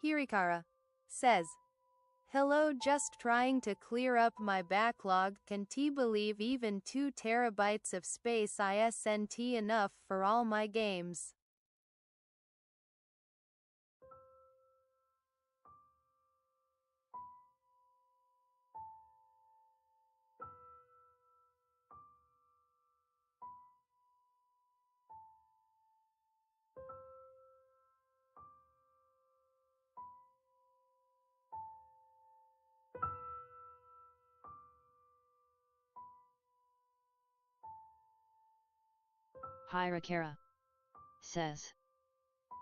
Hirikara says, "Hello, just trying to clear up my backlog. Can't believe even 2 terabytes of space isn't enough for all my games." Hirikara says,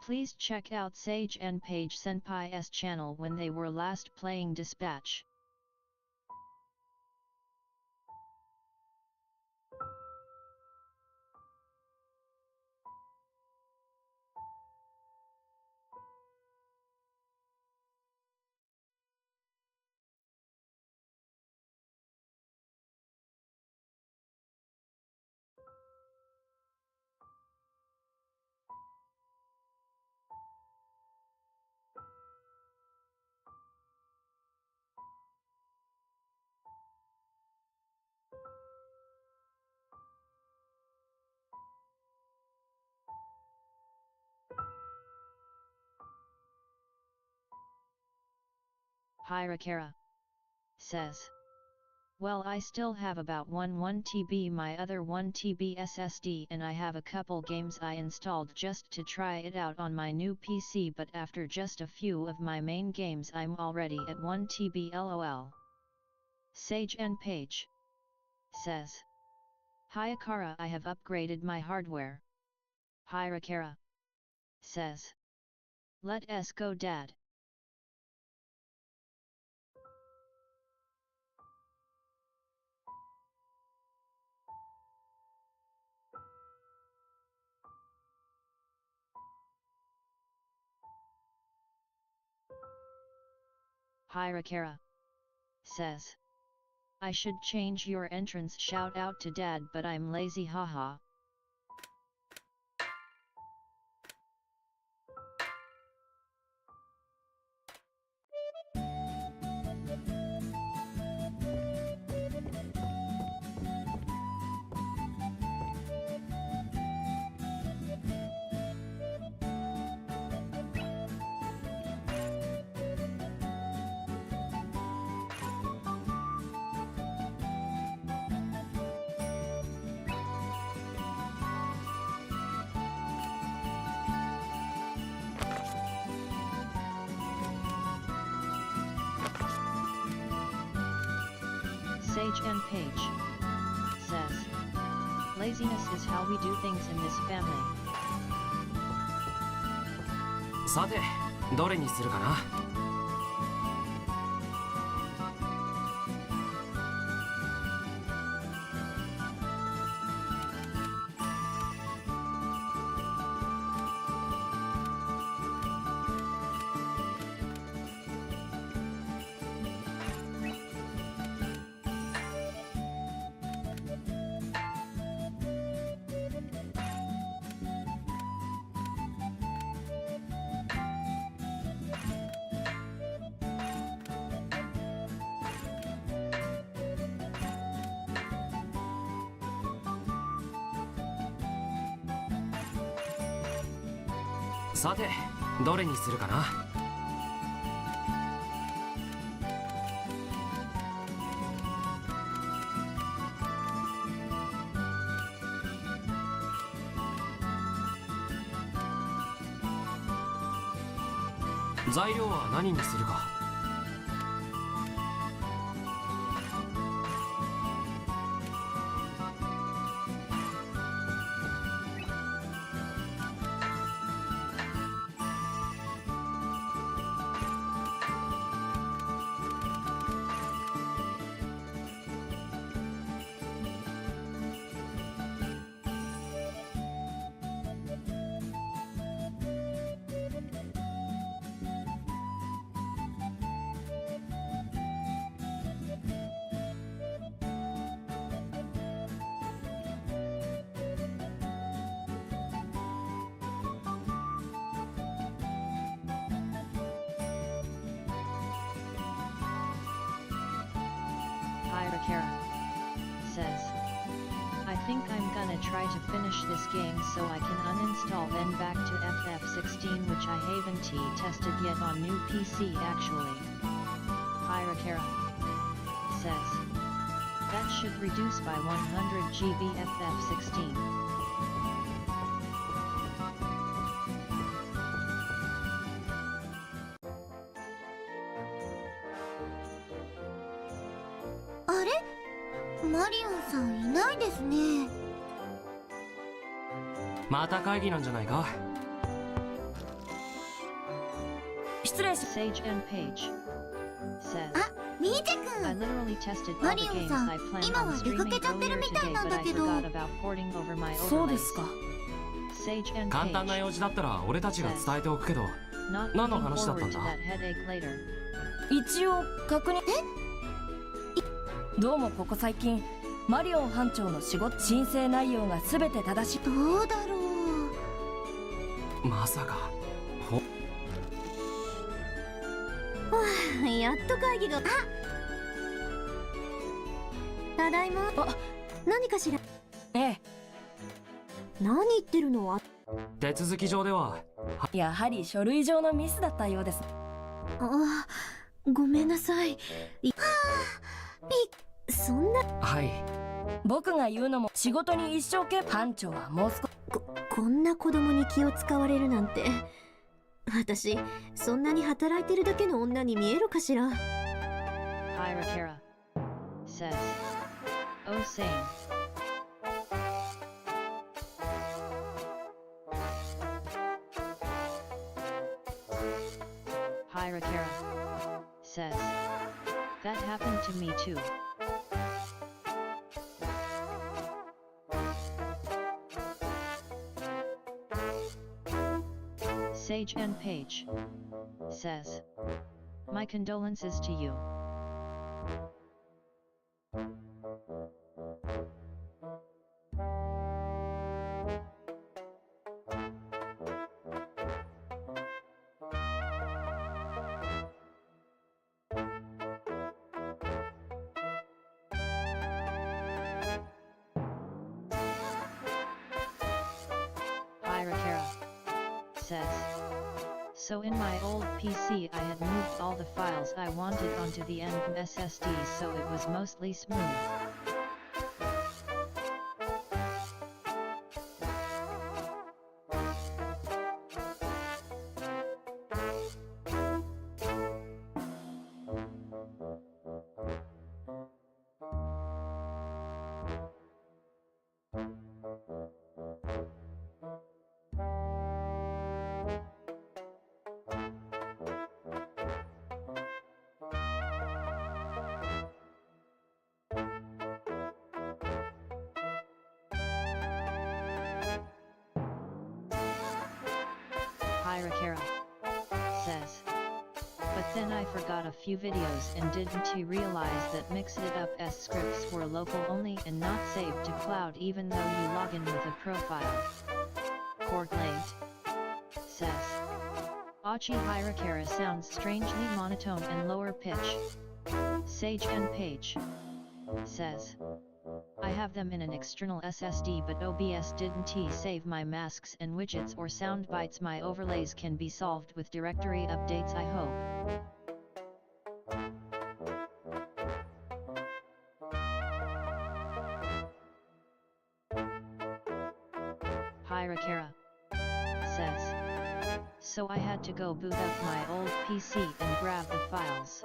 "Please check out Sage and Paige Senpai's channel when they were last playing Dispatch." Hirikara says, "Well, I still have about 1 TB my other 1 TB SSD, and I have a couple games I installed just to try it out on my new PC, but after just a few of my main games I'm already at 1 TB lol." Sage and Paige says, "Hirikara, I have upgraded my hardware." Hirikara says, "Let's go, Dad." Hirikara says, "I should change your entrance shout out to Dad, but I'm lazy, haha." Sage and Paige says, "Laziness is how we do things in this family." さて、どれにするかな。さて、どれにするかな。材料は何にするか。Hirakara says, I think I'm gonna try to finish this game so I can uninstall then back to FF16 which I haven't tested yet on new PC actually. Hirakara says, that should reduce by 100 GB FF16.また会議なんじゃないか。失礼し。 Sage and Page says, みーちゃ I くん literally tested all マ the リオン games さん I planned 今 on は出か streaming けちゃってる earlier みたい today なん but だ I けど forgot about porting over my そうで overlays. すか。 Sage and 簡単な Page, 用事だったら俺たちが伝えておくけど、 not 何の looking 話だった forward ん to だ。 that headache later. 一応確認。どうもここ最近マリオン班長の仕事申請内容が全て正しい。どうだろう。まさかやっと会議が。ただいま。何かしら。ええ、何言ってるの。手続き上ではやはり書類上のミスだったようです。ごめんなさい。そんな。はい。僕が言うのも仕事に一生懸命。班長はもう少し。こんな子供に気を使われるなんて。私そんなに働いてるだけの女に見えるかしら。 Hirakara says, oh same. Hirakara says, that happened to me too. Sage and Page says, my condolences to you. Hirakara says, so in my old PC I had moved all the files I wanted onto the NVMe SSD so it was mostly smooth. Hirakara says, but then I forgot a few videos and didn't realize that Mix It Up S scripts were local only and not saved to cloud even though you log in with a profile. Courtland says, Achi Hirakara sounds strangely monotone and lower pitch. Sage and Page says, I have them in an external SSD but OBS didn't save my masks and widgets or sound bites. My overlays can be solved with directory updates I hope. Hirakara says, so I had to go boot up my old PC and grab the files.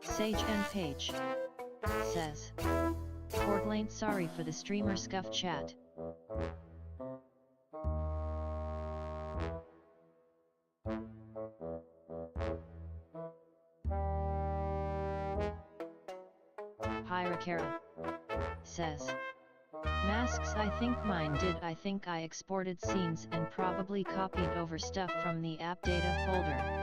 Sage and Page says, Courtland, sorry for the streamer scuff chat. Hirakara says, masks I think mine did. I think I exported scenes and probably copied over stuff from the app data folder.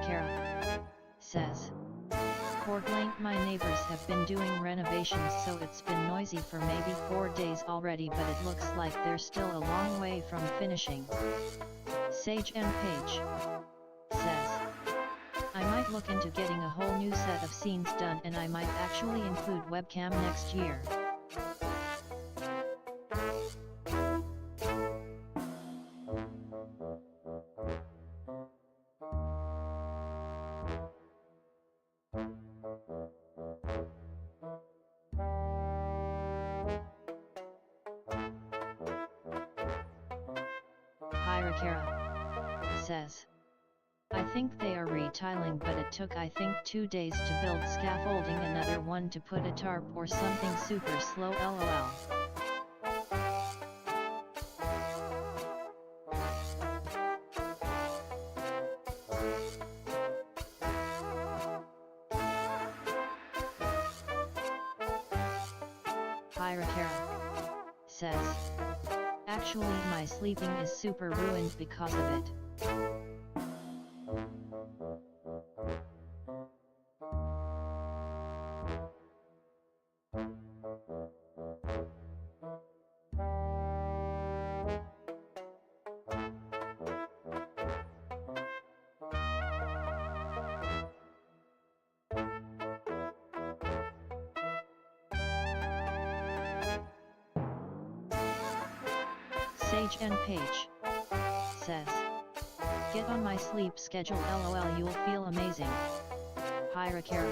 Hirakara says. Portland, my neighbors have been doing renovations, so it's been noisy for maybe 4 days already, but it looks like they're still a long way from finishing. Sage and Page says. I might look into getting a whole new set of scenes done, and I might actually include webcam next year. Hirakara says. I think they are retiling, but it took I think 2 days to build scaffolding, another one to put a tarp or something super slow lol. Hirakara says. Actually, my sleeping is super ruined because of it. Sage and Page says. Get on my sleep schedule lol, you'll feel amazing. Hirakara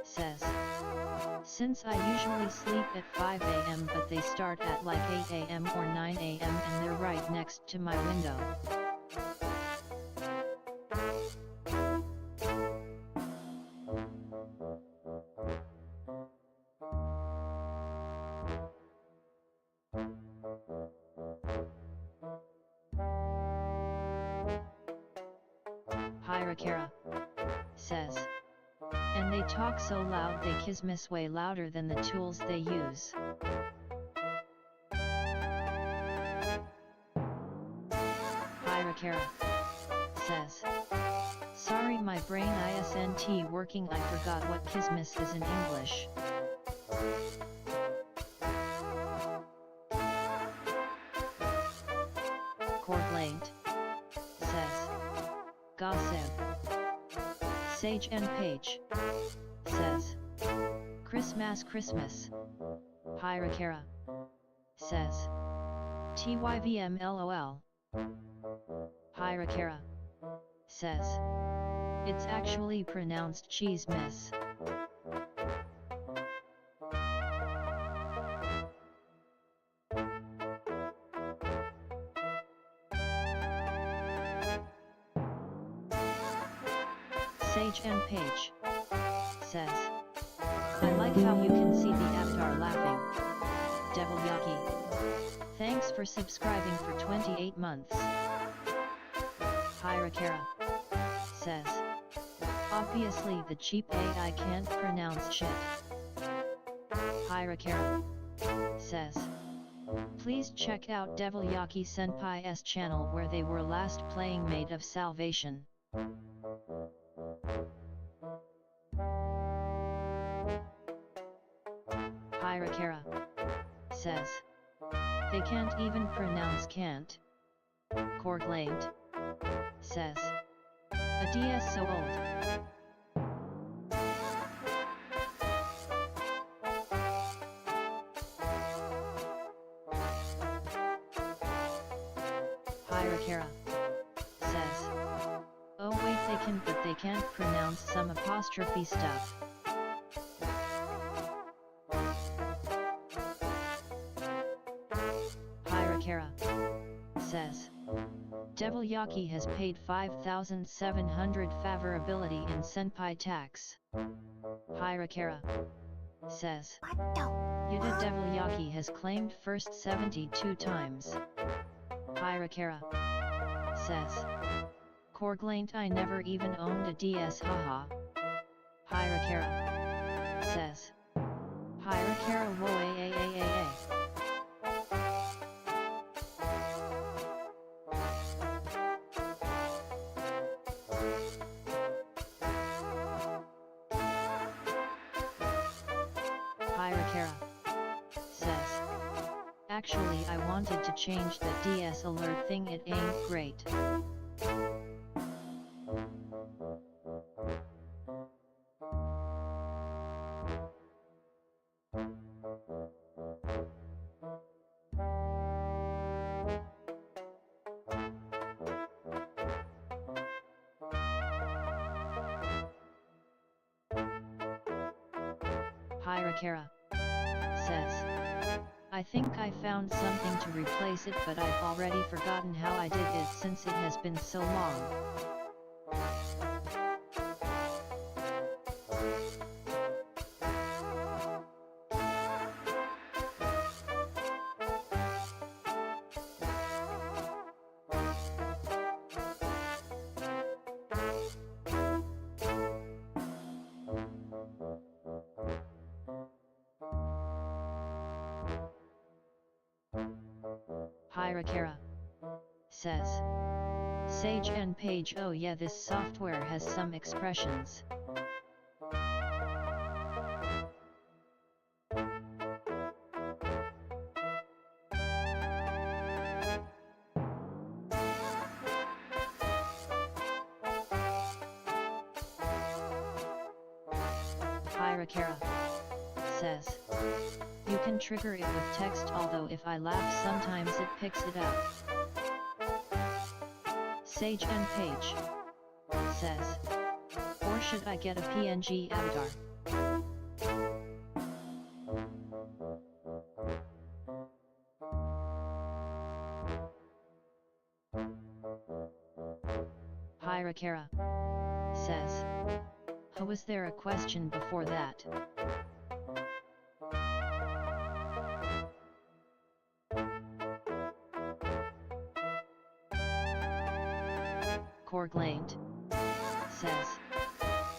says. Since I usually sleep at 5 AM, but they start at like 8 AM or 9 AM, and they're right next to my window. Hirakara says. And they talk so loud, they kismis way louder than the tools they use. Hirakara says. Sorry, my brain isn't working, I forgot what kismis is in English. Courtland says. Gossip. Sage and Page says. Christmas. Hirakara says. TYVM LOL. Hirakara says. It's actually pronounced cheese miss. Sage and Page says. I like how you can see the avatar laughing. Devil Yaki. Thanks for subscribing for 28 months. Hirakara says. Obviously the cheap AI can't pronounce shit. Hirakara says. Please check out Devil Yaki Senpai's channel where they were last playing Maid of Salvation. Hirakara says. They can't even pronounce can't. Courtland says. A DS so old. Hirakara says. Oh wait, they can, but they can't pronounce some apostrophe stuff. Hirakara says. Devil Yaki has paid 5,700 favorability in Senpai tax. Hirakara says. Yuta Devil Yaki has claimed first 72 times. Hirakara says. Courtland, I never even owned a DS, haha. Hirakara says. Hirakara wo a. Hirakara says, actually I wanted to change the DS alert thing, it ain't great. Hirakara says, I think I found something to replace it, but I've already forgotten how I did it since it has been so long. Hirakara says, Sage and Page, oh yeah, this software has some expressions. Hirakara says, you can trigger it with text, although if I laugh sometimes it picks it up. Sage and Page says, or should I get a PNG avatar? Hirakara says, was there a question before that? Korglaint says,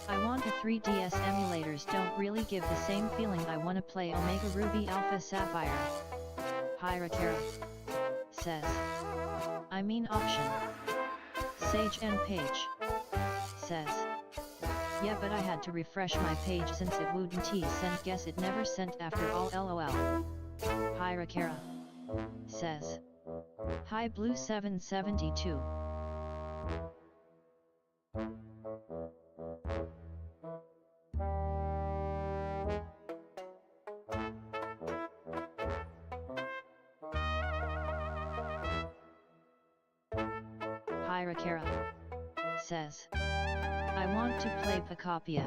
I want a 3DS emulators don't really give the same feeling, I wanna play Omega Ruby Alpha Sapphire. Hirakara says, I mean option. Sage and Page says, yeah, but I had to refresh my page since it wouldn't send, guess it never sent after all, lol. Hirakara says, hi Blue 772. Hirakara says, I want to play Pacopia.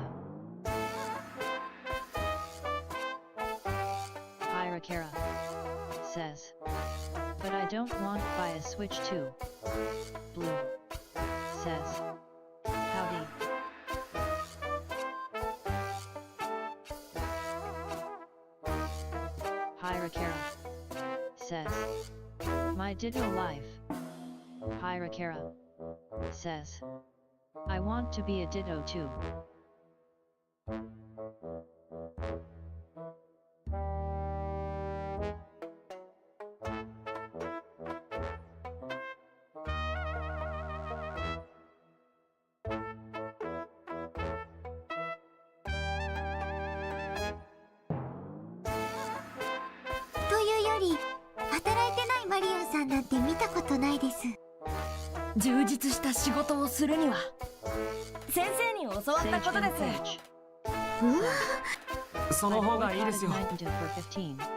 Hirakara says, but I don't want to buy a Switch too. Blue says, howdy. Hirakara says, my Ditto life. Hirakara says, I want to be a Ditto too.充実した仕事をするには先生に教わったことです。その方がいいですよ。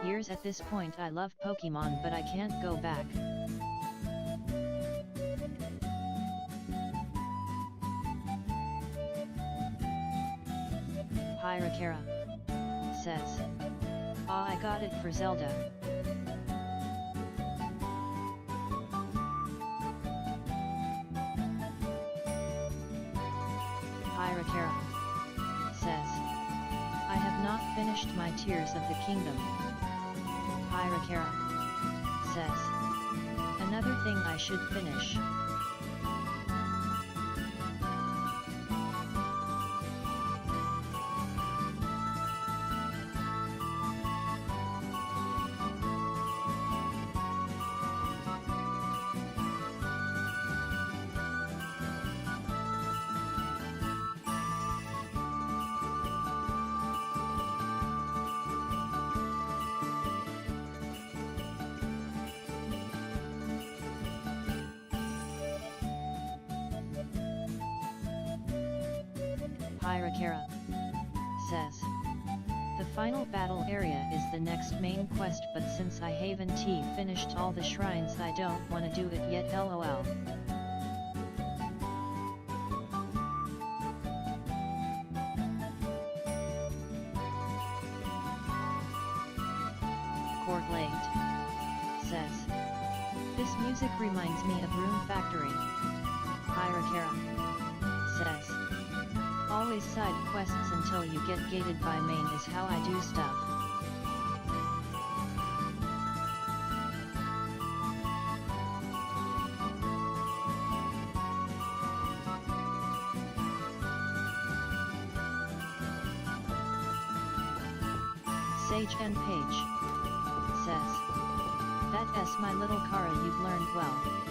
Years at this point I love Pokemon but I can't go back. Hirakara says, I got it for Zelda. Hirakara says, I have not finished my Tears of the Kingdom. Hirakara says, another thing I should finish. Hirakara says, the final battle area is the next main quest, but since I haven't finished all the shrines, I don't wanna do it yet, lol. Courtlate says, this music reminds me of Rune Factory. Hirakara says, always side quests until you get gated by main is how I do stuff. Sage and Page says, that S my little Kara, you've learned well.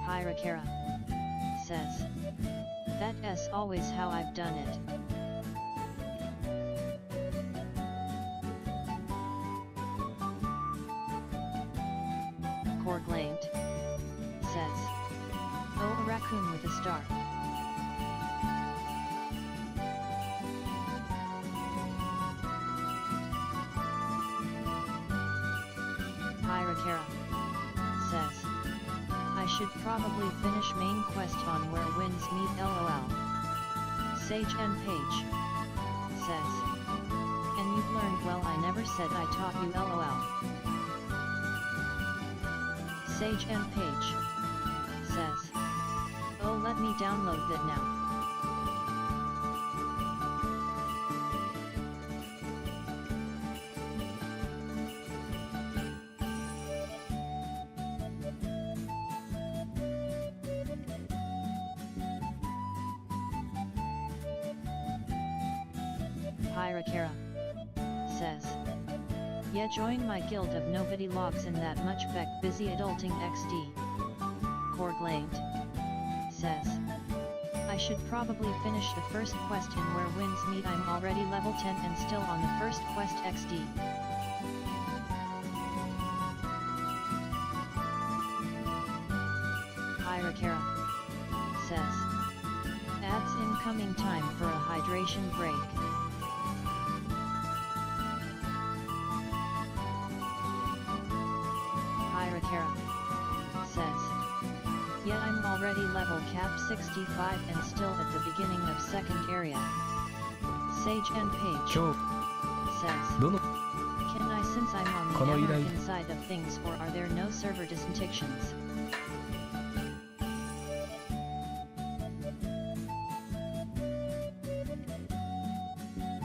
Hirakara says, that S always how I've done it. Courtlate says, oh, a raccoon with a star. Hirakara says, I should probably finish main quest on where winds meet, lol. Sage and Page says, and you've learned well, I never said I taught you, lol. Sage and Page says, oh, let me download that now. Hirakara says, yeah, join my guild of nobody logs in that much Beck busy adulting XD. Courtlate says, I should probably finish the first quest in where winds meet, I'm already level 10 and still on the first quest XD. Hirakara says, adds incoming time for a hydration break. Hirakara says, yet I'm already level cap 65 and still at the beginning of second area. Sage and Page says, can I, since I'm on the American side of things, or are there no server distinctions?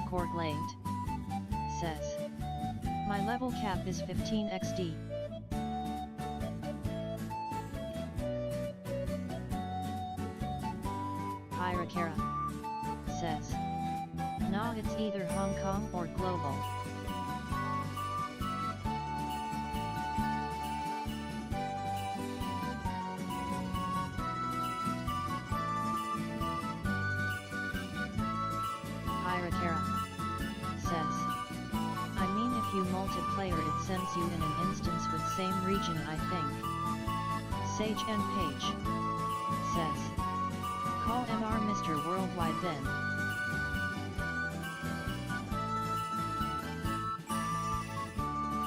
Courtlate says, my level cap is 15 XD. Hirakara says, nah, it's either Hong Kong or global. Hirakara says, I mean, if you multiplayer it sends you in an instance with same region, I think. Sage and Page says, call MR Mr. Worldwide then.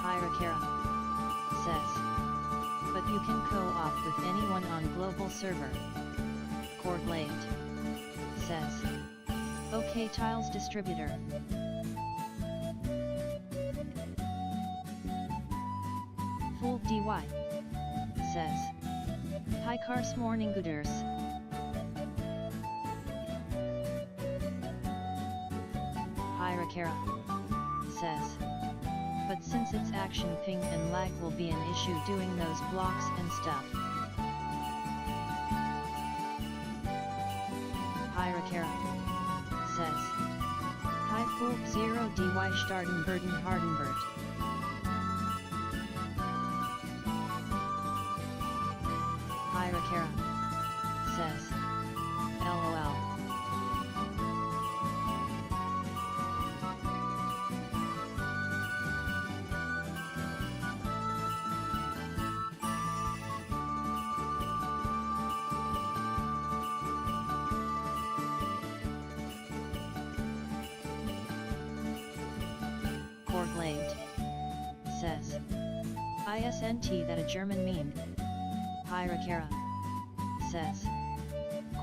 Hirakara says, but you can co-op with anyone on global server. Courtlate says, okay, Tiles Distributor. Full DY says, hi Cars Morning Gooders. Hirakara says, but since it's action, ping and lag will be an issue doing those blocks and stuff. Hirakara says, hi Fulp 0 dy Startenberden Hardenbert. Hirakara says, LOL. Korglaimed says. ISNT that a German meme. Hyrakara says.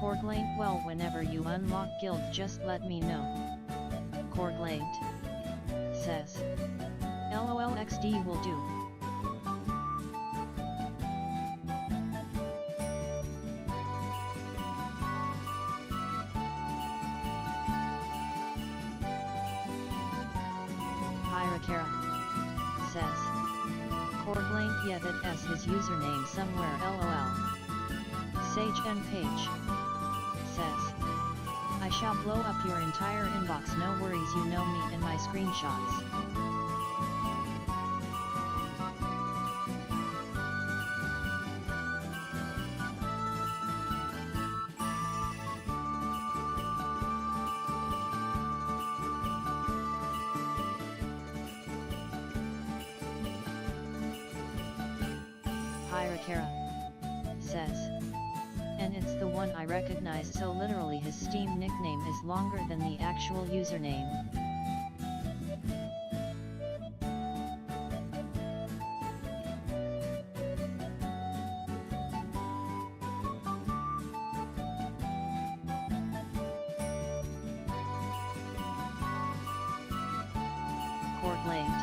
Korglaimed well whenever you unlock guild just let me know. Korglaimed says. LOL XD will do. Hyrakara says. Korglaimed yeah that S his username somewhere LOL. Sage and Page says. I shall blow up your entire inbox no worries you know me and my screenshots. Hyrakara says. And it's the one I recognize so literally his Steam nickname is longer than the actual username. Korglaimed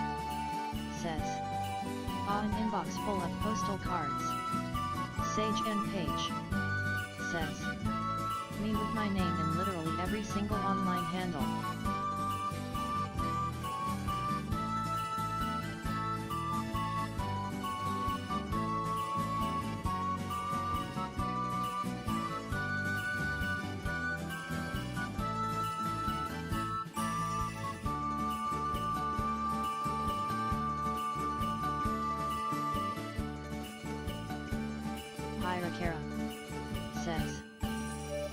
says. An inbox full of postal cards. Sage and Page says. Me with my name in literally every single online handle. Hyrakara says.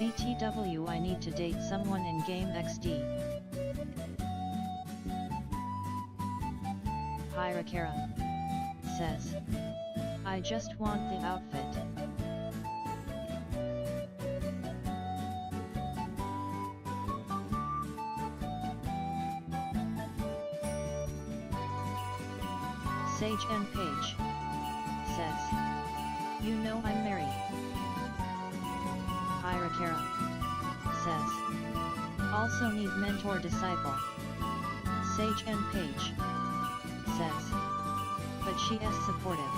BTW I need to date someone in game XD. Hyrakara says. I just want the outfit. Sage and Page says. You know I'm married. Hyrakara says. Also need mentor disciple. Sage and Page says. But she is supportive.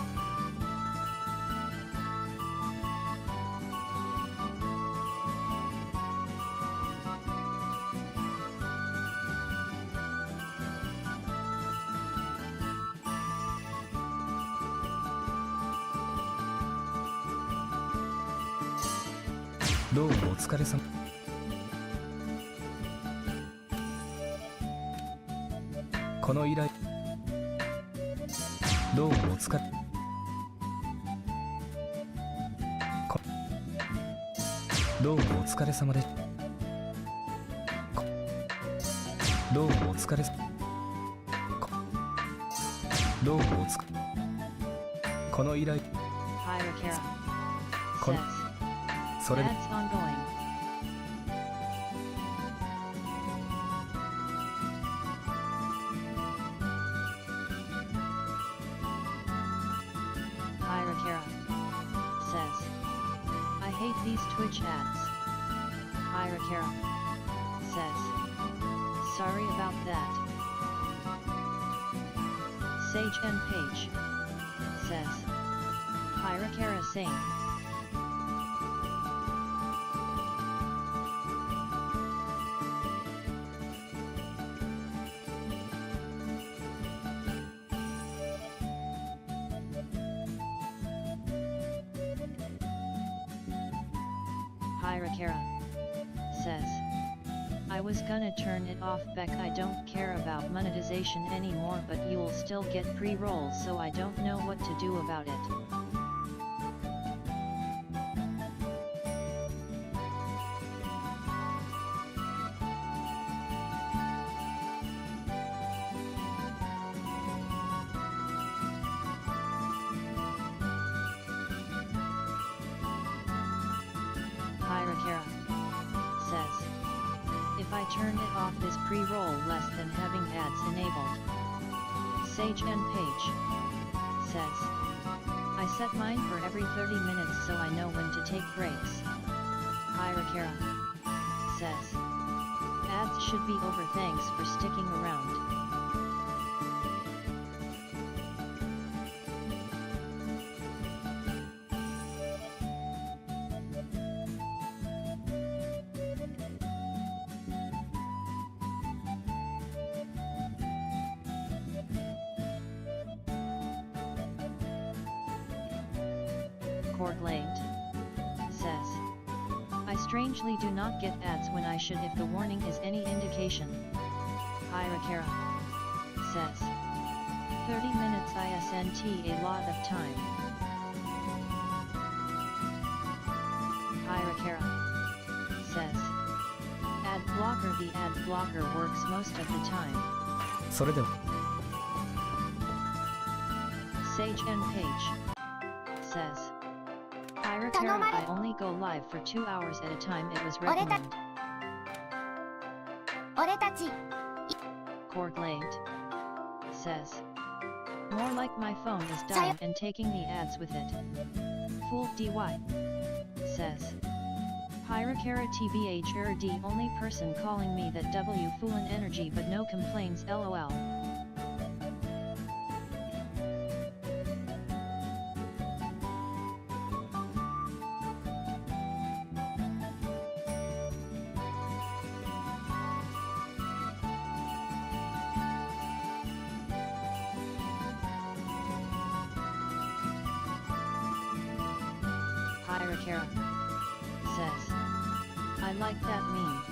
どうもお疲れ様。この依頼どうもお疲れ。どうもお疲れ様で。どうもお疲れ。どうもお疲れ。この依頼このそれで Ads ongoing. Hyrakara says. I hate these Twitch ads. Hyrakara says. Sorry about that. Sage and Page says. Hyrakara same. Hyrakara says. I was gonna turn it off Beck I don't care about monetization anymore but you'll still get pre-rolls so I don't know what to do about it. Hyrakara says. If I turn it off this pre-roll less than having ads enabled. Sage and Page says, I set mine for every 30 minutes so I know when to take breaks. Hirakara says, ads should be over, thanks for sticking around. Late says, I strangely do not get ads when I should if the warning is any indication. Hirakara says, 30 minutes isn't a lot of time. Hirakara says, ad blocker, the ad blocker works most of the time. それでは Sage and Page says, Hirakara, I only go live for 2 hours at a time, it was recommended. Late says, more like my phone is dying and taking the ads with it. Fool DY says, Hirakara TBH the only person calling me that W Foolin energy but no complaints lol. Hirakara says, I like that meme.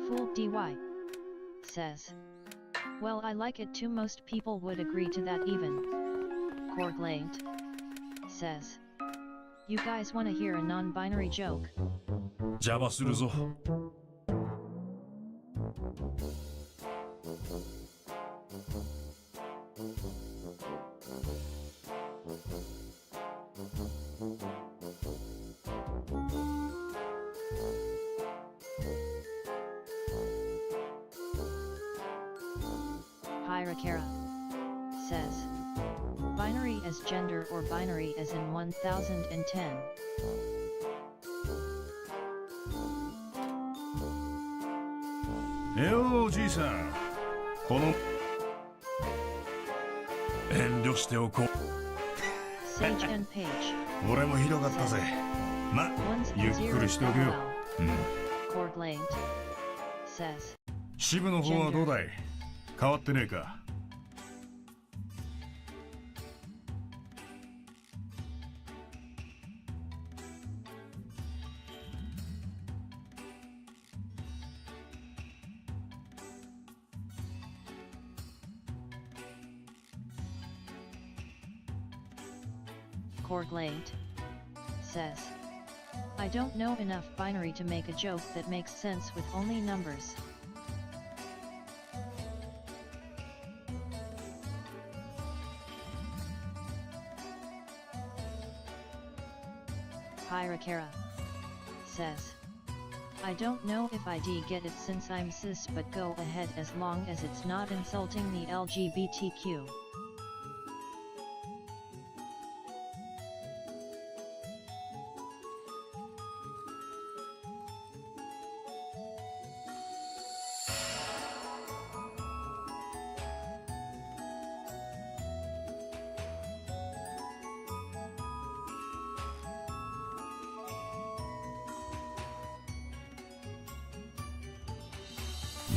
Fool DY says, well, I like it too, most people would agree to that even. Late says, you guys wanna hear a non-binary joke? 邪魔するぞ。Hirakara says, binary as gender or binary as in 1010. おじいさん、この遠慮しておこう。Sage and Page 俺もひどかったぜ。ま、ゆっくりしておけよ。Late says, 支部の方はどうだい？変わってねえか？Late says, I don't know enough binary to make a joke that makes sense with only numbers. Hirakara says, I don't know if I'd get it since I'm cis, but go ahead as long as it's not insulting the LGBTQ.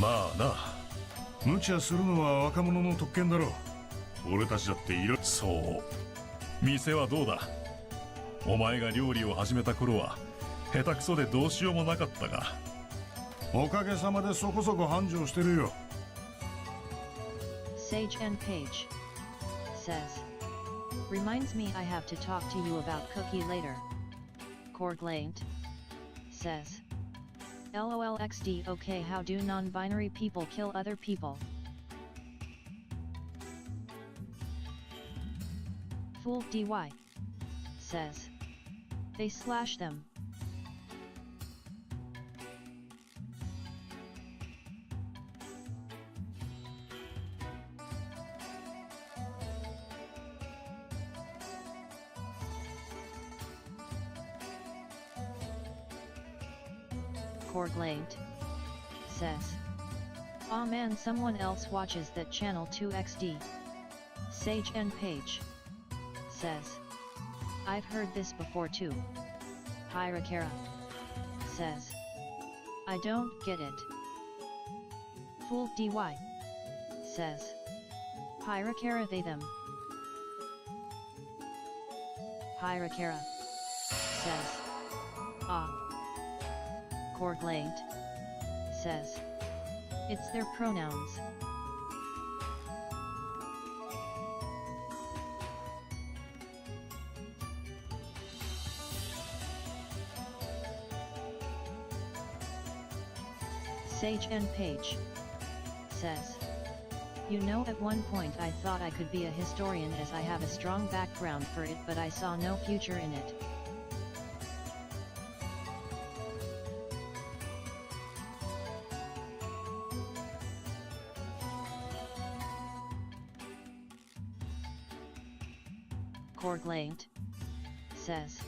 まあな、無茶するのは若者の特権だろう。俺たちだっていろ。そう。店はどうだ？お前が料理を始めた頃は下手くそでどうしようもなかったが、おかげさまでそこそこ繁盛してるよ。Sage and Page says, reminds me I have to talk to you about cookie later. Late says. LOL XD. Okay, how do non-binary people kill other people? Fool DY says. They slash them. Corglate says. Aw man, someone else watches that channel 2XD. Sage and Page says. I've heard this before too. Hirakara says. I don't get it. Fool DY says. Hirakara they them. Hirakara says. Ah. Corglate says. It's their pronouns. Sage and Page says. You know, at one point I thought I could be a historian as I have a strong background for it, but I saw no future in it. Corglate says.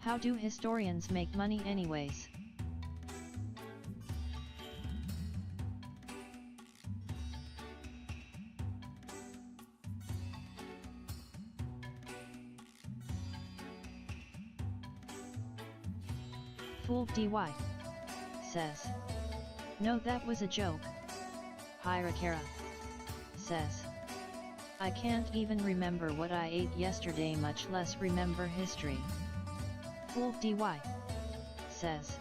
How do historians make money anyways? Fool DY says. No, that was a joke. Hirakara says. I can't even remember what I ate yesterday, much less remember history. Fool DY says.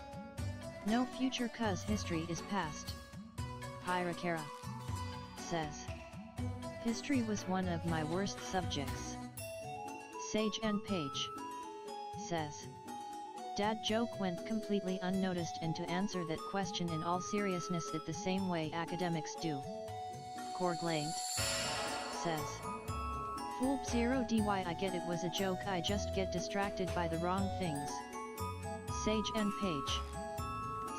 No future cuz history is past. Hirakara says. History was one of my worst subjects. Sage and Page says. Dad joke went completely unnoticed, and to answer that question in all seriousness it the same way academics do. Corglate says. Fool 0dy, I get it was a joke, I just get distracted by the wrong things. Sage and Page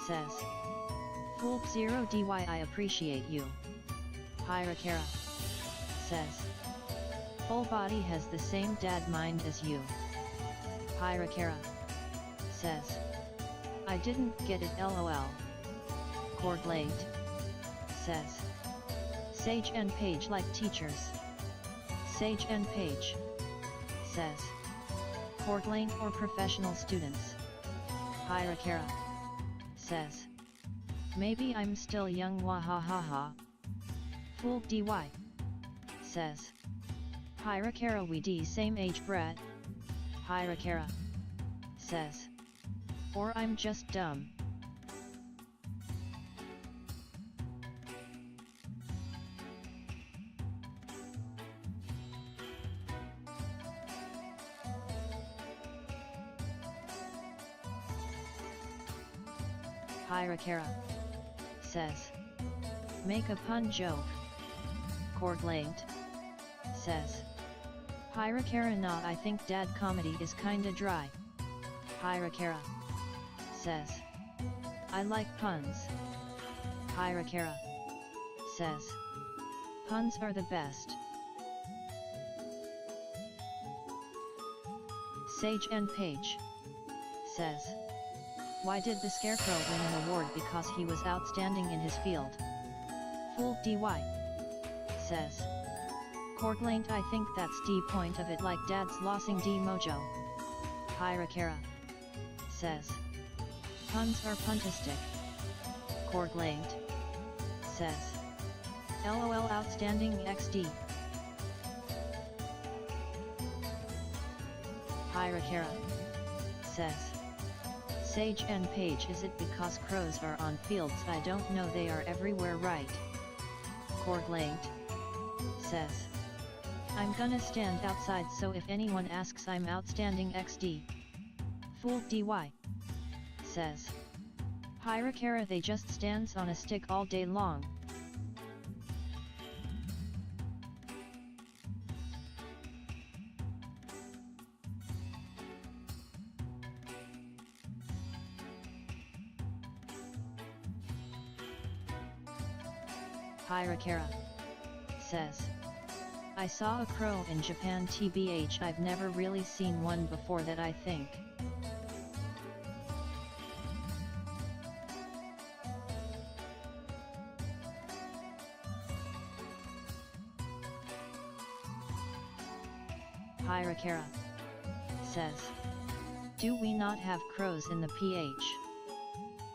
says. Fool 0dy, I appreciate you. Hirakara says. Full body has the same dad mind as you. Hirakara says. I didn't get it lol. Corglate says. Sage and Page like teachers. Sage and Page says. Corglate or professional students. Hirakara says. Maybe I'm still young, wahahaha. Fool DY says. Hirakara we d same age brat. Hirakara says. Or I'm just dumb. Hirakara says. Make a pun joke. Corglate says. Hirakara nah, I think dad comedy is kinda dry. Hirakara says. I like puns. Hirakara says. Puns are the best. Sage and Page says. Why did the Scarecrow win an award? Because he was outstanding in his field. Fool DY says. Corglate, I think that's the point of it, like dad's losing D mojo. Hirakara says. Puns are puntastic. Corglate says. LOL outstanding XD. Hirakara says. Sage and Page, is it because crows are on fields? I don't know, they are everywhere, right? Corglate says. I'm gonna stand outside, so if anyone asks I'm outstanding XD. Fool DY says. Hirakara they just stands on a stick all day long. Hirakara says. I saw a crow in Japan tbh I've never really seen one before that I think. Hirakara says. Do we not have crows in the PH?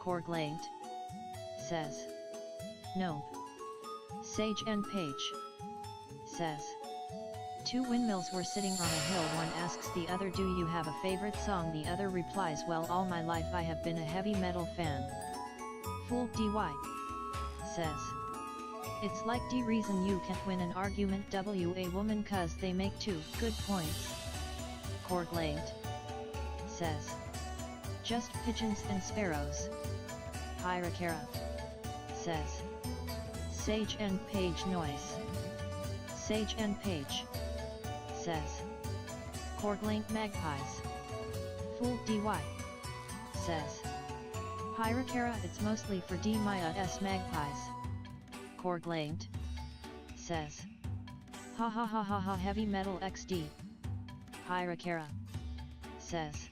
Korglate says. Nope. Sage and Page says. Two windmills were sitting on a hill, one asks the other do you have a favorite song, the other replies well all my life I have been a heavy metal fan. Fool DY says. It's like the reason you can't win an argument a woman cause they make two good points. Korglate says. Just pigeons and sparrows. Hirakara says. Sage and Page noise. Sage and Page says. Korglate magpies. Fool DY says. Hirakara it's mostly for D Maya S magpies. Korglate says. Ha ha ha ha ha heavy metal XD. Hirakara says.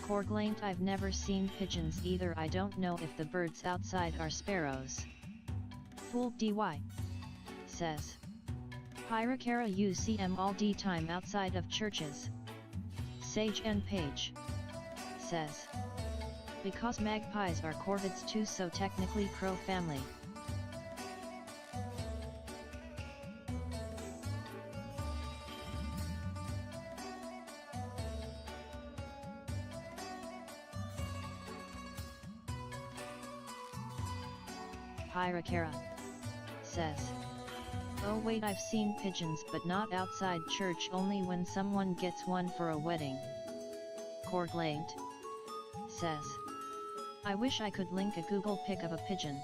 Korglate I've never seen pigeons either, I don't know if the birds outside are sparrows. Fool DY says. Hirakara you see 'em all the time outside of churches. Sage and Page says. Because magpies are corvids too, so technically crow family. Hirakara says. Oh wait, I've seen pigeons but not outside church, only when someone gets one for a wedding. Korglate says. I wish I could link a Google pic of a pigeon.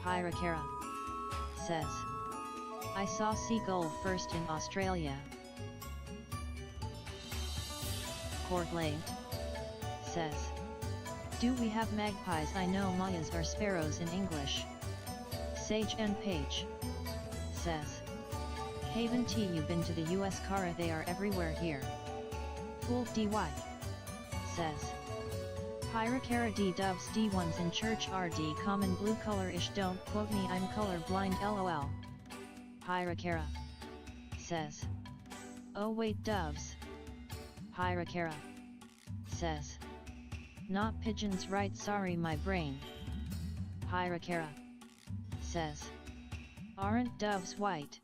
Hirakara says. I saw seagull first in Australia. Korglate says. Do we have magpies? I know Mayas are sparrows in English. Sage and Page says. Haven T you been to the US? Kara they are everywhere here. Fool DY says. Hirakara D doves D ones in church are D common blue color-ish, don't quote me I'm color blind lol. Hirakara says. Oh wait, doves. Hirakara says. Not pigeons right, sorry my brain. Hirakara says. Aren't doves white?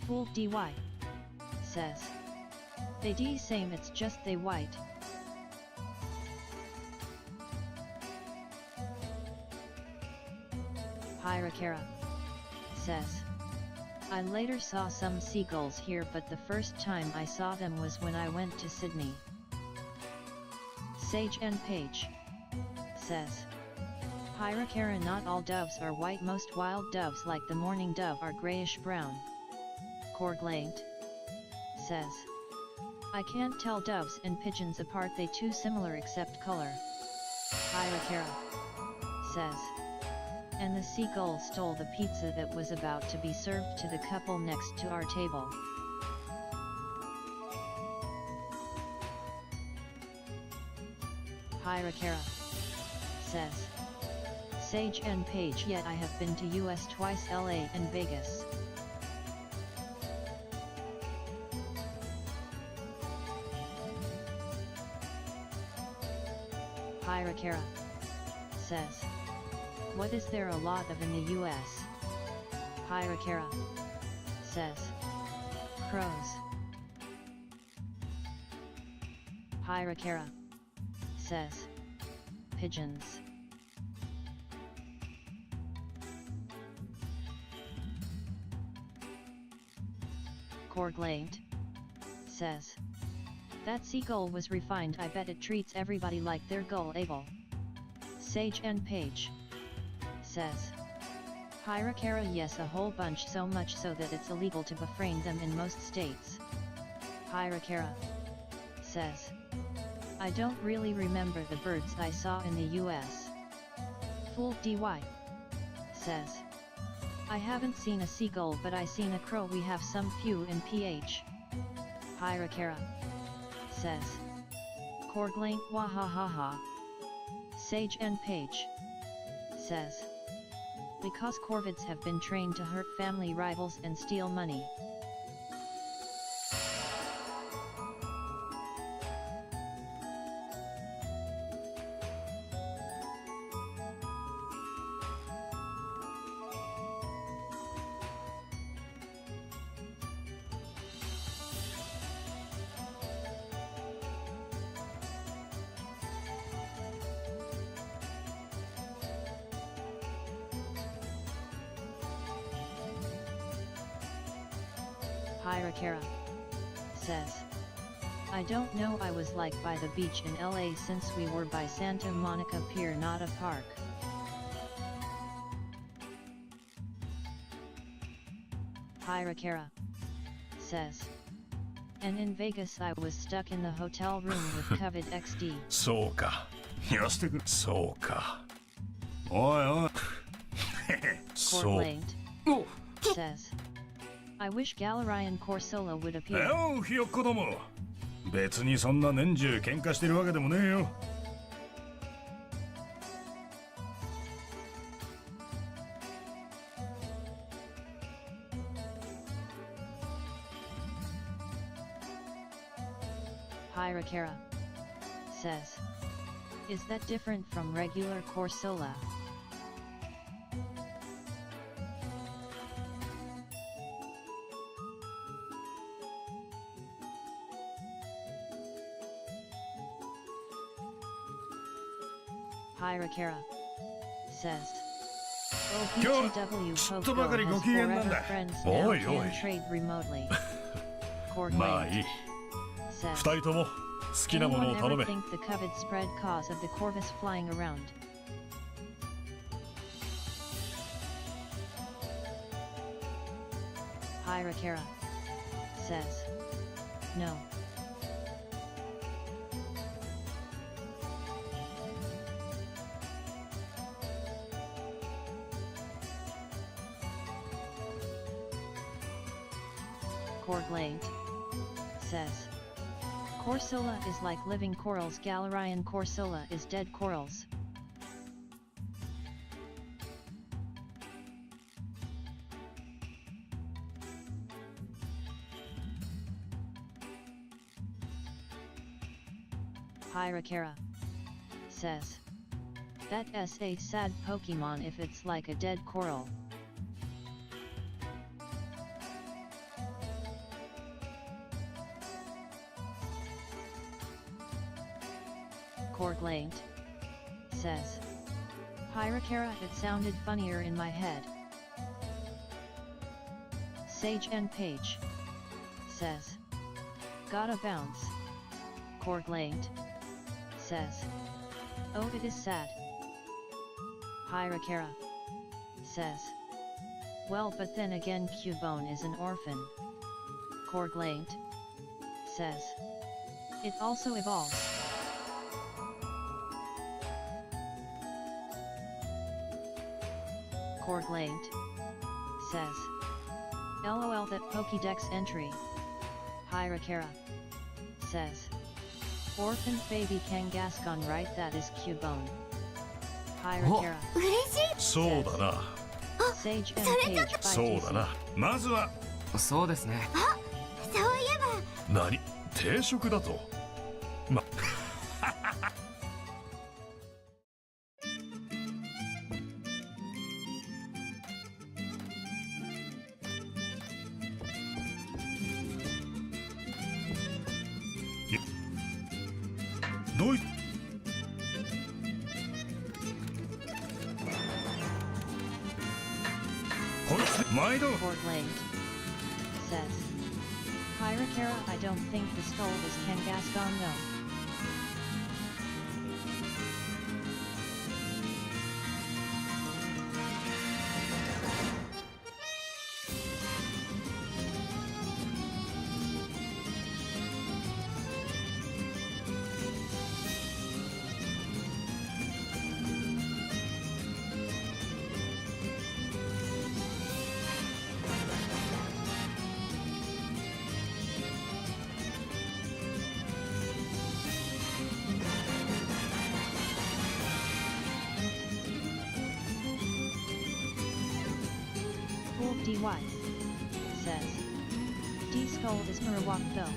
Fool DY says. They D same, it's just they white. Hirakara says. I later saw some seagulls here, but the first time I saw them was when I went to Sydney. Sage and Page says. Hirakara not all doves are white, most wild doves like the mourning dove are grayish brown. Korglate says. I can't tell doves and pigeons apart, they too similar except color. Hirakara says. And the seagull stole the pizza that was about to be served to the couple next to our table. Hirakara says. Sage and Page yet I have been to US twice, LA and Vegas. Hirakara says. What is there a lot of in the US? Hirakara says. Crows. Hirakara says. Pigeons. Korglaimt says. That seagull was refined. I bet it treats everybody like their gull able. Sage and Page says. Hirakara, yes, a whole bunch, so much so that it's illegal to befriend them in most states. Hirakara says. I don't really remember the birds I saw in the US. Fool DY says. I haven't seen a seagull, but I seen a crow. We have some few in PH. Hirakara says. Korglaimt wahahaha. Sage and Page says. Because corvids have been trained to hurt family rivals and steal money. Hirakara says. I don't know, I was like by the beach in LA since we were by Santa Monica Pier, not a park. Hirakara says. And in Vegas I was stuck in the hotel room with COVID XD. そうか。やらしてくれ。そうか。おいおい。そう。 Korglaimt says. I wish Galarian Corsola would appear. ようひよっこども。別にそんな年中喧嘩してるわけでもねえよ。Hirakara says. Is that different from regular Corsola? Hirakara says. OPTW Pokeball has forever friends now can trade remotely. まあいい。 says. 二人とも好きなものを頼 Anyone め。 ever think the COVID spread cause of the Corvus flying around? Hirakara says. No. Korglaimt says. Corsola is like living corals. Galarian Corsola is dead corals. Hirakara says. That's a sad Pokemon if it's like a dead coral. Korglaimt says. Hirakara, it sounded funnier in my head. Sage and Page says. Gotta bounce. Korglaimt says. Oh, it is sad. Hirakara says. Well, but then again, Cubone is an orphan. Korglaimt says. It also evolves. Korglaimt says. LOL, that Pokédex entry. Hirakara says. Orphan baby Kangaskhan, right? That is Cubone. Hirakara そうだな。 Sage and Page そうだな。まずはそうですね。そういえば何？定食だと。ま。どういこいつ毎度 Korglaimt says. Hyrakara, I don't think the skull is Kangaskhan though. DY says D skull is Murawak though.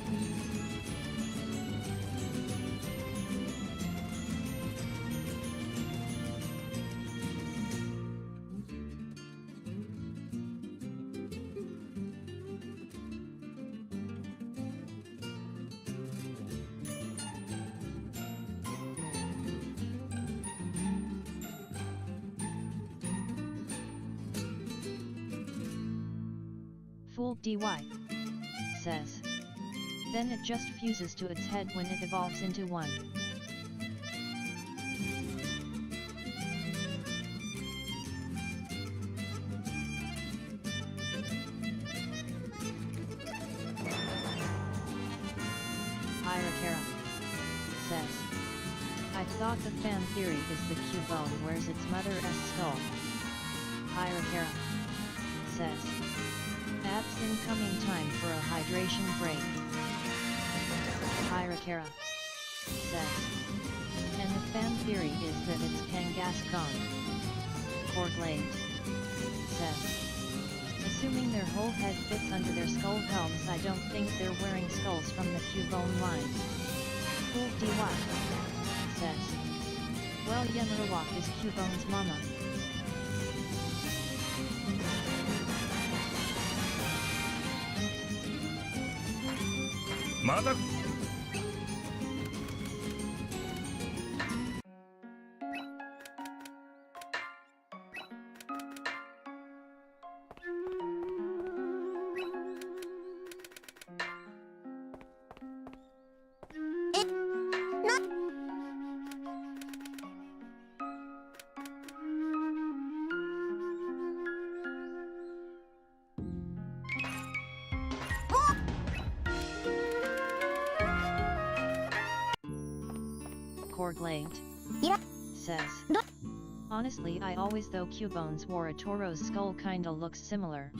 Fool DY says. Then it just fuses to its head when it evolves into one. Hyrakara says. I thought the fan theory is the Cubone wears its mother-s skull. Hyrakara says. Abs incoming, time for a hydration break. Hyrakara says. And the fan theory is that it's Kangaskhan. Corglade says. Assuming their whole head fits under their skull helms, I don't think they're wearing skulls from the Cubone line. Fool DY says. Well, Yamarawak is Cubone's mama. Mata. Corglade says. Honestly, I always thought Cubones wore a Toro's skull kinda looks similar.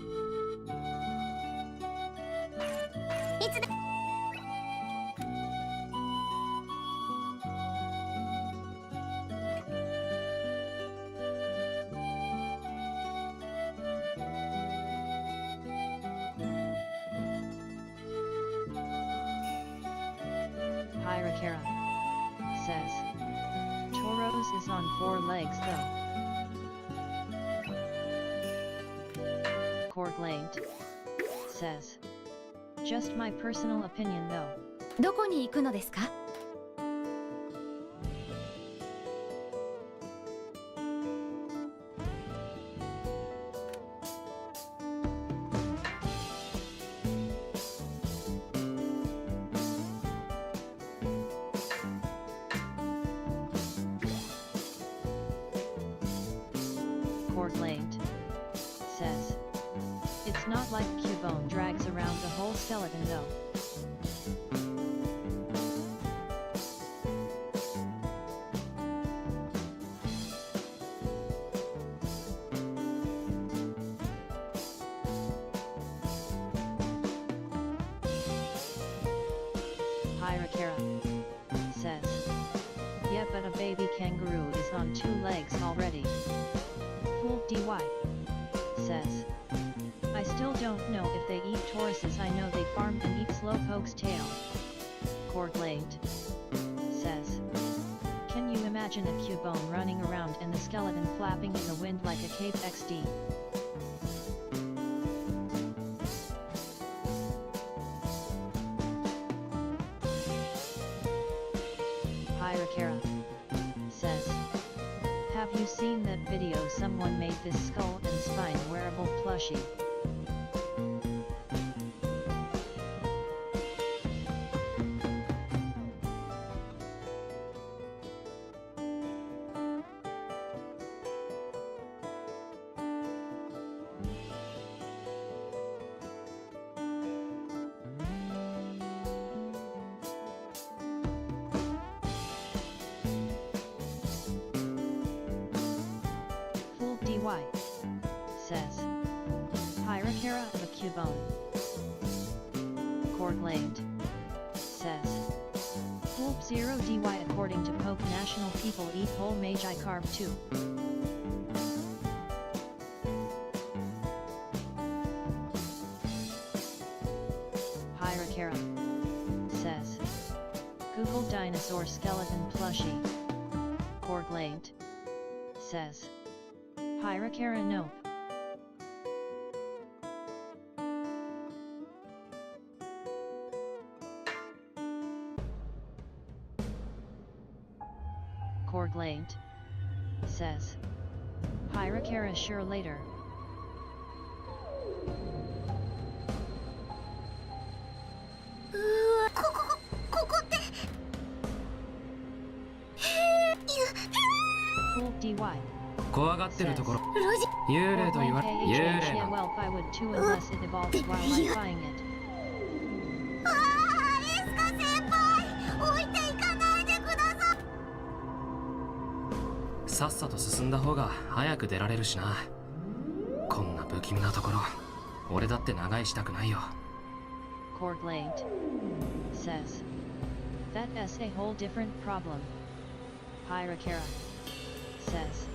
Hyrakara says. Toro's is on 4 legs though. Corglade says. Just my personal opinion though. どこに行くのですか? Corglade says. It's not like Cubone drags around the whole skeleton though. Hyrakara says. Yeah, but a baby kangaroo is on 2 legs already. Fool DY says. I still don't know if they eat Tauruses, I know they farm and eat Slowpoke's tail. Corglade says. Can you imagine a Cubone running around and the skeleton flapping in the wind like a cape XD? Hyrakara says. Have you seen that video someone made this skull and spine wearable plushie? Kara of a Cubone. Cord late. Says. Pulp 0 dy according to Pope National People eat whole Magi carb too. Hyrakara. Says. Google dinosaur skeleton plushie. Cord late. Says. Hyrakara nope. Cord late. Says. Hyrakara sure later. Full dy. 怖がってるところロ幽霊と言われ幽霊なんだ Well, I would too unless it evolved while I'm buying it. ああ、エスカ先輩、置いていかないでください。さっさと進んだ方が早く出られるしな。こんな不気味なところ俺だって長居したくないよ。 Cord late. Says. That's a whole different problem. Hyrakara. Says.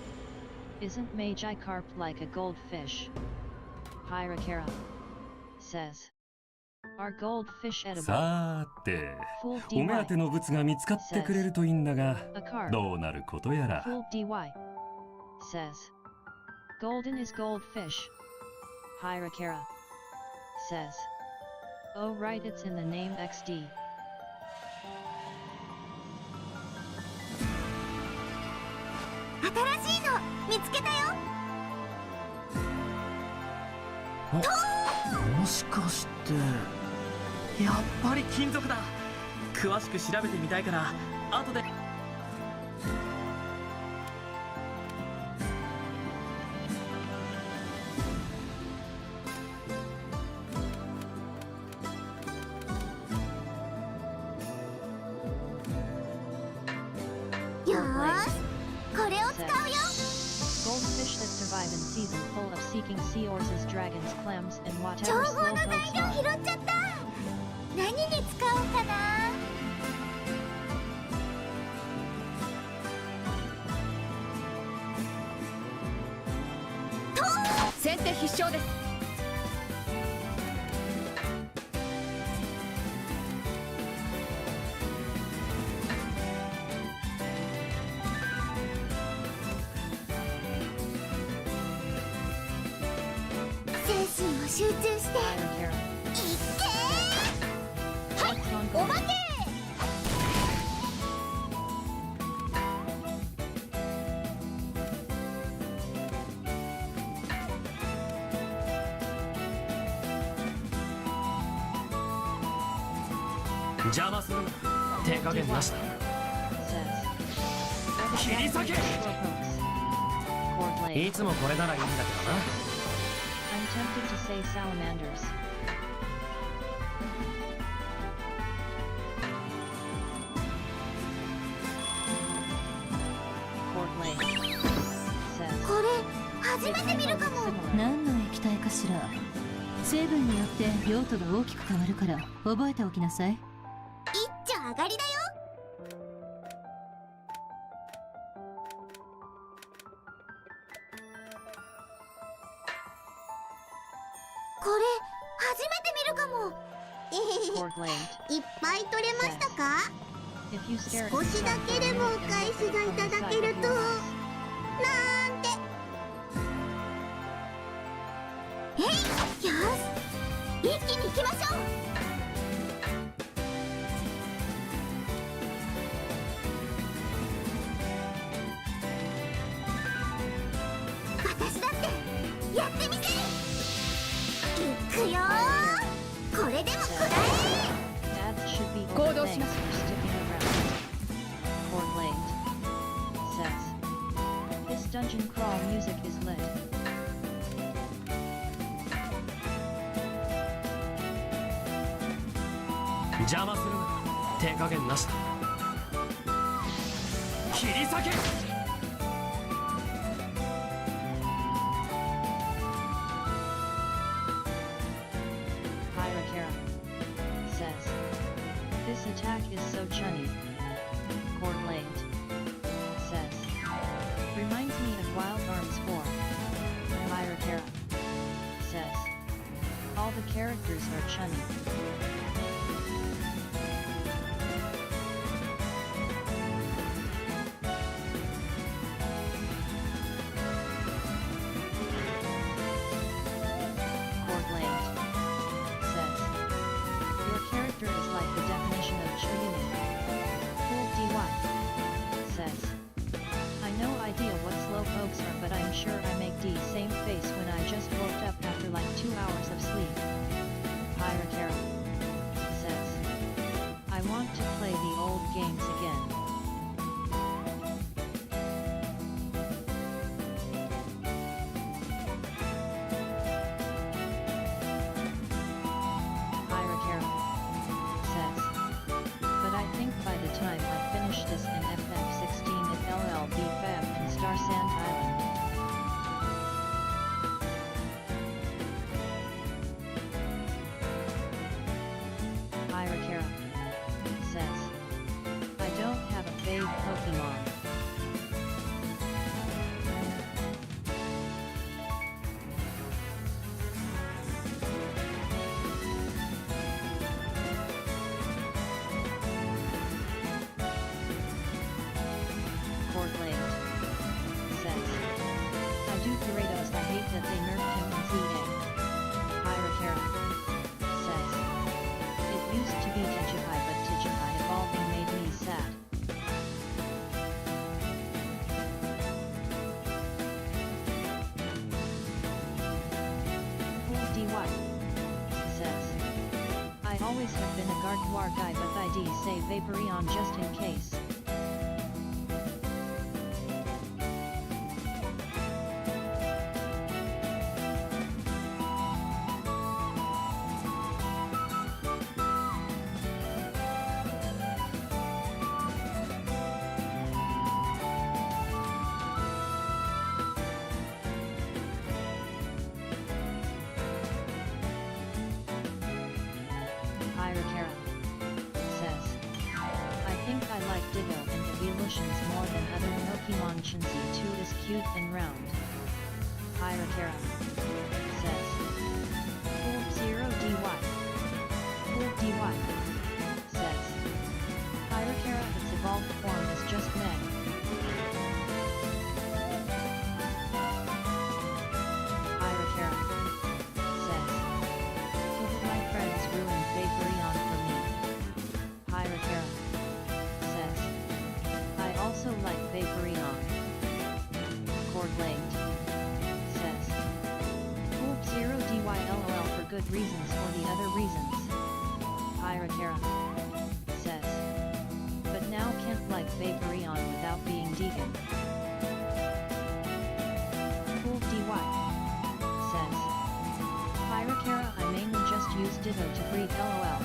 Isn't Magi carp like a goldfish? Hyrakara. Says. Are goldfish edible? さーて Full お目当 dy. ての物が見つかってくれるといいんだが A carp. どうなることやら Full dy. Says. Golden is goldfish. Hyrakara. Says. Oh right, it's in the name XD. 新しいの見つけたよ。もしかしてやっぱり金属だ。詳しく調べてみたいから後で。よーし、これを使うよ。 Goldfish that survive in season full of seeking seahorses, dragons, clams, and 情 whatever 報の材 slowpokes 料 are. 拾っちゃった。何に使おうかな。先手必勝です。精神を集中して。 Hyrakara. いっけ What's on ー。お gold? まけ。邪魔するな。手加減なしだ。 Says. 切り裂け。 Slowpokes. Cord い late. つもこれならいいんだけどな。 I'm tempted to say salamanders. Cord late. Says. これ初めて見るかも。 Similar. 何の液体かしら。成分によって用途が大きく変わるから覚えておきなさい。一丁上がりだよ。これ初めて見るかも。 Cord late. いっぱい取れましたか。 If you stare at 少しだけでもお返しがいただけると。なんて。えい、よし、一気に行きましょう。私だってやってみせる。いくよー。これでもくらえ。 Ads should be 行 good 動 things します。 for sticking around. Cord late. Says. This dungeon crawl music is lit. 邪魔するな。手加減なしだ。切り裂け。attack is so chunny. Courtland says. Reminds me of Wild Arms 4. Myra says. All the characters are chunny. Courtland says. Your character is like the definition of chunin. Cool DY says. I no idea what slow pokes are, but I'm sure I make the same face when I just woke up after like 2 hours of sleep. Pyra says. I want to play the old games again. Pyra says. But I think by the time I finish this in FF16 at LLB Fab and Star Sand Island. Pyra says. I don't have a fave Pokemon. Courtland says. I do Gyarados, I hate that they nerfed him in ZA. Pyra says. It used to be Tijupai, but Tijupai evolving made me sad. Cool DY says. I always have been a Gardevoir guy, but I do say Vaporeon just in case. Pyra says. I think I like Ditto and Evolutions more than other Pokemon. Shinzi 2 is cute and round. Pyra says. Cool 0 DY. Cool DY says. Pyra its evolved form is just meh. Pyra says. My friends ruined Vaporeon for me. Pyra says. I also like Vaporeon. Courtland says. Cool 0 DY LOL for good reasons, for the other reasons. Pyra says. But now can't like Vaporeon without being Deegan. Cool DY says. Pyra I mainly just use Ditto to breed LOL.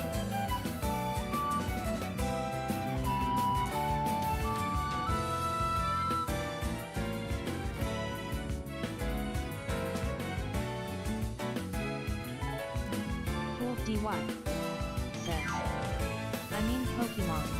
Cool DY says. I mean Pokemons.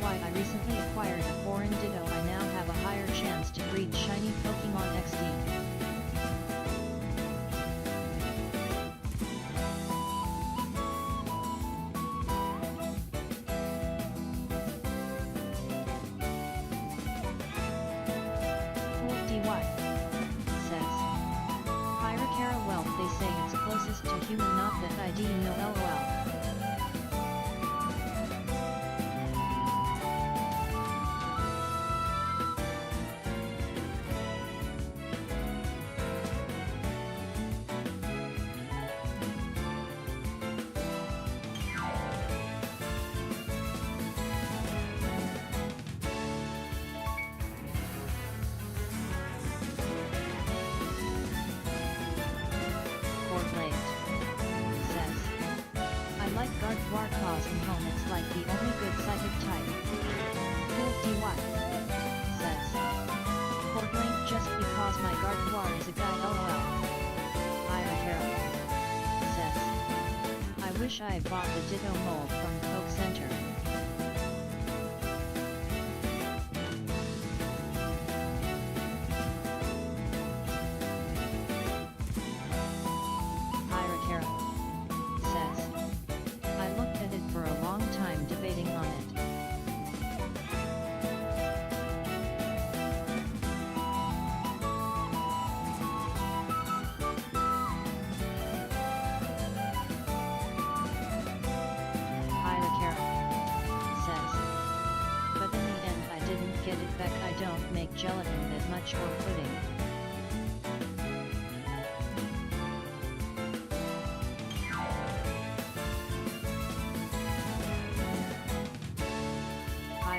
I recently acquired a foreign Ditto. I now have a higher chance to breed shiny Pokemon XD. Cool DY says. Pyra well, they say it's closest to human, not that ID no LOL. War cause in home it's like the only good psychic type. Cool DY. Says. Court link just because my Gardevoir is a guy lol. Irakara. Says. I wish I bought the Ditto mold from Coke Center. Irakara. Says. I looked at it for a long time debating on it. Irakara. Says. But in the end I didn't get it back. I don't make gelatin that much or pudding.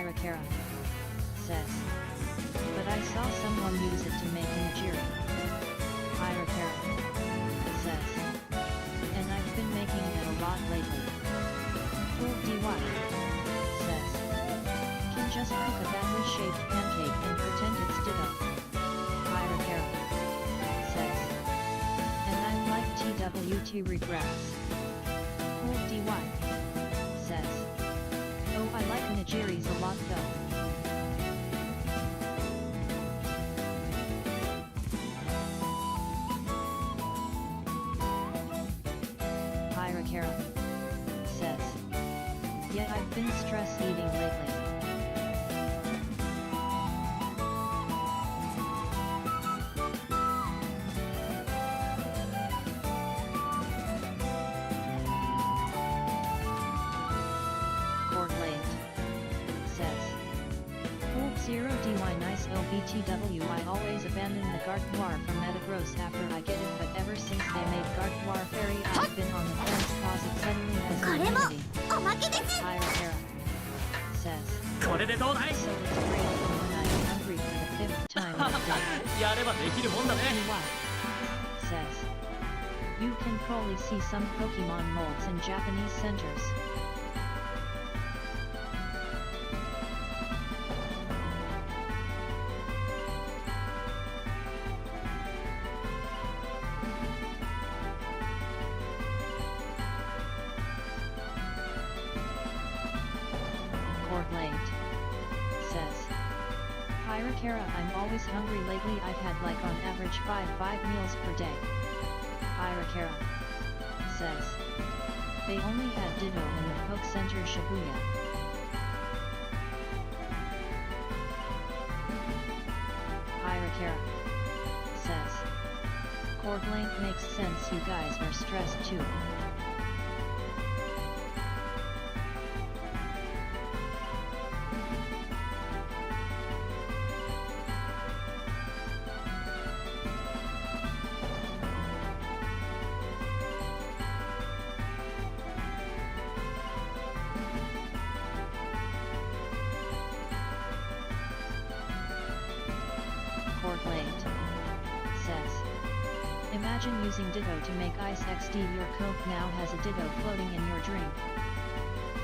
Irakara. Says. But I saw someone use it to make nigiri. Irakara. Says. And I've been making it a lot lately. Cool DY. Says. Can just cook a badly shaped pancake and pretend it's Ditto. Irakara. Says. And I'm like TWT regrets. Cool DY. Says. Oh, I like nigiris a lot though. Irakara. Says. Yet I've been stress eating lately. Court late. Says. Cool 0DY nice OBTW. I always abandon the Gardevoir from Metagross after I get it, but ever since they made Gardevoir Fairy I've been on the fence cause it suddenly has これも immunity. おまけです。 Irakara. Says. これでどうだい So it's great when I'm hungry for the 5th time of the day. やればできるもんだね DY. Says. You can probably see some Pokemon molds in Japanese centers. Court late. Says. Irakara, I'm always hungry lately. I've had like on average 5 meals per day. Irakara. Says. They only had Ditto in the Poke Center Shibuya. Irakara. Says. Court length makes sense, you guys are stressed too. Court late. Says. Imagine using Ditto to make Ice XD. Your Coke now has a Ditto floating in your drink.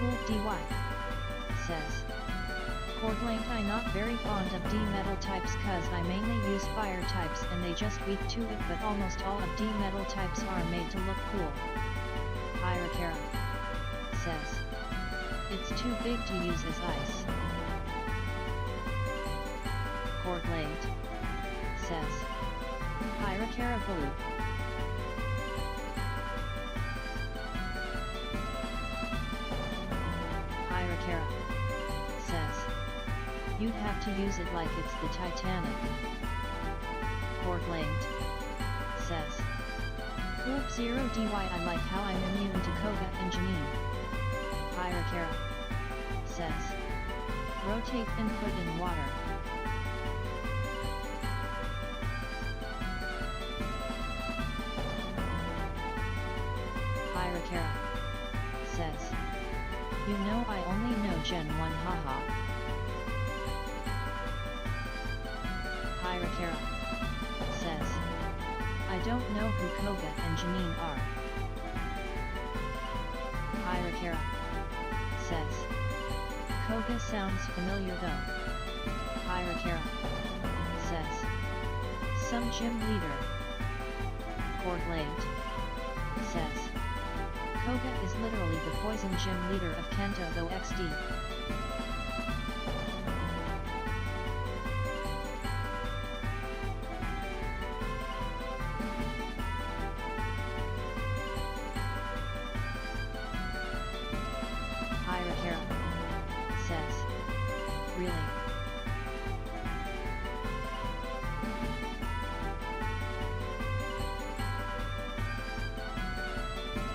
Cool DY. Says. Court length I not very fond of D metal types cause I mainly use fire types and they just weak to it, but almost all of D metal types are made to look cool. Irakara. Says. It's too big to use as ice. Court late. Says. Irakara Blue. Irakara. Says. You'd have to use it like it's the Titanic. Court late. Says. Cool 0DY I like how I'm immune to Koga and Janine. Irakara. Says. Rotate and put in water. Irakara. Says. You know I only know Gen 1 haha. Irakara. Says. I don't know who Koga and Janine are. Irakara. says. Koga sounds familiar though. Hirakara says. Some gym leader. Coordlate says. Koga is literally the poison gym leader of Kanto though XD. Hirakara says. Really?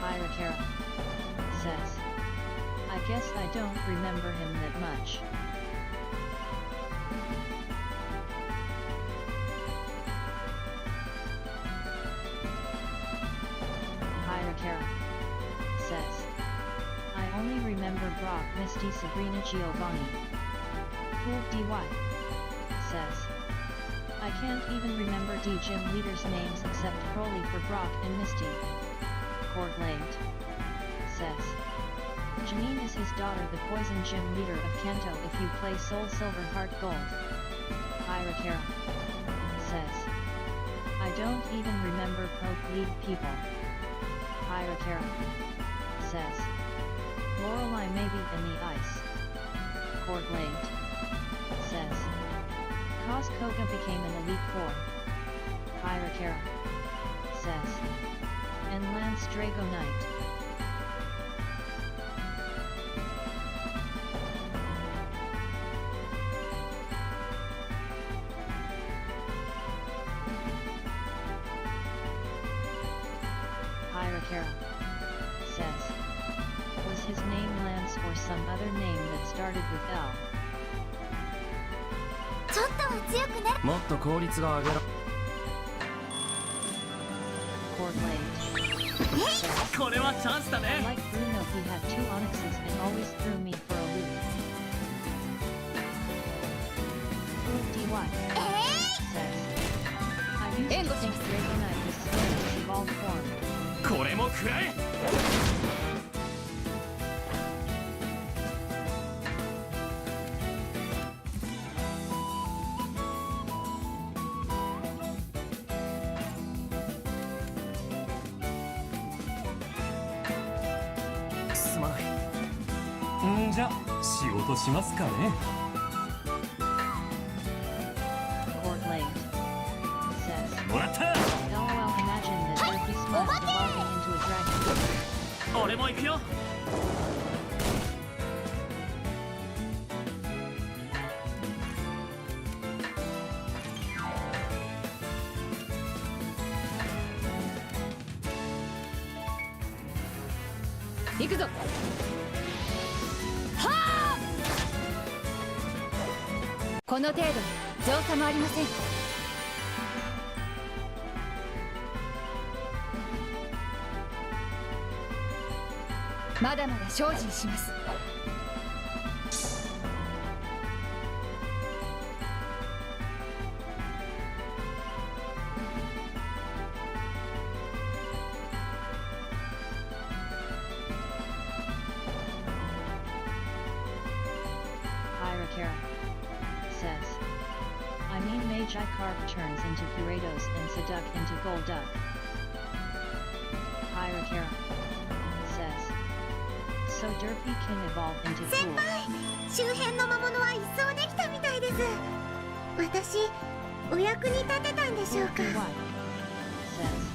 Hirakara says. I guess I don't remember him that much. Hirakara says. I only remember Brock, Misty, Sabrina, Giovanni. Fool DY says. I can't even remember D gym leaders' names except Crowley for Brock and Misty. Coordlate says. Janine is his daughter, the poison gym leader of Kanto if you play Soul Silver Heart Gold. Hirakara says. I don't even remember Poke League people. Hirakara says. Lorelei maybe in the ice. Coordlate says. Cause Koga became an Elite Four. Hirakara says. And Lance Drago Knight. Hirakara says. Was his name Lance or some other name that started with L? ちょっとは強くなる。もっと効率が上げろ。Coordlate. これはチャンスだね。 Like Bruno, he had 2 onyxes and always threw me for a loop. DY says. I used to think Dragonite was still in his evolved form. これも食らえ。すまない。じゃ仕事しますかね。Coordlate says. もらった。 LOL, imagine that Turkey Smut evolving into a dragon. 俺も行くよ。行くぞ。この程度造作もありません。まだまだ精進します。Hirakara says. I mean Magi Carp turns into Gyarados and Seduck into Golduck. Hirakara says. So Derpy can evolve into 先 Fool. 輩、周辺の魔物は一掃できたみたいです。私、お役に立てたんでしょう Fool か。 DY says.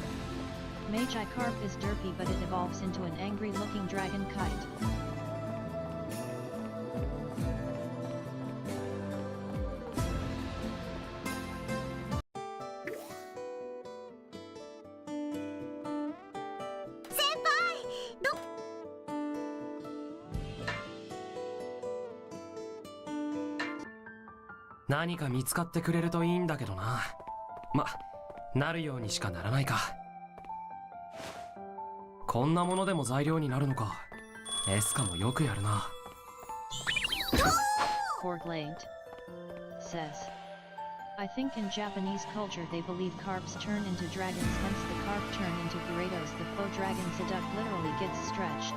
Magi Carp is Derpy but it evolves into an angry looking dragon kite.「何か見つかってくれるといいんだけどな。ま、なるようにしかならないか。こんなものでも材料になるのか。エスカもよくやるな。Coordlate says. I think in Japanese culture they believe carps turn into dragons, hence the carp turn into Gyarados. The flow dragon Seduck literally gets stretched.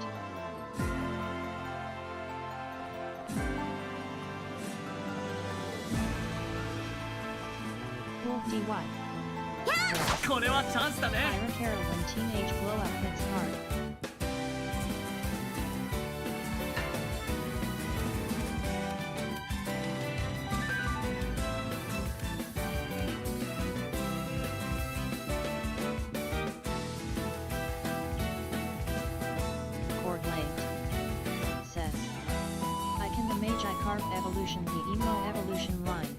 Cool DY. これはチャンスだね。 Pyra Kara when teenage blow up hits hard. Chord late. Says. I can the mage I carve evolution the emo evolution line.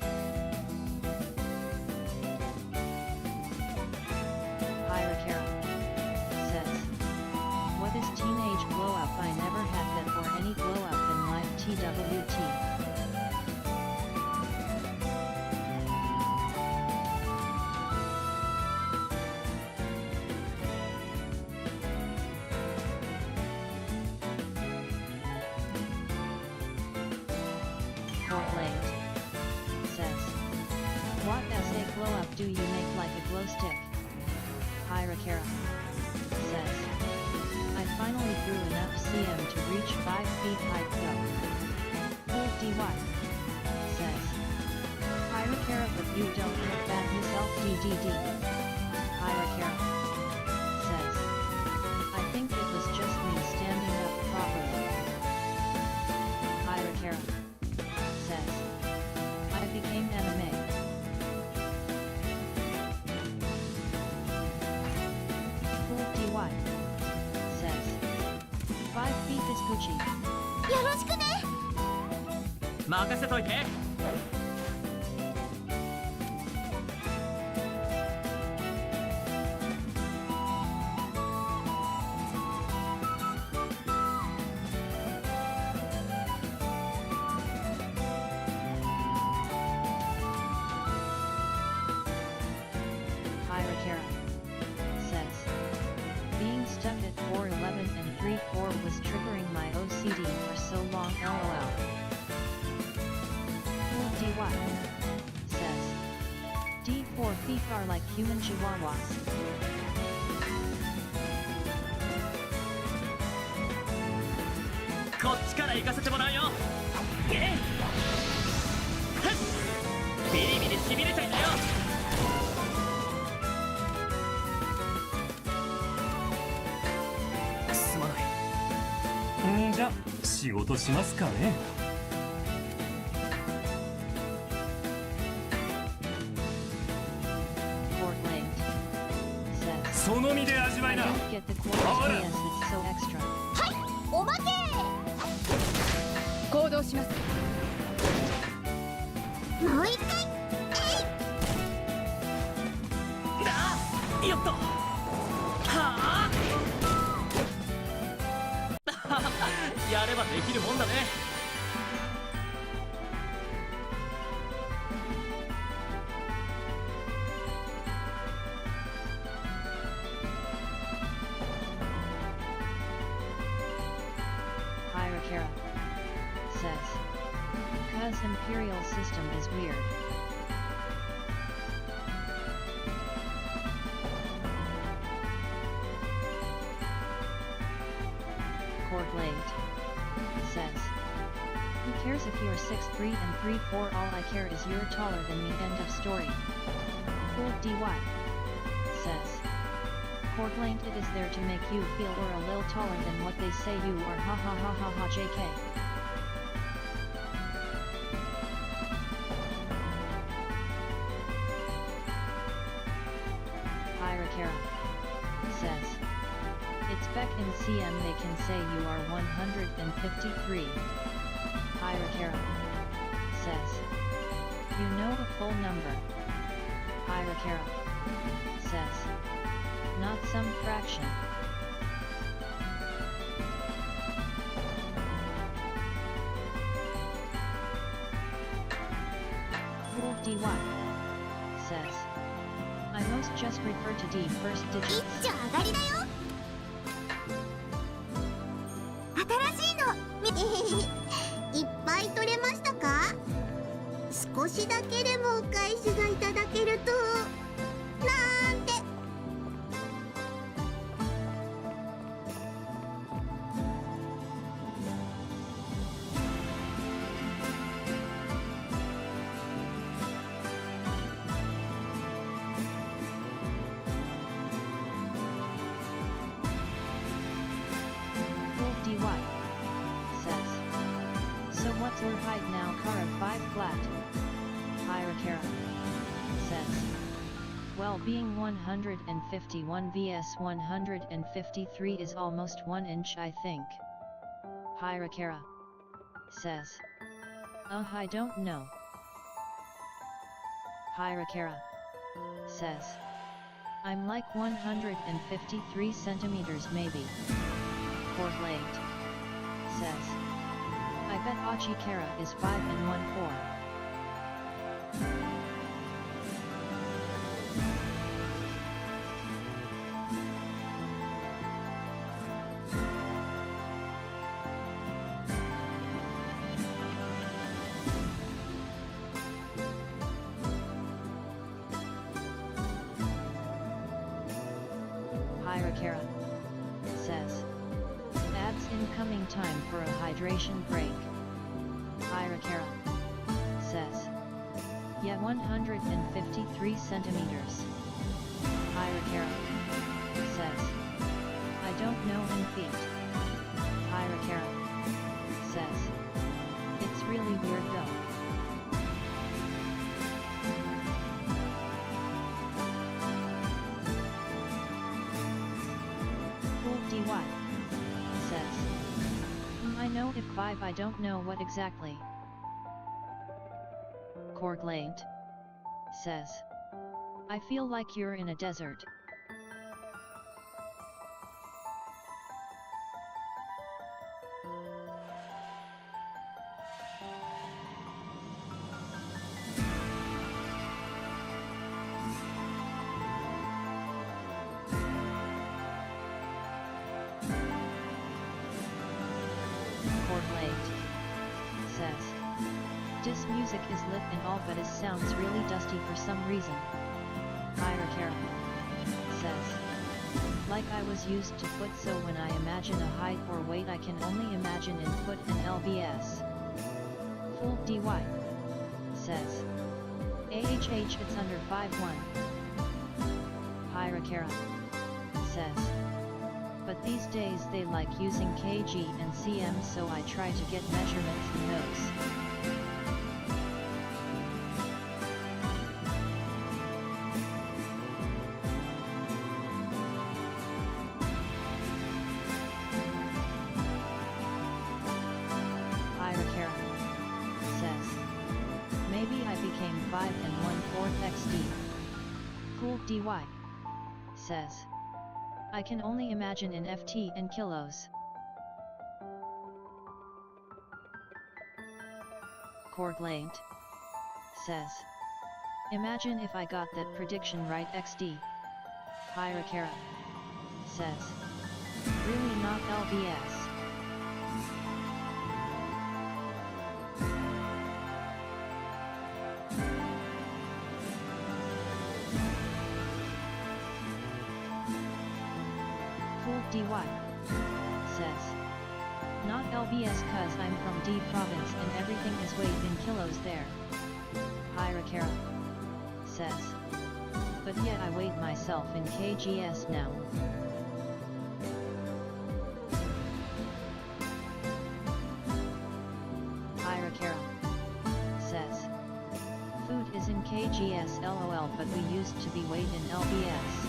Pyra Kara. Says. What is teenage blow up? I never had that or any blow up in life TWT. Chord late. Says. What SA glow up do you make like a glow stick? Pyra Kara. Says. I finally grew enough cm to reach 5 feet height go. Cool DY. Says. Pyra Kara but you don't look bad yourself DDD. Pyra Kara. Says. I think it was just me standing up properly. Pyra Kara. Says. I became anime. Cool DY. Says. 5 feet is Gucci. よろしくね。任せといて。 Pyra Kara. Says. Being stuck at 411 and 3-4 was triggering my OCD for so long lol. Cool DY. Says. D4 feet are like human chihuahuas.こっちから行かせてもらうよ。えっビリビリしびれちゃいだよ。すまない。じゃ仕事しますかね。 Chord late. Says. その身で味わ I いな。 don't get the chord Ahora. TTS it's so extra. おまけ。行動します。もう一回。だよっと。はあ。やればできるもんだね。 Pyra Kara. Says. Cause Imperial system is weird. Chord late. Says. Who cares if you're 6'3" and 3'4"? All I care is you're taller than me. End of story. Cool DY. Says. Chord length it is there to make you feel or a little taller than what they say you are. Ha ha ha ha ha JK. Pyra Kara. Says. It's back in CM they can say you are 153. Pyra Kara. Says. You know the full number. Pyra Kara. Says. Not some fraction. Cool DY. Says. I most just refer to D first 一 digits. 丁上がりだよ。新しいのいっぱい取れましたか？少しだけでもお返しがいただけるとなんて。Sur height now Kara 5 flat. Hirakara says. Well, being 151 vs 153 is almost 1 inch, I think. Hirakara says. I don't know. Hirakara says. I'm like 153 centimeters maybe. Correlate says. I bet Achikara is 5 and 1/4. Hirakara says. Abs incoming, time for a hydration break. Hirakara says. Yeah, 153 centimeters. Hirakara says. I don't know in feet. Hirakara says. It's really weird though. DY says. I know if 5, I don't know what exactly. Corglate says. I feel like you're in a desert. Says. This music is lit and all, but it sounds really dusty for some reason. Hirakara says. Like I was used to foot, so when I imagine a height or weight I can only imagine in foot and lbs. Full DY says. AHH, it's under 5'1". Hirakara says. But these days they like using kg and cm, so I try to get measurements in those. Hirakara says. Maybe I became 5 and 1/4 XD. Cool DY says. I can only imagine in FT and kilos. Corglate says. Imagine if I got that prediction right XD. Hirakara says. Really not lbs. DY says. Not lbs cause I'm from D province and everything is weighed in kilos there. Hirakara says. But yet I weigh myself in kgs now. Hirakara says. Food is in kgs lol, but we used to be weighed in lbs.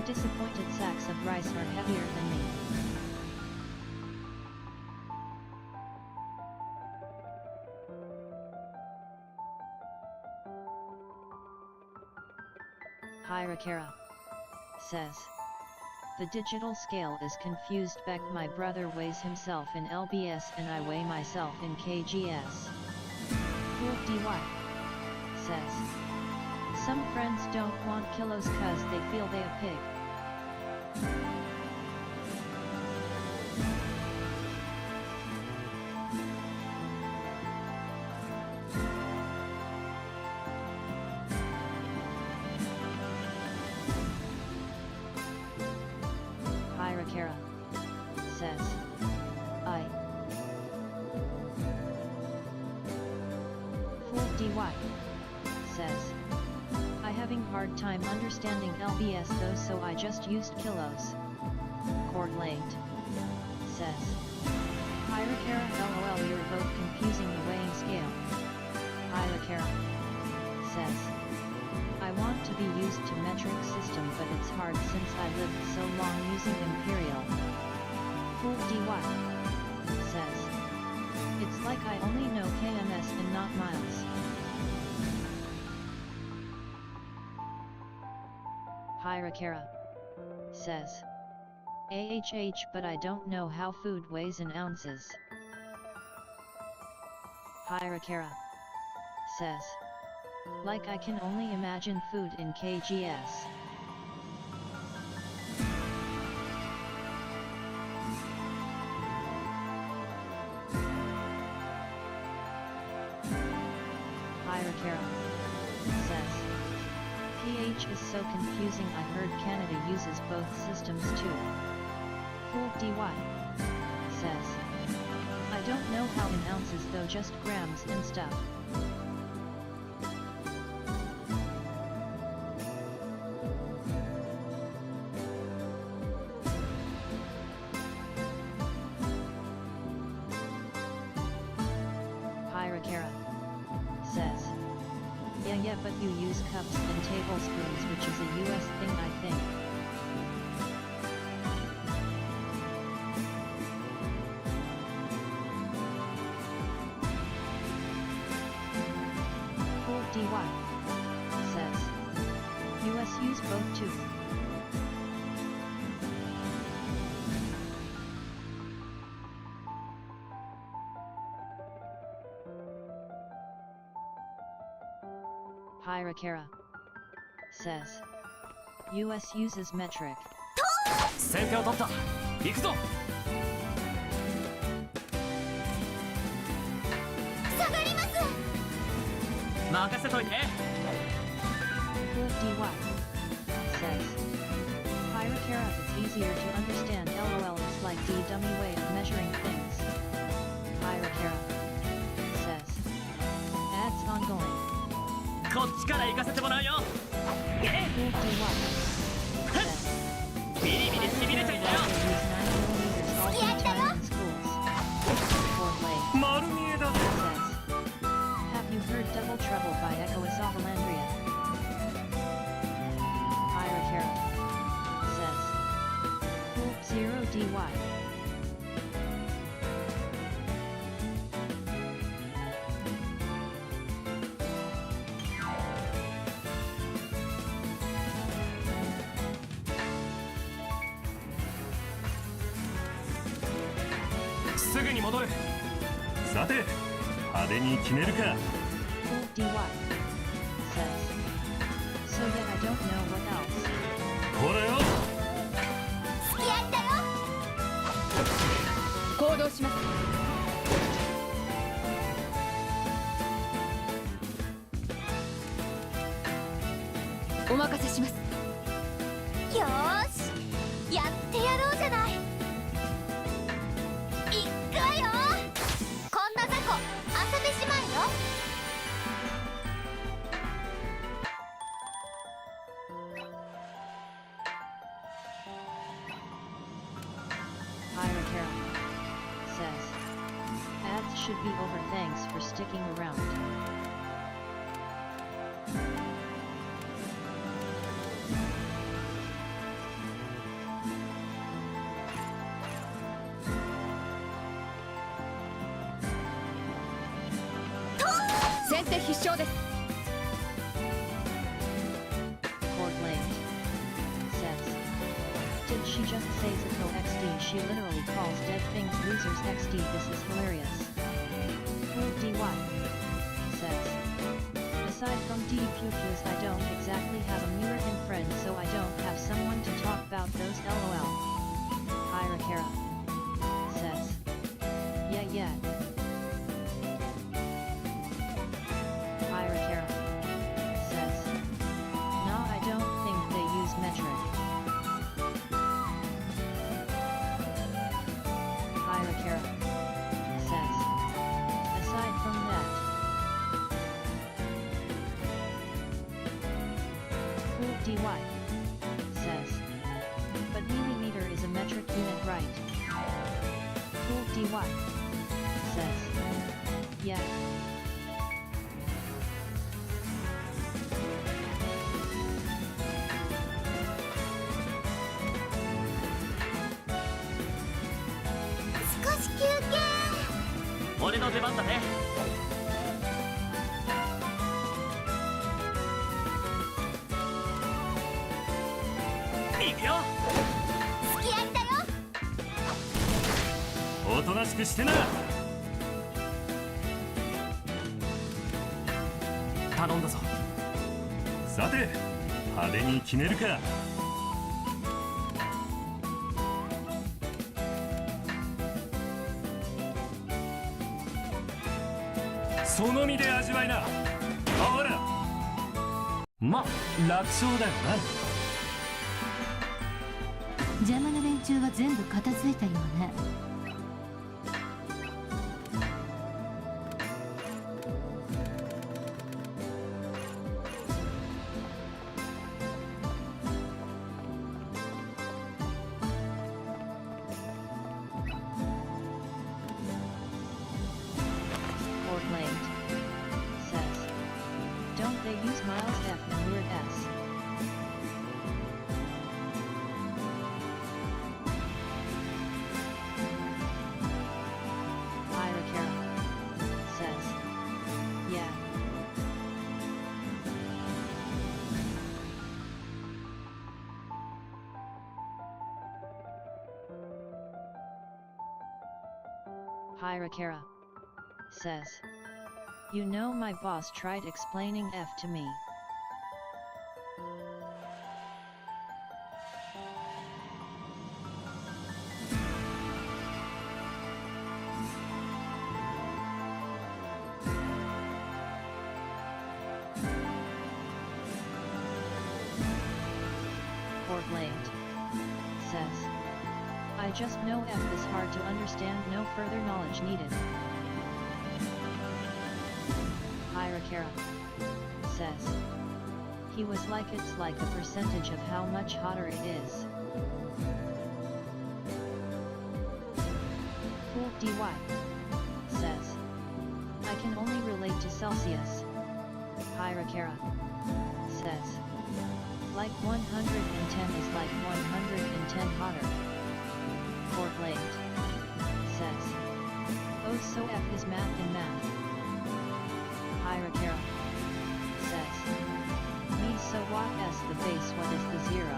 Disappointed, sacks of rice are heavier than me. Hirakara says. The digital scale is confused back, my brother weighs himself in lbs and I weigh myself in kgs. Cool DY says. Some friends don't want kilos cause they feel they a pig. Hirakara says. says, I having hard time understanding LBS though, so I just used kilos. Court late, says, Hyrakara lol, you're both confusing the weighing scale. Hyrakara, says, I want to be used to metric system, but it's hard since I lived so long using imperial. Fool dy, says, it's like I only know kms and not miles. Hyrakara, says, but I don't know how food weighs in ounces. Hyrakara, says, like I can only imagine food in kgs. Hyrakara, says, pH is so confusing. I heard Canada uses both systems too. Fool dy, says, I don't know how in ounces though, just grams and stuff. Hyrakara, says, yeah, but you use cups and tablespoons, which is a US thing, I think. Fool dy, says, US use both too. Hyrakara, says, US uses metric. 先手を取った。行くぞ。下がります。任せといて。Fool dy, says, Hyrakara, it's easier to understand. LOL, it's like the dummy way of measuring things. Hyrakara, says, ads ongoing. こっちから行かせてもらうよ。ビリビリしびれちゃいだよ。付き合ったよ。丸見えだ。Have you heard Double Trouble by Echo Isovalandria? Hyrakara, says, 0 dy. Sate, 派手に決めるか。dy, says, so yet I don't know what else. これよ。付き合ったよ。行動します。お任せします。よーし、やってやろうじゃない。いくわよ。こんな雑魚遊べしまえよ。Hyrakara, says, ads should be over, thanks for sticking around. Court late, says, did she just say Zako XD? She literally calls dead things losers XD. This is hilarious. Fool dy, says, aside from DPQs, I don't exactly have American friends, so I don't have someone to talk about those. LOL. Hyrakara, says, yeah. Hyrakara, says, nah, I don't think they use metric. Hyrakara, says, aside from that. dy. Says. Yeah.少し休憩。俺の出番だね。行くよ。付き合いだよ。おとなしくしてな。頼んだぞ。さて派手に決めるか。その身で味わいな。ほらま楽勝だよな。邪魔な連中は全部片付いたようね。Says, don't they use Miles F and Lord S? Irakara says, yeah. Hirakara says, you know my boss tried explaining F to me. Portland says, I just know F is hard to understand, no further knowledge needed. Hirakara says, he was like it's like a percentage of how much hotter it is. Cool dy says, I can only relate to Celsius. Hirakara says, like 110 is like 110 hotter. Portland says, oh so F is math in math. Hirakara says, me so what s the base, what is the zero?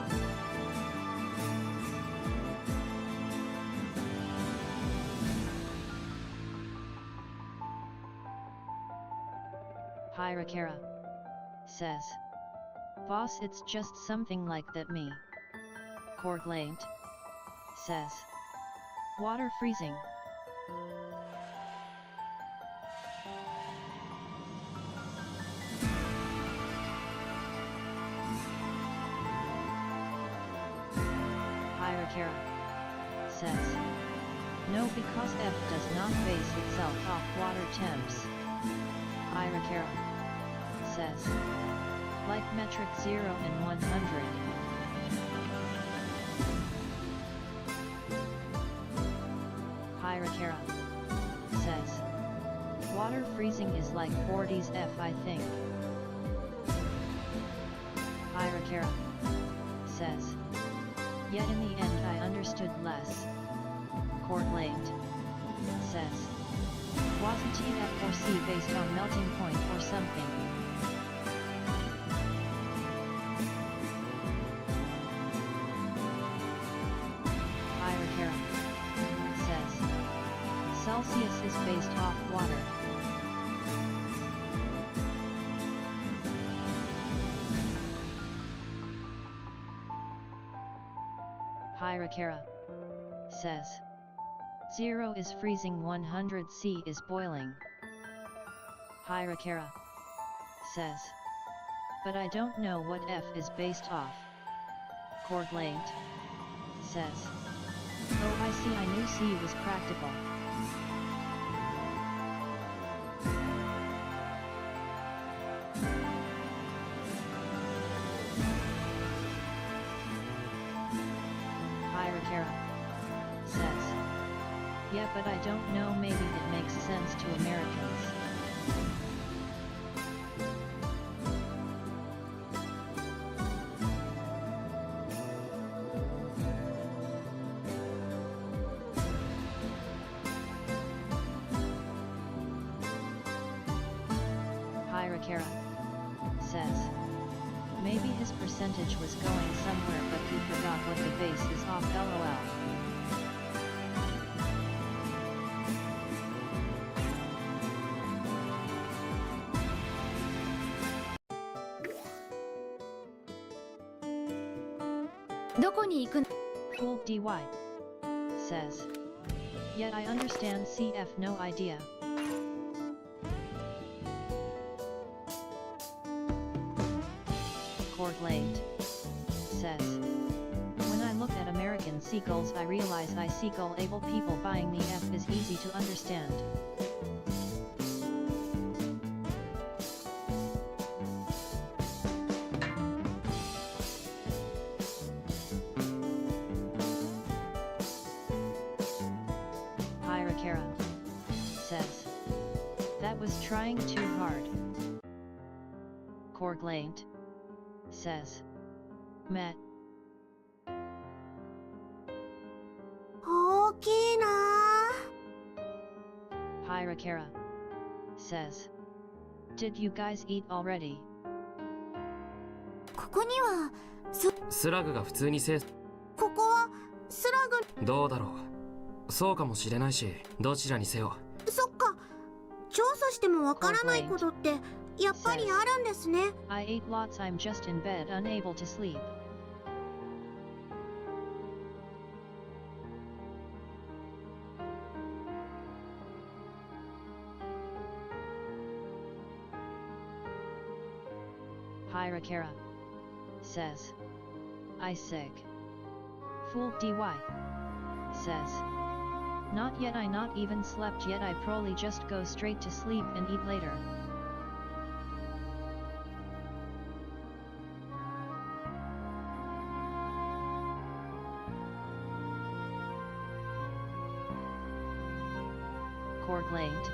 Hirakara says, boss it's just something like that me. Cortland says, water freezing. Hirakara says, no because F does not base itself off water temps. Hirakara says, like metric 0 and 100. Hirakara says, water freezing is like 40s F I think. Hirakara says, yet in the end I understood less. Cortland says, wasn't F4C based on melting point or something? Hirakara says, Celsius is based off water. Hirakara says, 0 is freezing, 100 C is boiling. Hirakara says, but I don't know what F is based off. Cortland says, oh I see, I knew C was practical. Hirakara says, Yeah, but I don't know, maybe it makes sense to Americans. Hirakara says. Maybe his percentage was going somewhere but he forgot what the base is off, lol. Cool dy says. Yet I understand CF, no idea. Late says. When I look at American seagulls I realize I seagull able people buying the F is easy to understand. Hirakara says. That was trying too hard. Korglate says. Met. 大きいな Hirakara says. Did you guys eat already? ここにはスラグが普通に生ここはスラグどうだろう。そうかもしれないし、どちらにせよ。そっか、調査してもわからないことってやっぱりあるんですね。 I ate lots, I'm just in bed unable to sleep. Hirakara says. I sick. Fool dy says. Not yet, I not even slept yet, I probably just go straight to sleep and eat later. Korglate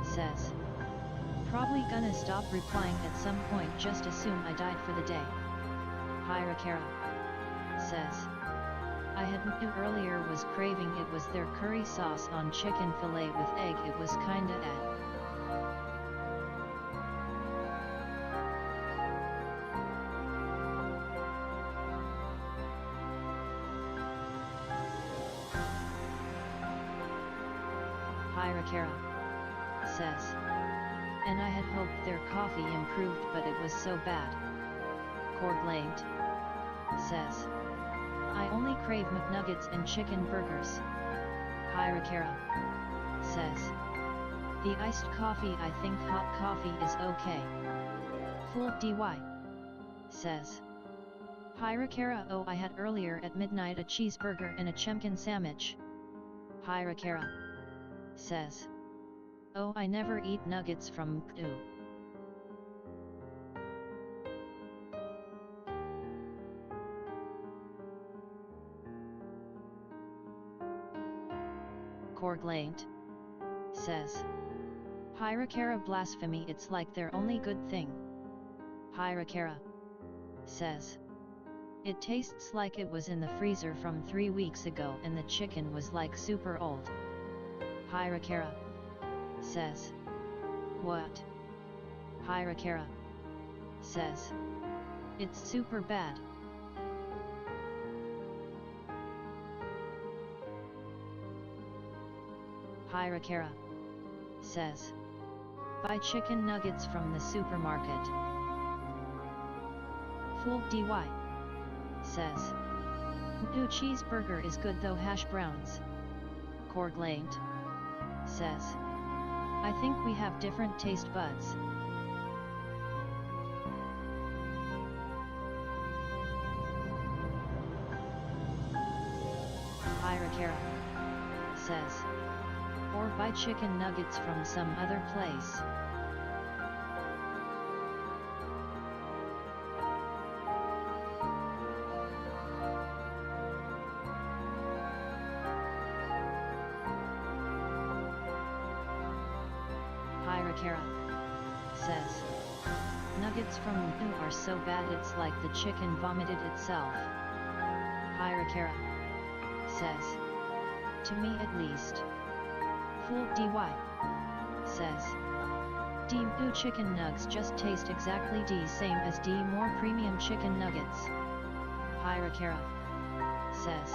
says. Probably gonna stop replying at some point, just assume I died for the day. Hirakara says. I had knew earlier was craving, it was their curry sauce on chicken fillet with egg, it was kinda Hirakara says. And I had hoped their coffee improved but it was so bad. Korglate says. I only crave McNuggets and chicken burgers. Hirakara says. The iced coffee, I think hot coffee is okay. Fool dy says. Hirakara, oh, I had earlier at midnight a cheeseburger and a chemkin sandwich. Hirakara says. Oh, I never eat nuggets from McDo. Korglate says. Hirakara blasphemy, it's like their only good thing. Hirakara says. It tastes like it was in the freezer from 3 weeks ago and the chicken was like super old. Hirakara says. What? Hirakara says. It's super bad. Hirakara says. Buy chicken nuggets from the supermarket. Fool dy says. New cheeseburger is good though, hash browns. Korglate says. I think we have different taste buds. Hirakara says. Or buy chicken nuggets from some other place. Hirakara says. Nuggets from Mu are so bad it's like the chicken vomited itself. Hirakara says. To me at least. Fool DY says. D Mu chicken nugs just taste exactly the same as D more premium chicken nuggets. Hirakara says.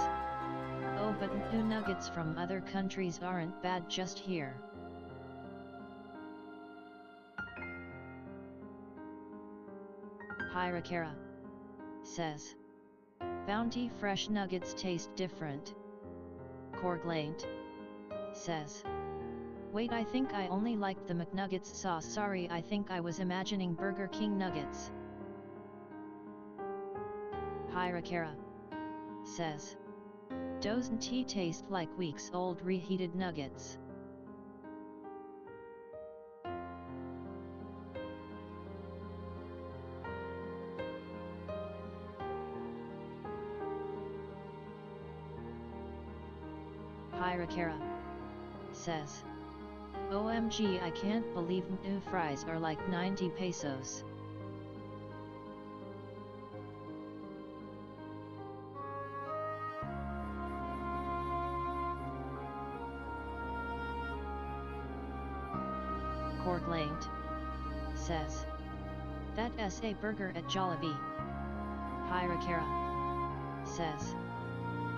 Oh, but Mu nuggets from other countries aren't bad just here. Hirakara says. Bounty fresh nuggets taste different. Korglaint says. Wait, I think I only liked the McNuggets sauce. Sorry, I think I was imagining Burger King nuggets. Hirakara says. Doesn't he taste like weeks old reheated nuggets? Hirakara says. OMG, I can't believe new fries are like 90 pesos. Korglaint says. That's a burger at Jollibee. Hirakara says.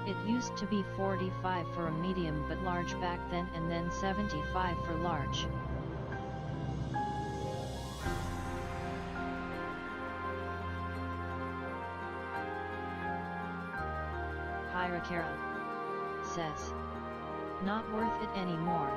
It used to be 45 for a medium but large back then and then 75 for large. Hirakara says. Not worth it anymore.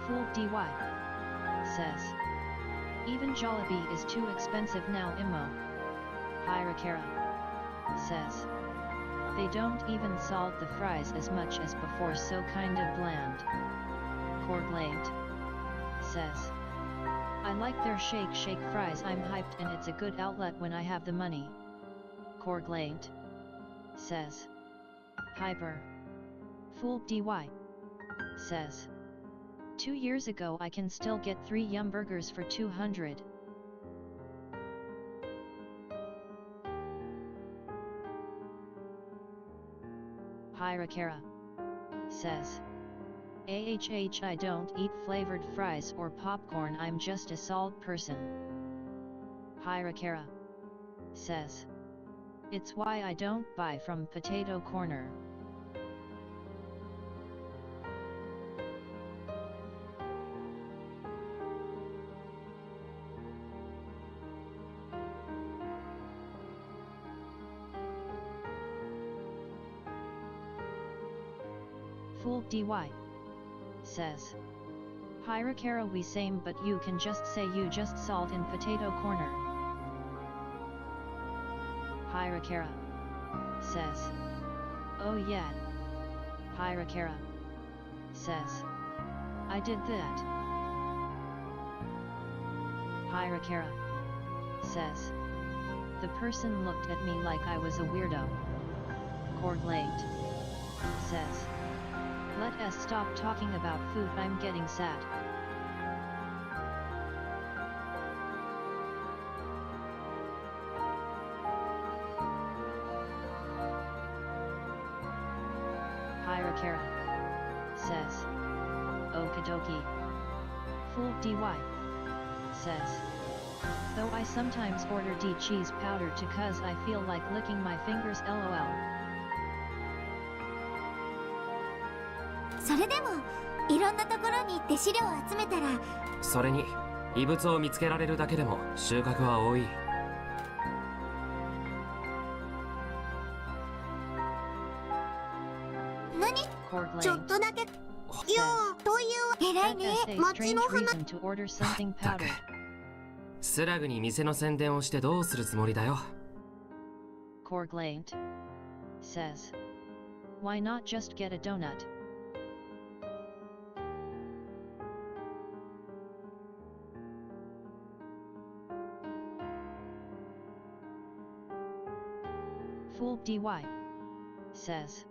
Fool DY says. Even Jollibee is too expensive now. Immo. Hirakara says. They don't even salt the fries as much as before, so kind of bland. Korglaint says. I like their shake fries. I'm hyped and it's a good outlet when I have the money. Korglaint says. Hyper. Fool DY says. 2 years ago I can still get 3 Yum burgers for 200. Hirakara says. I don't eat flavored fries or popcorn, I'm just a salt person. Hirakara says. It's why I don't buy from Potato Corner. Fool DY says. Hirakara, we same, but you can just say you just salt in Potato Corner. Hirakara says. Oh yeah. Hirakara says. I did that. Hirakara says. The person looked at me like I was a weirdo. Korglaint says. Let us stop talking about food, I'm getting sad. Hirakara says. Okidoki. Fool DY says. Though I sometimes order D cheese powder too cause I feel like licking my fingers, lol. それでもいろんなところに行って資料を集めたら、それに異物を見つけられるだけでも収穫は多い。何？ちょっとだけ。いやー、という偉いね。町の花。ったくスラグに店の宣伝をしてどうするつもりだよ。Korglaint says. Why not just get a donut? Fool DY. Says.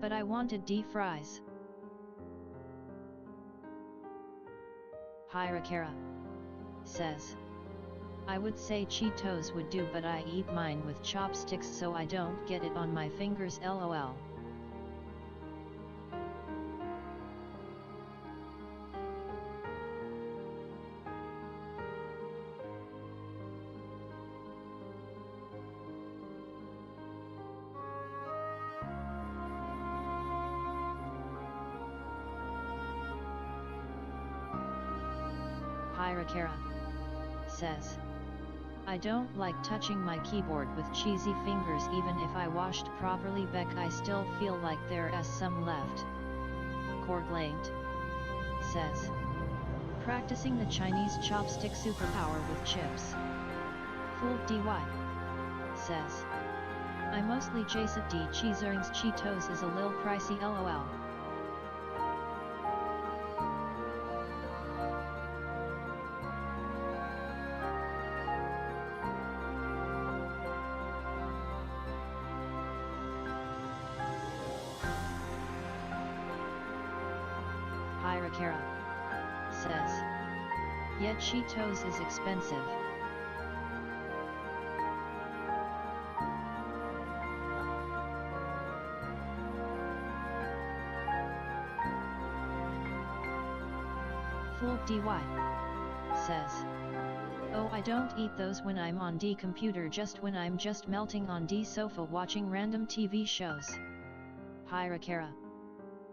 But I wanted D fries. Hirakara. Says. I would say Cheetos would do, but I eat mine with chopsticks so I don't get it on my fingers, lol. Hirakara. Says. I don't like touching my keyboard with cheesy fingers, even if I washed properly. Beck, I still feel like there's some left. Korglaint. Says. Practicing the Chinese chopstick superpower with chips. Fool DY. Says. I mostly chase D cheeserings, Cheetos is a lil pricey, lol. Hirakara. Says. Yet Cheetos is expensive. Fool DY. Says. Oh, I don't eat those when I'm on D computer, just when I'm just melting on D sofa watching random TV shows. Hirakara.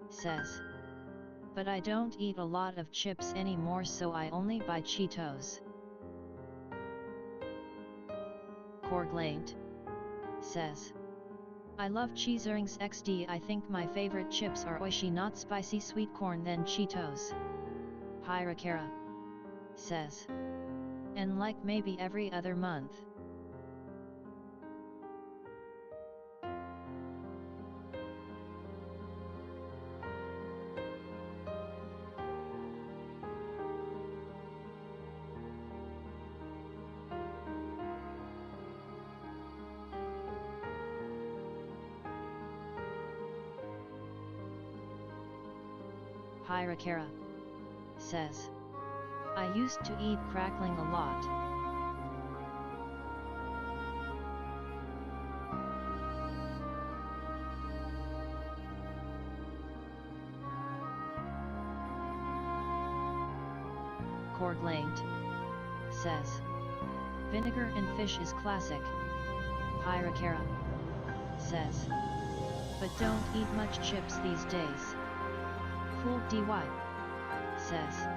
Says. But I don't eat a lot of chips anymore, so I only buy Cheetos. Korglaint. Says. I love cheeserings XD. I think my favorite chips are Oishi, not spicy sweet corn, then Cheetos. Hirakara. Says. And like maybe every other month. Hirakara. Says. I used to eat crackling a lot. Korglaint. Says. Vinegar and fish is classic. Hirakara. Says. But don't eat much chips these days. Fool DY. Says.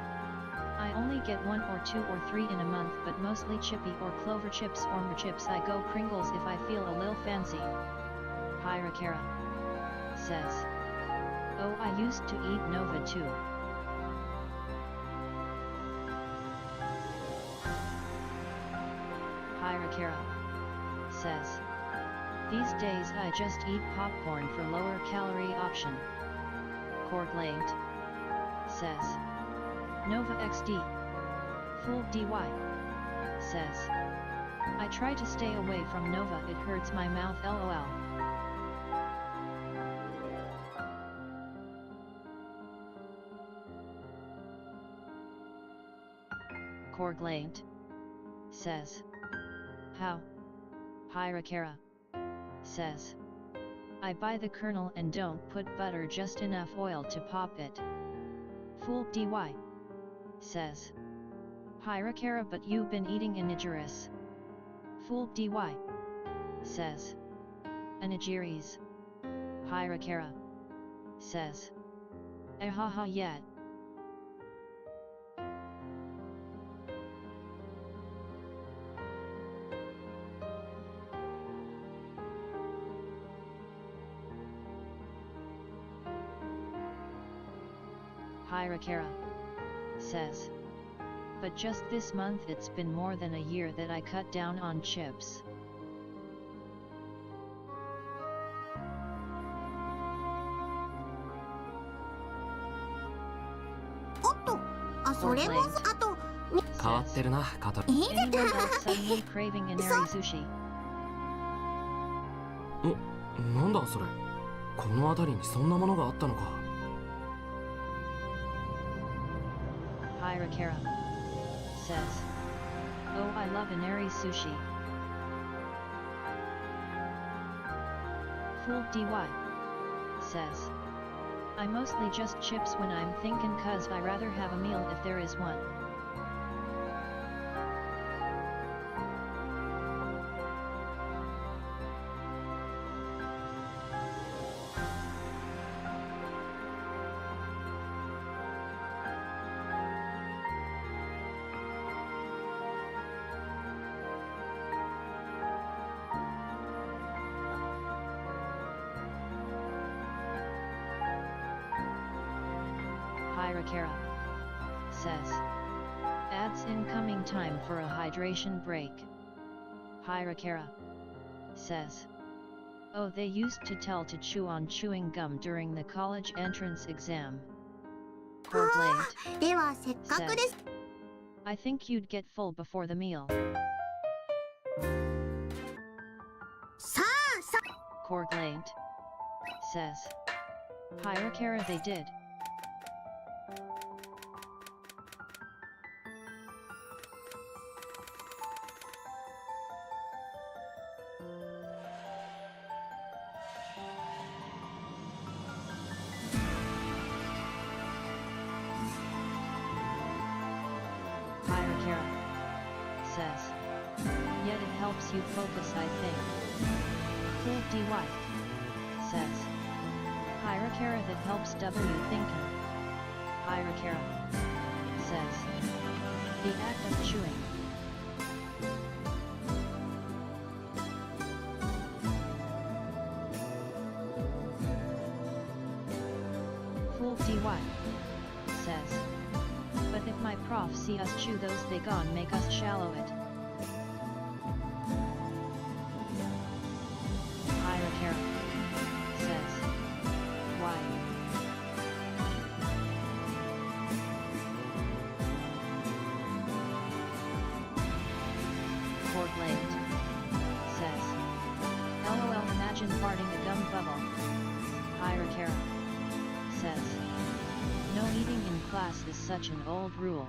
I only get 1 or 2 or 3 in a month, but mostly chippy or clover chips or more chips. I go Pringles if I feel a lil fancy. Hirakara. Says. Oh, I used to eat Nova too. Hirakara. Says. These days I just eat popcorn for lower calorie option. Korglaint. Says. Nova XD. Fool DY. Says. I try to stay away from Nova, it hurts my mouth, lol. Korglaint. Says. How? Hirakara. Says. I buy the kernel and don't put butter, just enough oil to pop it. Fool DY. Says. Hirakara, but you've been eating onigiris. Fool DY. Says. Onigiris. Hirakara. Says. Haha yet. Hirakara. Says. But just this month it's been more than a year that I cut down on chips. Anyone else suddenly craving inari sushi? なんだそれ。この辺りにそんなものがあったのか。Hirakara says, "Oh, I love inari sushi." Fool DY says, "I mostly just chips when I'm thinking, cuz I rather have a meal if there is one." Hirakara says, "Adds incoming, time for a hydration break." Hirakara says, "Oh, they used to tell to chew on chewing gum during the college entrance exam." Corblade ではせっかくです I think you'd get full before the meal. さあさ Corglade says, "Hirakara, they did." Hirakara says, "Yet it helps you focus, I think." Fool DY says, "Hirakara, that helps W thinking." Hirakara says, "The act of chewing." Fool DY says, "But if my prof see us chew those, they gon' make us shallow it." Hirakara says, "Why?" Corblade says, "LOL, imagine farting a gum bubble." Hirakara says, "No eating in class is such an old rule."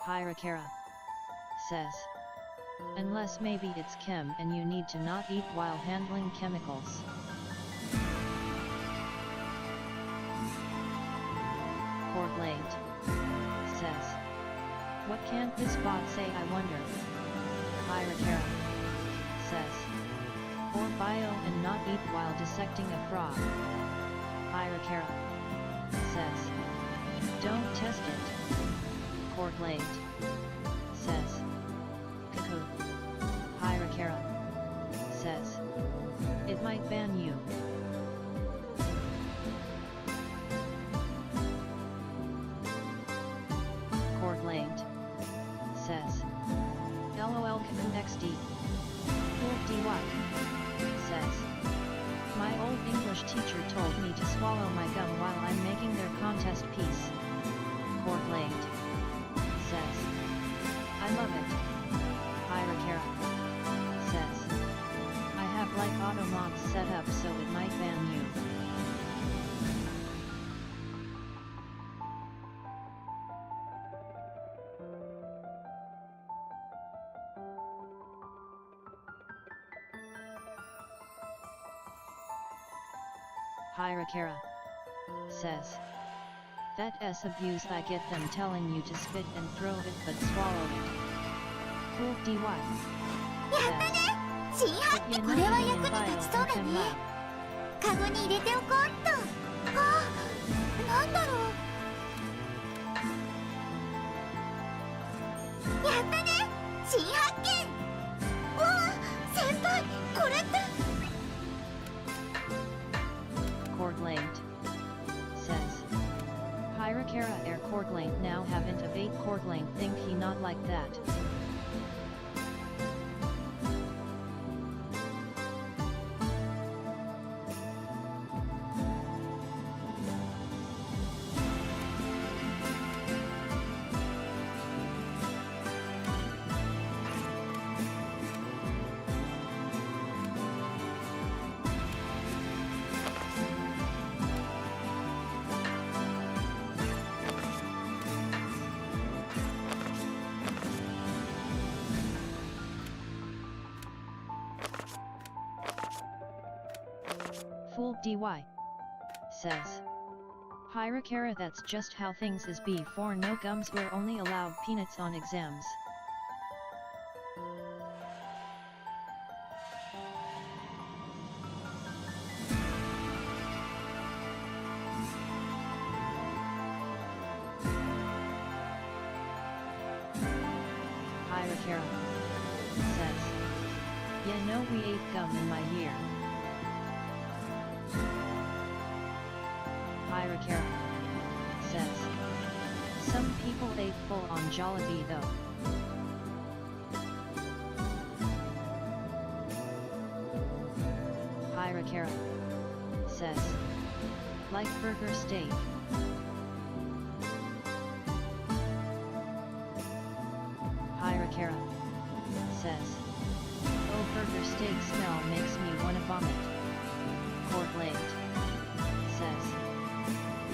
Hirakara says, "Unless maybe it's chem and you need to not eat while handling chemicals." Corblade says, "What can't this bot say, I wonder?" Hirakara says, "Or bio and not eat while dissecting a frog." Hirakara says, "Don't test it." Corblade says, "Cuckoo." Hirakara says, "It might ban you." Corblade says, "LOL, Cuckoo XD." Fool DY says, "My old English teacher told me to swallow my gum while I'm making their contest piece." Corblade says, "I love it." Hirakara says, "I have like auto mods set up so it might ban you." Hirakara says, "That S abuse, I get them telling you to spit and throw it but swallow it." Fool DY やったね says, 新発見これは役に立ちそうだねカゴに入れておこうっとなんだろうやったね新発見わあ先輩これって Corglade says, "Hirakara air Corglade now haven't of 8 Corglade think he not like that." Fool DY. Says. Hirakara, that's just how things is before. No gums were only allowed peanuts on exams. Hirakara. Says. Yeah, no, we ate gum in my year. Hirakara. Says. Some people ate full on Jollibee though. Hirakara. Says. Like burger steak. Hirakara. Says. Oh, burger steak smell makes me wanna vomit. Court late. Says.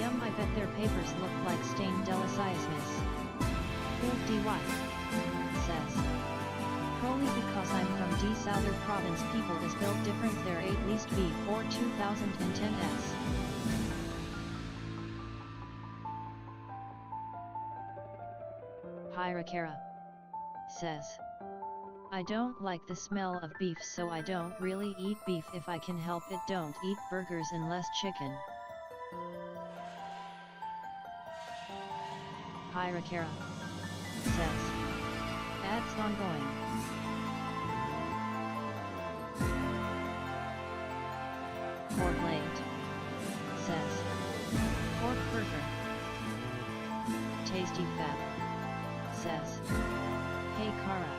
Yum, I bet their papers look like stained deliciousness. Fool DY. Says. Probably because I'm from D Southern Province, people is built different there, at least before 2010s. Hirakara. Says. I don't like the smell of beef, so I don't really eat beef if I can help it. Don't eat burgers unless chicken. Hirakara. Says. Ads ongoing. Court late. Says. Pork burger. Tasty fat. Says. Hey Kara.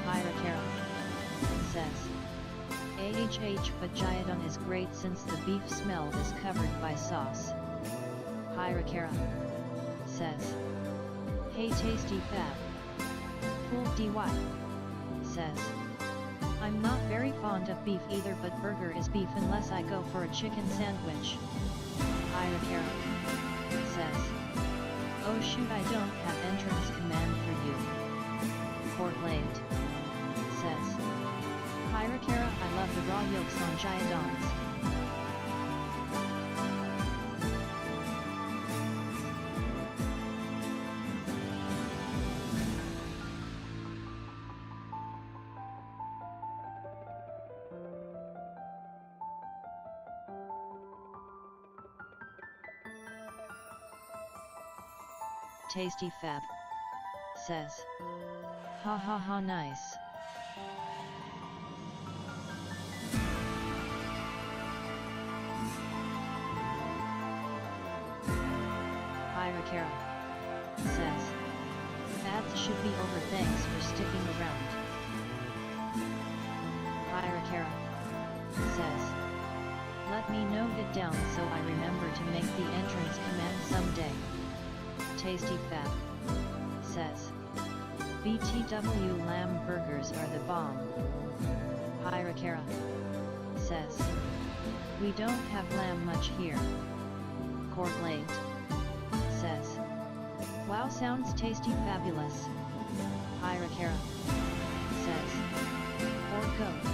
Hirakara. Says. But Gyudon is great since the beef smell is covered by sauce. Hirakara. Says. Hey tasty fab. Fool DY. Says. I'm not very fond of beef either, but burger is beef unless I go for a chicken sandwich. Hirakara. Says. Oh shoot, I don't have entrance command for you. Court late. Says. Hirakara, I love the raw yolks on Gyudons. Tasty fab. Says. Ha ha ha, nice. Hirakara. Says. Ads should be over, thanks for sticking around. Hirakara. Says. Let me note it down so I remember to make the entrance command someday. Tasty fab. Says. BTW lamb burgers are the bomb. Hirakara. Says. We don't have lamb much here. Court late. Says. Wow, sounds tasty fabulous. Hirakara. Says. Or goat.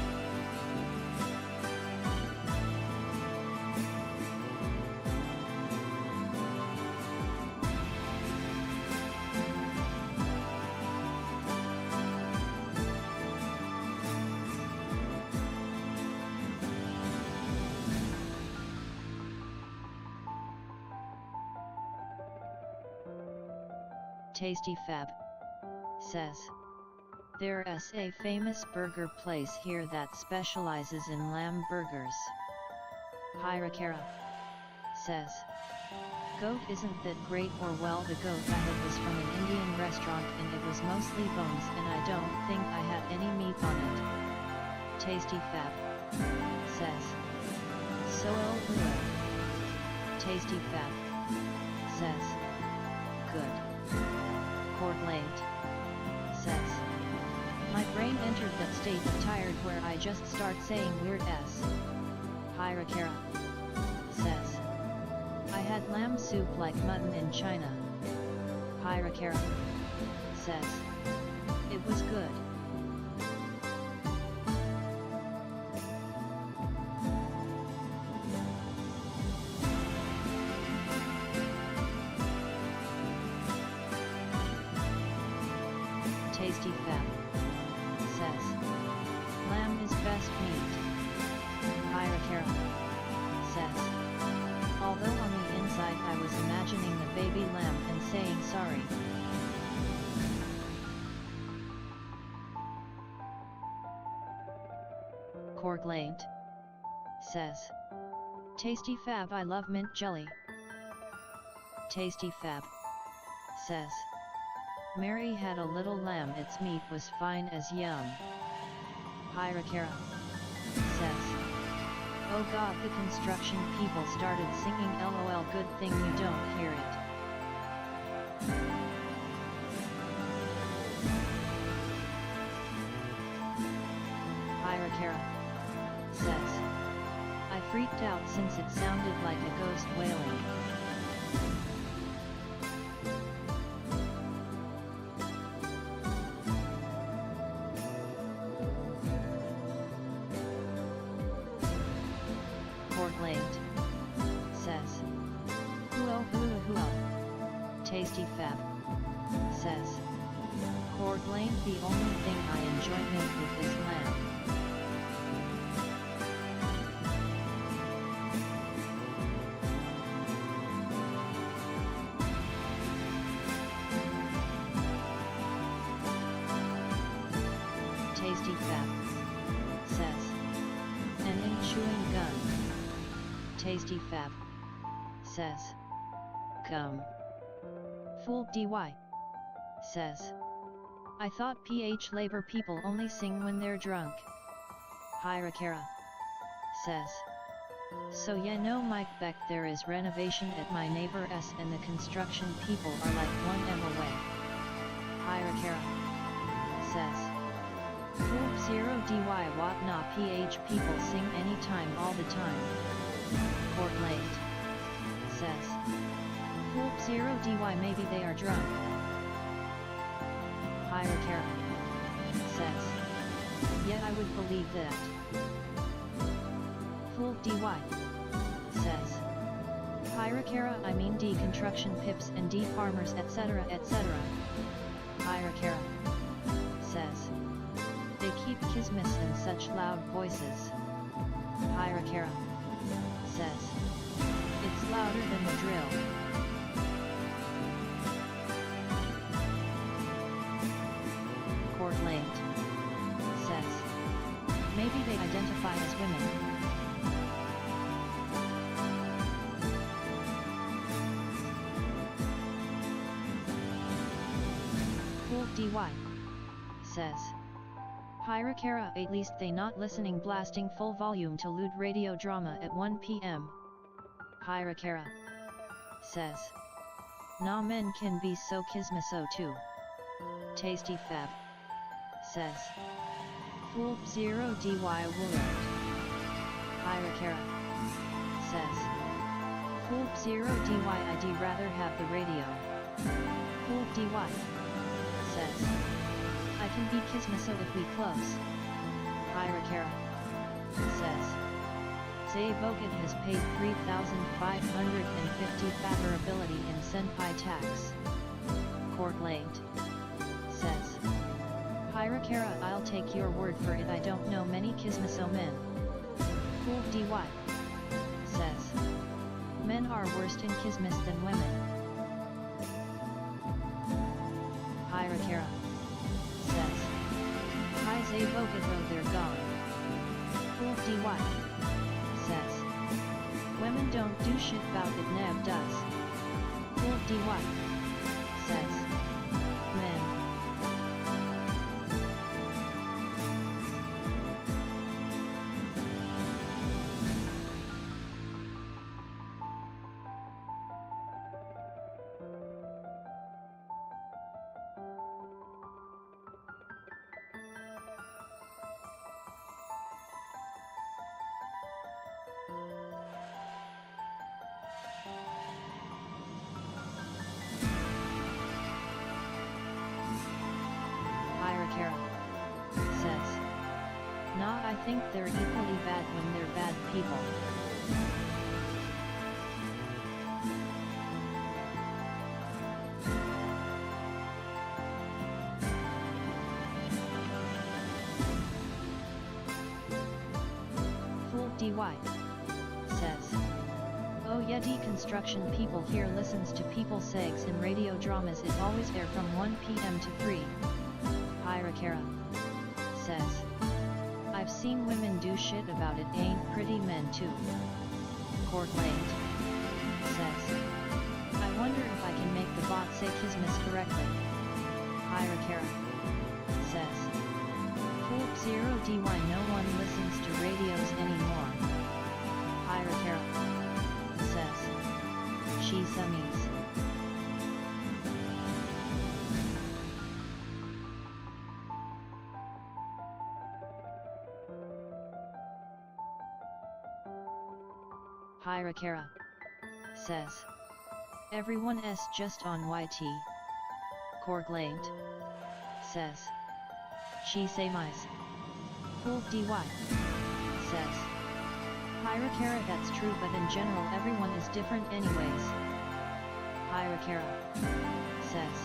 Tasty fab. Says. There's a famous burger place here that specializes in lamb burgers. Hirakara. Says. Goat isn't that great, or well, the goat I had was from an Indian restaurant and it was mostly bones and I don't think I had any meat on it. Tasty fab. Says. So good. Tasty fab. Says. Good. Court late. Says. My brain entered that state of tired where I just start saying weird s. Hirakara. Says. I had lamb soup like mutton in China. Hirakara. Says. It was good. Tasty Fab says, lamb is best meat. Hirakara says, although on the inside I was imagining the baby lamb and saying sorry. Corglaimed says, Tasty Fab, I love mint jelly. Tasty Fab says, Mary had a little lamb, its meat was fine as yum. Hirakara says, oh god, the construction people started singing LOL, good thing you don't hear it. Hirakara says, I freaked out since it sounded like a ghost wailing. Corglaimed says, huo huo huo. Tasty Fab says, Corglaimed, the only thing I enjoy mint with is lamb. Tasty Fab says, an in chewing gum. Tasty Fab says, come. Fool DY says, I thought PH labor people only sing when they're drunk. Hirakara says, so yeah, no Mike Beck, there is renovation at my neighbor S and the construction people are like 1M away. Hirakara says, Fool 0 DY what nah, PH people sing anytime all the time. Corglaimed says, Fool 0 DY maybe they are drunk. Hirakara says, yeah, I would believe that. Fool DY says, Hirakara, I mean D construction pips and D farmers etc etc. Hirakara says, they keep kismis in such loud voices. Hirakara says, it's louder than the drill. Corglaimed says, maybe they identify as women. Fool DY says, Hirakara, at least they not listening blasting full volume to lewd radio drama at 1 p.m. Hirakara says, nah, men can be so kismiso too. Tasty Fab says, Fool 0 DY Woolard. Hirakara says, Fool 0 DY I'd rather have the radio. Fool DY says, I can be kismiso if we close. Hirakara says, Zay Vogan has paid 3,550 favorability in senpai tax. Corglaimed says, Hirakara, I'll take your word for it, I don't know many kismiso men. Fool DY says, men are worse in kismis than women. Hirakara says, Hi Zay Vogan, they're gone. Fool DY says, women don't do shit about it, Nev does. Fool DY says, men. Hirakara says, nah, I think they're equally bad when they're bad people. dy. Says. Oh yeah, deconstruction people here listens to people segs in radio dramas, it always air from 1 p.m. to 3. Hirakara. Says. I've seen women do shit about it, ain't pretty men too. Court late. Says. I wonder if I can make the bot say kismis correctly. Hirakara. Says. Fool 0 dy, no one listens to radios anymore. Hirakara. Says. She summies. Hirakara. Says. Everyone s just on YT. Korg late. Says. She say mice. Fool dy. Says. Hirakara, that's true, but in general everyone is different anyways. Hirakara. Says.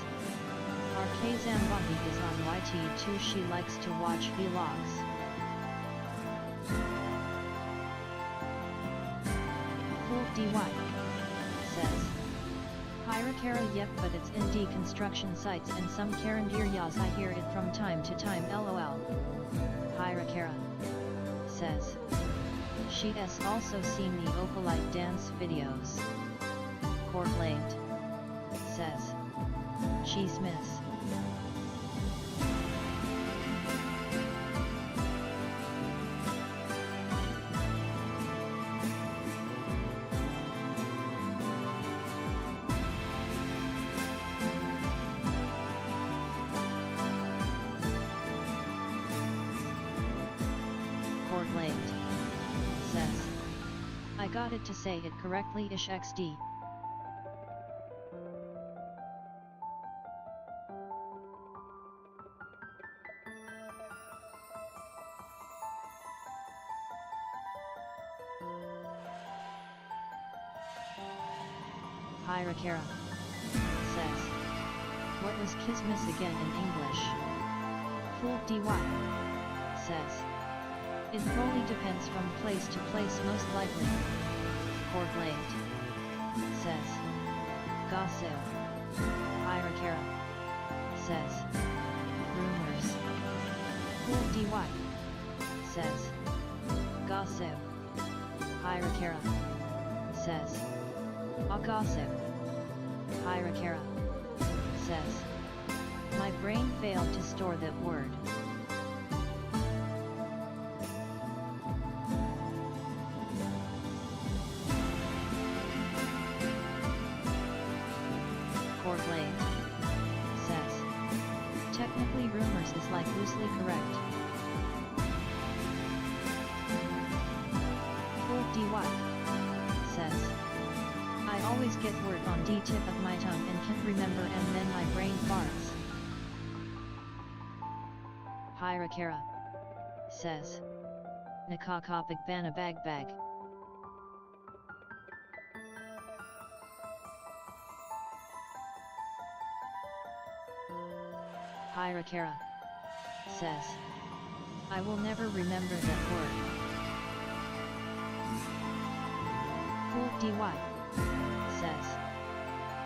Arke Zambahi is on YT too, she likes to watch vlogs. Fool dy. Says. Hirakara, yep, but it's in deconstruction sites and some Karandiryas, I hear it from time to time, lol. Hirakara. Says. She has also seen the Opalite dance videos. Court late. Says. She's miss. Court late. Says. I got it to say it correctly ish xd. Hirakara. Says. What was kismis again in English? Fool dy. Says. It fully depends from place to place, most likely. Court late. Says. Gossip. Hirakara. Says. Rumors. Fool dy. Says. Gossip. Hirakara. Says. A gossip. Hirakara. Says. My brain failed to store that word. Court late. Says. Technically rumors is like loosely correct. Fool dy. Says. I always get word on the tip of my tongue and can't remember, and then my brain farts. Hirakara. Says. Nakakapag bana bag. Hirakara. Says. I will never remember that word. Fool dy. Says.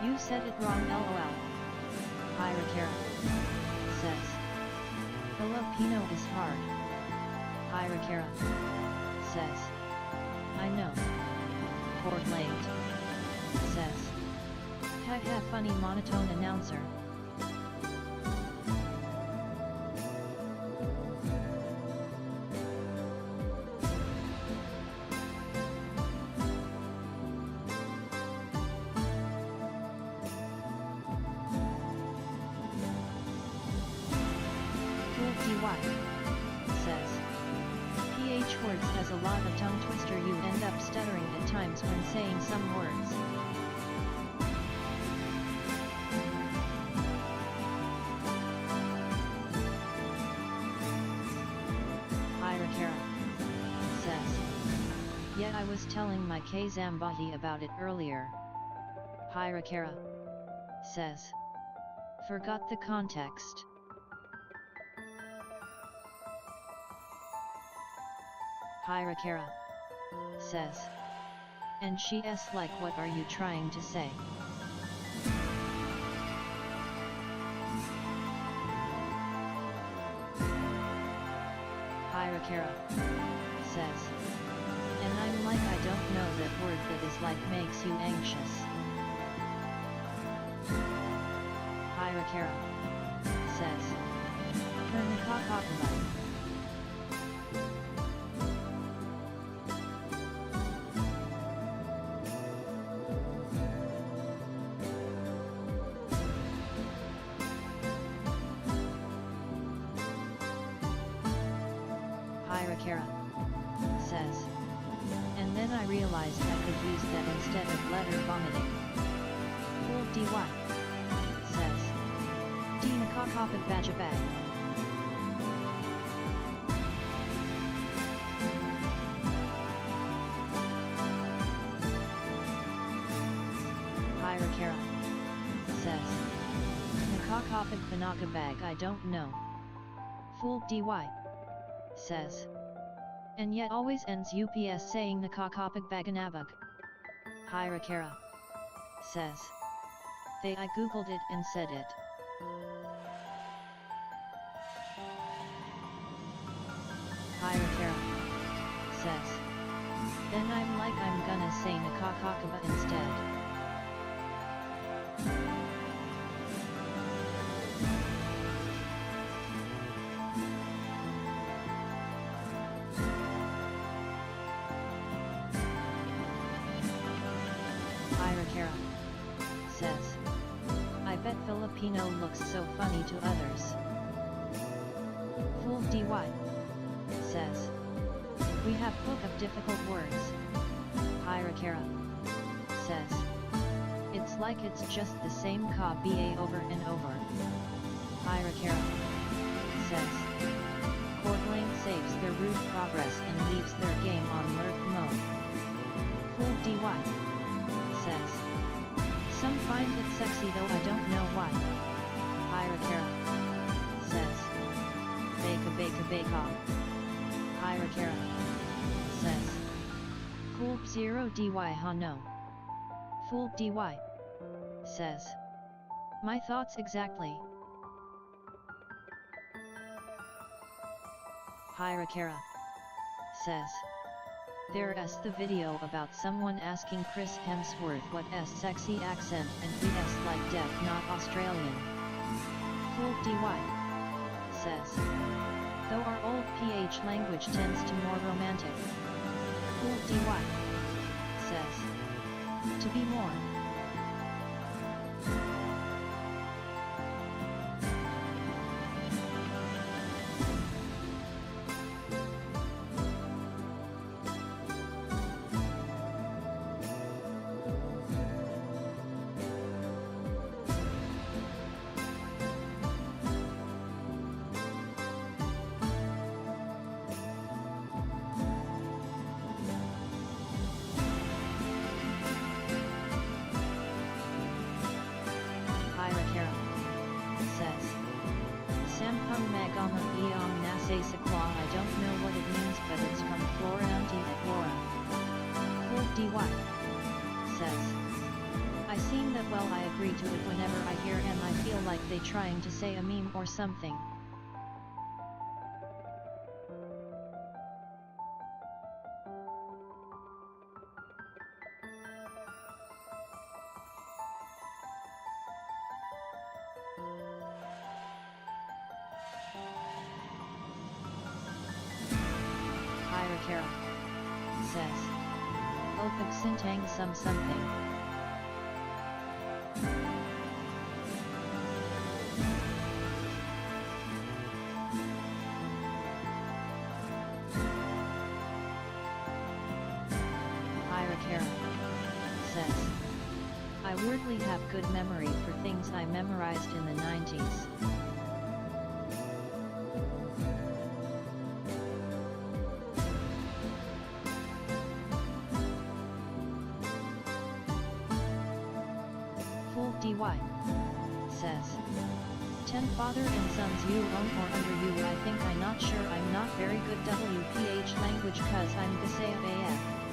You said it wrong, lol. Hirakara. Says. Filipino is hard. Hirakara. Says. I know. Court late. Says. Haha, funny monotone announcer. Says. PH words has a lot of tongue twister, you end up stuttering at times when saying some words. Hirakara. Says. Yet I was telling my K Zambahi about it earlier. Hirakara. Says. Forgot the context. Hirakara. says. And she asks like, what are you trying to say? Hirakara says. And I'm like, I don't know that word that is like makes you anxious. Hirakara says. Pernikakakaba. Hirakara says. And then I realized I could use that instead of letter vomiting. Full dy says. Dinakakapit bajabag. Hirakara says. Nakakapit banakabag, I don't know. Full dy says. And yet always ends UPS saying Nakakapag Baganabag. Hirakara says. I googled it and said it. Hirakara says. Then I'm like, I'm gonna say Nakakakaba instead. Hirakara says. I bet Filipino looks so funny to others. Full dy says. We have book of difficult words. Hirakara says. It's like it's just the same ka ba over and over. Hirakara says. Court lane saves their route progress and leaves their game on lurk mode. Full dy says. Some find it sexy though I don't know why. Hirakara says. Baka baka baka. Hirakara says. Cool 0 dy ha no. Full dy says. My thoughts exactly. Hirakara says. There's the video about someone asking Chris Hemsworth what sexy accent and he like deaf not Australian. Full dy says. Though our old PH language tends to more romantic. Full dy says. To be more. Hirakara says. Sampung magama eong nase sakwa, I don't know what it means but it's from Floranti at Laura. Full dy says. I seen that well I agree to it whenever I hear I feel like they trying to say a meme or something. Hirakara says. Opag sintang something. Hirakara says. I weirdly have good memory for things I memorized in the 90s. Full dy says. 10 father and sons you own or under you I think I not sure I'm not very good WPH language cause I'm Bisaya AF.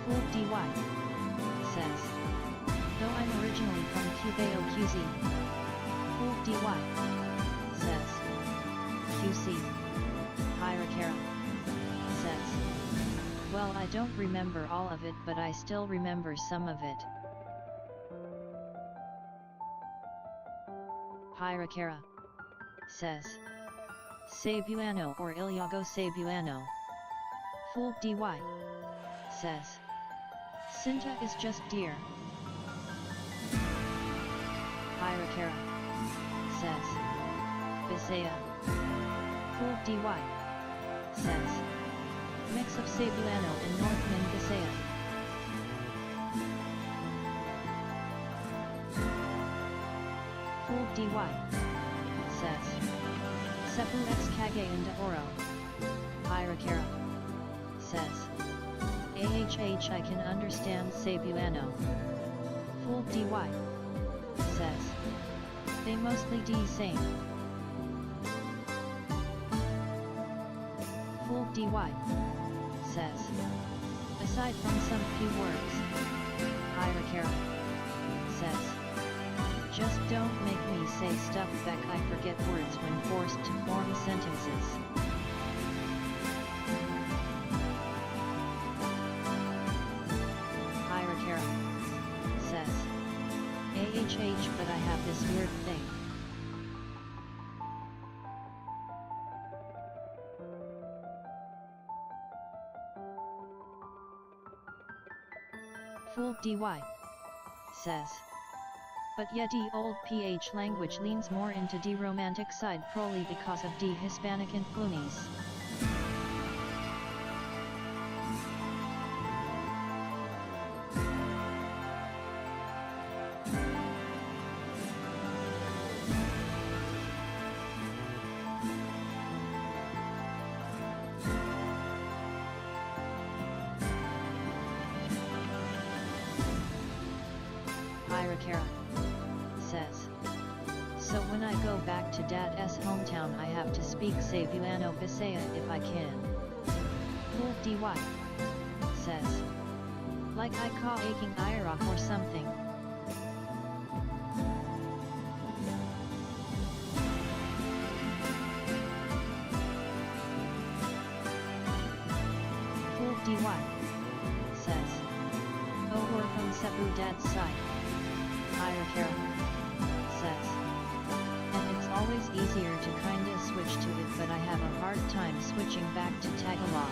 Fool DY says, though I'm originally from Cubeo QZ. Fool DY says, QC. Hirakara says, well, I don't remember all of it, but I still remember some of it. Hirakara says, Cebuano or Ilyago Cebuano. Fool DY says, Cinta is just deer. Hirakara says, Bisaya. Fool DY says, mix of Cebuano and Northman Bisaya. Fool DY says, Cebu X Kage and Oro. Hirakara says, AHH I can understand Cebuano. Fool DY says, they mostly D same. Fool DY says, aside from some few words. Hirakara says, just don't make me say stuff Beck, I forget words when forced to form sentences. Hirakara says, AHH but I have this weird thing. Fool DY says, but yeah, the old PH language leans more into the romantic side probably because of the Hispanic influence. Hirakara says, so when I go back to Dad's hometown I have to speak Cebuano Bisaya if I can. Fool DY says, like I call aching Iraq or something. Fool DY says, oh, we're from Cebu Dad's side. Hirakara says, and it's always easier to kinda switch to it, but I have a hard time switching back to Tagalog.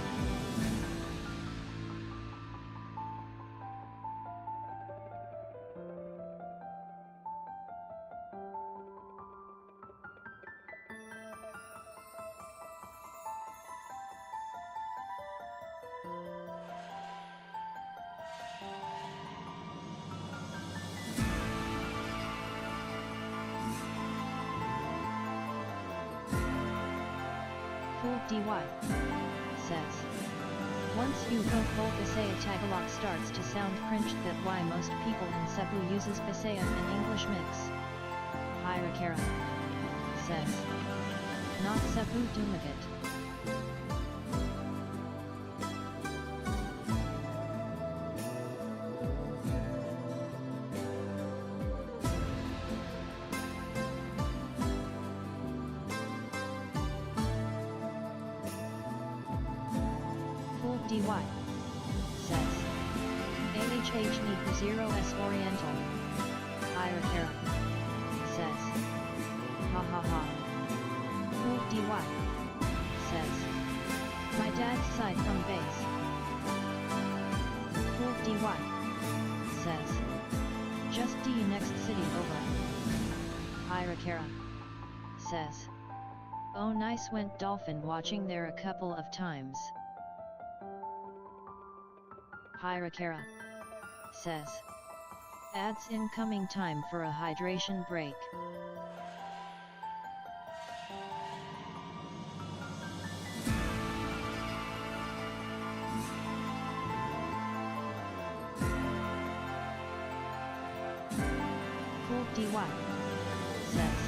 Fool DY says, once you go full Bisaya Tagalog starts to sound cringe, that why most people in Cebu uses Bisaya and English mix. Hirakara says, not Cebu Dumagat. DY says, AHH need for 0S Oriental. Hirakara says, ha ha ha. Fool DY says, my dad's side from base. Fool DY says, just D next city over. Hirakara says, oh nice, went dolphin watching there a couple of times. Hirakara says, adds incoming time for a hydration break. Fool DY says,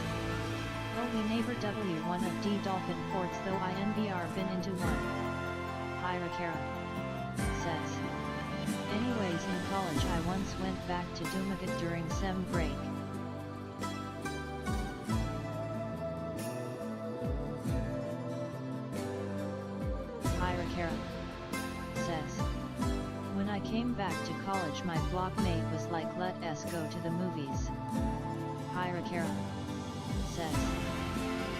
oh, we neighbor W1 of D Dolphin ports, though INBR been into one. Hirakara says, Anyways, in college I once went back to Dumagat during sem break. Hirakara says, when I came back to college my blockmate was like, let us go to the movies. Hirakara says,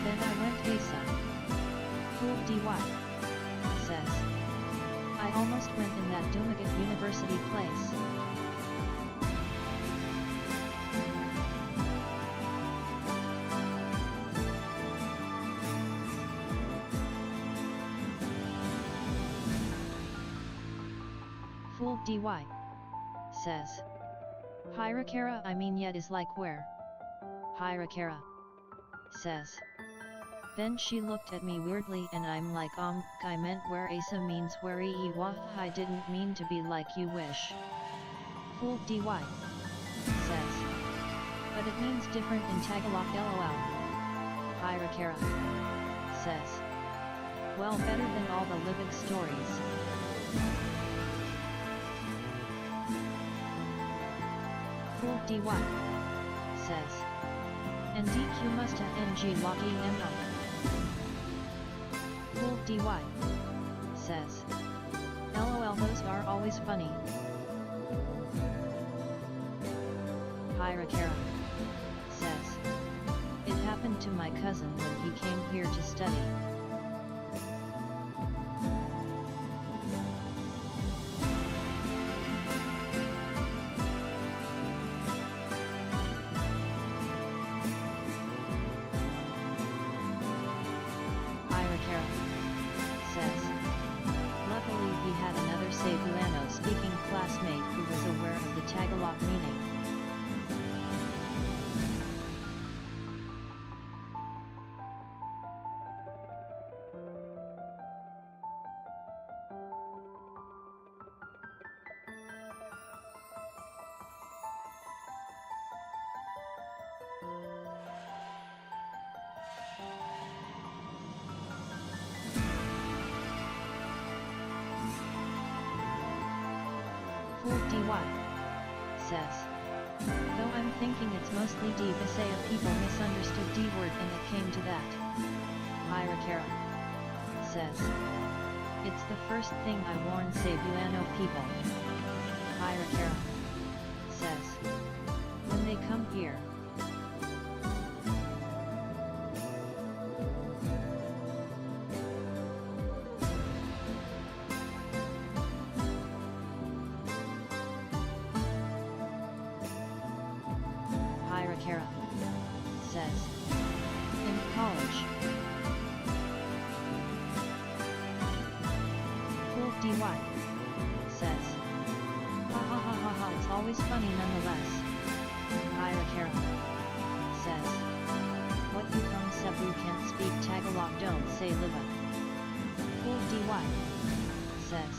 then I went Esca. Cool DY says, I almost went in that Dumagat University place. Fool DY says, Hirakara I mean yet is like where? Hirakara says. Then she looked at me weirdly and I'm like I meant where Asa means where I didn't mean to be like you wish. Fool DY says. But it means different in Tagalog lol. Hirakara says. Well better than all the living stories. Fool DY says. And DQ must have NG Logy MO. Fool DY says. LOL those are always funny. Hirakara says. It happened to my cousin when he came here to study. Says, luckily he had another Cebuano speaking classmate who was aware of the Tagalog meaning. Fool DY says, though I'm thinking it's mostly D-Visaya people misunderstood D-word and it came to that. Hirakara says, it's the first thing I warn Cebuano people. Hirakara says, when they come here. Hirakara says, in college. Fool DY says, ha ha ha ha ha, it's always funny nonetheless. Hirakara says, what you from Cebu can't speak Tagalog don't say liba. Fool DY says,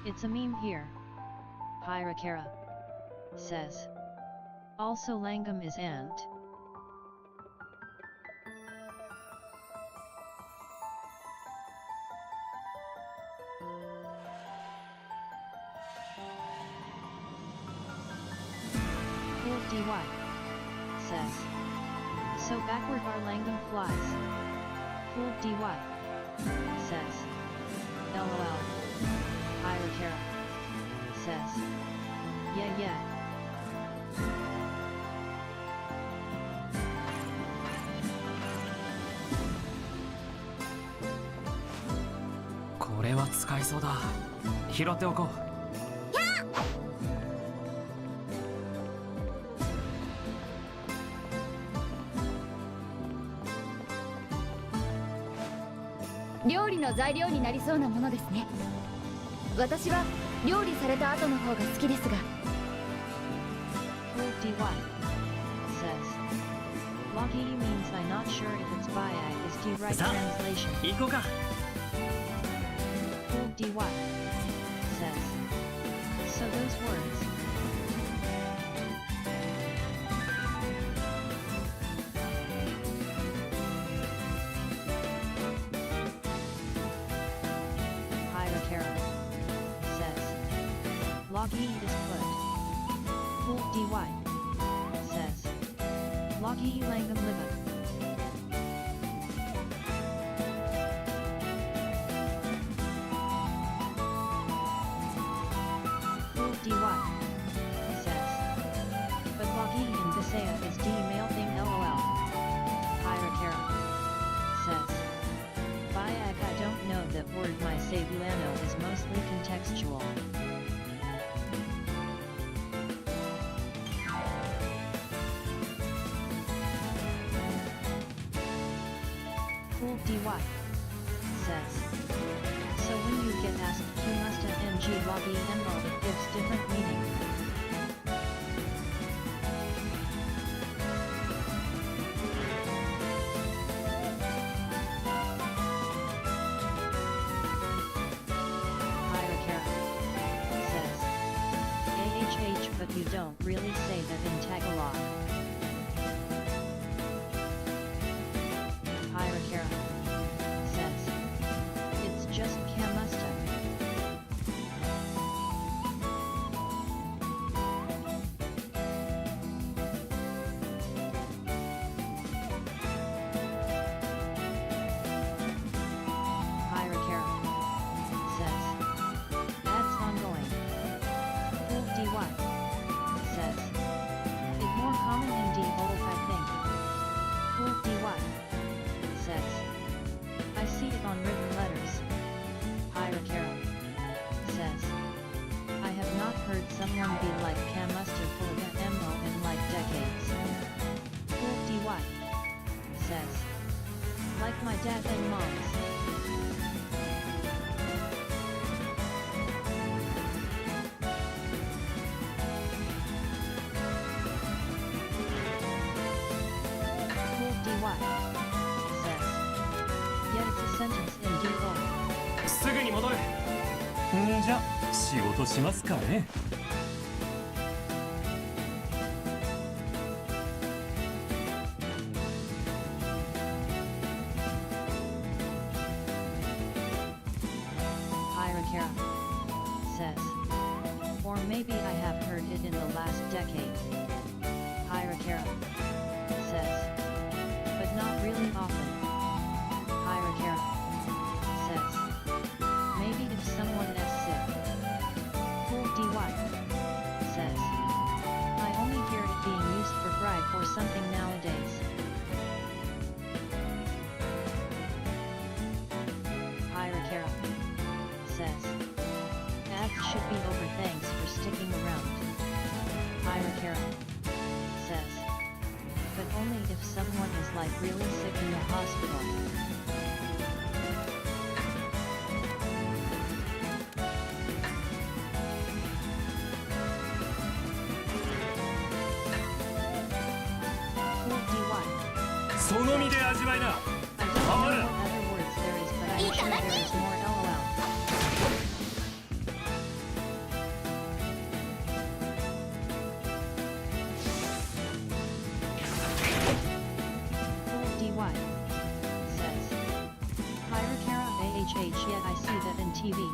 it's a meme here. Hirakara says, also Langam is ant. Fool DY says. So backward our Langam flies. Fool DY says. LOL. Hirakara says. Yeah. これは使いそうだ。拾っておこう。料理の材料になりそうなものですね。私は料理された後の方が好きですが。DY says. Logy means I'm not sure if it's biag is the right translation. 行こうか。DY says. So those words. Hirakara says. Logy is put. Full dy. Says. Logy langam liveth. Full dy. Says. But Logy in Visaya is d male thing lol. Pyrakara. Says. Bayak I don't know that word my Sabuano is mostly contextual. Full dy. Says. So when you get asked Kumusta ng Logy Enmo it gives different meaning. But you don't really say that in Tagalog. Pyrakara says. It's just Kamusta. Pyrakara says. That's ongoing. Full dy. Says. It more common in D bold I think. Full dy. Says. I see it on written letters. Pyrakara. Says. I have not heard someone be like Kamusta Pulaga Emmo in like decades. Full dy. Says. Like my dad and mom's. Says. Yet it's a sentence in D bold. すぐに戻る。じゃ仕事しますかね。Pyrakara says. Or maybe I have heard it in the last decade. Pyrakara says. But not really often. Pyrakara says. Maybe if someone is sick. Full dy says. I only hear it being used for bribe or something nowadays. Pyrakara says. That should be over, thanks for sticking around. Pyrakara says. But only if someone is like really sick in the hospital. Full dy. その身で味わいな。 I don't know what other words there is, but I'm sure there is more lol. Full dy says. Pyrakara ahh, yet I see that in TV. "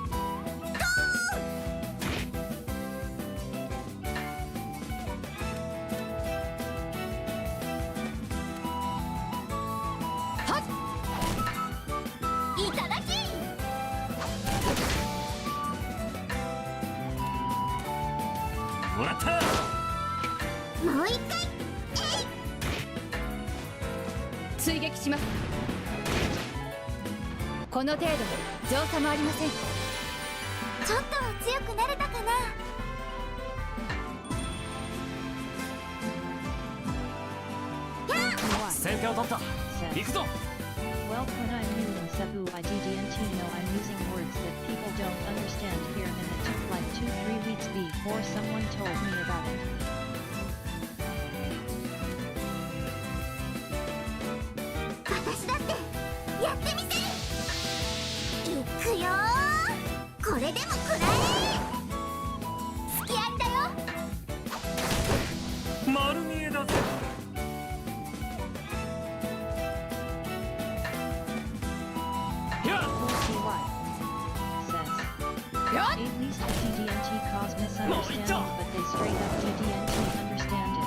追撃します。この程度で造作もありません。ちょっとは強くなれたかな。先手を取った。行くぞ。 Well, when I'm new in Cebu IDDNT, no, I'm using words that people don't understand here, and it took like 2-3 weeks before someone told me about it. 私だってやってみせる。いくよー。これでも食らえ。好きありだよ。丸見えだぜ。TY says, At least the TDNT cause misunderstanding, but they straight up TDNT understand it.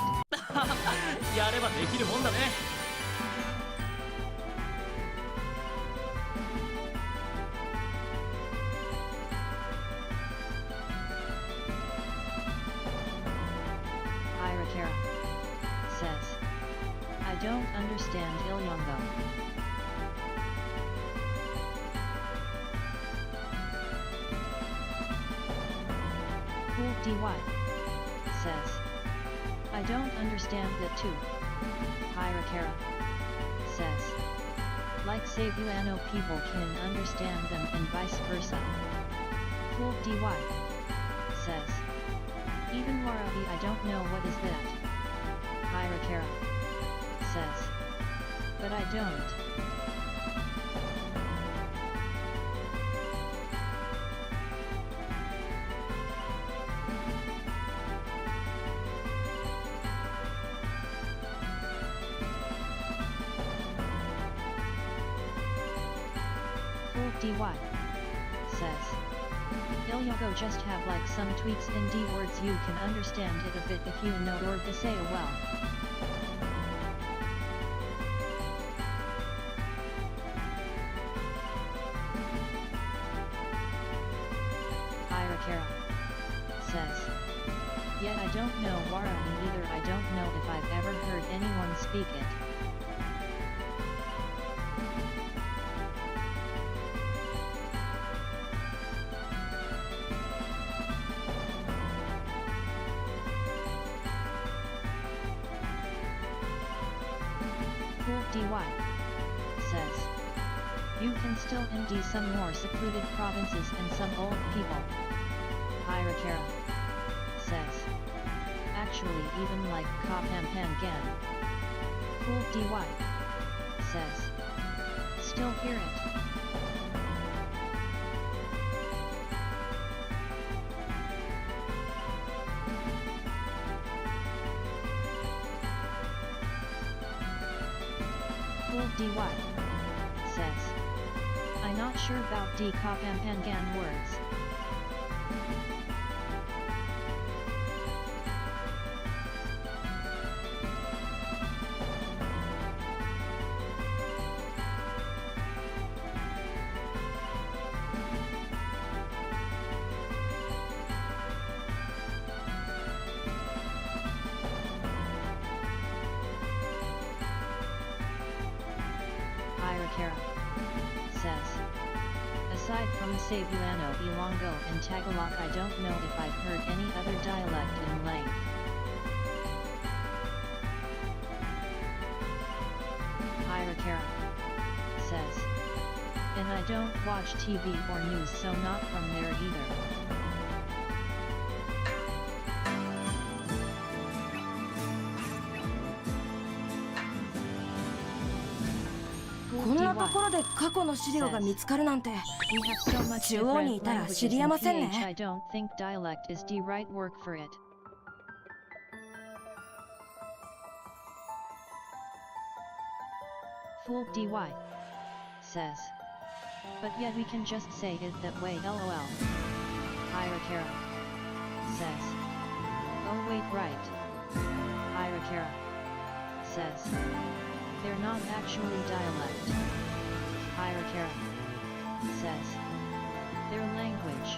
やればできるもんだね。Irakara says, I don't understand Ilyongo. Cool DY says, I don't understand that too. Irakara says, like Sabuano people can understand them and vice versa. Cool DY says, even Warabi I don't know what is that. Irakara says, but I don't. Full DY says, Ilyogo just have like some tweaks in D words you can understand it a bit if you know Orgasea well. Irakara says, yet I don't know Warani either. I don't know if I've ever heard anyone speak it. DY says, you can still ND some more secluded provinces and some old people. Irakara says, actually even like Kapampangan. Cool DY says, still hear it. DY says, I'm not sure about D Kapampangan words. Irakara says, aside from Cebuano, Ilongo and Tagalog I don't know if I've heard any other dialect in length. Irakara says, and I don't watch TV or news so not from there either. Cool こんなところで過去の資料が見つかるなんて 中央にいたら知りえませんね。 I don't think dialect is the right work for it. Fool DY says, but yet we can just say it that way lol. Irakara says, oh wait right. Irakara says, they're not actually dialect. Irakara says, their language.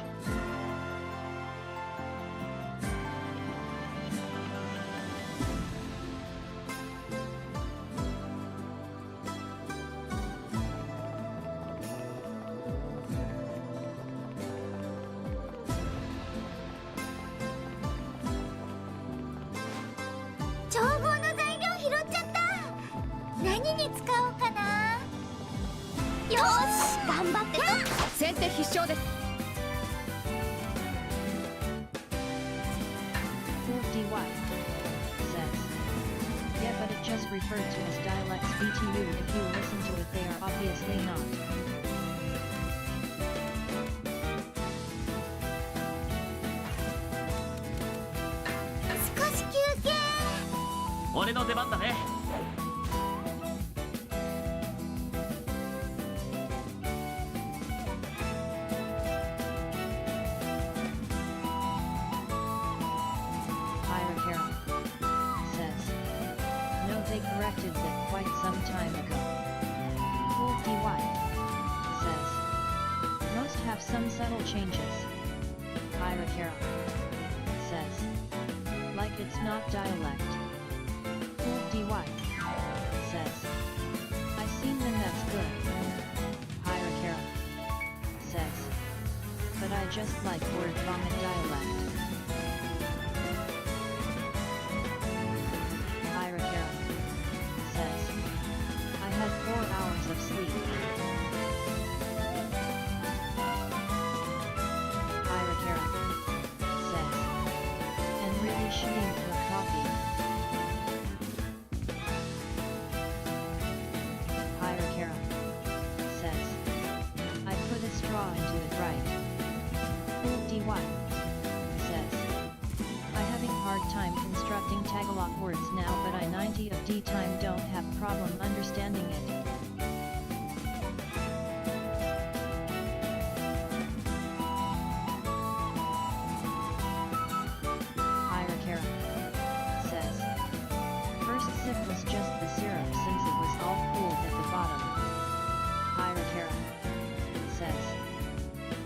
Referred to as dialects BTU if you listen to it they are obviously not. Ore no deban da ne. long time ago. Cool DY says. Most have some subtle changes. Hirakara says. Like it's not dialect. Cool DY says. I seen them, that's good. Hirakara says. But I just like word vomit dialect. Hirakara says. I had 4 hours of sleep. Hirakara says. And really shouldn't cook coffee. Hirakara says. I put a straw into it, right? Cool DY says. I having hard time constructing Tagalog words now, but I 90 of D time don't have problem understanding it. Hirakara says. First sip was just the syrup since it was all cooled at the bottom. Hirakara says.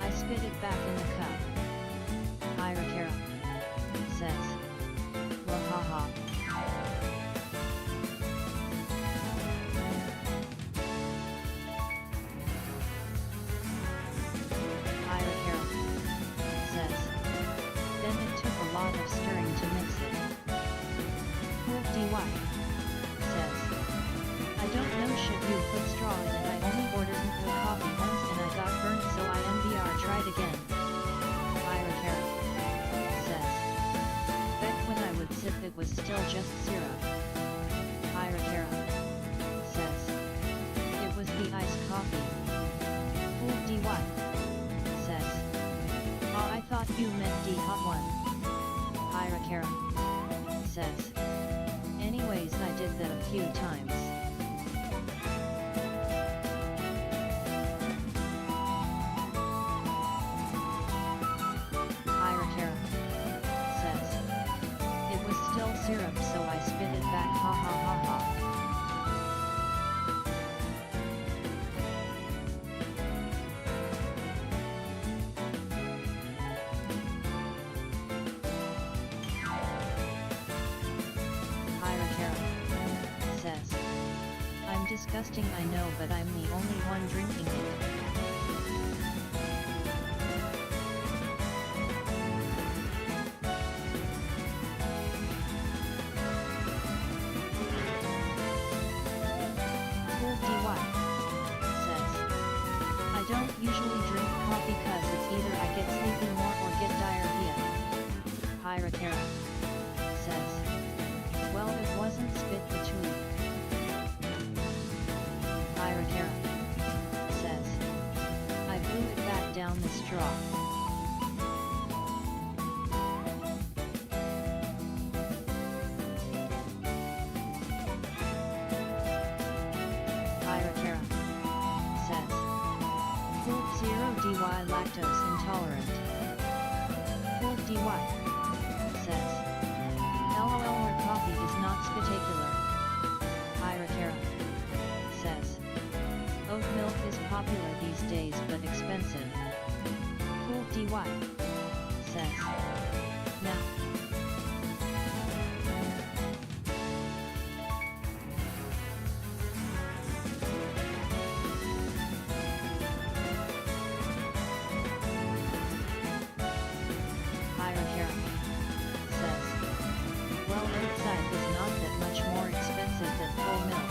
I spit it back in the cup. Hirakara says. Wahaha. Hirakara says. Then it took a lot of stirring to mix it. Cool DY says. I don't know, should you put straw in it? I only ordered the coffee once and I got burnt, so I MBR tried again. Hirakara says. Back when I would sip it was still just syrup. Hirakara says. It was the iced coffee. Cool DY says. Oh, I thought you meant the hot one. Hirakara says. Anyways, I did that a few times. Hirakara says. It was still syrup, so I spit it back, ha ha ha ha. Hirakara says. I'm disgusting, I know, but I'm the only one drinking it. Cool DY says. I don't usually drink coffee cause it's either I get sleepy more or get diarrhea. Hirakara says. Well, it wasn't spit between. Hirakara says. I blew it back down the straw. Hirakara says. Cool 0 DY lactose intolerant. Cool DY says. LOL, or coffee is not spectacular. Hirakara says. Oat milk is popular these days but expensive. Cool DY says. Now. Hirakara says. Well, outside is not that much more expensive than full milk.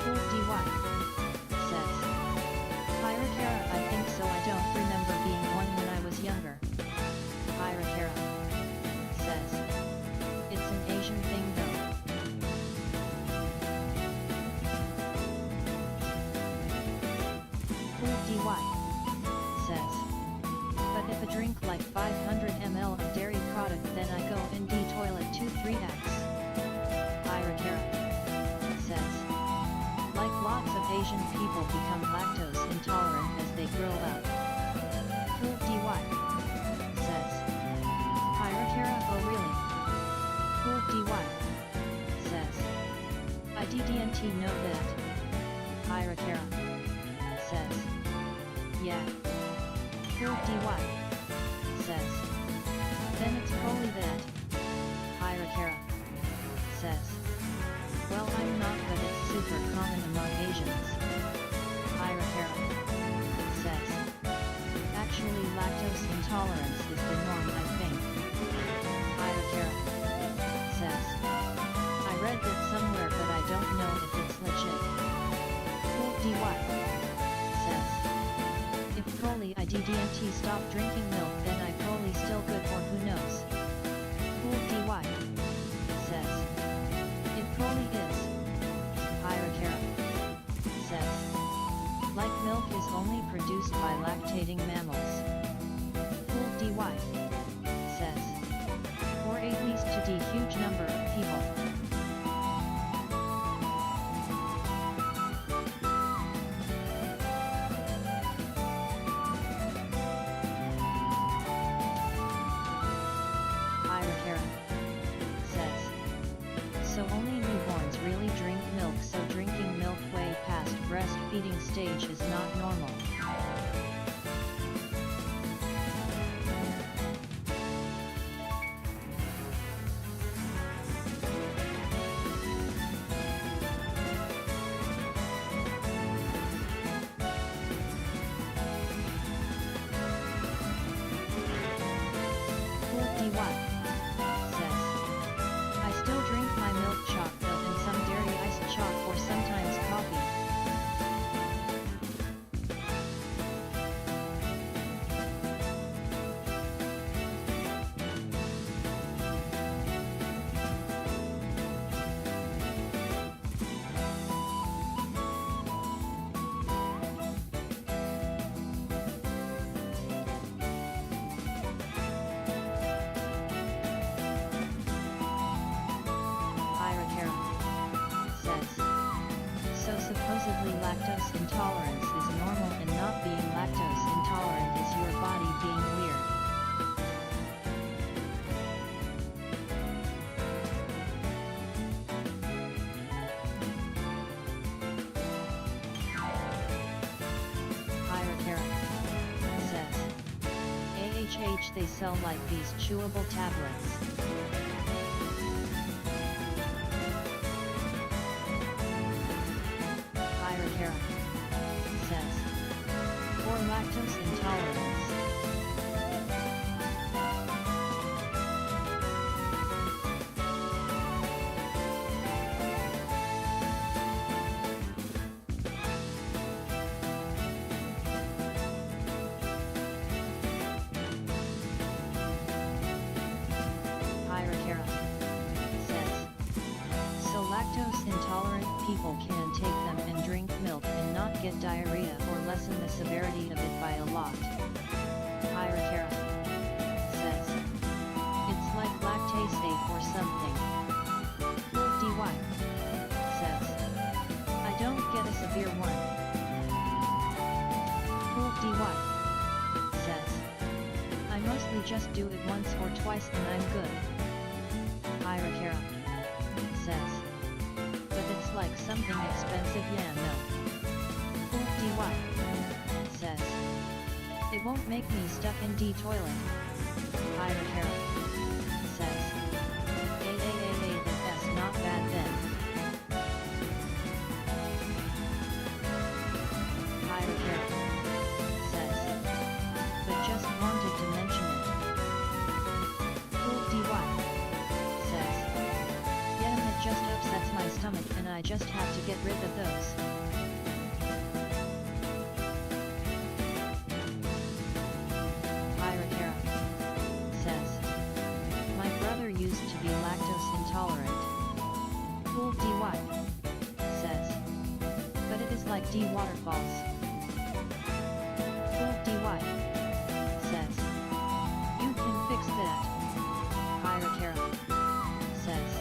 Cool DY says. Hirakara, I think so, I don't remember being one when I was younger. Hirakara says. It's an Asian thing though. Cool DY says. But if a drink like 500 ml of dairy product, then I go in the toilet 2-3x. Hirakara says. Like lots of Asian people become lactose intolerant as they grow up. Cool DY says. Hirakara, oh really? Cool DY says. I didn't he know that? Hirakara says. Yeah. Full DY says. Then it's probably that. Hirakara says. Well, I'm not, but it's super common among Asians. Hirakara says. Actually, lactose intolerance is the norm, I think. Hirakara says. I read that somewhere, but I don't know if it's legit. Full DY says. If probably I didn't stop drinking milk, then I probably still good, or who knows. Full DY says. It probably is. Hirakara says. Like milk is only produced by lactating mammals. Full DY says. Or at least to the huge number of people. Hirakara says. So only newborns really drink milk, so drinking milk way past breastfeeding stage is not normal. Full DY says. I still drink my milk chocolate and some dairy iced choc or sometimes coffee. Hirakara says. So supposedly lactose intolerance is normal and not being lactose intolerant is your body being weird. Hirakara says. AHH they sell like these chewable tablets. Hirakara says. For lactose intolerance. Hirakara says. So lactose intolerant people can take them and drink milk and not get diarrhea or lessen the severity of it by a lot. Hirakara says. It's like lactase 8 or something. Full DY says. I don't get a severe one. Full DY says. I mostly just do it once or twice and I'm good. Hirakara says. But it's like something expensive, yeah, no. Full DY says. It won't make me stuck in the toilet. Hirakara says. That's not bad then. Hirakara says. But just wanted to mention it. Full DY says. Yeah, it just upsets my stomach and I just have to get rid of those. Hirakara says. My brother used to be lactose intolerant. Full DY says. But it is like D waterfalls. Full DY says. You can fix that. Hirakara says.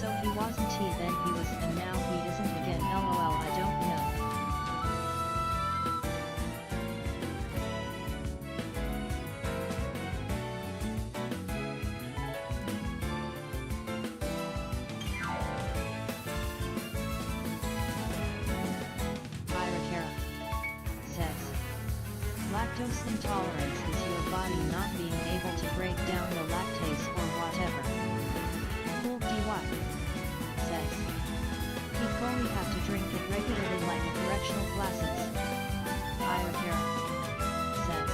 So he wasn't he then he was and now he isn't again, lol, I don't know. Lactose intolerance is your body not being able to break down the lactase or whatever. Cool DY says. People only have to drink it regularly like a correctional classes. Higher Kara says.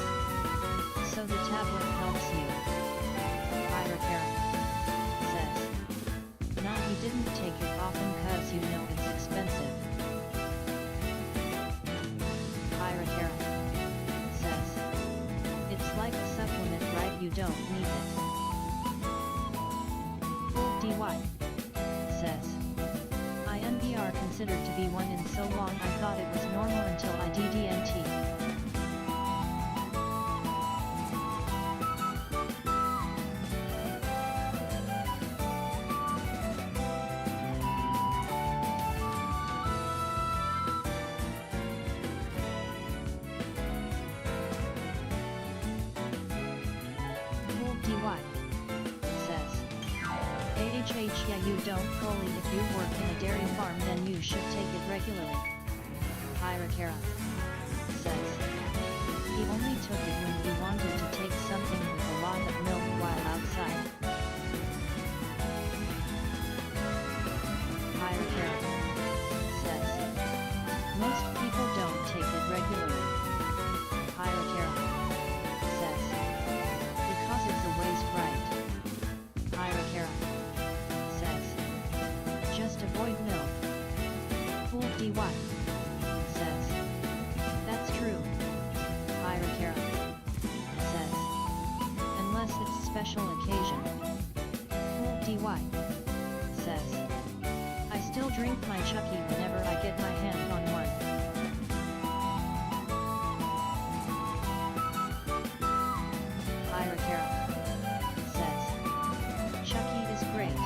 So the tablet helps you. Higher Kara says. Nah, he didn't take it often cause you know it's expensive. Higher Kara says. It's like a supplement, right? You don't need it. Full DY says. INBR considered to be one in so long I thought it was normal until I DDNT. DY says. AHH, yeah, you don't fully. If you work in a dairy farm then you should take it regularly. Hirakara says. He only took it when he wanted to take something with a lot of milk while outside. Hirakara says. Most people don't take it regularly. Hirakara says. Because it's a waste, right? Hirakara says. Just avoid milk. Fool DY says. That's true. Hirakara says. Unless it's special occasion. Fool DY says. I still drink my Chucky whenever I get my hand on one. Hirakara says. Chucky is great.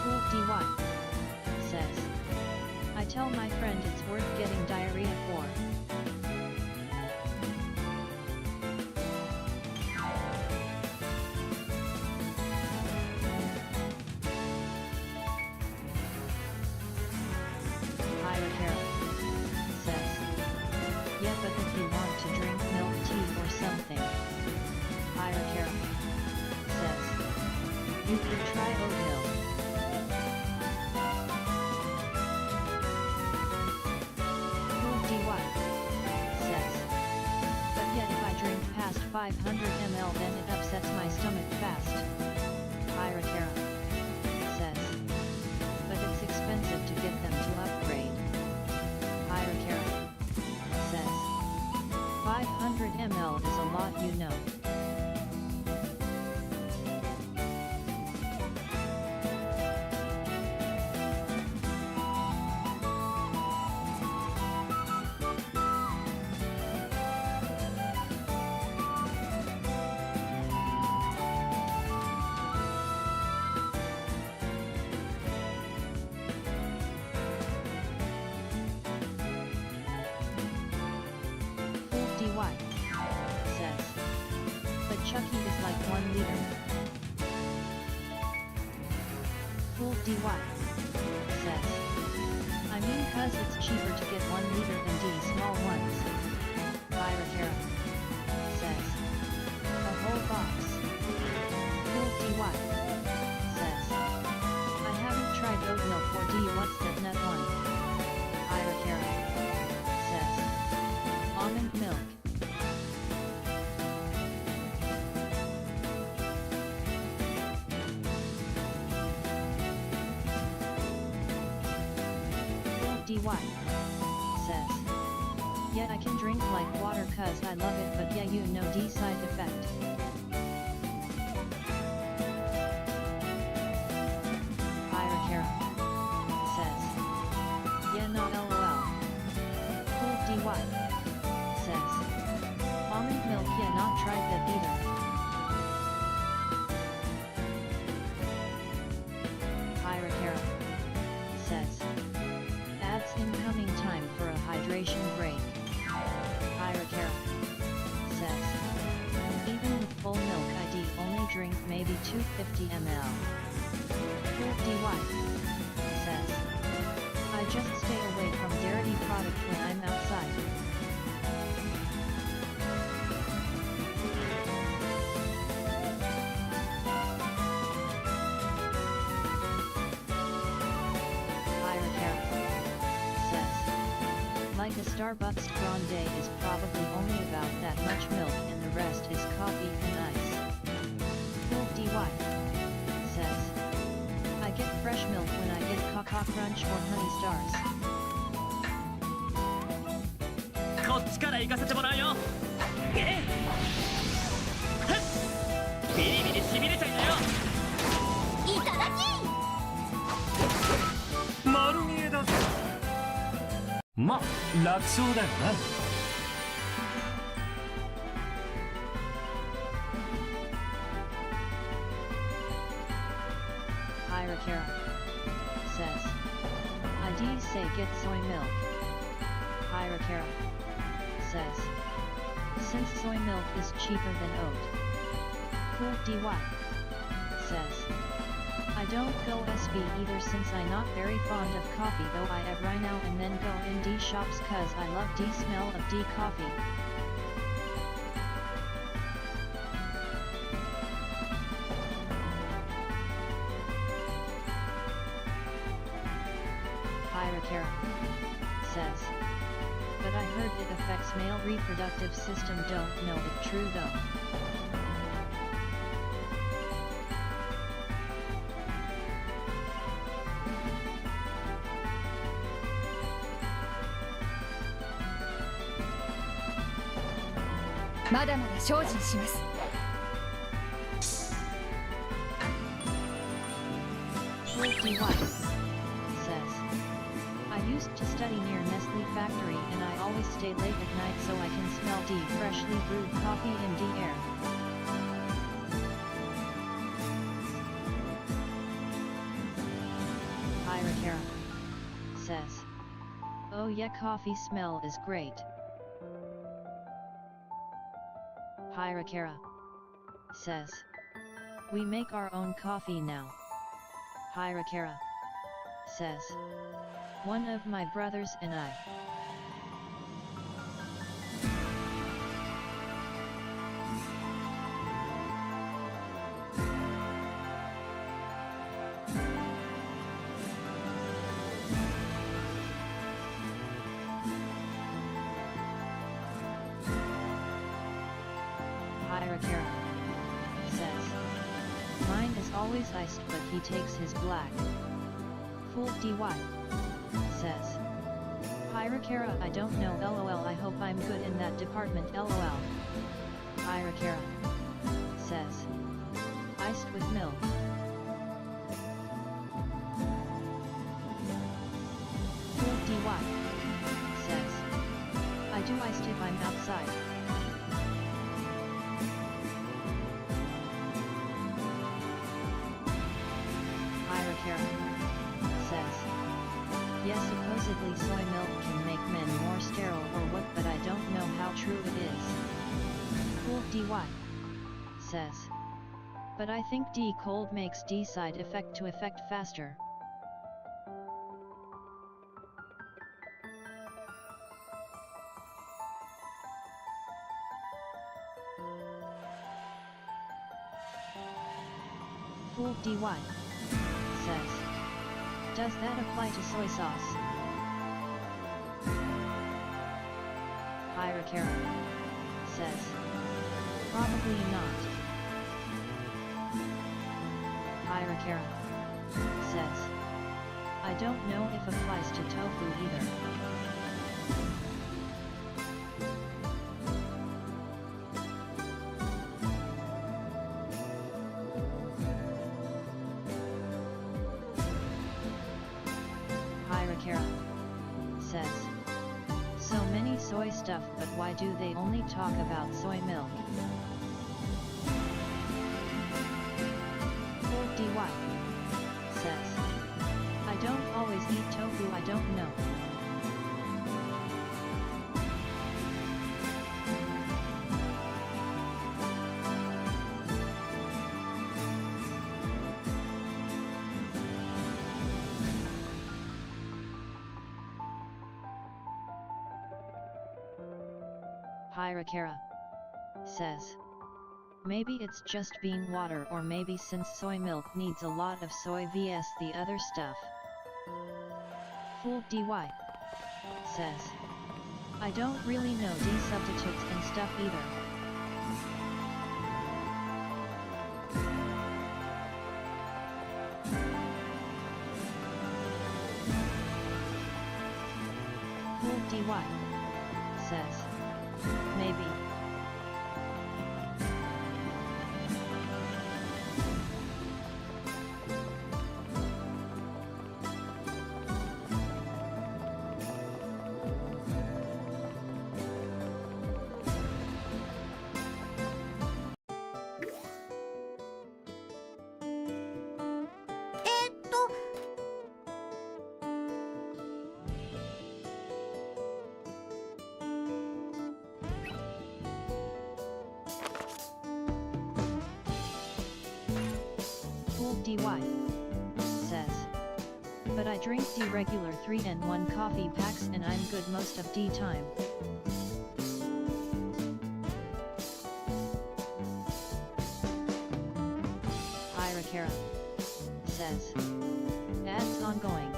Fool DY says. I tell my friend it's worth getting diarrhea for. Hirakara says. Yeah, but if you want to drink milk tea or something. Hirakara says. You could try oat milk. Cool DY says. But yet if I drink past 500 ml then it upsets my stomach fast. Hirakara says. But it's expensive to get them to upgrade. Hirakara says. 500 ml is a lot, you know. DY says. But Chucky is like 1 liter. Full DY says. I mean cause it's cheaper to get 1 liter than D small ones. Hirakara says. A whole box. Full DY says. I haven't tried oat milk or D, what's that nut one? Hirakara says. Almond milk. DY says. Yeah, I can drink like water cause I love it, but yeah, you know D side effect. Hirakara says. Yeah, no LOL. Cool DY says. Almond milk, yeah, not tried that either. Hirakara says. Ads incoming, time for a hydration break. Hirakara says. Even with full milk ID only drink maybe 250 ml. Cool DY says. I just stay away from dairy product when I'm outside. Starbucks Grande is probably only about that much milk and the rest is coffee and ice. Full DY says, I get fresh milk when I get Cocoa Crunch or Honey Stars. こっちから行かせてもらうよ。ビリビリしびれちゃいなよ。いただき。丸見えだぜ。ま、楽勝だよな。Hirakara says, I say get soy milk. Hirakara says, since soy milk is cheaper than oat. Full DY says, I don't go SB either since I not very fond of coffee though I have right now and then go in D shops cause I love D smell of D coffee. Hirakara says, but I heard it affects male reproductive system, don't know if true though.まだまだ精進します。DY says, I used to study near Nestle factory and I always stay late at night so I can smell D freshly brewed coffee in D air. Hirakara says, oh yeah, coffee smell is great. Hirakara says, we make our own coffee now. Hirakara says, one of my brothers and I. Hirakara says, mine is always iced but he takes his black. Full DY says, Hirakara I don't know lol I hope I'm good in that department lol. Hirakara says, iced with milk. Full DY says, I do iced if I'm outside. Hirakara says, yes, supposedly soy milk can make men more sterile or what, but I don't know how true it is. Full DY says, but I think D cold makes D side effect to effect faster. Full DY says, does that apply to soy sauce? Hirakara says, probably not. Hirakara says, I don't know if applies to tofu either. Hirakara says, so many soy stuff, but why do they only talk about soy milk? Full DY says, I don't always eat tofu, I don't know. Hirakara says, maybe it's just bean water, or maybe since soy milk needs a lot of soy vs the other stuff. Full DY says, I don't really know D substitutes and stuff either. Full DY says, maybe. DY says, but I drink D regular 3-in-1 coffee packs and I'm good most of D time. Irakara says, ads ongoing.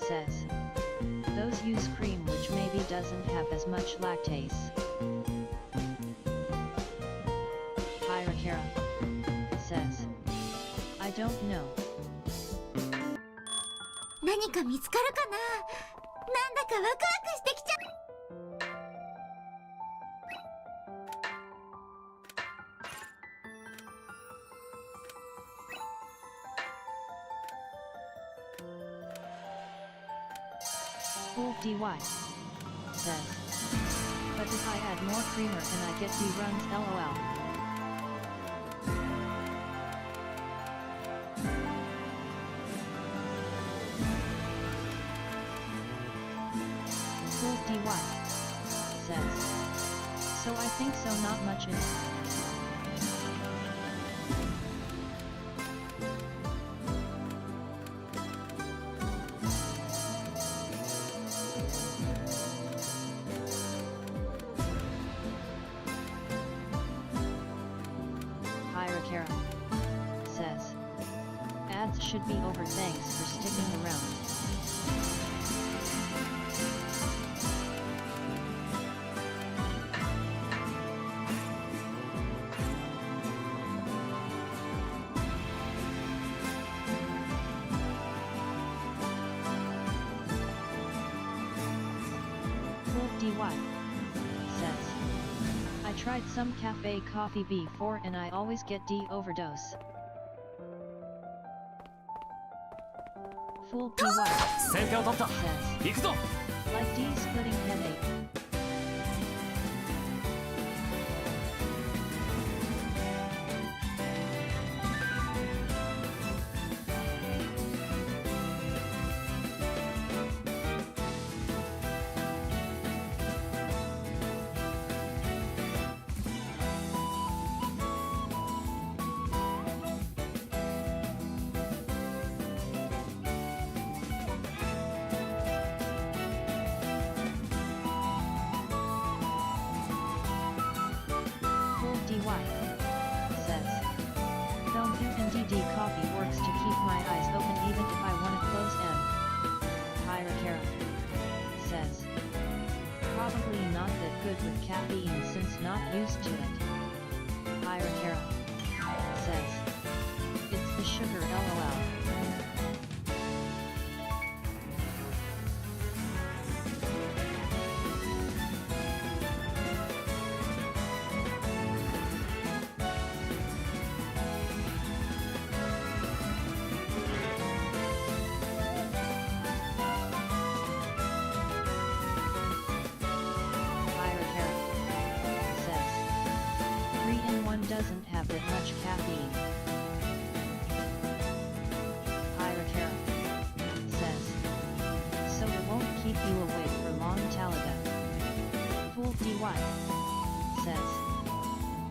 Says, those use cream which maybe doesn't have as much lactase. Hirakara says, I don't know. 何か見つかるかな。なんだかワクワクしてきちゃう。Full DY says, but if I add more creamer and I get D runs LOL. Full DY says, so I think so, not much in it. Hirakara says, ads should be over, thanks for sticking around. Full DY says, I tried some cafe coffee before and I always get D overdose. Full DY says, like D splitting headache. DY says, though UNDD coffee works to keep my eyes open even if I want to close M. Hirakara says, probably not that good with caffeine since not used to it. Hirakara says, it's the sugar LOL. Doesn't have that much caffeine. Hirakara says, so it won't keep you awake for long. Talaga. Full DY says,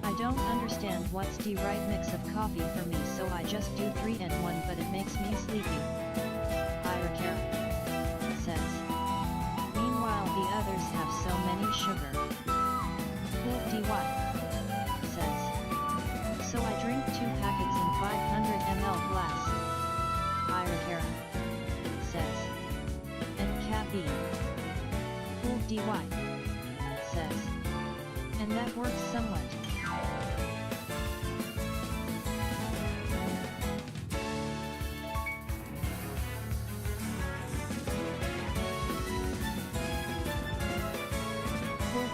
I don't understand what's the right mix of coffee for me, so I just do 3-in-1, but it makes me sleepy. Hirakara says, me sugar. Full DY. Says. So I drink 2 packets in 500 ml glass. Irakara. Says. And caffeine. Full DY. Says. And that works somewhat.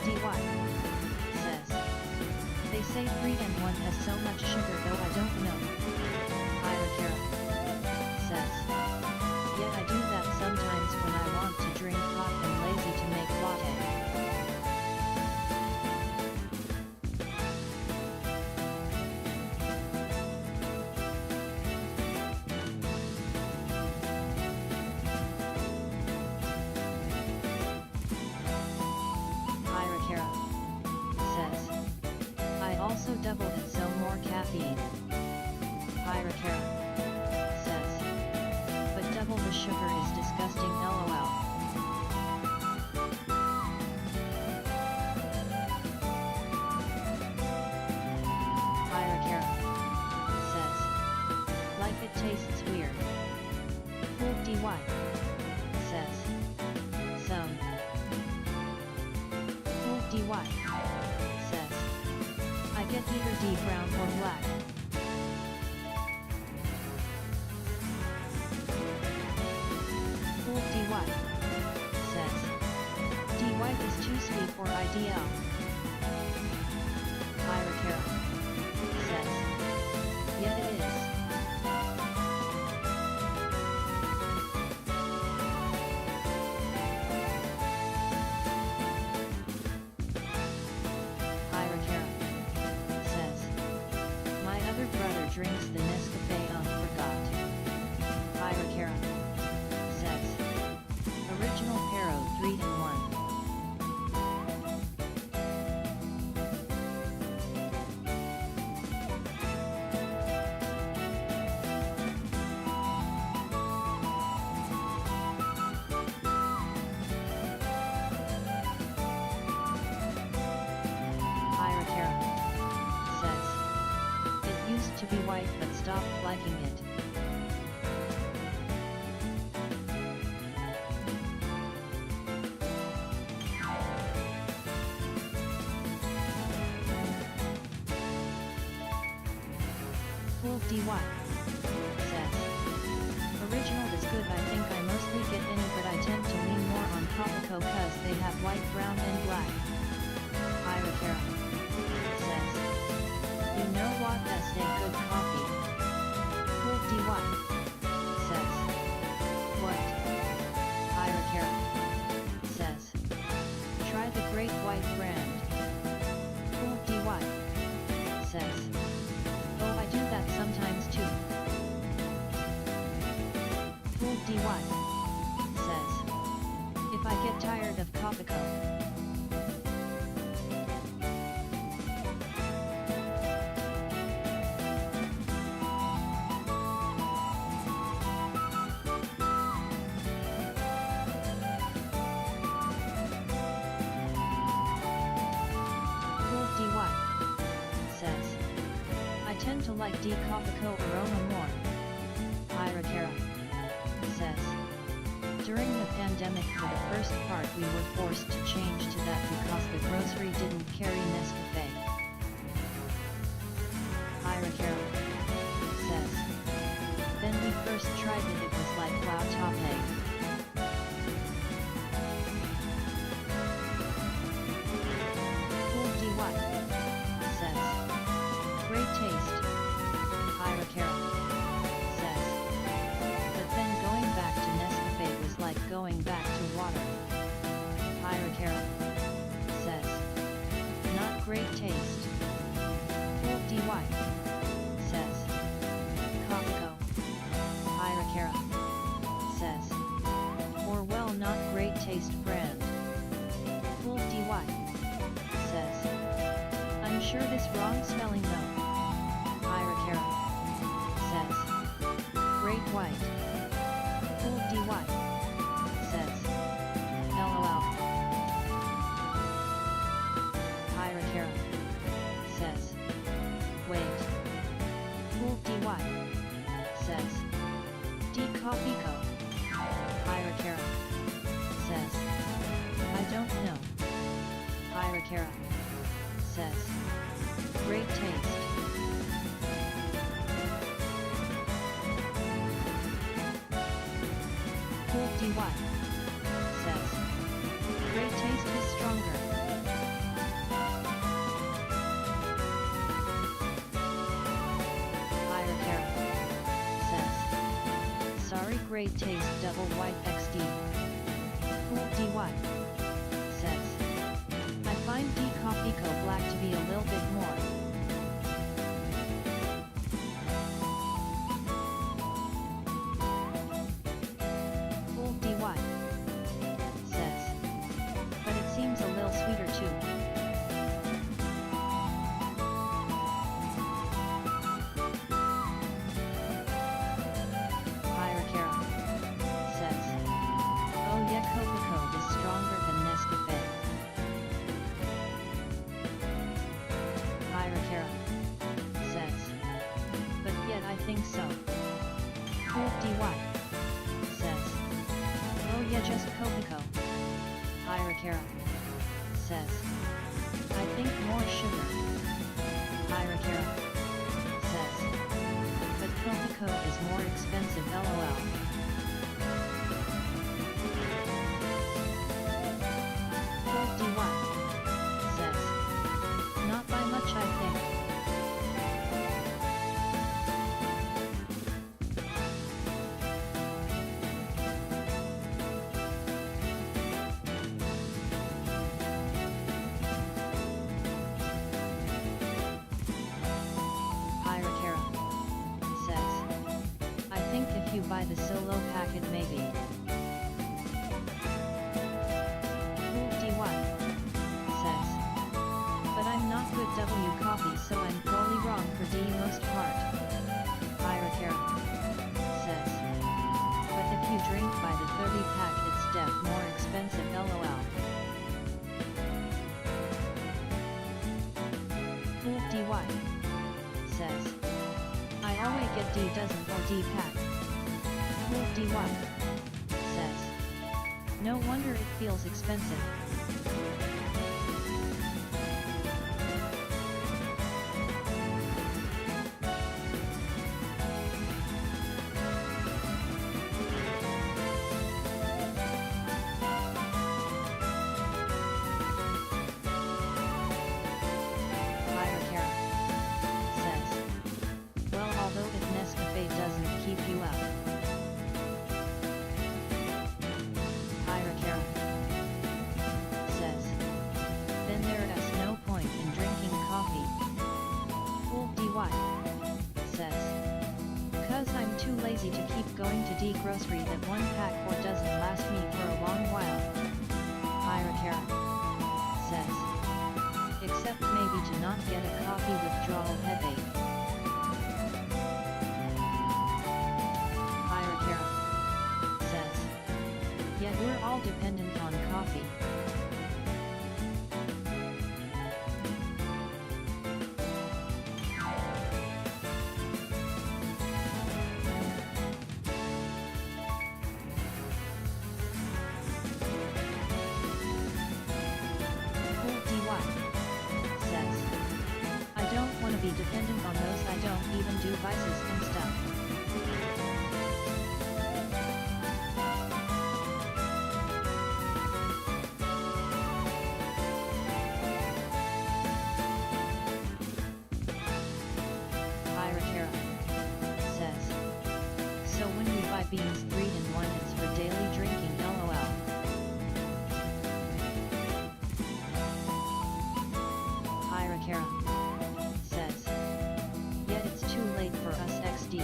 DY. Says. They say 3 and 1 has so much sugar though I don't know. Irakara. Says. Yet I do that sometimes when I want to drink hot and lazy to make latte. Also double it so more caffeine. Irakara. Says. But double the sugar is disgusting lol. Irakara. Says. Like it tastes weird. Full DY. Says. Some. Full DY. Get either D brown or black. Full DY. Says. D white is too sweet for IDL. Irakara. Says. Yet it is. Drinks the Nescafe forgot. Irakara. Says. Original Pero 3 in 1. Irakara. Says. Used to be white but stopped liking it. Full DY. Says. Original is good, I think I mostly get any but I tend to lean more on Tropico cause they have white, brown and black. Irakara. Says. You know what, that's a good coffee. Full DY. Says. What? Irakara. Says. Try the Great White brand. Full DY. Says. Oh, I do that sometimes too. Full DY. Says. If I get tired of Tropico. Tend to like Tropico aroma more. Irakara. Says. During the pandemic for the first part we were forced to change to that because the grocery didn't carry Nescafe. Irakara. Says. Then we first tried it was like wow tope. Full DY. Says. Great taste. Irakara. Says. But then going back to Nescafe was like going back to water. Irakara. Says. Not great taste. Full DY. Says. Tropico. Irakara. Says. Or well not great taste brand. Full DY. Says. I'm sure this wrong spelling though. Irakara. Says. Great White. Full DY. Says. LOL. Kara says, great taste. Cool DY says, great taste is stronger. Higher Kara says, sorry great taste double white XD. Cool DY says, I find Decoffeeco black to be a little bit more. Cool DY says, but it seems a little sweeter too. Higher Kara says, oh yeah, Coca-Cola is stronger than Nescafe. Higher Kara says, but yet I think so. Cool DY says, oh yeah, just Coca-Cola. Higher Kara says, I think more sugar. Higher Kara says, but Coca-Cola is more expensive LOL. Cool DY says, not by much I think. Higher Kara says, I think if you buy the solo packet maybe. Cool DY says, but I'm not good W coffee so I'm probably wrong for D most part. Higher Kara says, but if you drink by the 30 pack it's def more expensive LOL. Cool DY says, I always get D dozen or D pack. Cool DY says, no wonder it feels expensive. Higher Kara says, well although if Nescafe doesn't keep you up. Higher Kara says, then there's no point in drinking coffee. Cool DY says, cause I'm too lazy to keep going to D grocery that one pack or doesn't last me for a long while. Higher Kara says, except maybe to not get a coffee withdrawal headache. Higher Kara says, yet we're all dependent on coffee. Cool DY says, I don't want to be dependent on those I don't even do vices and stuff. Higher Kara says, so when you buy beans 3-in-1 it's for daily drinking LOL. Higher Kara says, yet it's too late for us XD.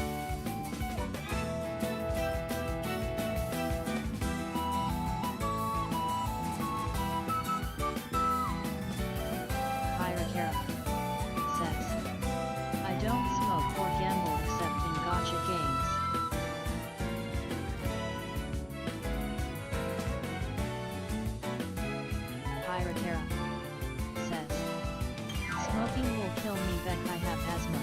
Higher Kara says, I don't smoke or gamble except in gacha games. Higher Kara says, smoking will kill me Beck I have asthma.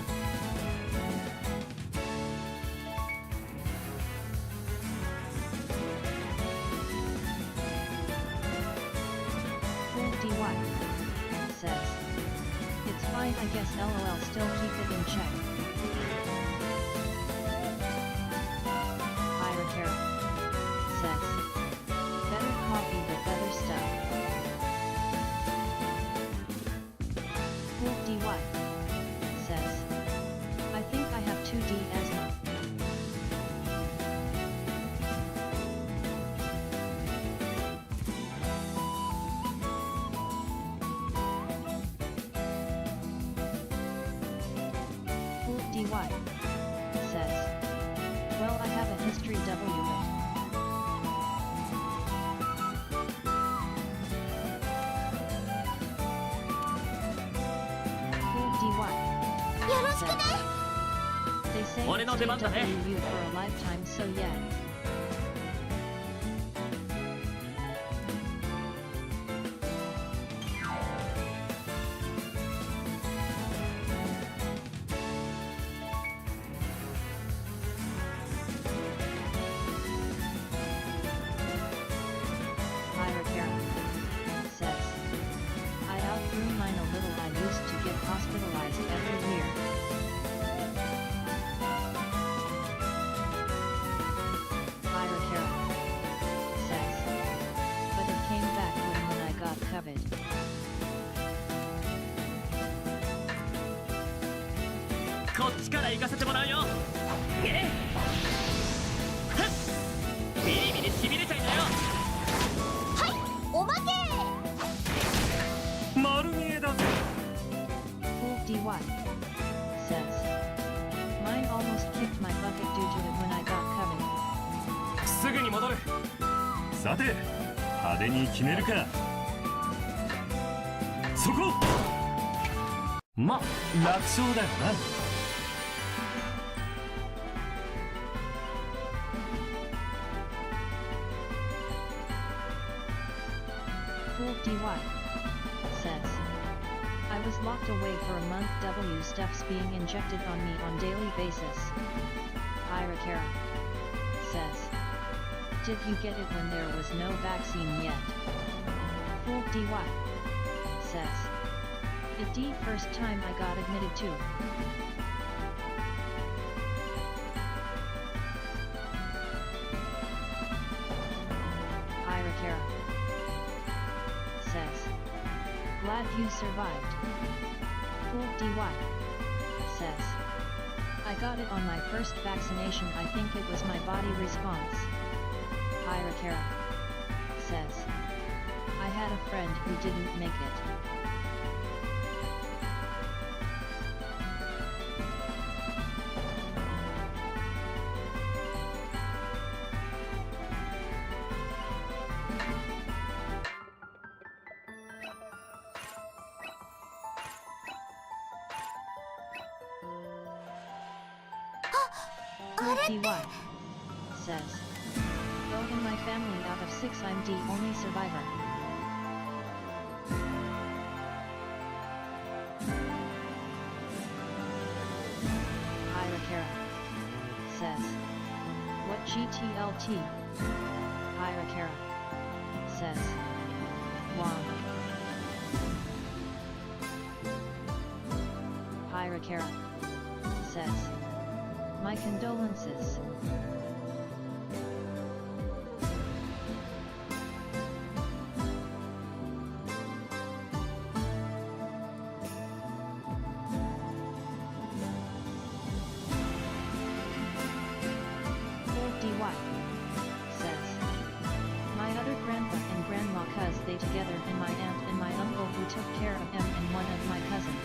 Cool DY Fine, I guess LOL, still keep it in check. Irakara says, better coffee with other stuff. Wolf DY says, I think I have 2D asthma. Wolf DY says, well, I have a history W it. Wolf DY よろしくね。 They say 俺の出番だね。 it's TW for a lifetime, so yeah. Irakara says, I outgrew mine a little. I used to get hospitalized every year. Irakara says, but it came back when I got COVID. Irakara こっちから行かせてもらうよ。えっはっビリビリしびれちゃいなよ。おまけ。丸見えだぜ。 Wolf DY says, mine almost kicked my bucket due to it when I got COVID. すぐに戻る。さて派手に決めるか。そこまあ楽勝だよな。Wolf DY says, I was locked away for a month. W stuff's being injected on me on daily basis. Irakara says, did you get it when there was no vaccine yet? Wolf DY says, it the first time I got admitted to. Irakara says, glad you survived. Wolf DY says, I got it on my first vaccination. I think it was my body response. Irakara says, I had a friend who didn't make it. DY says, though in my family out of 6 I'm the only survivor. Irakara says, what GTLT? Irakara says, Wong. Irakara says, my condolences. DY says, my other grandpa and grandma cuz they together and my aunt and my uncle who took care of them and one of my cousins.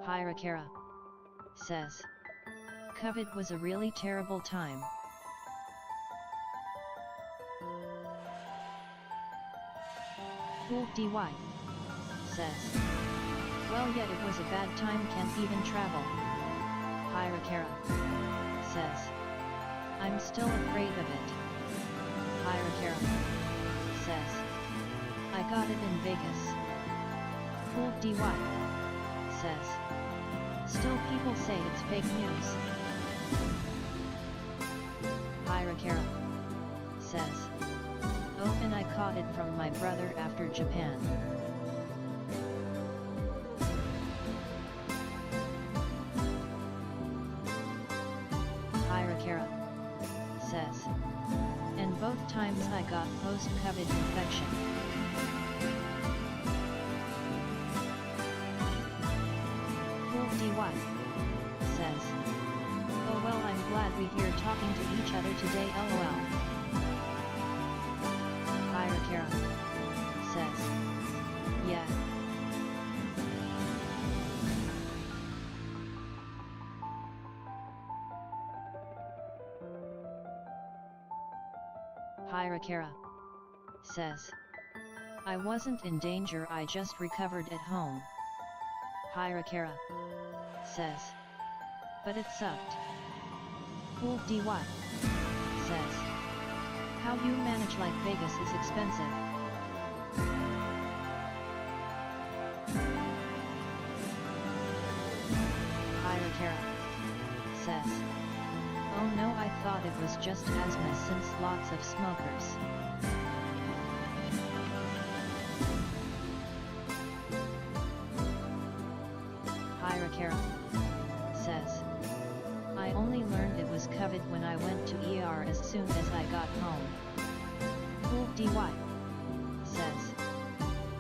Irakara says, COVID was a really terrible time. Wolf DY says, well yet it was a bad time, can't even travel. Irakara says, I'm still afraid of it. Irakara says, I got it in Vegas. Fool DY says. Still people say it's fake news. Hirakara says. Oh, and I caught it from my brother after Japan. Hirakara says. And both times I got post-COVID infection. Fool DY says. Oh well, I'm glad we here talking to each other today, lol. Hirakara says. Yeah. Hirakara says. I wasn't in danger, I just recovered at home. Hirakara says. But it sucked. Fool DY says. How you manage like Vegas is expensive. Hirakara says. Oh no, I thought it was just asthma since lots of smokers. Hirakara says. I only learned it was COVID when I went to ER as soon as I got home. Fool DY says.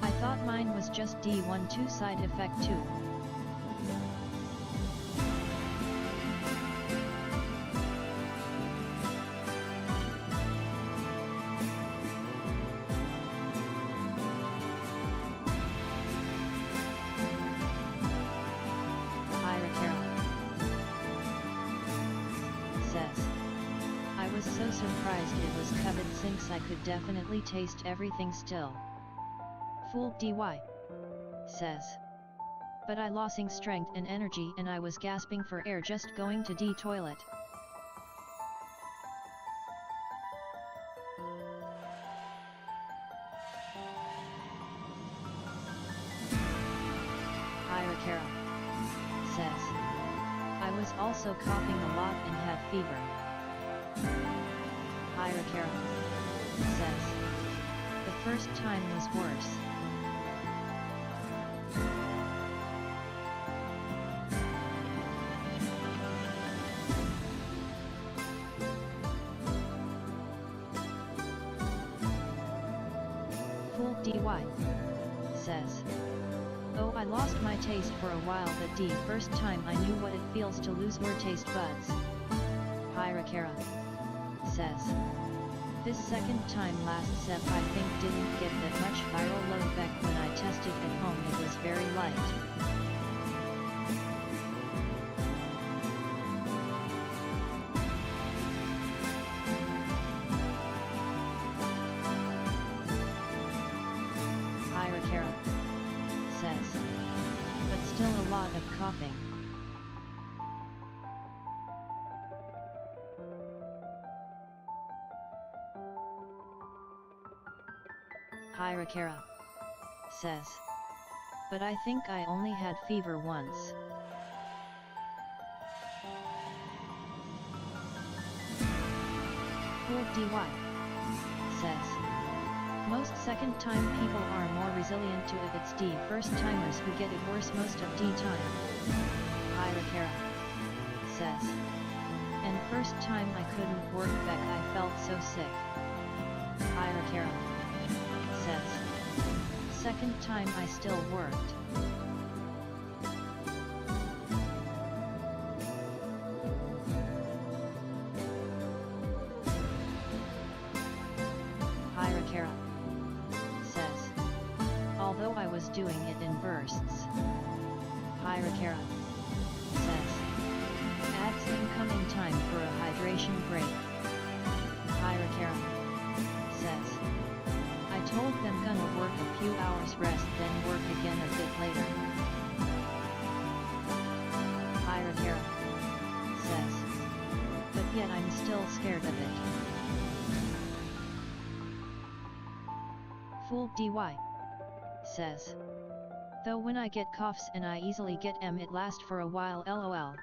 I thought mine was just D12 side effect too. So surprised it was COVID since I could definitely taste everything still. Fool DY says. But I losing strength and energy and I was gasping for air just going to the toilet. Hirakara says. I was also coughing a lot and had fever. Hirakara says. The first time was worse. Fool DY says. Oh, I lost my taste for a while, but the first time I knew what it feels to lose your taste buds. Hirakara says. This second time last Sep I think didn't get that much viral load back when I tested at home, it was very light. Hirakara says. But still a lot of coughing. Hirakara says. But I think I only had fever once. Fool DY says. Most second time people are more resilient to it, it's the first timers who get it worse most of the time. Hirakara says. And first time I couldn't work back, I felt so sick. Hirakara says. Second time I still worked. Hirakara says. Although I was doing it in bursts. Hirakara says. Adds incoming time for a hydration break. Hirakara says. I told them gonna work a few hours rest then work again a bit later. Hirakara says. But yet I'm still scared of it. Fool DY says. Though when I get coughs and I easily get it last for a while lol.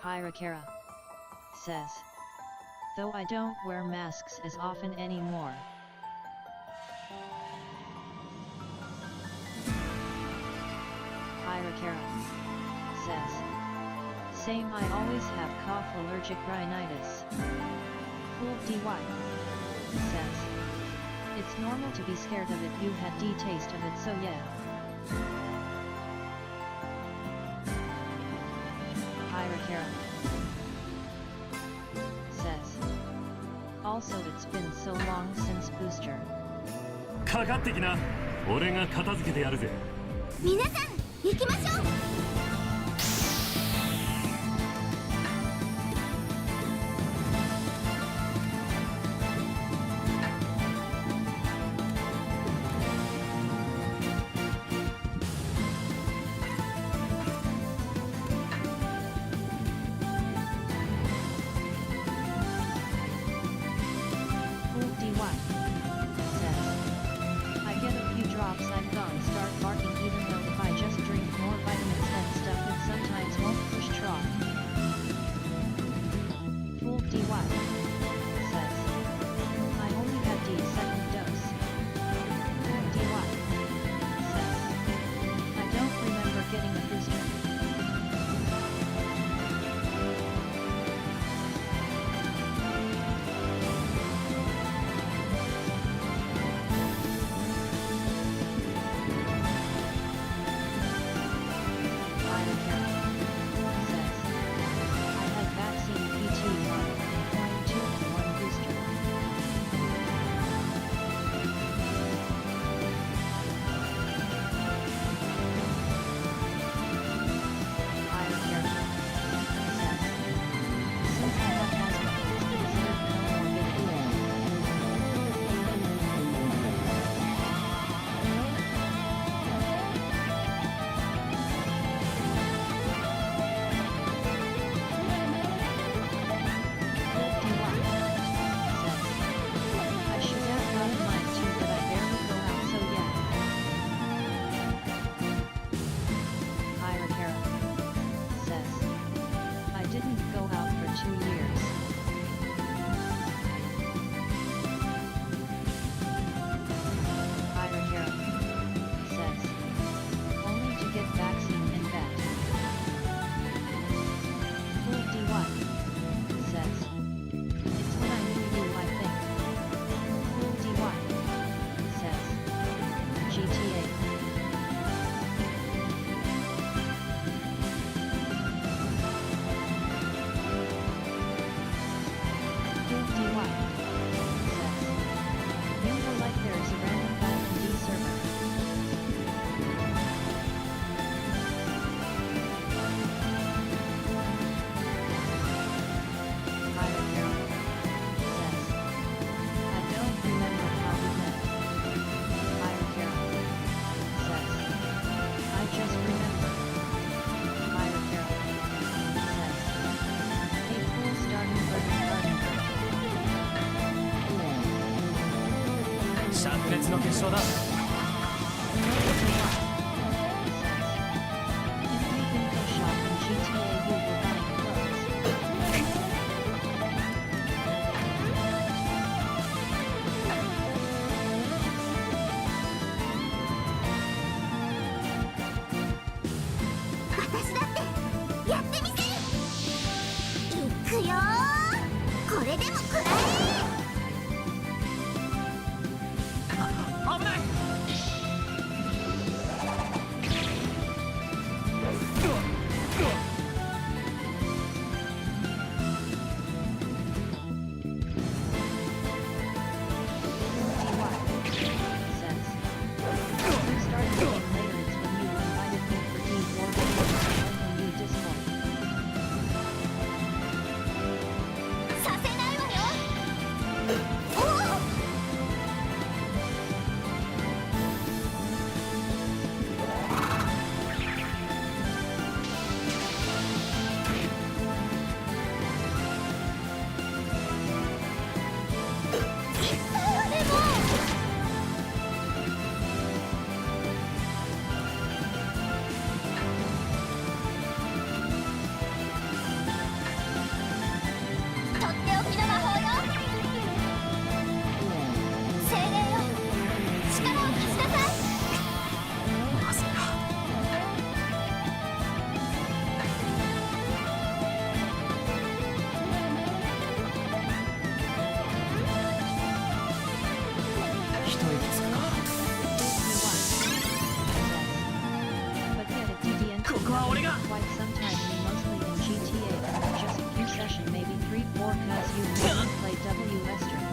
Hirakara says. Though I don't wear masks as often anymore. Hirakara says. Same, I always have cough, allergic rhinitis. Fool DY says. It's normal to be scared of it, you had taste of it, so yeah. Hirakara says. Also, it's been so long since booster. かかってきな。俺が片付けてやるぜ。皆さん行きましょう。灼熱の決勝だ。私だってやってみせる。いくよー、これでも食らえ。危ない。こは俺が Quite sometime we mostly in GTA and then just few session maybe 3-4 cause you really play W Western.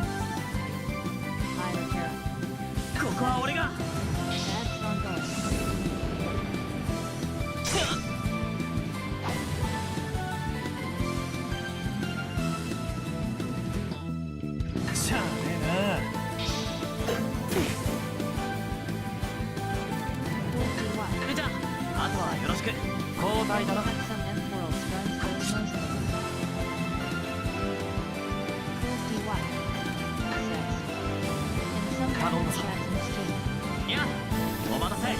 Ira Kara. ここは俺が That's ongoing. しゃあねえな。じゃああとはよろしく。交代だな。 Some F worlds runs those mostly. 50 watt. Says. And some Hello. chats in Steam. いやお待たせ。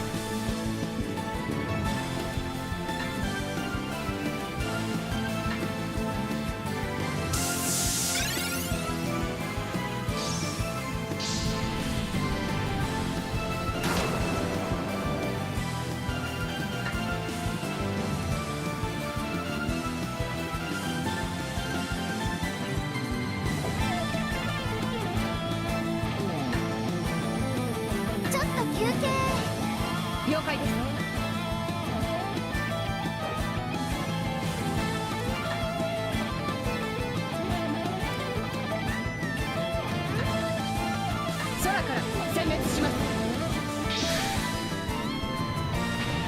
ちょっと休憩。了解です。空から殲滅します。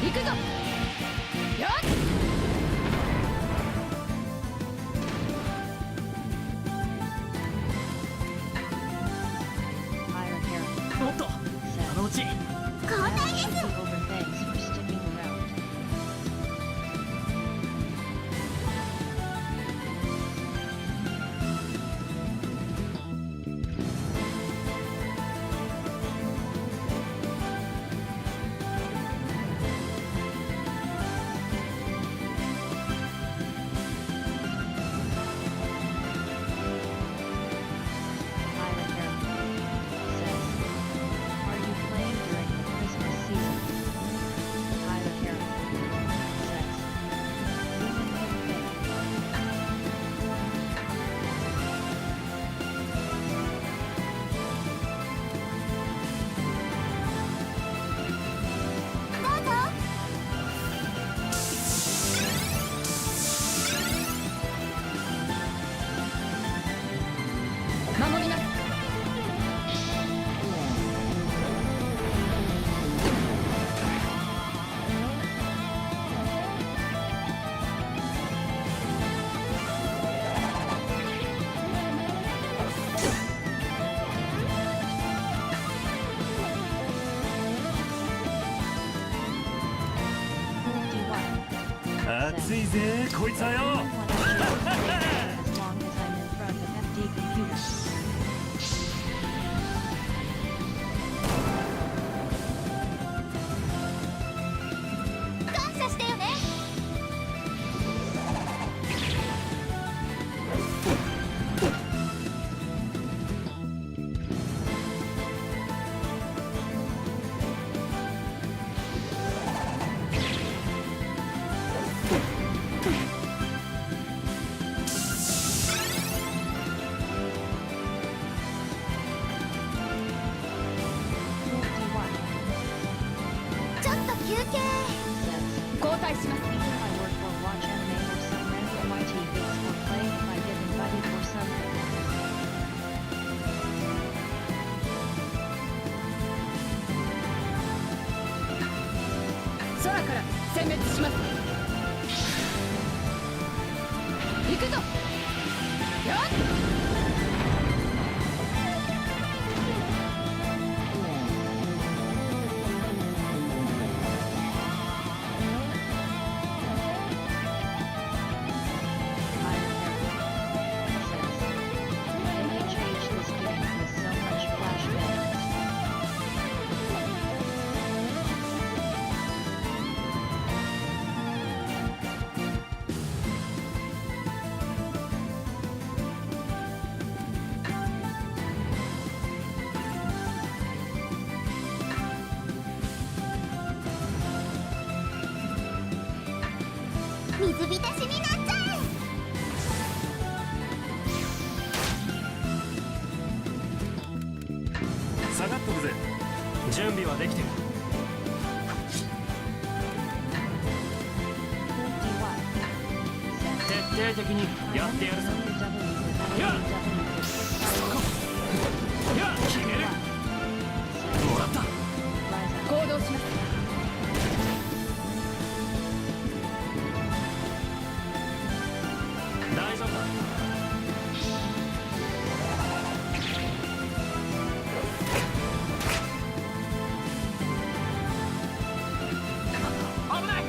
行くぞ。よっ。Ira Kara. おっとあのうち。交代です。 Over thanks for sticking around. どうぞ。守ります。熱いぜこいつはよ。 As long as I'm in front of FD computers. 感謝してよね。ちょっと休憩。交代します。 Either I work or watch anime or some random YT vids or play if I get invited for something. 空から殲滅します。行くぞ。よっ。This game has so much flashbang. 水浸しになっちゃえ。下がっとくぜ。準備はできてる。底的にやってやるさ。やっやっ決める。もらった。行動します。大丈夫だ。危ない。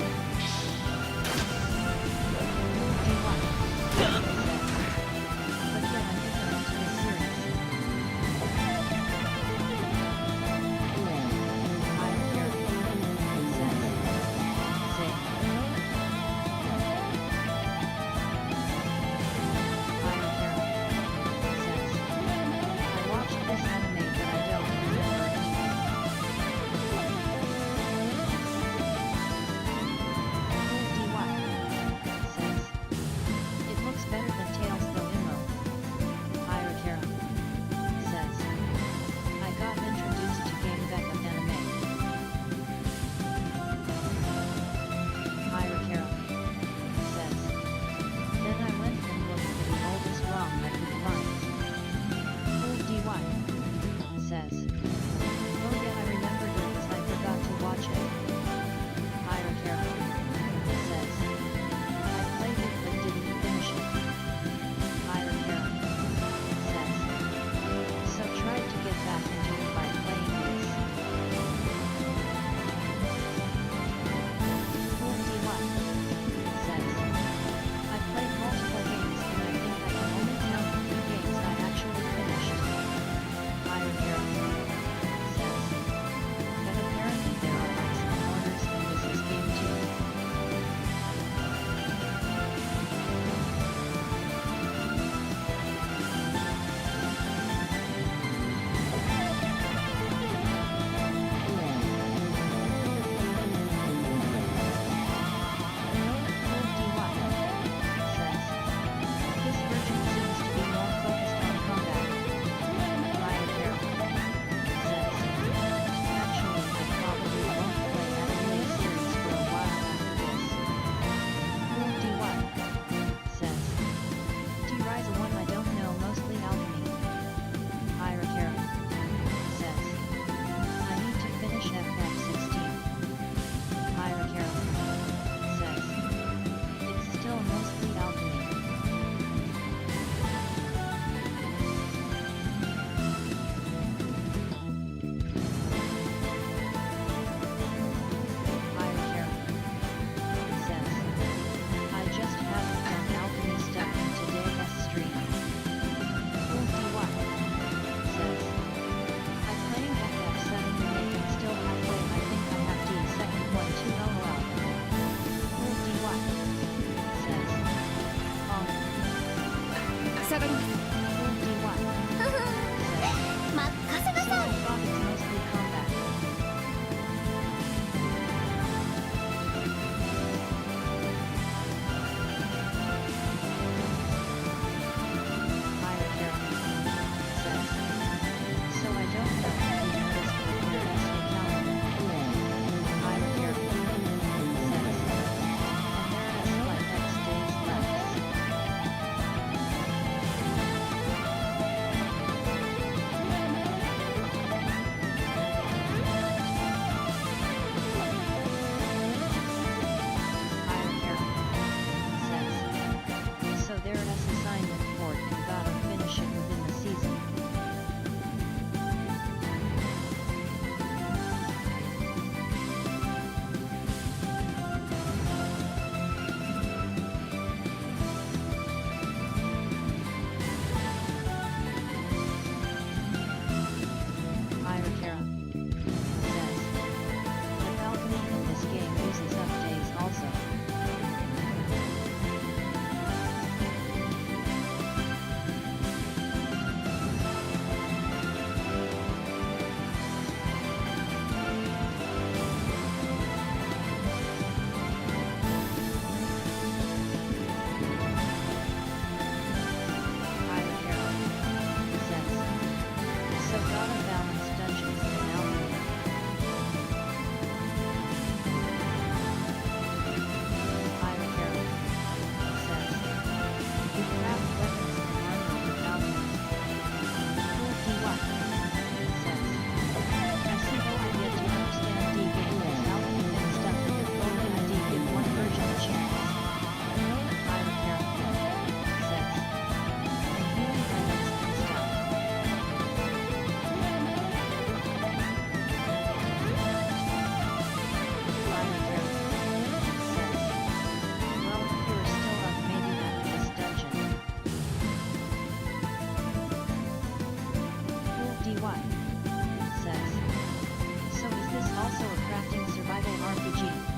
Survival RPG.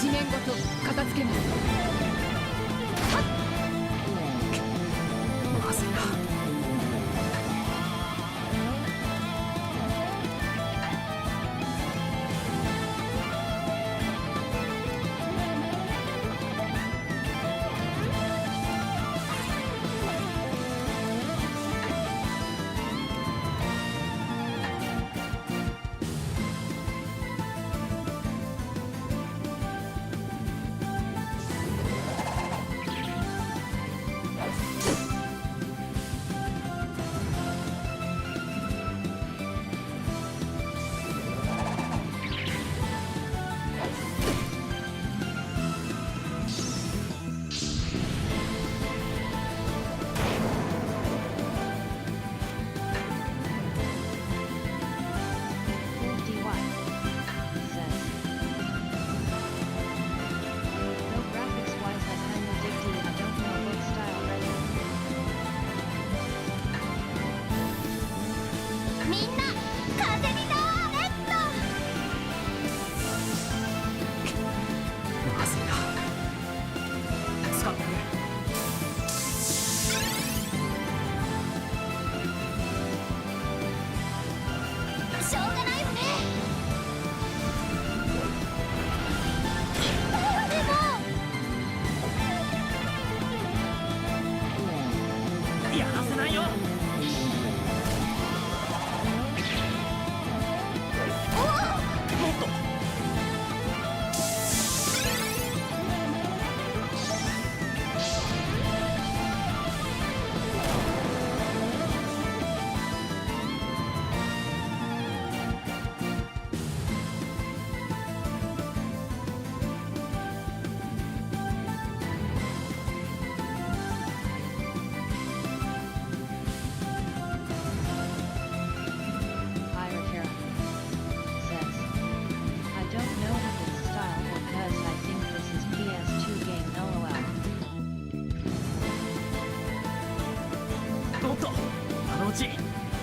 地面ごと片付けます。まずいな。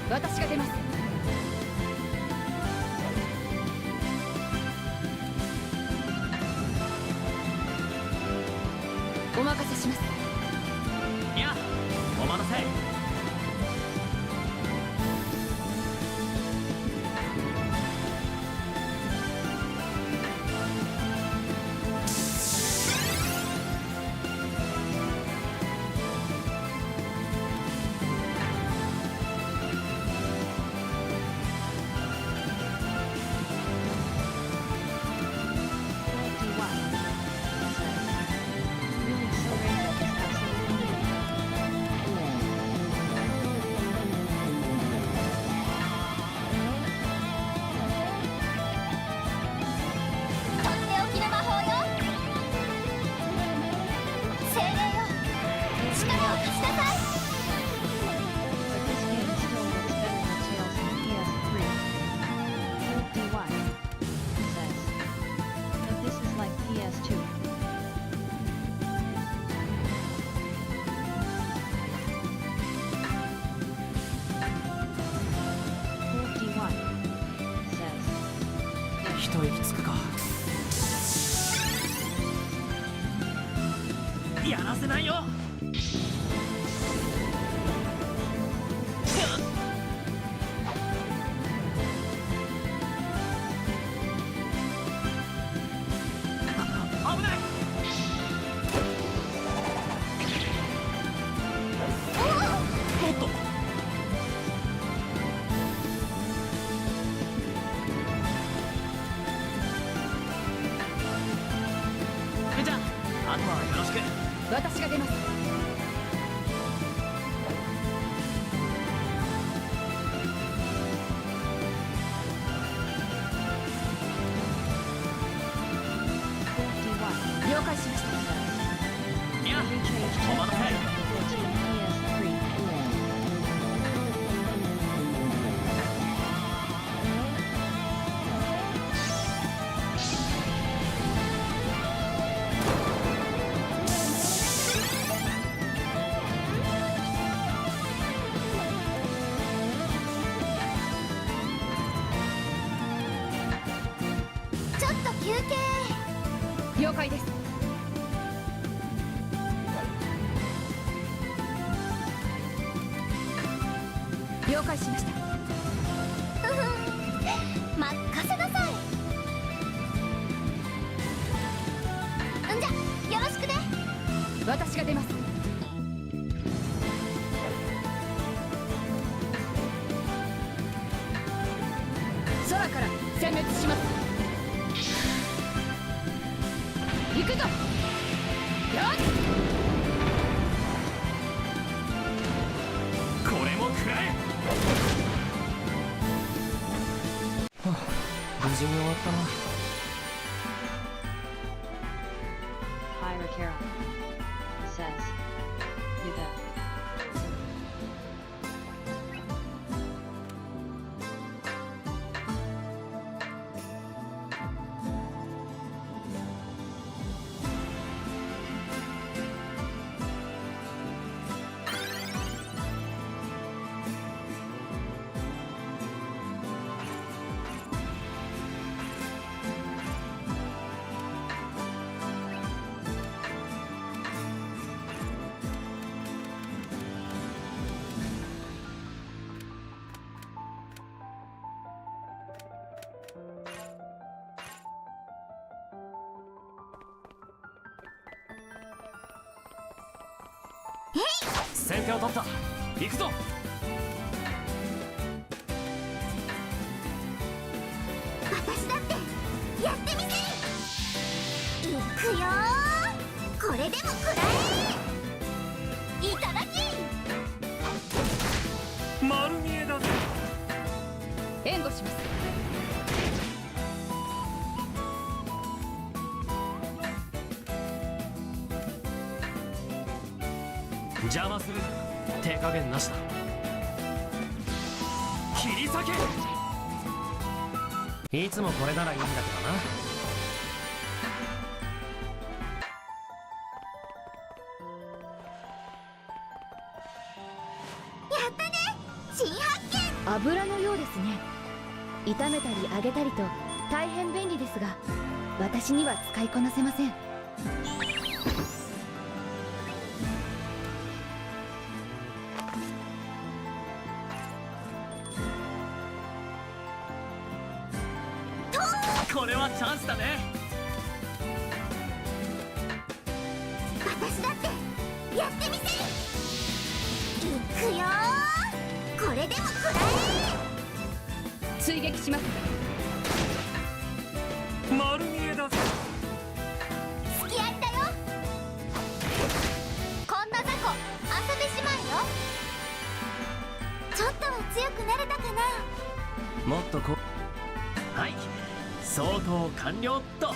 私が出ます。お任せします。力を貸しなさい。 But this game still looks better than Tails in PS3. DY says. But this is like PS2. DY says. 一息つくか。やらせないよ。危ない。おっと。じゃあ、あとはよろしく。私が出ます。了解しました。いや、お待たせ。ちょっと休憩。了解です。了解しました。任せなさい。んじゃよろしくね。私が出ます。空から殲滅します。行くぞ。よっ。これも食らえ。無事に終わったな。Pyra says. You bet.先手を取った。行くぞ。私だってやってみせ。いくよー。これでも食らえ。いただき。丸見えだぜ。援護します。邪魔するな。手加減なしだ。切り裂け。いつもこれならいいんだけどな。やったね。新発見。油のようですね。炒めたり揚げたりと大変便利ですが、私には使いこなせません。これはチャンスだね。私だってやってみせ。いくよー。これでも食らえ。追撃します。丸見えだぜ。好きありだよ。こんな雑魚遊べしまいよ。ちょっとは強くなれたかな。もっとこう。はい、相当完了っと。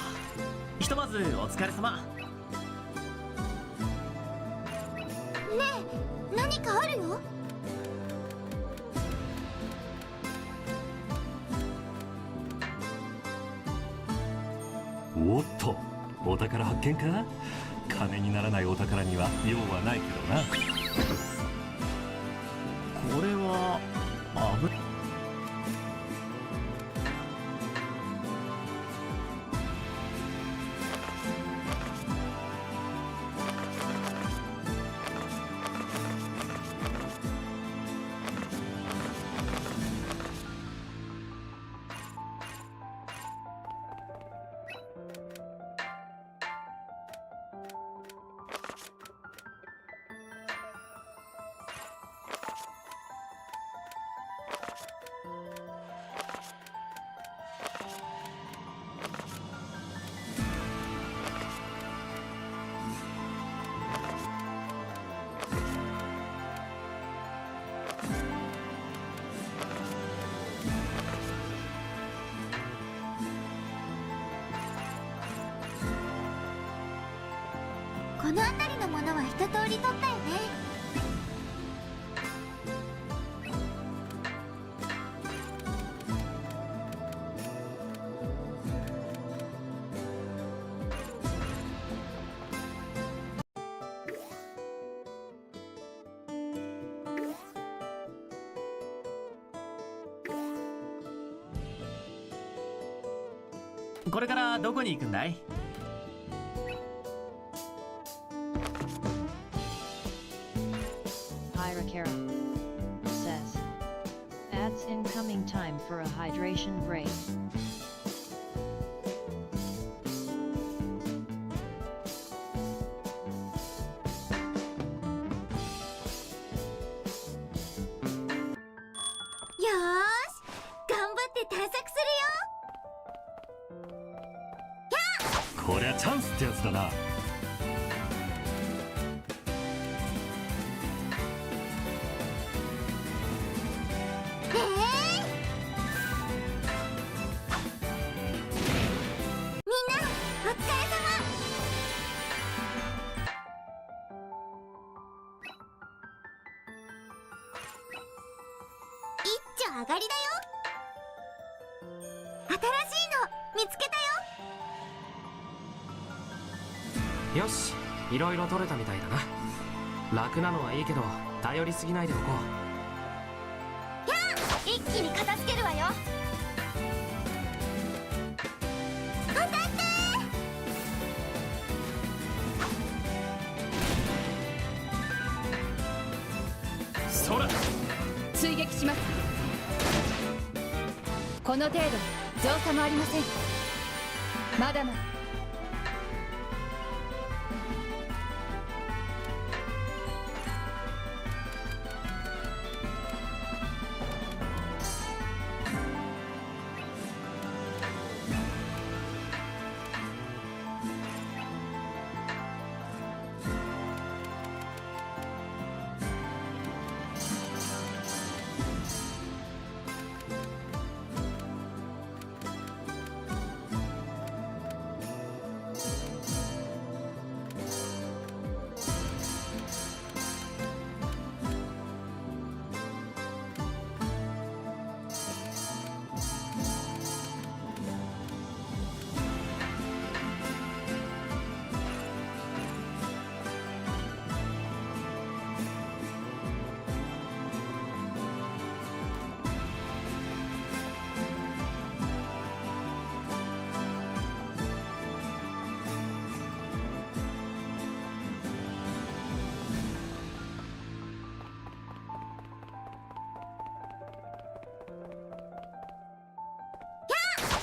ひとまずお疲れ様。え、何かあるよ。おっと、お宝発見か。金にならないお宝には用はないけどな。これは危ない。この辺りのものは一通り取ったよね。これからどこに行くんだい？Says, adds incoming time for a hydration break. Yoし、頑張って探索するよ。こりゃチャンスってやつだな。上がりだよ。新しいの見つけたよ。よし、いろいろ取れたみたいだな。楽なのはいいけど頼りすぎないでおこう。やあ、一気に片付けるわよ。当たってー。そら追撃します。この程度造作もありません。まだまだ。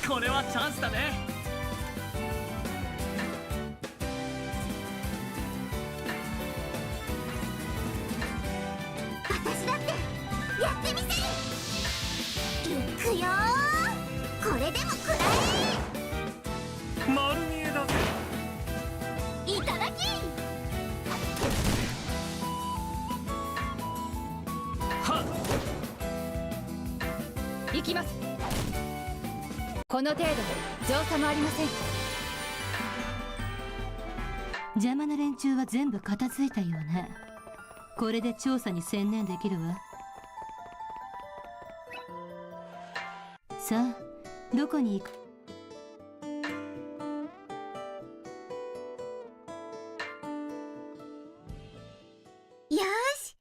これはチャンスだね。私だってやってみせる。いくよー。これでも食らえ。丸見えだぜ。いただき。はっ。行きます。この程度造作もありません。邪魔な連中は全部片付いたようね。これで調査に専念できるわ。さあ、どこに行く？よし。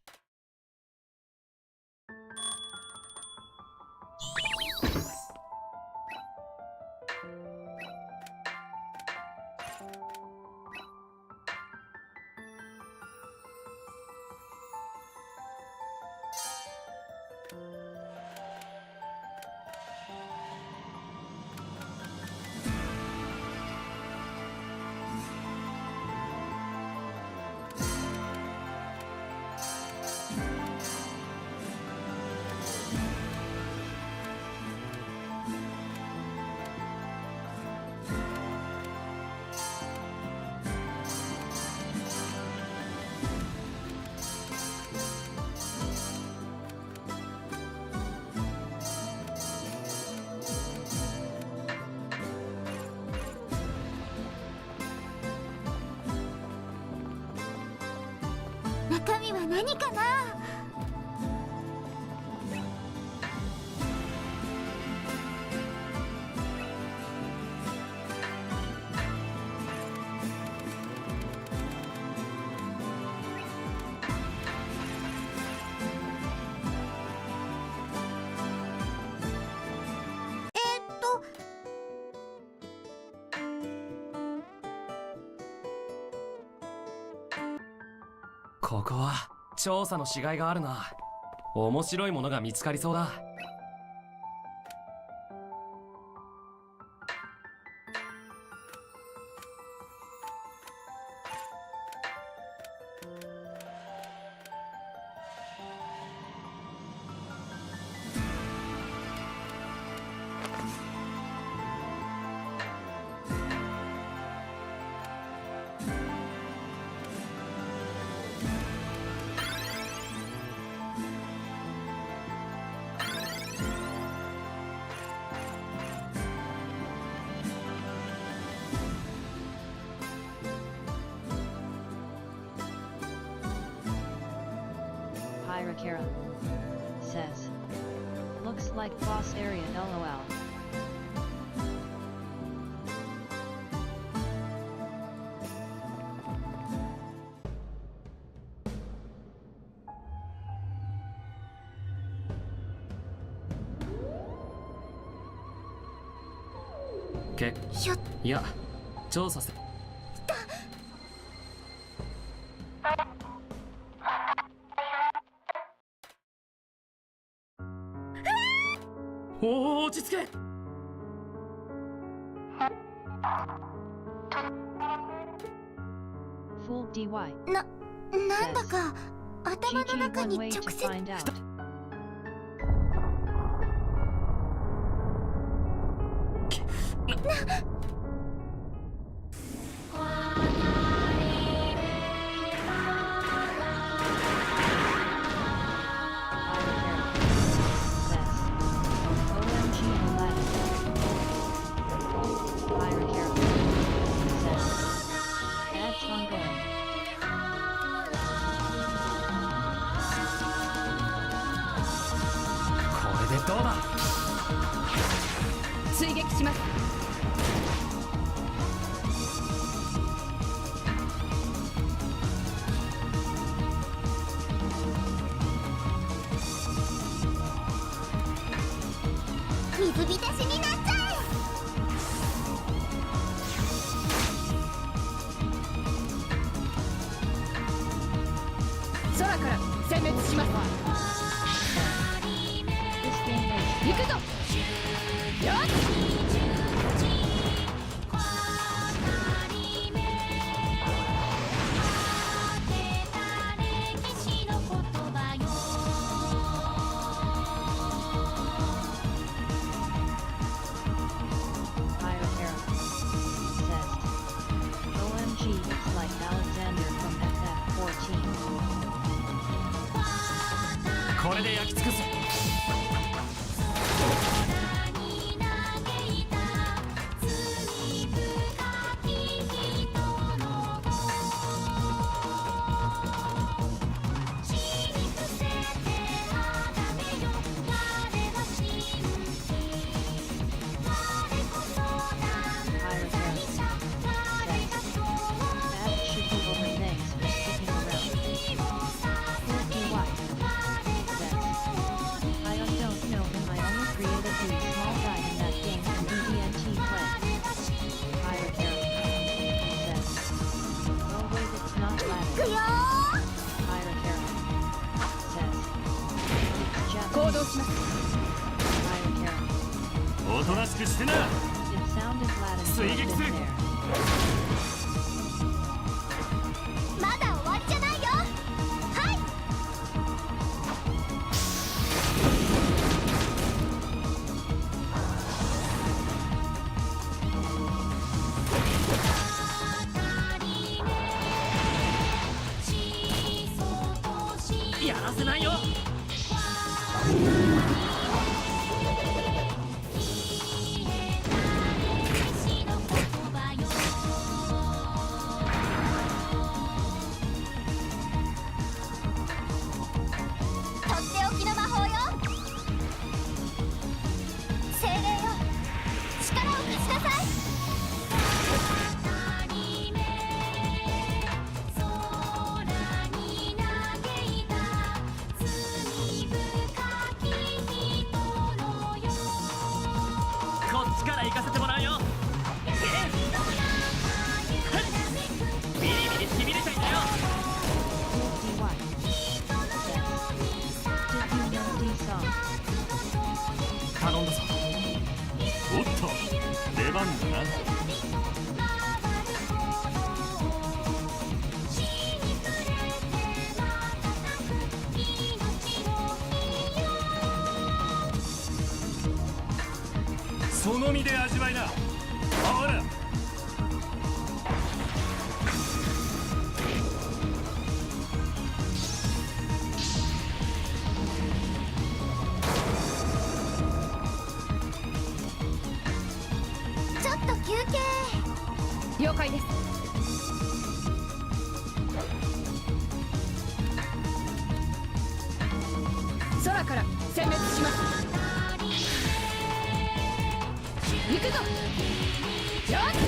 中身は何かな。ここは調査のしがいがあるな。面白いものが見つかりそうだ。Hirakara says, looks like boss area lol.ひょっ。いや、調査せ。おお、落ち着け。Full DY なんだか頭の中に直接。これでどうだ。追撃します。水浸しになっちゃえ。空から殲滅します。行くぞ。よっ。これで焼き尽くす。くよ行動します。おとなしくしてな。追撃する。まだ終わりじゃないよ。はい。やらせないよ。とっておきの魔法よ。精霊よ、力を貸しなさい。こっちから行かせてもらうよ。ビリビリしびれちゃいなよ。頼んだぞ。おっと出番だな。その身で味わいな。ほらちょっと休憩。了解です。空から殲滅します。行くぞ。よし。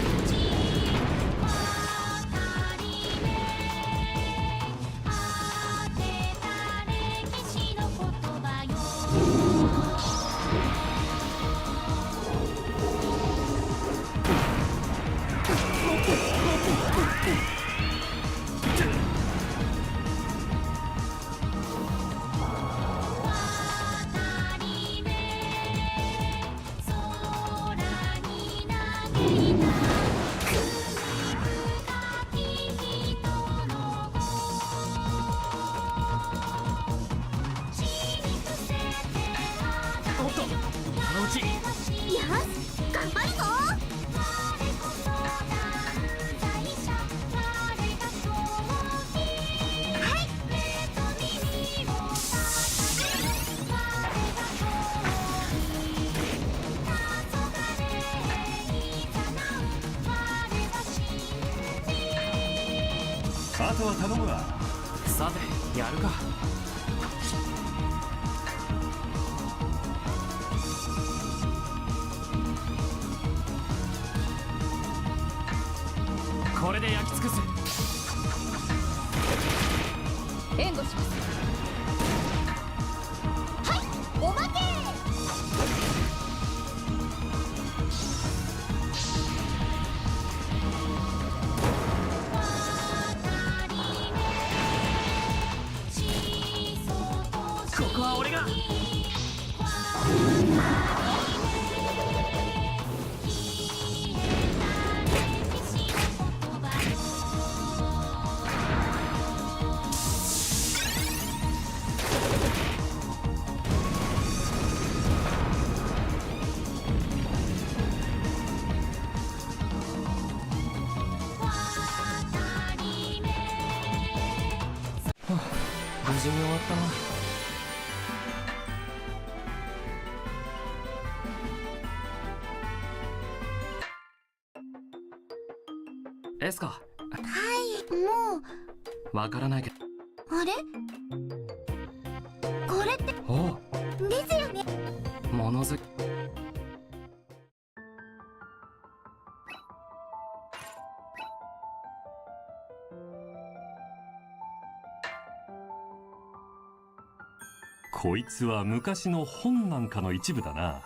おっと、あのうち。よし、頑張るぞ。あとは頼むわ。さてやるか。これで焼き尽くす。援護します。はい、おまけ。ここは俺が。無事に終わったな。エスカ、はい、もわからないけど。う。あれこれっておう、ですよね。ものづく。こいつは昔の本なんかの一部だな。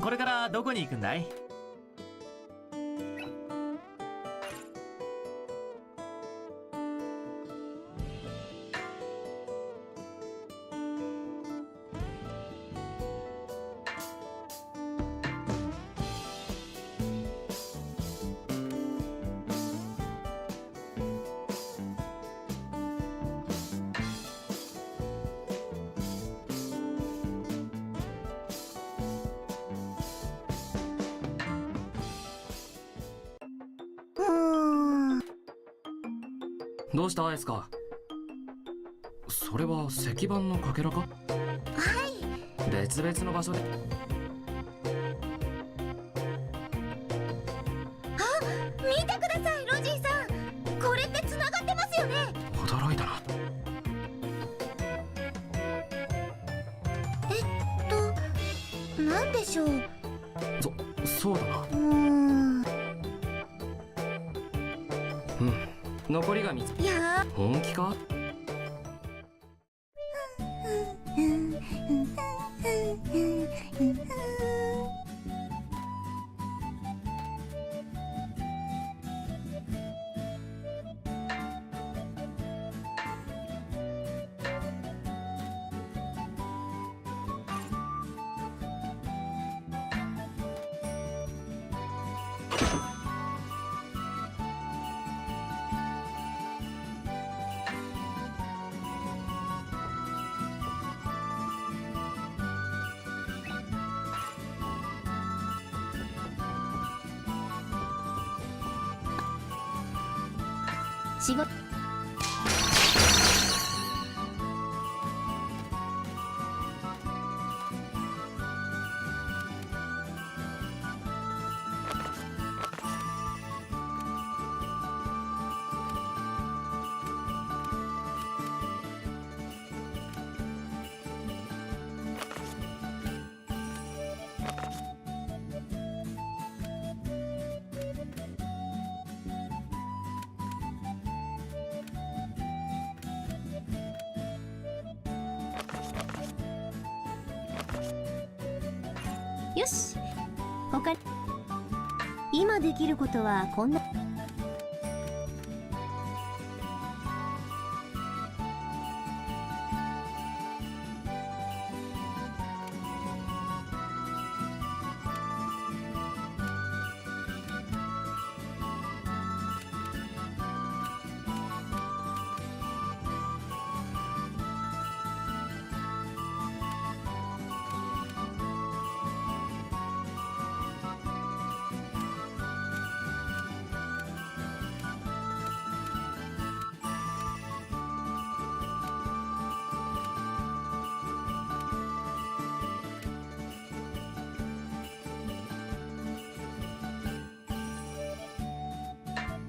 これからどこに行くんだい？どうしたエスカ？それは石板のかけらか？はい。別々の場所で。あ、見てくださいロジーさん、これって繋がってますよね。驚いたな。なんでしょう。そうだな。残りが見つか。いや本気か？仕事。よし、他今できることはこんな。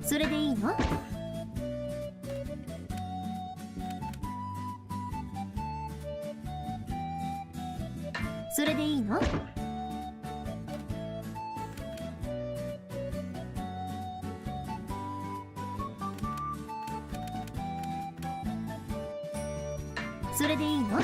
それでいいの？それでいいの？それでいいの？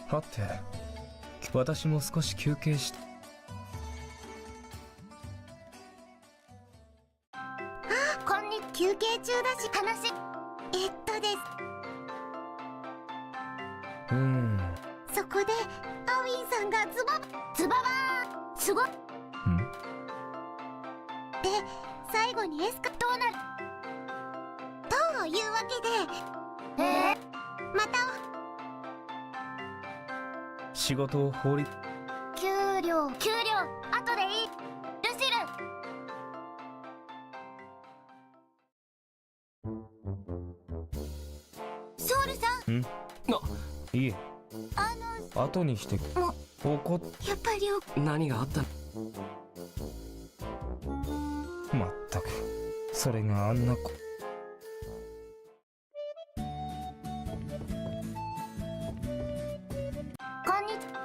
はて、私も少し休憩して。こんに休憩中だし話です。そこでアウィンさんがズババーンすごい。で最後にエスカどうなるというわけで、また仕事を放り。給料後でいい。ルシルソウルさん。いえ、後にして怒っ。やっぱり何があった？まったく、それがあんな子。こんにちは。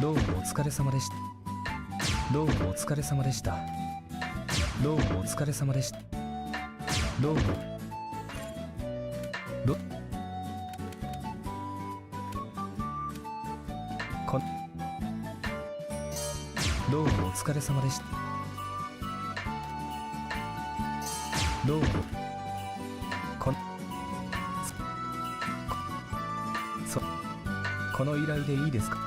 どうもお疲れ様でした。どうもお疲れ様でした。どうもお疲れ様でした。どうもどうもお疲れ様でした。どうもこの依頼でいいですか。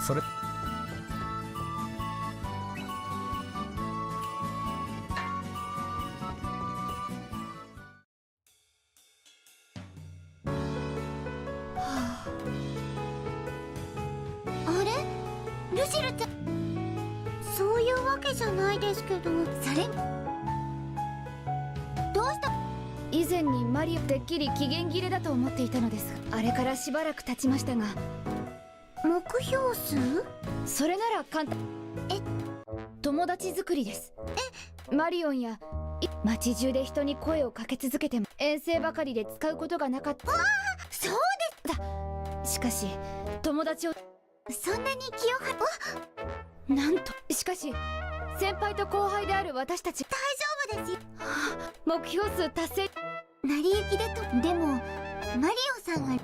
それあれルシルちゃん、そういうわけじゃないですけど、それどうした。以前にマリオてっきり期限切れだと思っていたのですが、あれからしばらく経ちましたが。目標数？それなら簡単。友達作りです。マリオンや街中で人に声をかけ続けても遠征ばかりで使うことがなかった。ああ、そうです。しかし友達をそんなに気を張なんと。しかし先輩と後輩である私たち大丈夫ですよ。目標数達成。成り行きでと。でもマリオさんが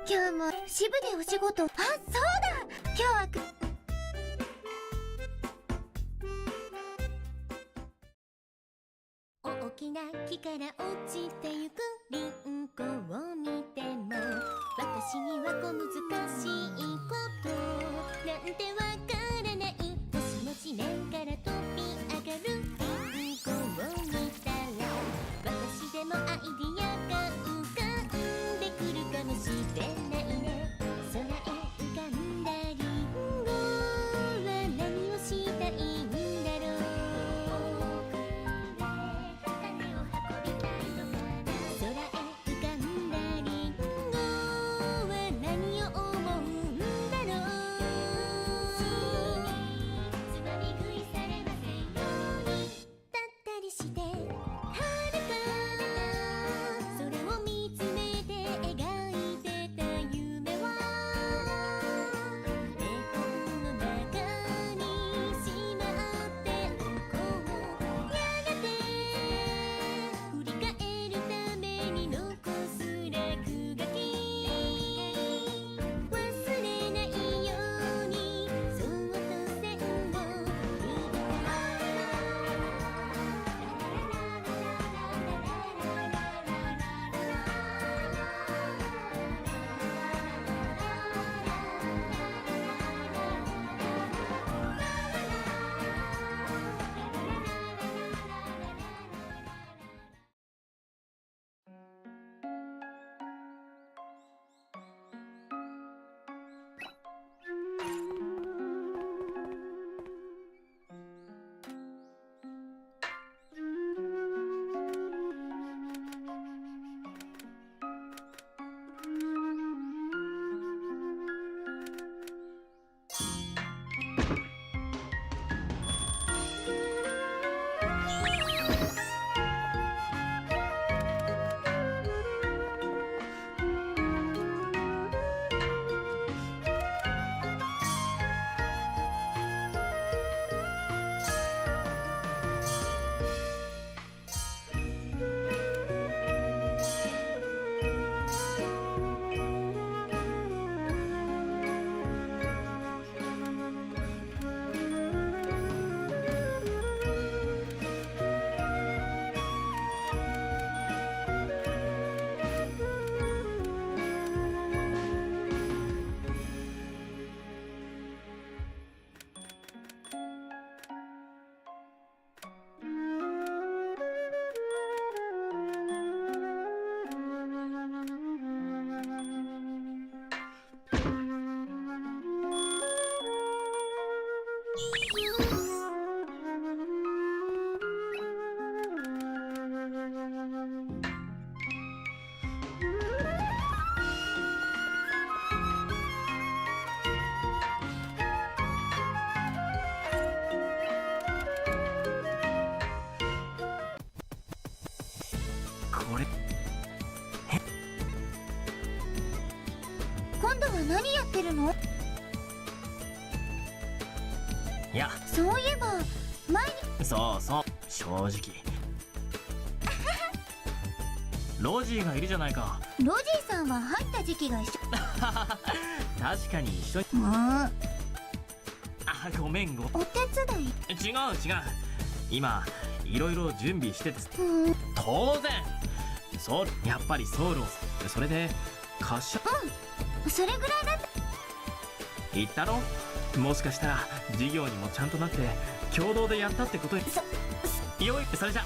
今日も支部でお仕事。あ、そうだ、今日は大きな木から落ちてゆくリンゴを見ても、私には小難しいことなんてわからない。もしも地面から飛び上がるリンゴを見たら、私でもアイディアが浮かんでくるかもしれないね。空へ浮かんだリンゴは何をしたいんだろう。空へ浮かんだリンゴは何を思うんだろう。これ今度は何やってるの？いや、そういえば前に。そうそう、正直ロジーがいるじゃないか。ロジーさんは入った時期が一緒。確かに一緒に。あ、ごめんお手伝い。違う違う、今いろいろ準備してて。当然そう、やっぱりソウルを、それで滑車。それぐらいだった。言ったろ、もしかしたら授業にもちゃんとなって共同でやったってことに。よい、それじゃ。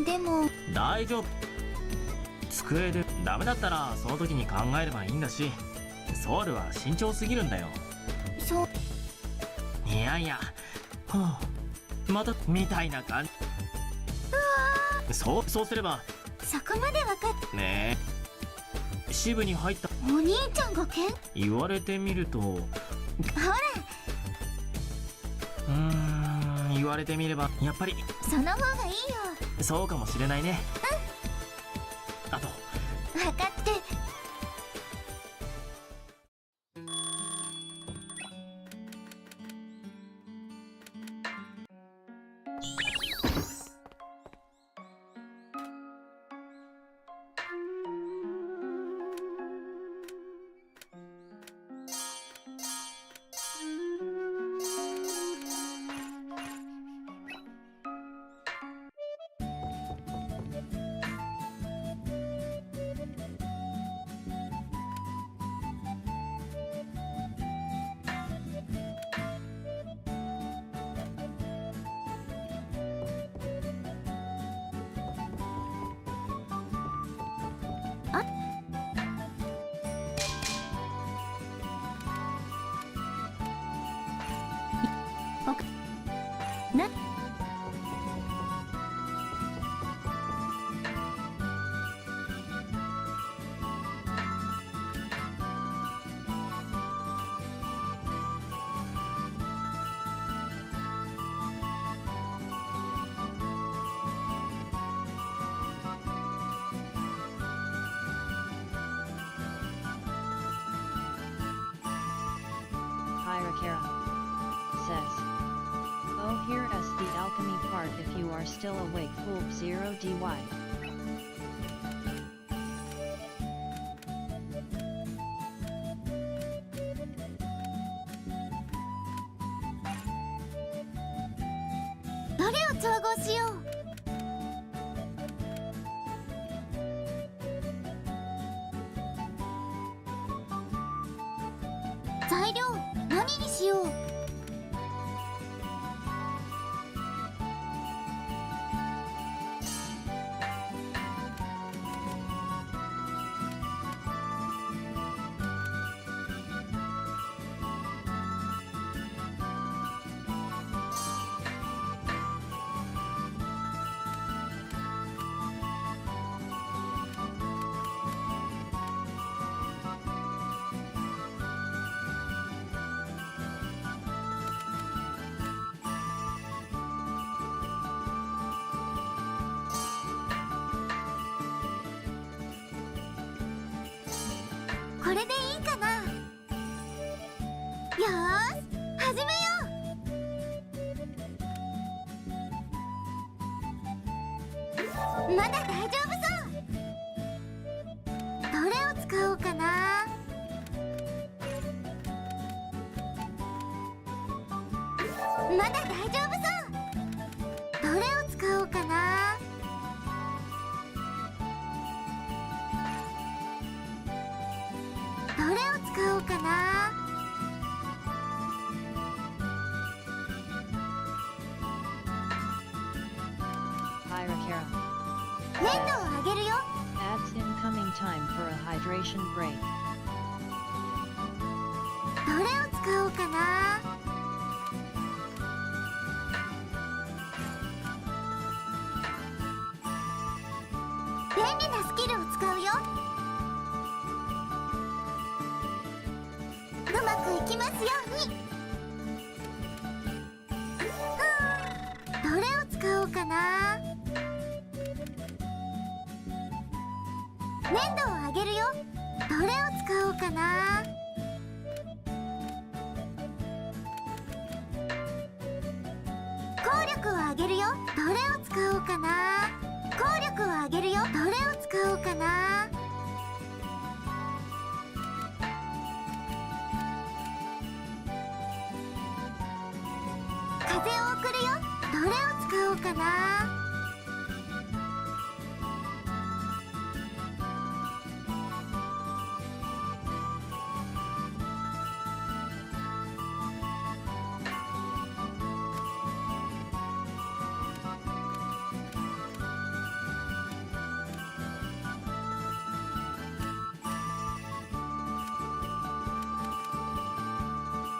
でも大丈夫、机でダメだったらその時に考えればいいんだし、ソウルは慎重すぎるんだよ。そう。いやいや、はあ、またみたいな感じ。そうすれば。そこまで分かっ。ねえ、支部に入った。お兄ちゃんが言われてみると。ほら、言われてみればやっぱりその方がいいよ。そうかもしれないね。あと分かって。な。Hirakara says, "Oh, here is the alchemy part. If you are still awake, fool 0dy." どれを調合しよう。材料何にしよう。これでいいかな。よーし、始めよう。まだ大丈夫そう。どれを使おうかな。まだ大丈夫そう。どれを使おうかな。どれを使おうかな。粘土をあげるよ。 Adds incoming time for a hydration break. どれを使おうかな。便利なスキルを使うよ。うまくいきますように。どれを使おうかな。粘土をあげるよ。どれを使おうかな。効力をあげるよ。どれを使おうかな。効力をあげるよ。どれを使おうかな。風を送るよ。どれを使おうかな。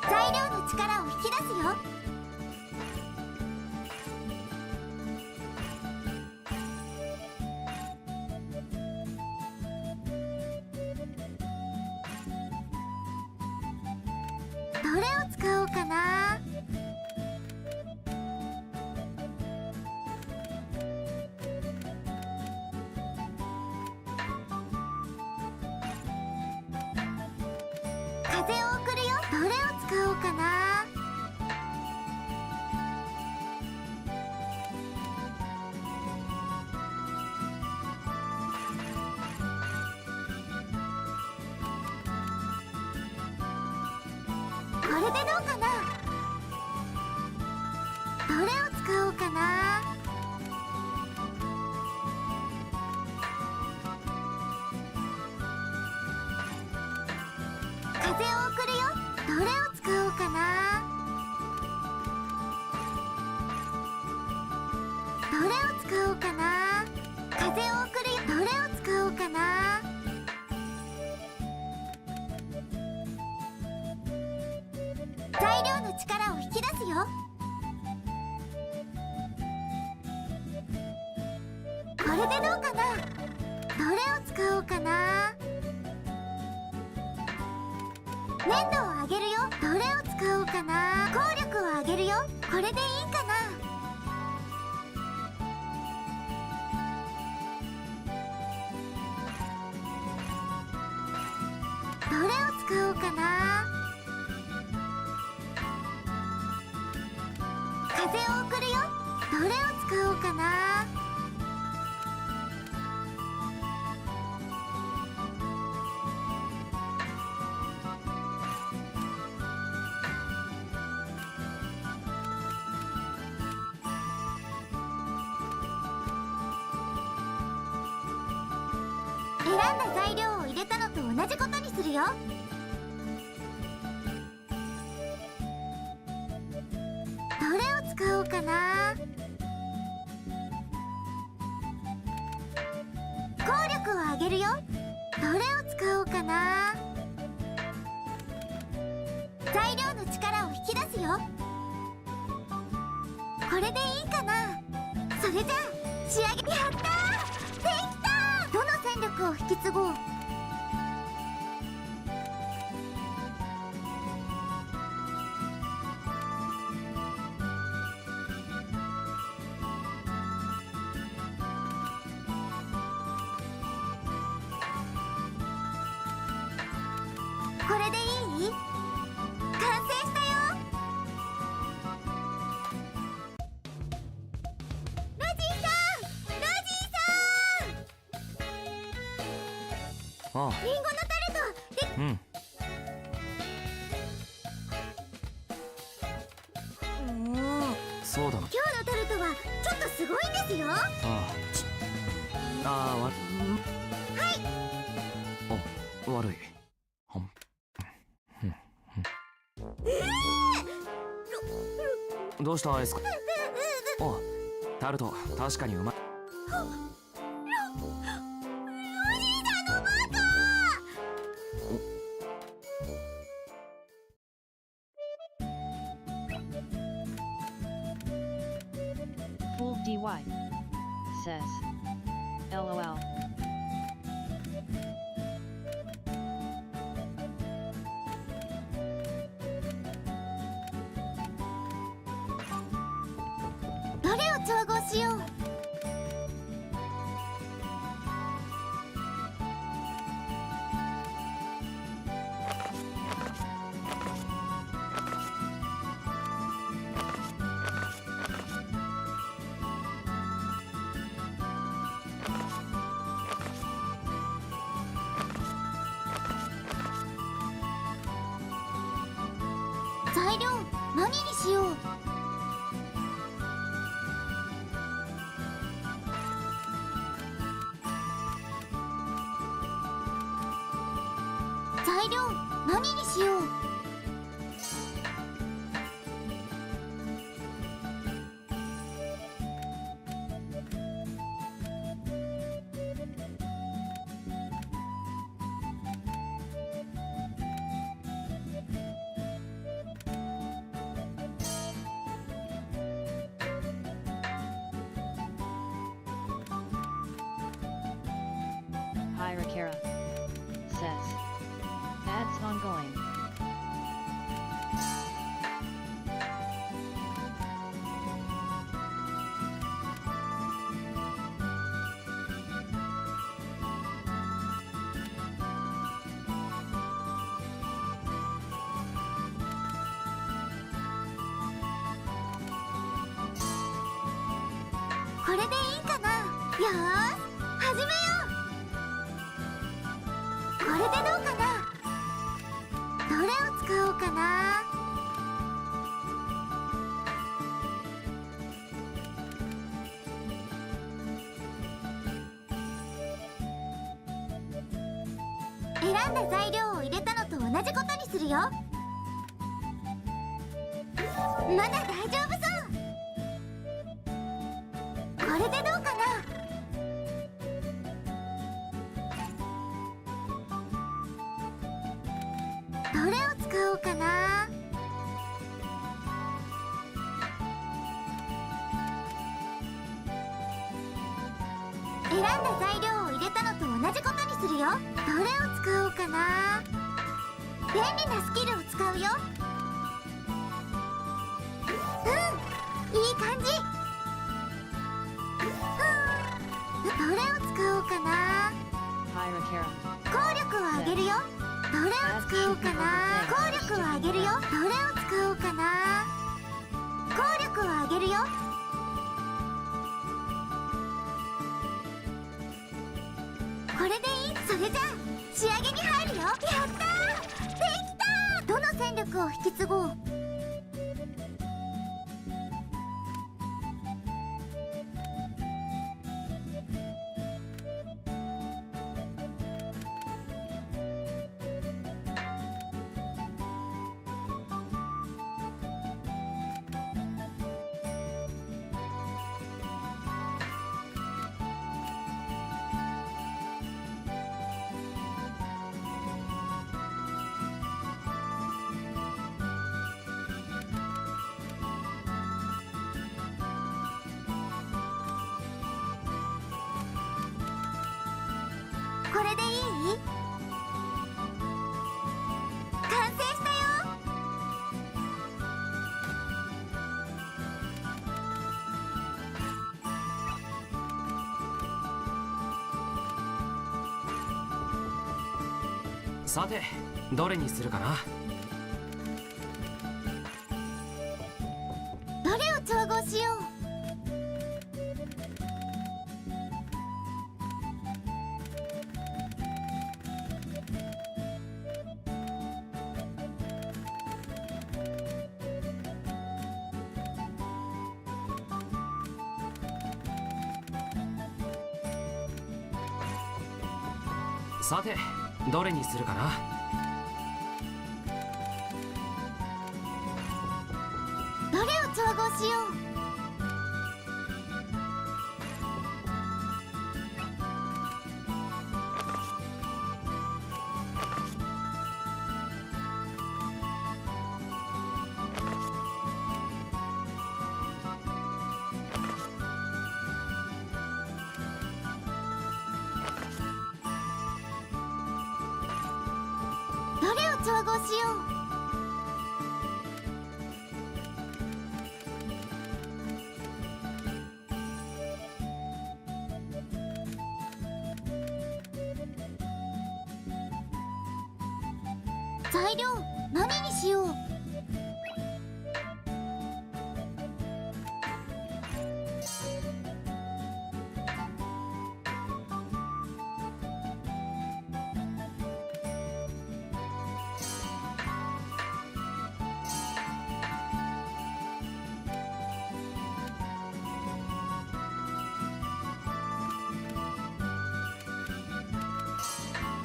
材料の力を引き出すよ。どれを使おうかな。風を送るよ。どれを使おうかな。これでどうかな。どれを使おうかな。風を送るよ。どれを使おうかな。どれを使おうかな。風を送るよ。どれを使おうかな。材料の力を引き出すよ。これでどうかな。どれを使おうかな。粘土をあげるよ。どれを使おうかな。効力をあげるよ。これでいいかな。どれを使おうかな。風を送るよ。どれを使おうかな。選んだ材料を入れたのと同じことにするよ。どれを使おうかな。効力をあげるよ。どれを使おうかな。材料の力を引き出すよ。これでいいかな。それじゃあ仕上げ。やったー、できたー。どの戦力を引き継ごう。これでいい？完成したよ。ロジーさん、ロジーさん。ああ、リンゴのタルトで。うん。そうだな。今日のタルトはちょっとすごいんですよ。悪い。どうしたエスカ。タルト確かにうまい。Fool DY says, LOL. Whatを調合しよう。材料何にしよう。材料何にしよう。Hirakara says, ads ongoing.これでいいかな。よーし始めよう。これでどうかな。どれを使おうかな。選んだ材料を入れたのと同じことにするよ。まだ大丈夫そう。これでどうかな。どれを使おうかな。選んだ材料を入れたのと同じことにするよ。どれを使おうかな。便利なスキルを使うよ。いい感じ。どれを使おうかな。 Hirakara 効力を上げるよ。どれを使おうかな。効力を上げるよ。どれを使おうかな。効力を上げるよ。これでいい。それじゃあ仕上げに入るよ。やったー、できたー。どの戦力を引き継ごう。これでいい？完成したよ。さてどれにするかな。どれを調合しよう。さてどれにするかな。どれを調合しよう。どれを調合しよう。材料何にしよう。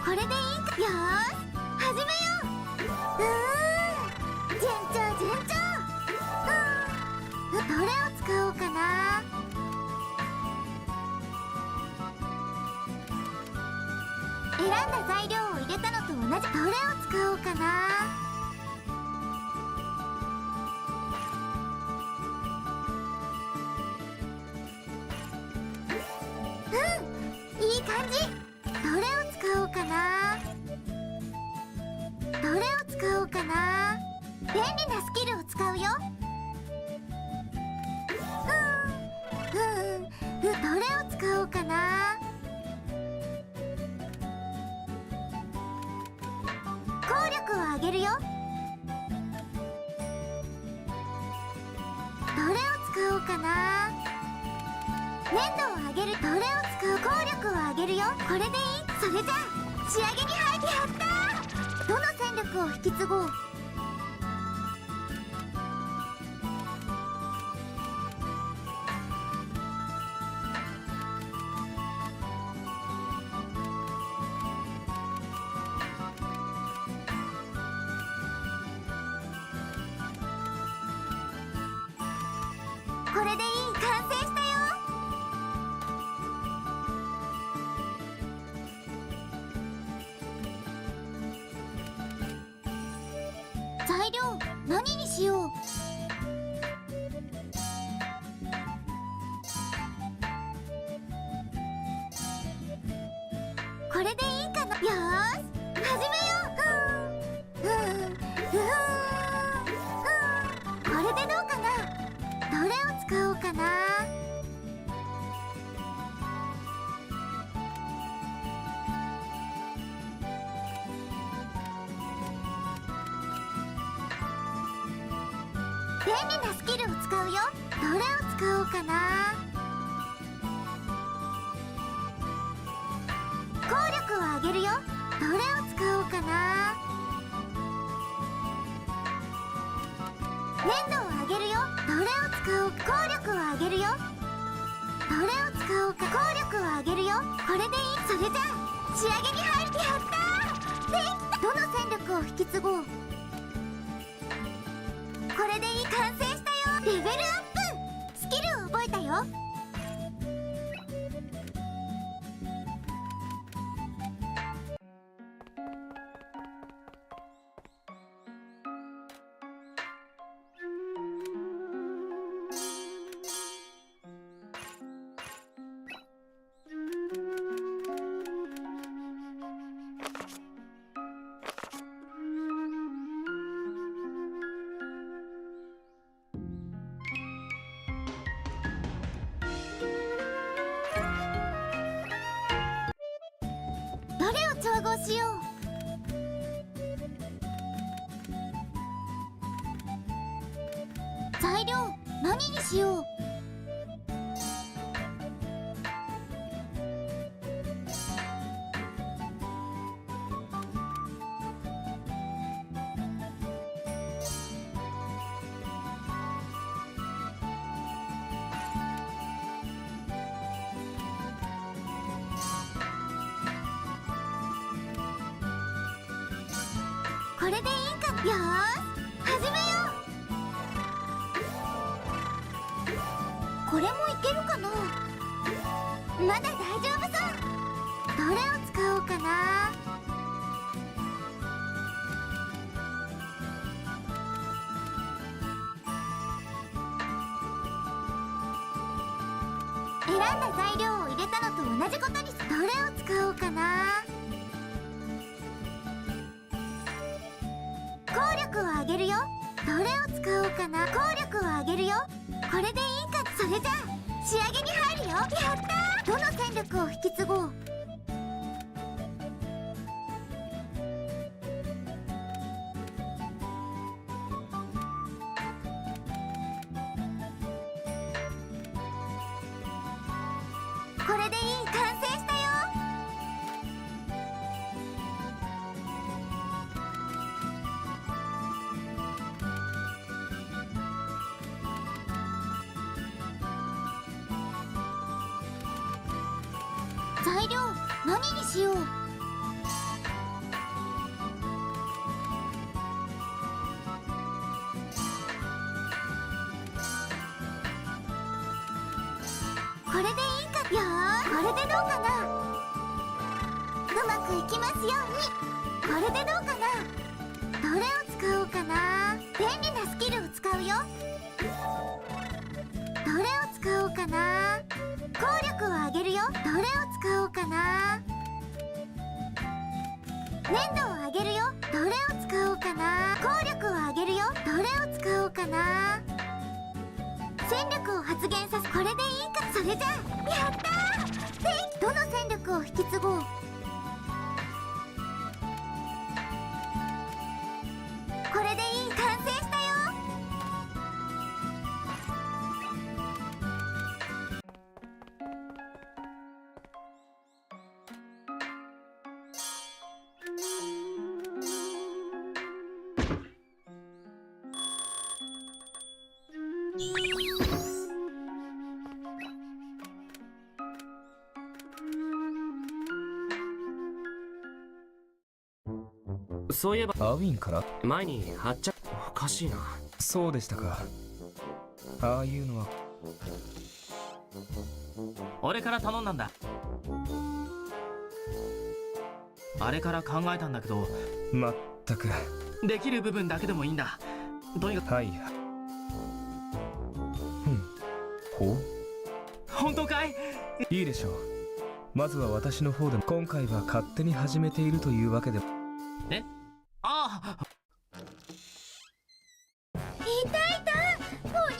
これでいいか。よーし始めよう。順調順調。どれを使おうかな。選んだ材料を入れたのと同じ。どれを使おうかな。いい感じ。どれを使おうかな。どれを使おうかな。便利なスキルを使うよ。どれを使おうかな。効力を上げるよ。どれを使おうかな。粘度を上げる。どれを使う。効力を上げるよ。これでいい。それじゃあ仕上げに入ってやった。どの戦力を引き継ごう。これでいい。完成したよ。材料何にしよう。これでいいかな。よーし始めよう。これでどうかな。どれを使おうかな。便利なスキルを使うよ。どれを使おうかな。効力を上げるよ。どれを使おうかな。粘度を上げるよ。どれを使おう。効力を上げるよ。どれを使おうか。効力を上げるよ。これでいい。それじゃあ仕上げに入ってやったー。できた。どの戦力を引き継ごう。これでいい。完成したよ。レベルアップ。スキルを覚えたよ。どれを調合しよう。材料何にしよう。れでいいか。よーし始めよう。これもいけるかな。まだ大丈夫そう。どれを使おうかな。選んだ材料を入れたのと同じことにす。どれを使おうかな。効力を上げるよ。どれを使おうかな。効力を上げるよ。これでいいか。それじゃあ仕上げに入るよ。やったー。どの戦力を引き継ごう。これでいい。完成したよ。材料何にしよう。これでいいか。よー、これでどうかな。うまくいきますように。これでどうかな。どれを使おうかな。便利なスキルを使うよ。どれを使おうかな。効力を上げるよ。どれを使おうかな。粘度を上げるよ。どれを使おうかな。効力を上げるよ。どれを使おうかな。戦力を発現させ。これでいいか。それじゃあやったー。どの戦力を引き継ごう。これでいい。完成したよ。そういえばアウィンから前に発着おかしいな。そうでしたか。ああいうのは俺から頼んだんだ。あれから考えたんだけど、まったくできる部分だけでもいいんだ。とにかく。はい。ほう。本当かい。いいでしょう。まずは私の方でも今回は勝手に始めているというわけで。え、ああ。いたいた。鬼。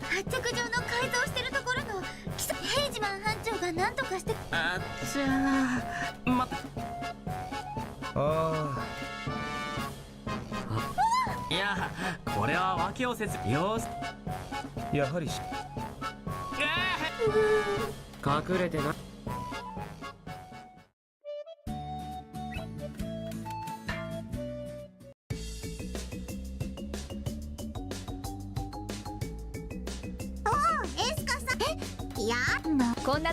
発着場の改造してるところのヘイジマン班長が何とかして。あっちゃー。待って。いや、これは訳をせず。よし。やはり隠れてな。エスカさん。いやこんな。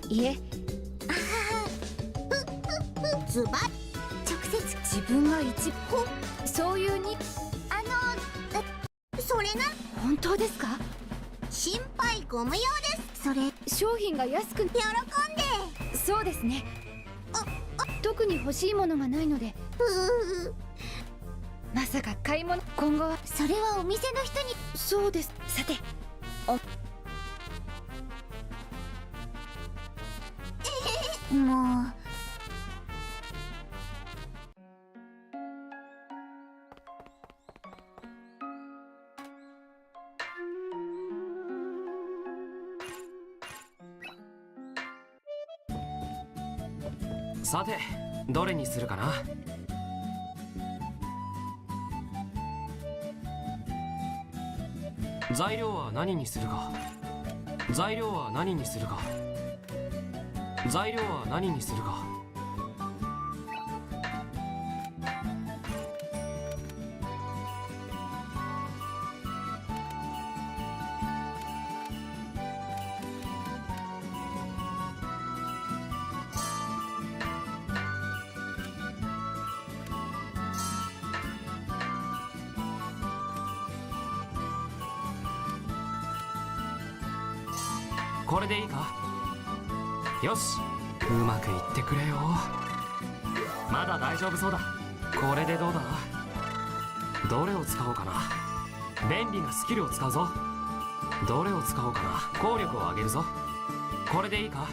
いえ、ズバッ。直接自分が一そういうに。それな。本当ですか。心配ご無用です。それ商品が安く。喜んで。そうですね。特に欲しいものがないので。まさか買い物。今後は。それはお店の人に。そうです。さてもう。さてどれにするかな。材料は何にするか。材料は何にするか。材料は何にするか。これでいいか。よし、うまくいってくれよ。まだ大丈夫そうだ。これでどうだ。どれを使おうかな。便利なスキルを使うぞ。どれを使おうかな。効力を上げるぞ。これでいいか。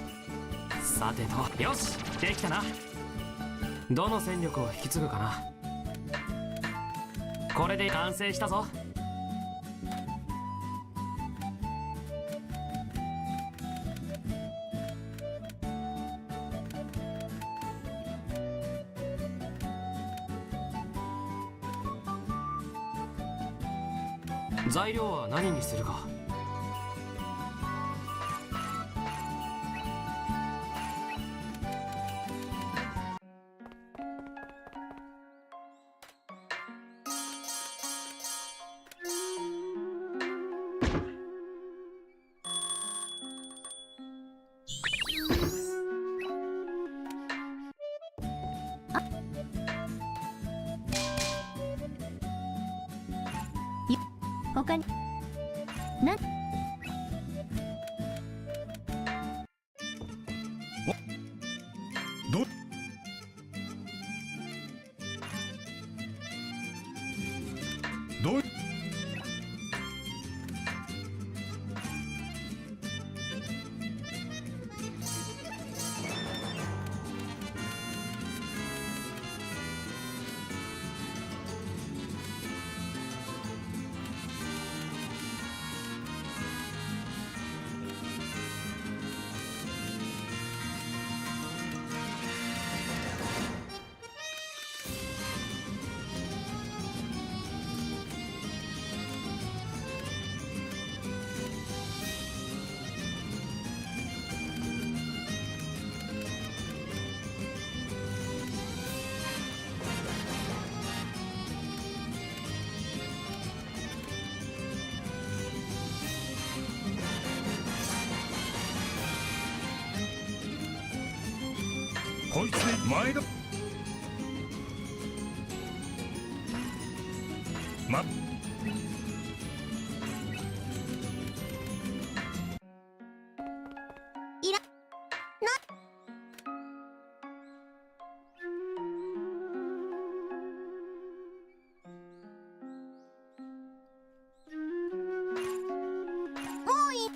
さてと、よし、できたな。どの戦力を引き継ぐかな。これで完成したぞ。材料は何にするか。他になどどうこいつで前だ。いらもういい。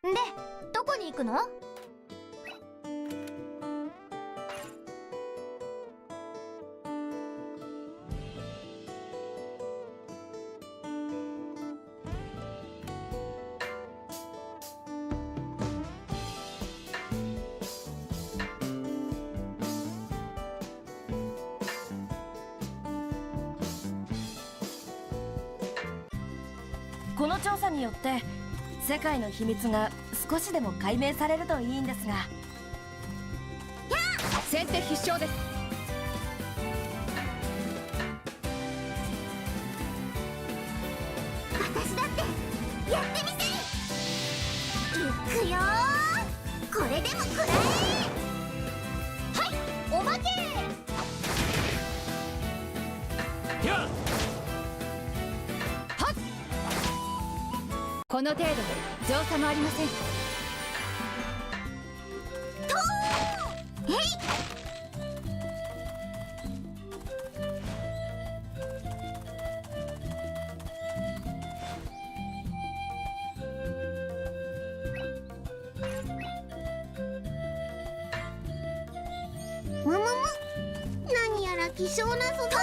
で、どこに行くの？この調査によって世界の秘密が少しでも解明されるといいんですが。先手必勝です。私だってやってみせ。いくよー。これでも食らえ。はい、おまけ。やっこの程度で造作もありません。えい。むむむ。何やら希少な素材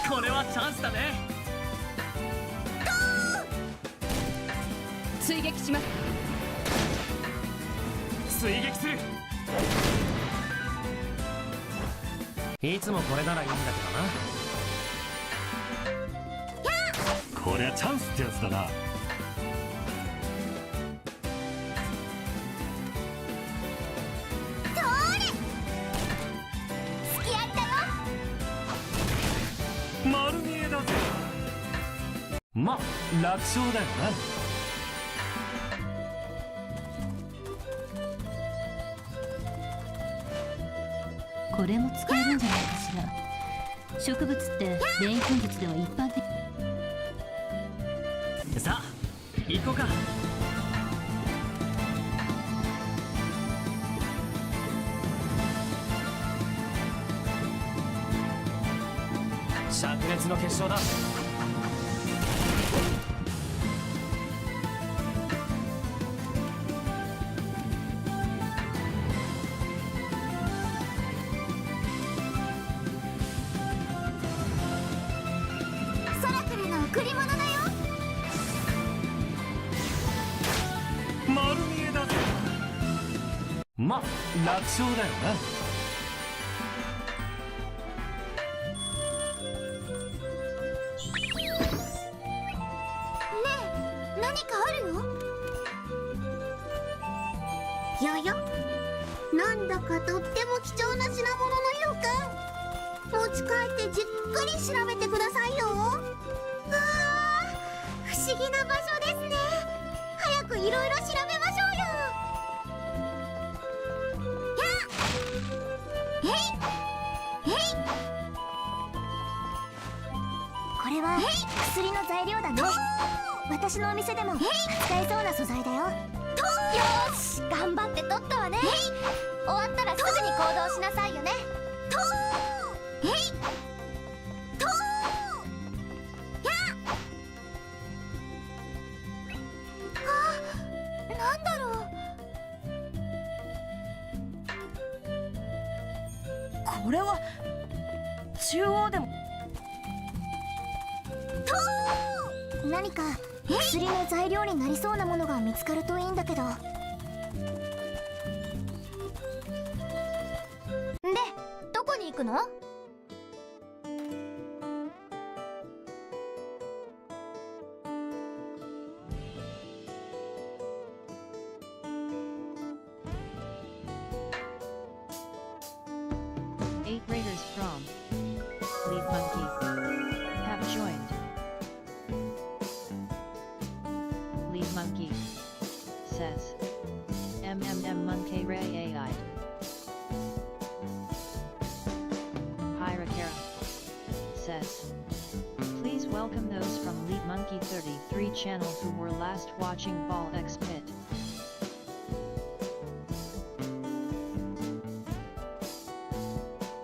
の。これはチャンスだね。追撃撃します。追撃する。いつもこれならいいんだけどな。こりゃチャンスってやつだな。丸見えだぜ。ま、楽勝だよな。これも使えるんじゃないかしら。植物って錬金術では一般的。さあ行こうか。灼熱の結晶だ。空からの贈り物だよ。丸見えだぜ。ま、楽勝だよな。なんだかとっても貴重な品物のようか。持ち帰ってじっくり調べてくださいよ。わあ、不思議な場所ですね。早くいろいろ調べましょうよ。やっ、へいへい。これは薬の材料だね。私のお店でも使えそうな素材だよ。よーし、頑張って取ったわね。終わったらすぐに行動しなさいよね。へいとやあ、なんだろう。これは中央でも何か薬の材料になりそうなものが見つかるといいんだけど。で、どこに行くの？8 raiders from Lead Monkey have joined. Lead Monkey says Monkey Ray AI. Pyrakara says please welcome those from Lead Monkey 33 channel who were last watching Ball X Pit.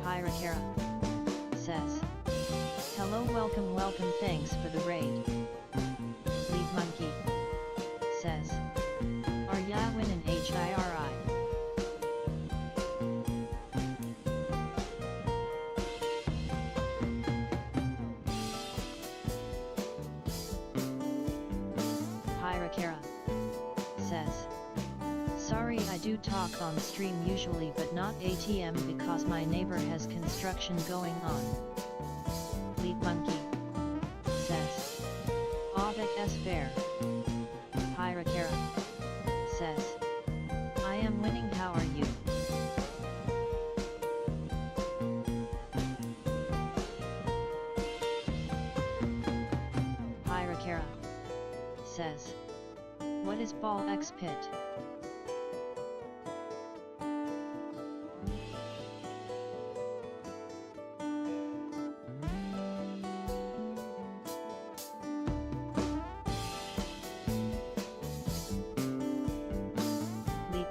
Pyrakara says hello, welcome, thanks for the raid. Lead Monkey says are ya winning HIRI? Pyrakara says sorry, I do talk on stream usually but not ATM because my neighbor has construction going on. Lead Monkey says Avec S fair. Pyrakara says I am winning, how are you? Pyrakara says what is Ball X Pit?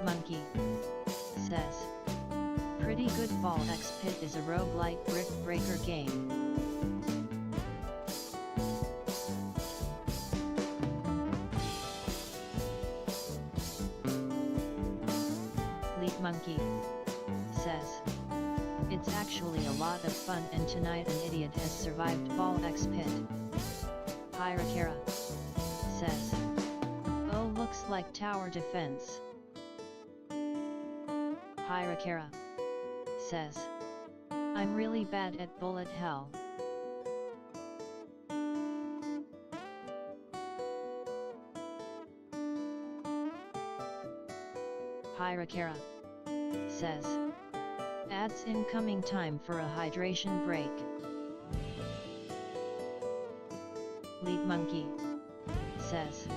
Monkey says pretty good. Ball X Pit is a roguelike brick breaker game. Lead Monkey says it's actually a lot of fun and tonight an idiot has survived Ball X Pit. Pyrakara says oh, looks like tower defense. Hirakara says, I'm really bad at bullet hell. Hirakara says, ads incoming, time for a hydration break. Lead Monkey says,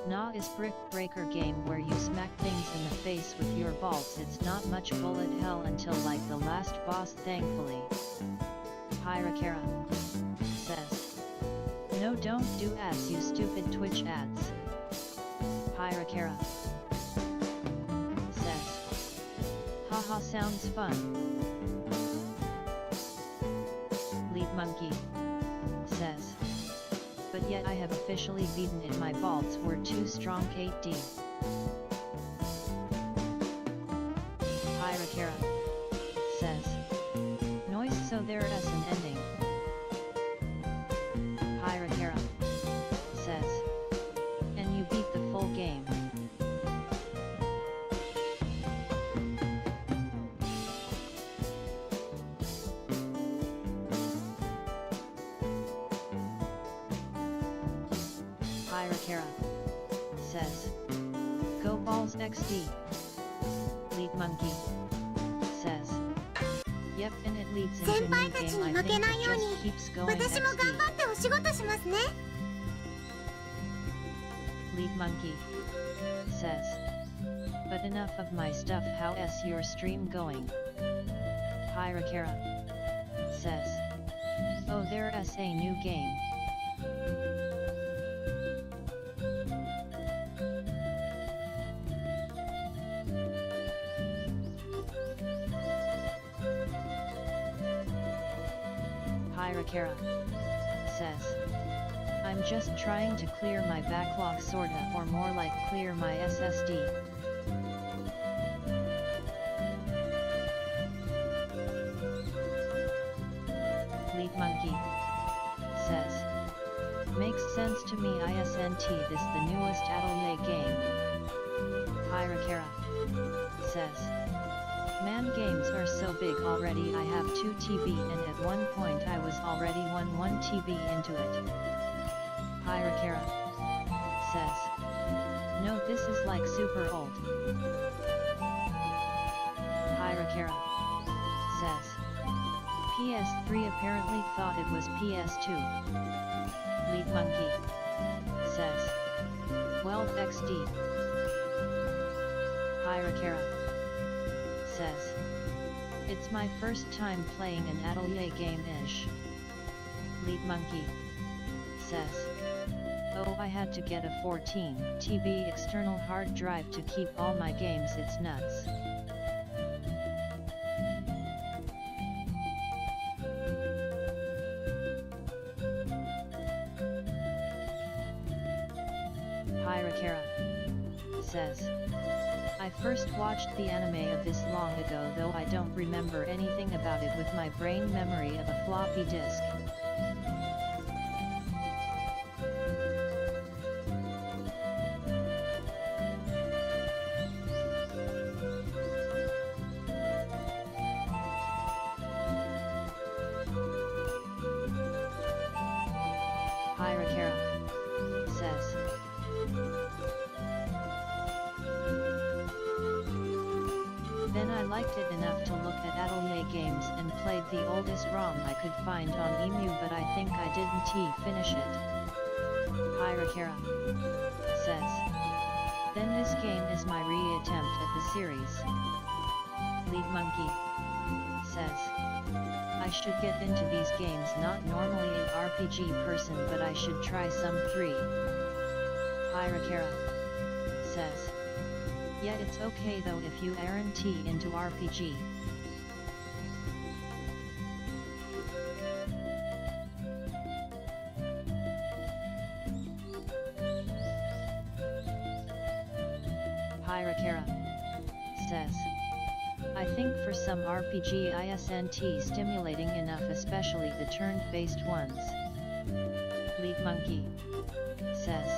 Nah is brick breaker game where you smack things in the face with your balls. It's not much bullet hell until like the last boss, thankfully. Hirakara says, no, don't do ads, you stupid Twitch ads. Hirakara says, haha, sounds fun. Lead Monkey says, but yet I have officially beaten it, my balls were too strong. 8D. Hirakara says, noise, so there is an ending. Hirakara says, and you beat the full game. Hirakara says, go balls XD. Lead Monkey says, yep, and it leads into new game. I think it just keeps going XD. Lead Monkey says, but enough of my stuff, how is your stream going? Hirakara says, oh, there is a new game. Hirakara says, I'm just trying to clear my backlog, sorta, or more like clear my SSD. Lead Monkey says, makes sense to me. ISNT, this the newest Atelier game. Hirakara says, man, games are so big already. I have 2 TB and at one point I was already 1 TB into it. Hirakara says, no, this is like super old. Hirakara says, PS3 apparently thought it was PS2. Lead Monkey says, well, XD. Hirakara says, it's my first time playing an Atelier game-ish. Lead Monkey says, oh, I had to get a 14 TB external hard drive to keep all my games, it's nuts. Hirakara says, I first watched the anime of this long ago, though I don't remember anything about it, with my brain memory of a floppy disk. Hirakara says, then I liked it enough to look at Atelier games and played the oldest ROM I could find on EMU, but I think I didn't finish it. Hirakara says, then this game is my re-attempt at the series. Lead Monkey says, I should get into these games, not normally an RPG person, but I should try some 3. Hirakara says, yeah, it's okay though if you aren't into RPG. Hirakara says, I think for some RPG isn't stimulating enough, especially the turn-based ones. Lead Monkey says,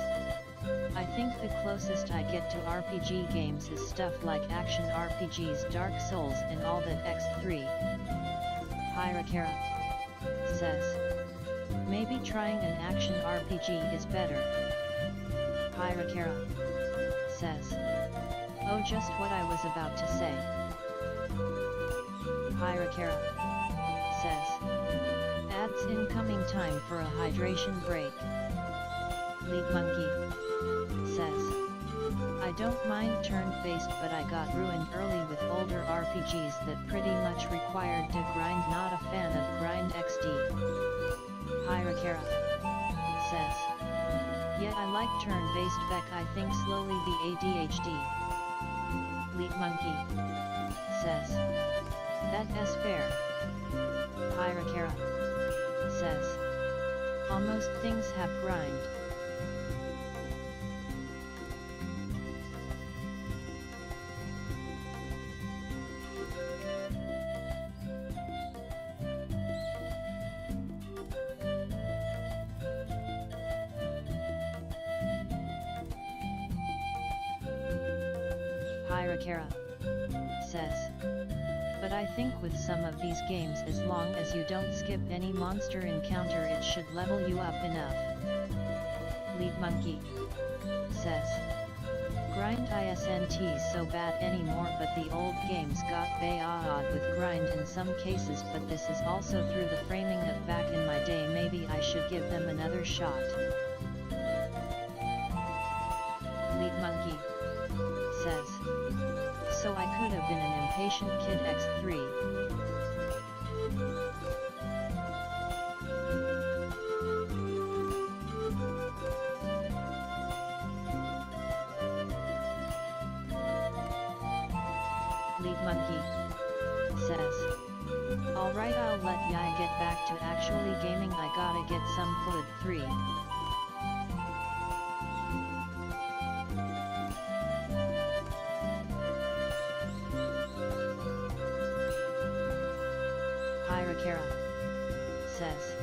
I think the closest I get to RPG games is stuff like action RPGs, Dark Souls and all that. X3 Pyrakara says, maybe trying an action RPG is better. Pyrakara says, oh, just what I was about to say. Pyrakara says, adds incoming, time for a hydration break. Lead Monkey says, I don't mind turn-based, but I got ruined early with older RPGs that pretty much required to grind. Not a fan of grind XD. Pyrakara says, yeah, I like turn-based Beck, I think slowly the ADHD. Lead Monkey says, that's fair. Pyrakara says, almost things have grind. Pyrakara says, but I think with some of these games, as long as you don't skip any monster encounter, it should level you up enough. Lead Monkey says, grind isn't so bad anymore, but the old games got bad with grind in some cases, but this is also through the framing of back in my day. Maybe I should give them another shot. Lead Monkey says, so I could have been an impatient kid. X3 Lead Monkey says, alright, I'll let ya get back to actually gaming, I gotta get some food. 3 Pyrakara says,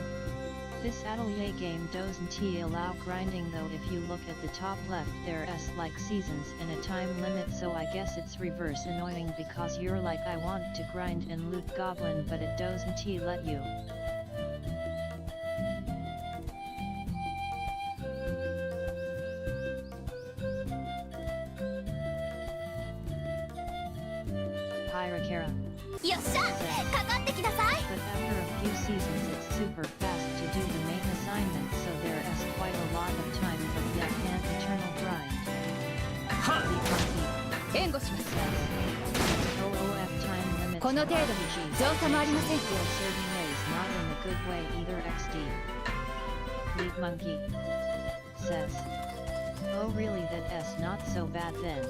this atelier game doesn't allow grinding though. If you look at the top left, there's like seasons and a time limit, so I guess it's reverse annoying because you're like, I want to grind and loot goblin, but it doesn't let you. Pyrakaraよっしゃかかってきなさい but after a few seasons it's super fast to do the main assignment, so there is quite a lot of time, but yeah, can't eternal grind.援護します OOF time limits この程度に造作もありません feel certain ways, not in a good way either. XD Lead Monkey says, oh really, that's not so bad then.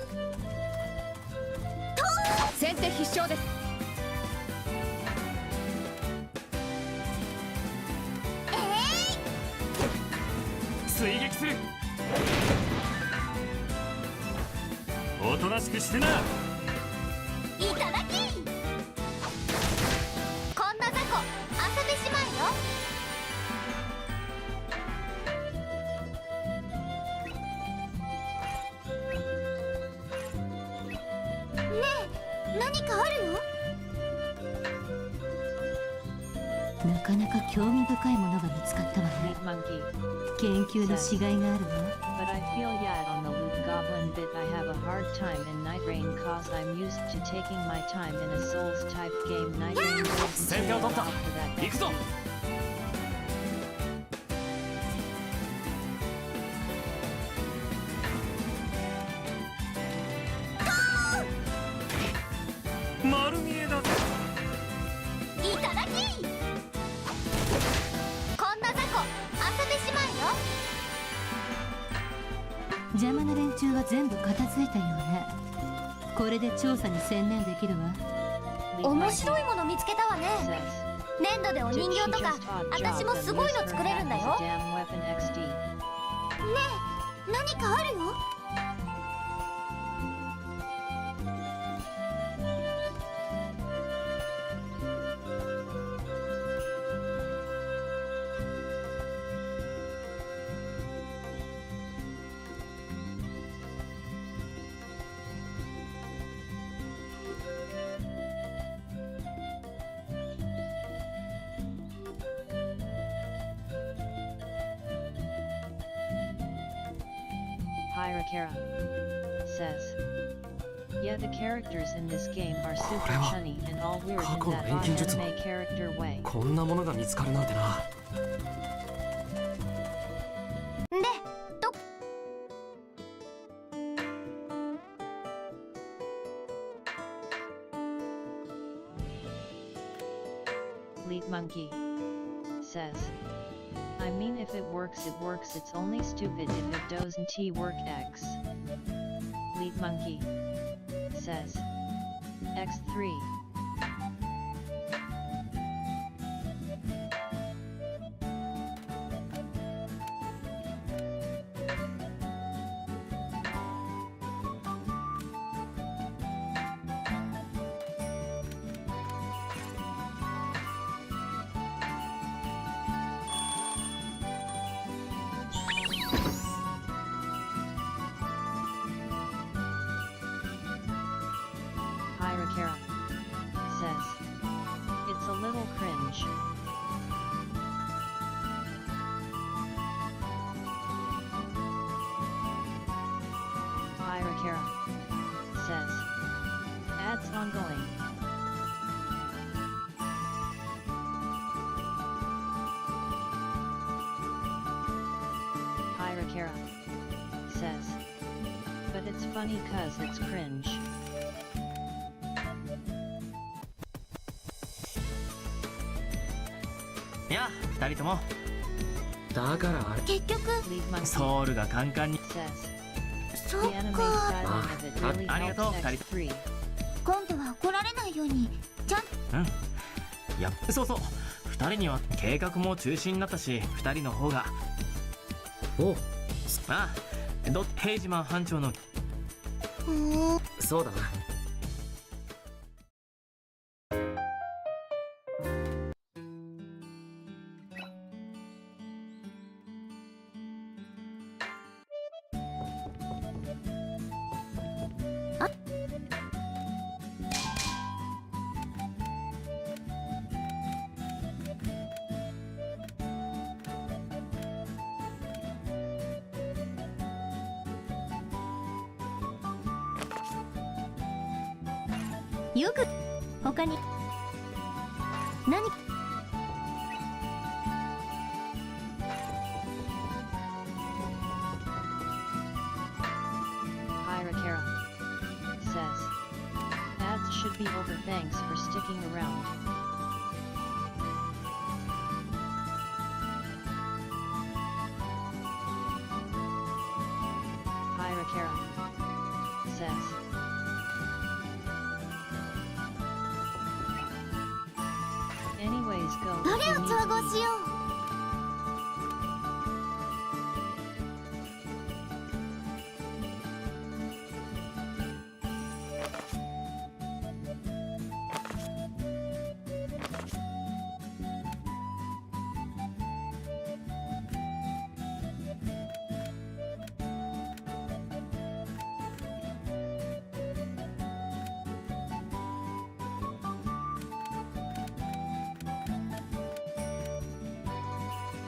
先手必勝です。追撃する。おとなしくしてな。いただきこんな雑魚遊べしまいよ。ねえ何かあるよ。なかなか興味深いものが見つかったわね。研究のしがいがあるわ。But I feel on the loot goblin bit I have a hard time in Night Rain cause I'm used to taking my time in a Souls type game. Night Rain goes先手を取った。行くぞ。丸見えだぜ。いただきこんな雑魚遊べしまいよ。邪魔な連中は全部片付いたようね。これで調査に専念できるわ。面白いもの見つけたわね。粘土でお人形とか私もすごいの作れるんだよ。ねえ何かあるよ。Hirakara says, yeah, the characters in this game are super これは chunny and all weird 過 in 去の that 錬 odd 金術の anime character way. こんなものが見つかるなんてな。で、ど Lead Monkey says, I mean if it works, it's only stupid if it doesn't work X. Lead Monkey says, X3. Hirakara says, it's a little cringe. Hirakara says, ads ongoing. Hirakara says, but it's funny cause it's cringe. いや、二人ともだからあれ結局 Lead Monkey ソウルがカンカンに says, そ the っ anime か styling of it really ありがとう helps 二人 X3. 今度は怒られないようにちゃんうんいやそうそう二人には計画も中止になったし二人の方がおうああヘイジマン班長のそうだな。よく他に何 Hirakara says, ads should be over, thanks for sticking around. Hirakara says, anyways go ど if れ you を need 調 to 合しよ eat.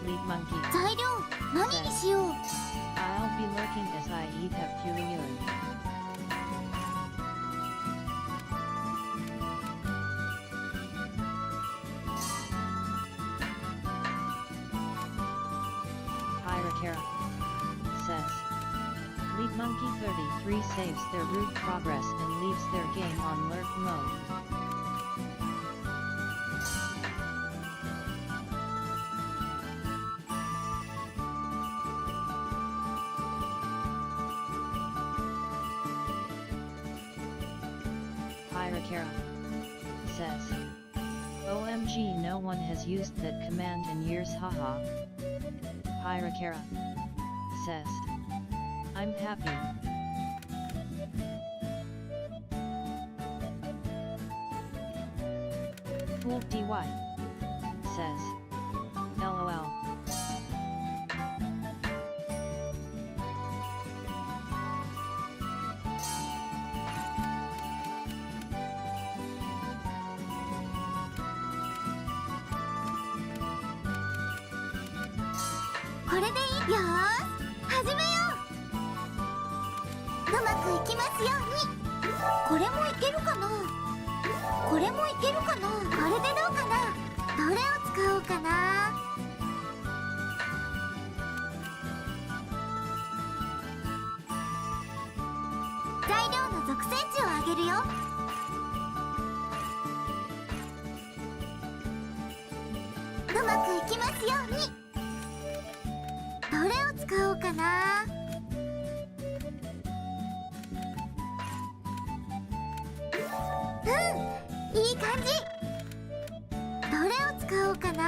う Lead Monkey 材料何にしよう I'll be lurking as I eat have Furiyun. Hirakara says, Lead Monkey 33 saves their route progress and leaves their game on lurk mode. Hirakara says, OMG, no one has used that command in years, haha. Hirakara says, I'm happy. Fool DY says, LOL. くいきますように。これもいけるかな、これもいけるかな、これでどうかな、どれを使おうかな。材料の属性値を上げるよ。うまくいきますように。どれを使おうかな。いい感じ。どれを使おうかな。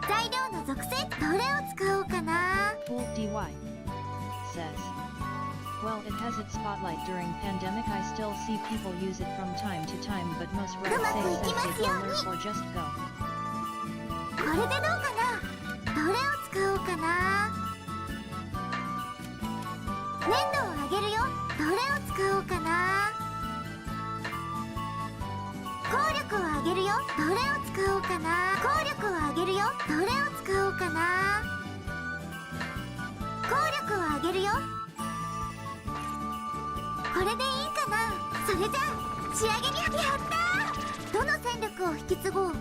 材料の属性どれを使おうかな。 DY says, well, it has its spotlight during pandemic. I still see people use it from time to time, but most Reddit say says they will learn or just go. これでどうかな、どれを使おうかな。粘度を上げるよ。どれを使おうかな。効力を上げるよ。どれを使おうかな。効力を上げるよ。どれを使おうかな。効力を上げるよ。これでいいかな。それじゃあ仕上げに。やったー。どの戦力を引き継ごう。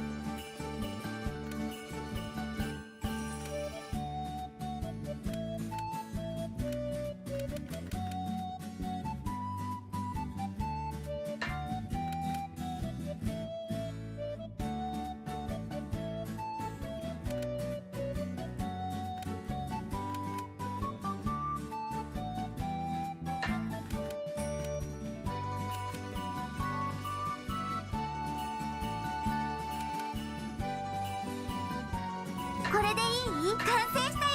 これでいい？完成したよ。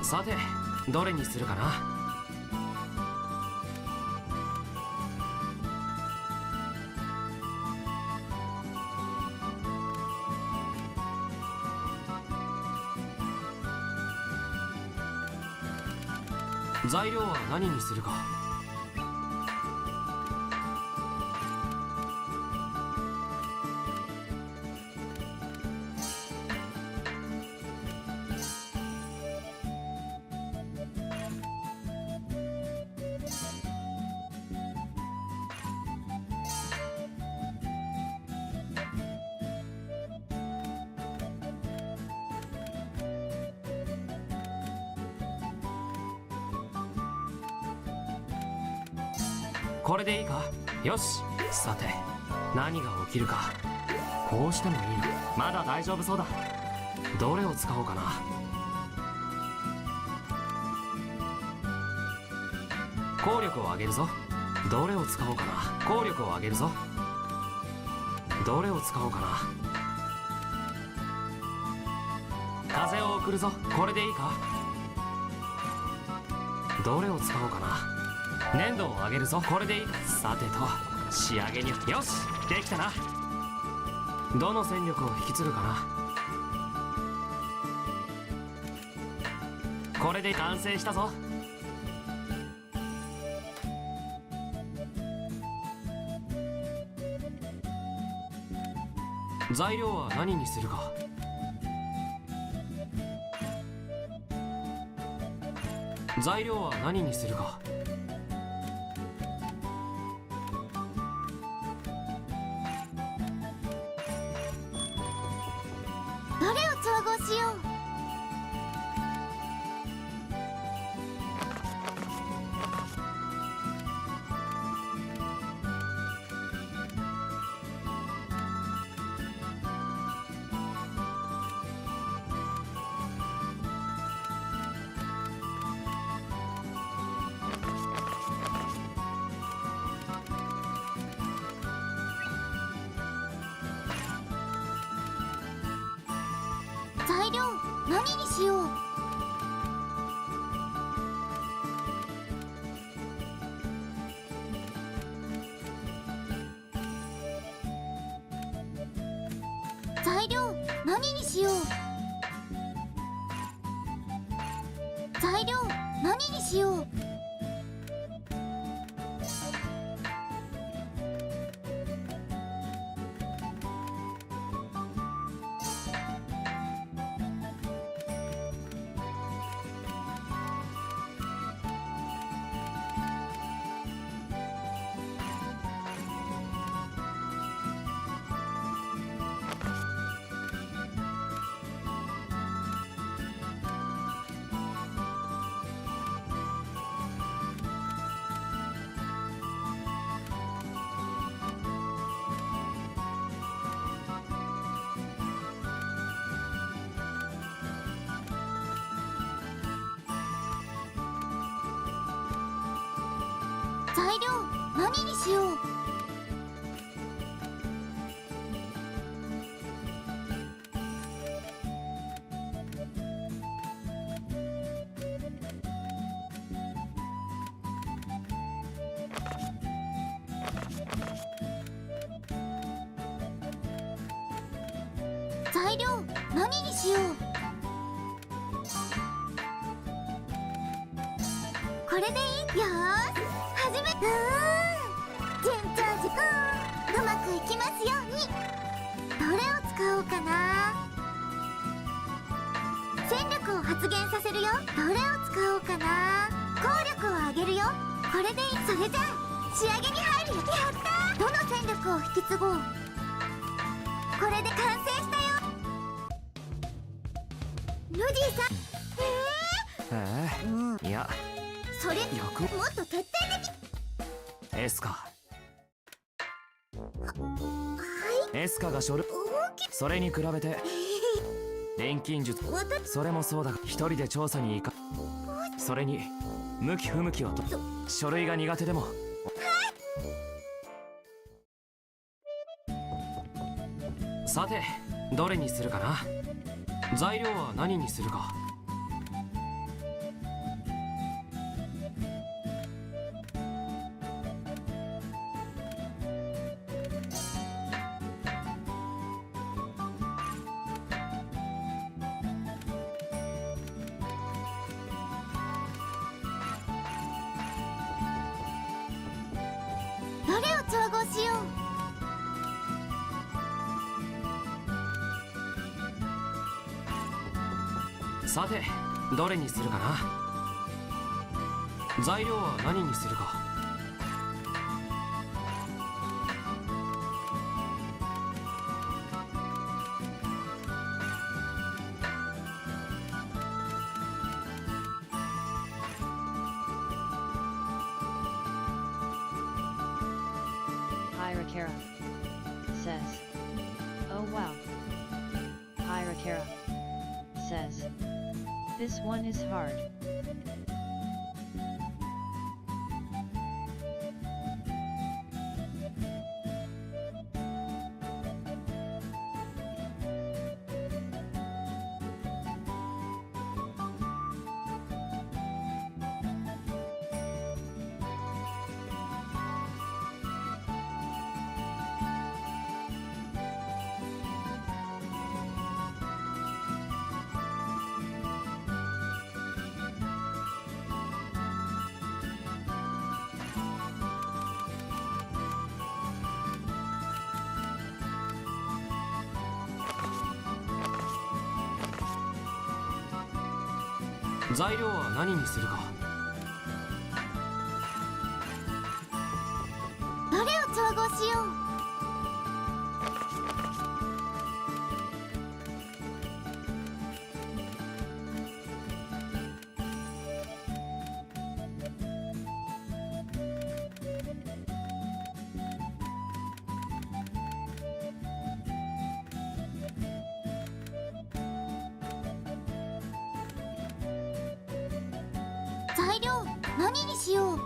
さてどれにするかな。材料は何にするか。これでいいか。よし、さて何が起きるか。こうしてもいいの？まだ大丈夫そうだ。どれを使おうかな。効力を上げるぞ。どれを使おうかな。効力を上げるぞ。どれを使おうかな。風を送るぞ。これでいいか。どれを使おうかな。粘土を上げるぞ。これでいい。さてと仕上げに。よし、できたな。どの戦力を引き継ぐかな。これで完成したぞ。材料は何にするか。材料は何にするか。どれを調合しよう。材料何にしよう。材料何にしよう。材料何にしよう。材料何にしよう。材料何にしよう。これでいい。よーし、始め。順調時間うまくいきますように。どれを使おうかな。戦力を発現させるよ。どれを使おうかな。効力を上げるよ。これでいい。それじゃあ仕上げに入るよ。やったー。どの戦力を引き継ごう。これで完成したよ。ルジーさん。いや、それよくもっと徹底的。エスカ。はい。エスカがしょる。それに比べて錬金術、それもそうだが一人で調査に行か。それに向き不向きはと書類が苦手でも。さてどれにするかな。材料は何にするか。どれを調合しよう。さてどれにするかな。材料は何にするか。Hirakara says, "Oh wow." Hirakara says, "This one is hard."材料は何にするか。どれを調合しよう。材料何にしよう。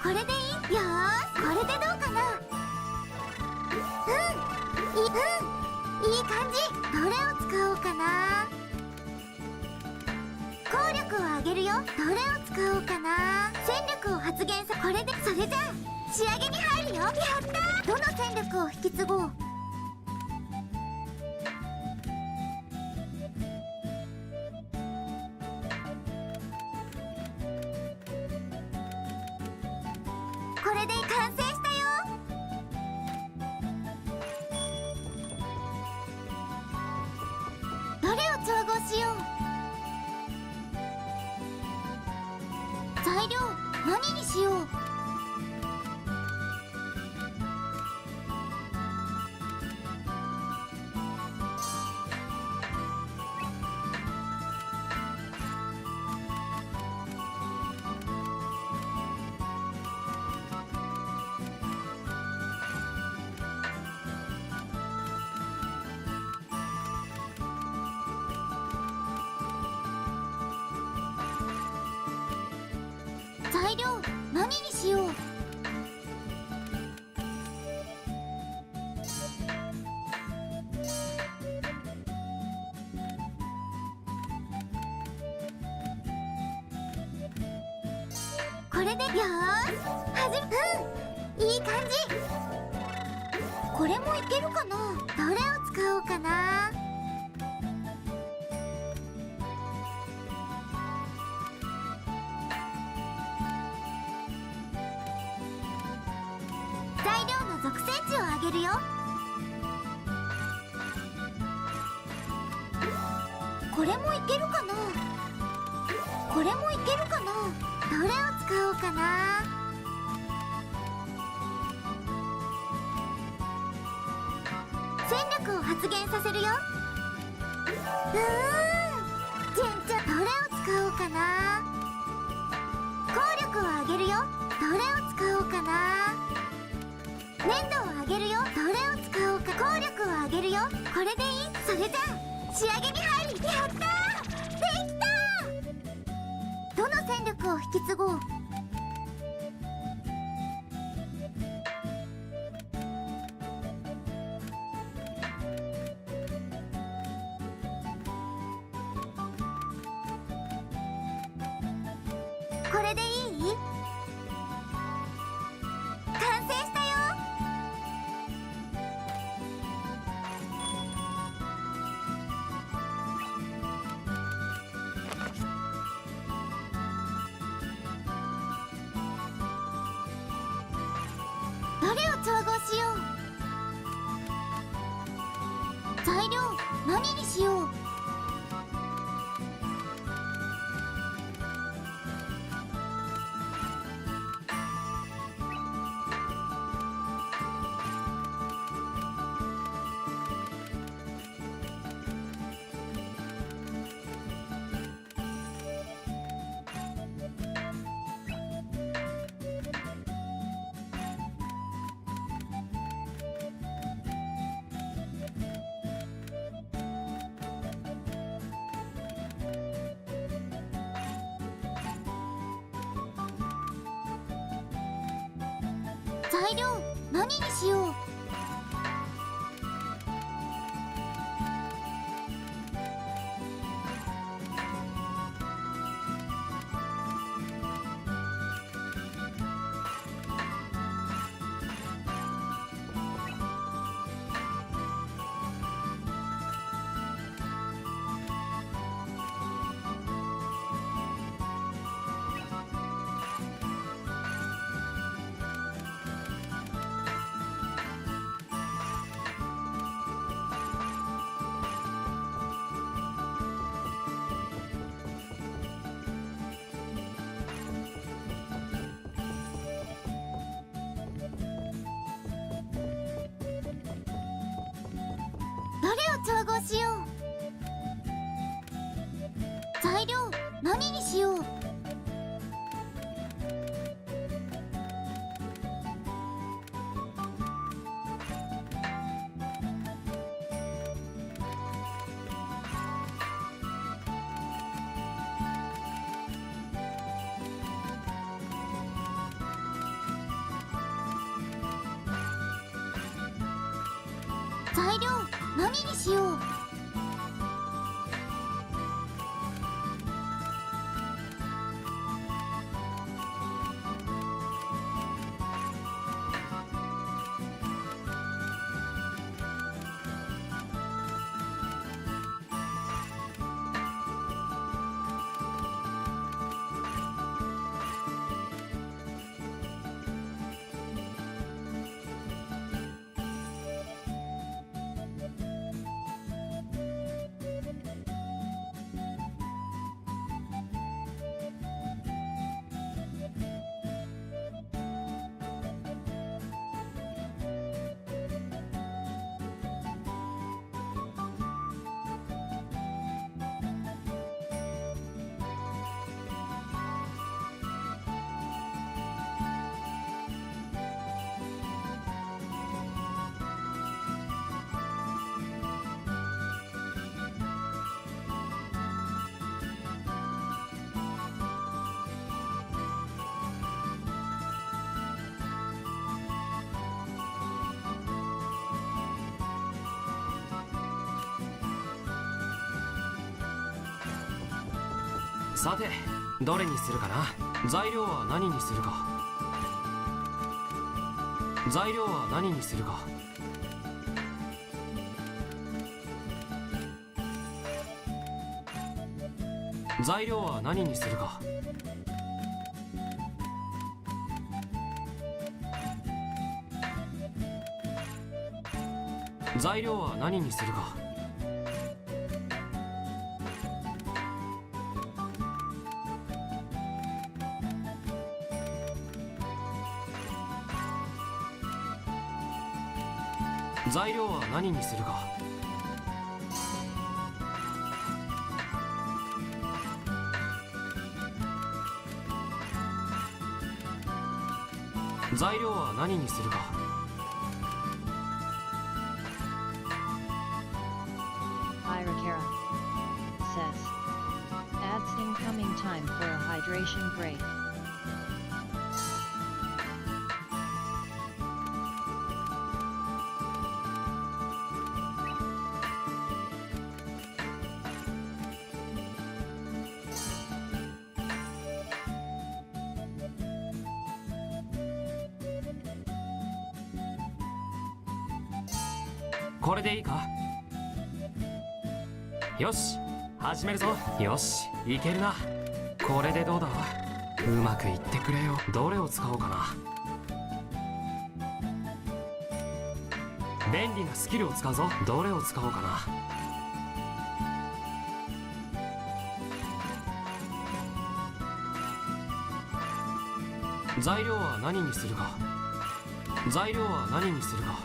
これでいい？よーし、これでどうかな。いい感じ。どれを使おうかな。効力を上げるよ。どれを使おうかな。戦力を発現これで、それじゃあ仕上げに入るよ。やったー。どの戦力を引き継ごう。これで完成したよ。どれを調合しよう。材料何にしよう。材料何にしよう。これでよーし、いい感じ。これもいけるかな。どれを使おうかな。材料の属性値を上げるよ。これもいけるかな。これもいけるかな。どれを使おうかな。戦力を発現させるよ。順調。どれを使おうかな。効力を上げるよ。どれを使おうかな。粘度を上げるよ。どれを使おうか。効力を上げるよ。これでいい。それじゃあ仕上げに入る。やったー、できたー。どの戦力を引き継ごう。これでいい？完成したよ。材料何にしよう。材料何にしよう。どれを調合しよう。材料何にしよう。材料何にしよう。さてどれにするかな。材料は何にするか。材料は何にするか。材料は何にするか。材料は何にするか。材料は何にするか。材料は何にするか。Irakara says, adds incoming time for a hydration break.これでいいか。よし始めるぞ。よしいけるな。これでどうだ。うまくいってくれよ。どれを使おうかな。便利なスキルを使うぞ。どれを使おうかな。材料は何にするか。材料は何にするか。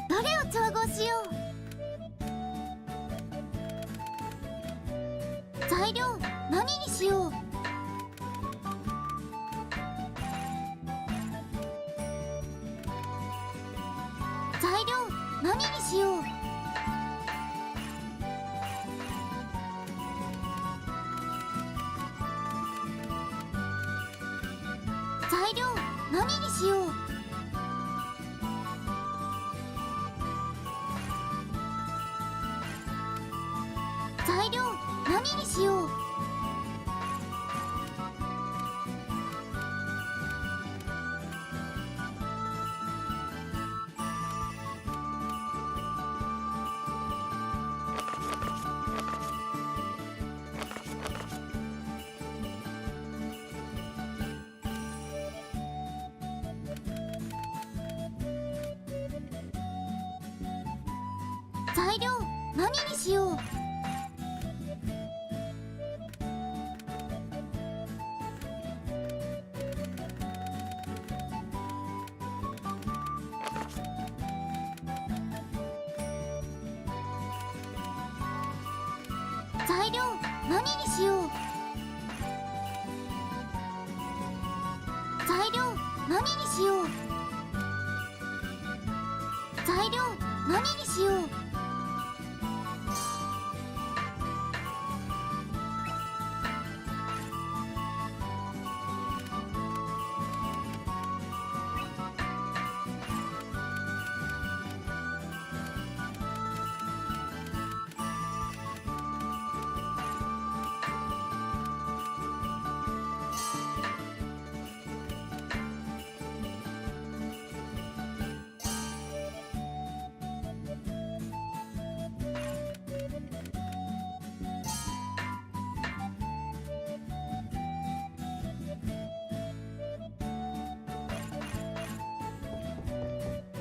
どれを調合しよう。材料何にしよう。材料何にしよう。材料何にしよう。材料何にしよう。材料何にしよう。材料何にしよう。材料何にしよう。材料何にしよう。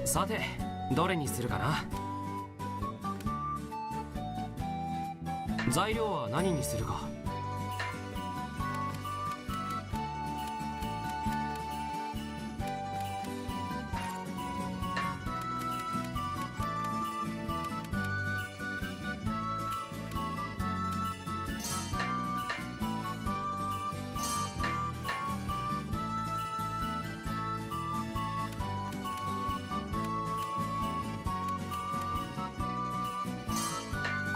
さて、どれにするかな。材料は何にするか。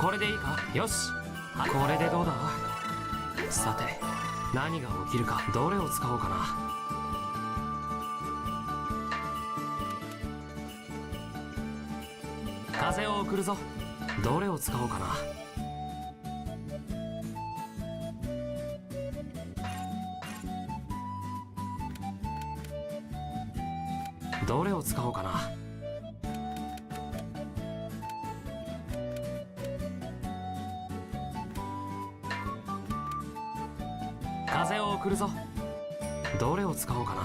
これでいいか。よし、これでどうだ。さて、何が起きるか。どれを使おうかな。風を送るぞ。どれを使おうかな。どれを使おうかな。風を送るぞ。どれを使おうかな。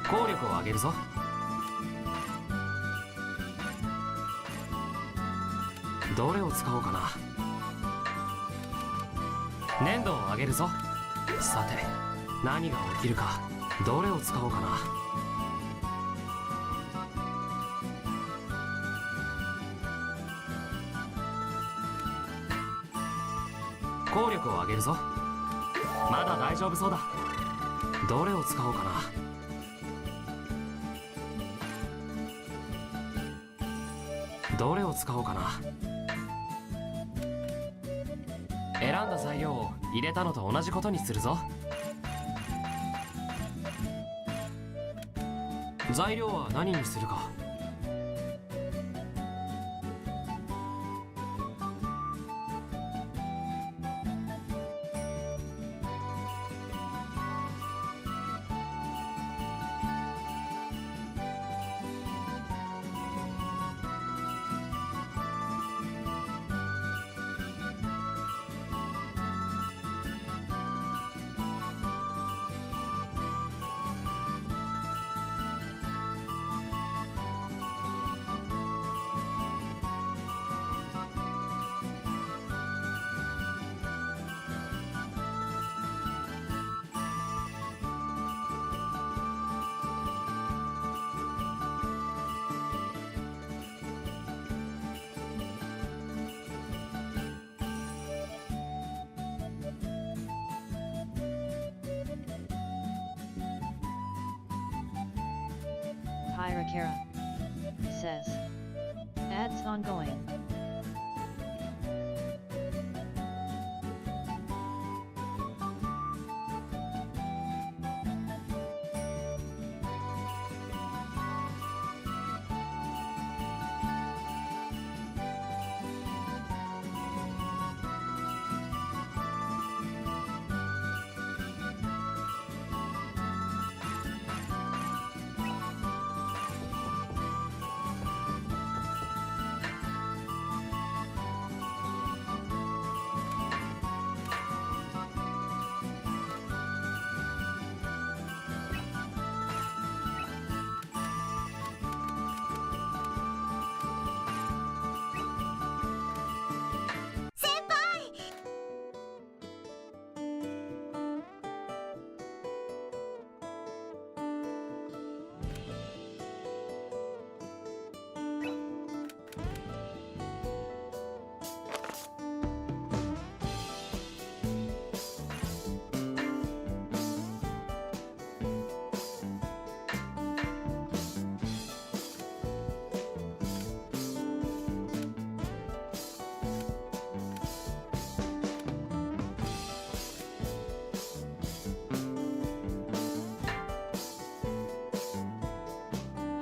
効力を上げるぞ。どれを使おうかな。粘度を上げるぞ。さて、何が起きるか。どれを使おうかな。効力を上げるぞ。まだ大丈夫そうだ。どれを使おうかな。どれを使おうかな。選んだ材料を入れたのと同じことにするぞ。材料は何にするか。Hirakara says. Ads ongoing.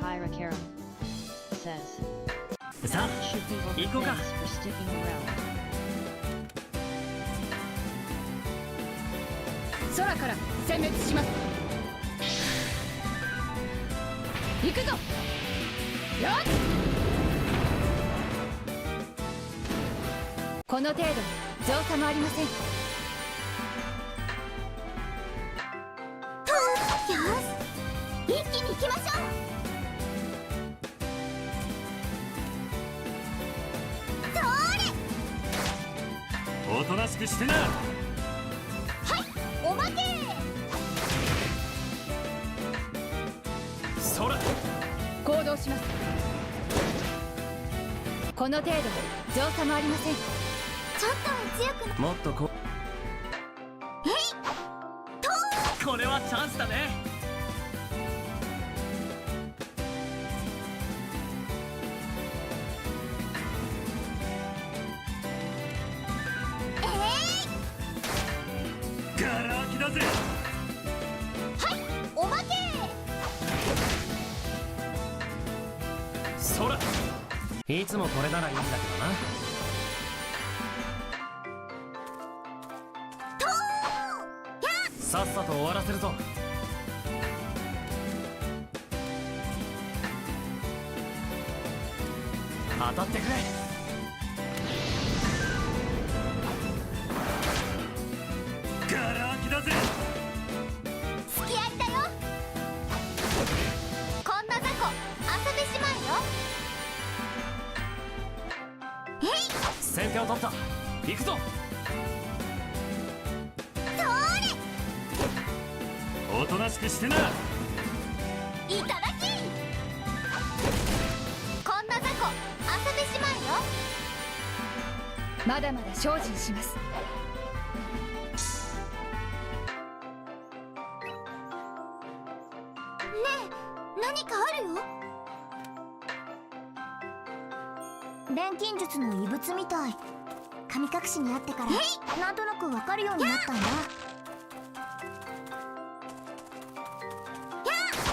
Hirakara says. さあ、行こうか。 for sticking around. 空から殲滅します。行くぞ。よっ。この程度造作もありません。よし、一気に行きましょう。おとなしくしてな。はい、おまけ。それ行動します。この程度造作もありません。ちょっとは強くな。もっとここれはチャンスだね。ガラ空きだぜ。はい、おまけ。そらいつもこれならいいんだけどな。さっさと終わらせるぞ。当たってくれ。ガラ空きだぜ。付き合いだよ。こんな雑魚遊べしまえよ。先手を取った。行くぞ。おとなしくしてな。いただき。こんな雑魚遊べしまえよ。まだまだ精進します。ねえ、何かあるよ。錬金術の異物みたい。神隠しにあってからなんとなくわかるようになったんだ。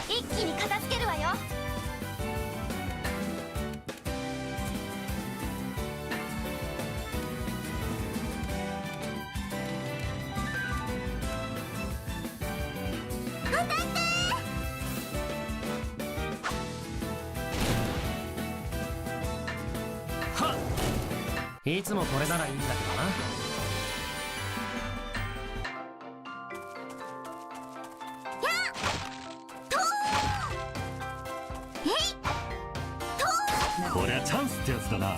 一気に片付けるわよ。いつもこれならいいんだけどな。こりゃチャンスってやつだな。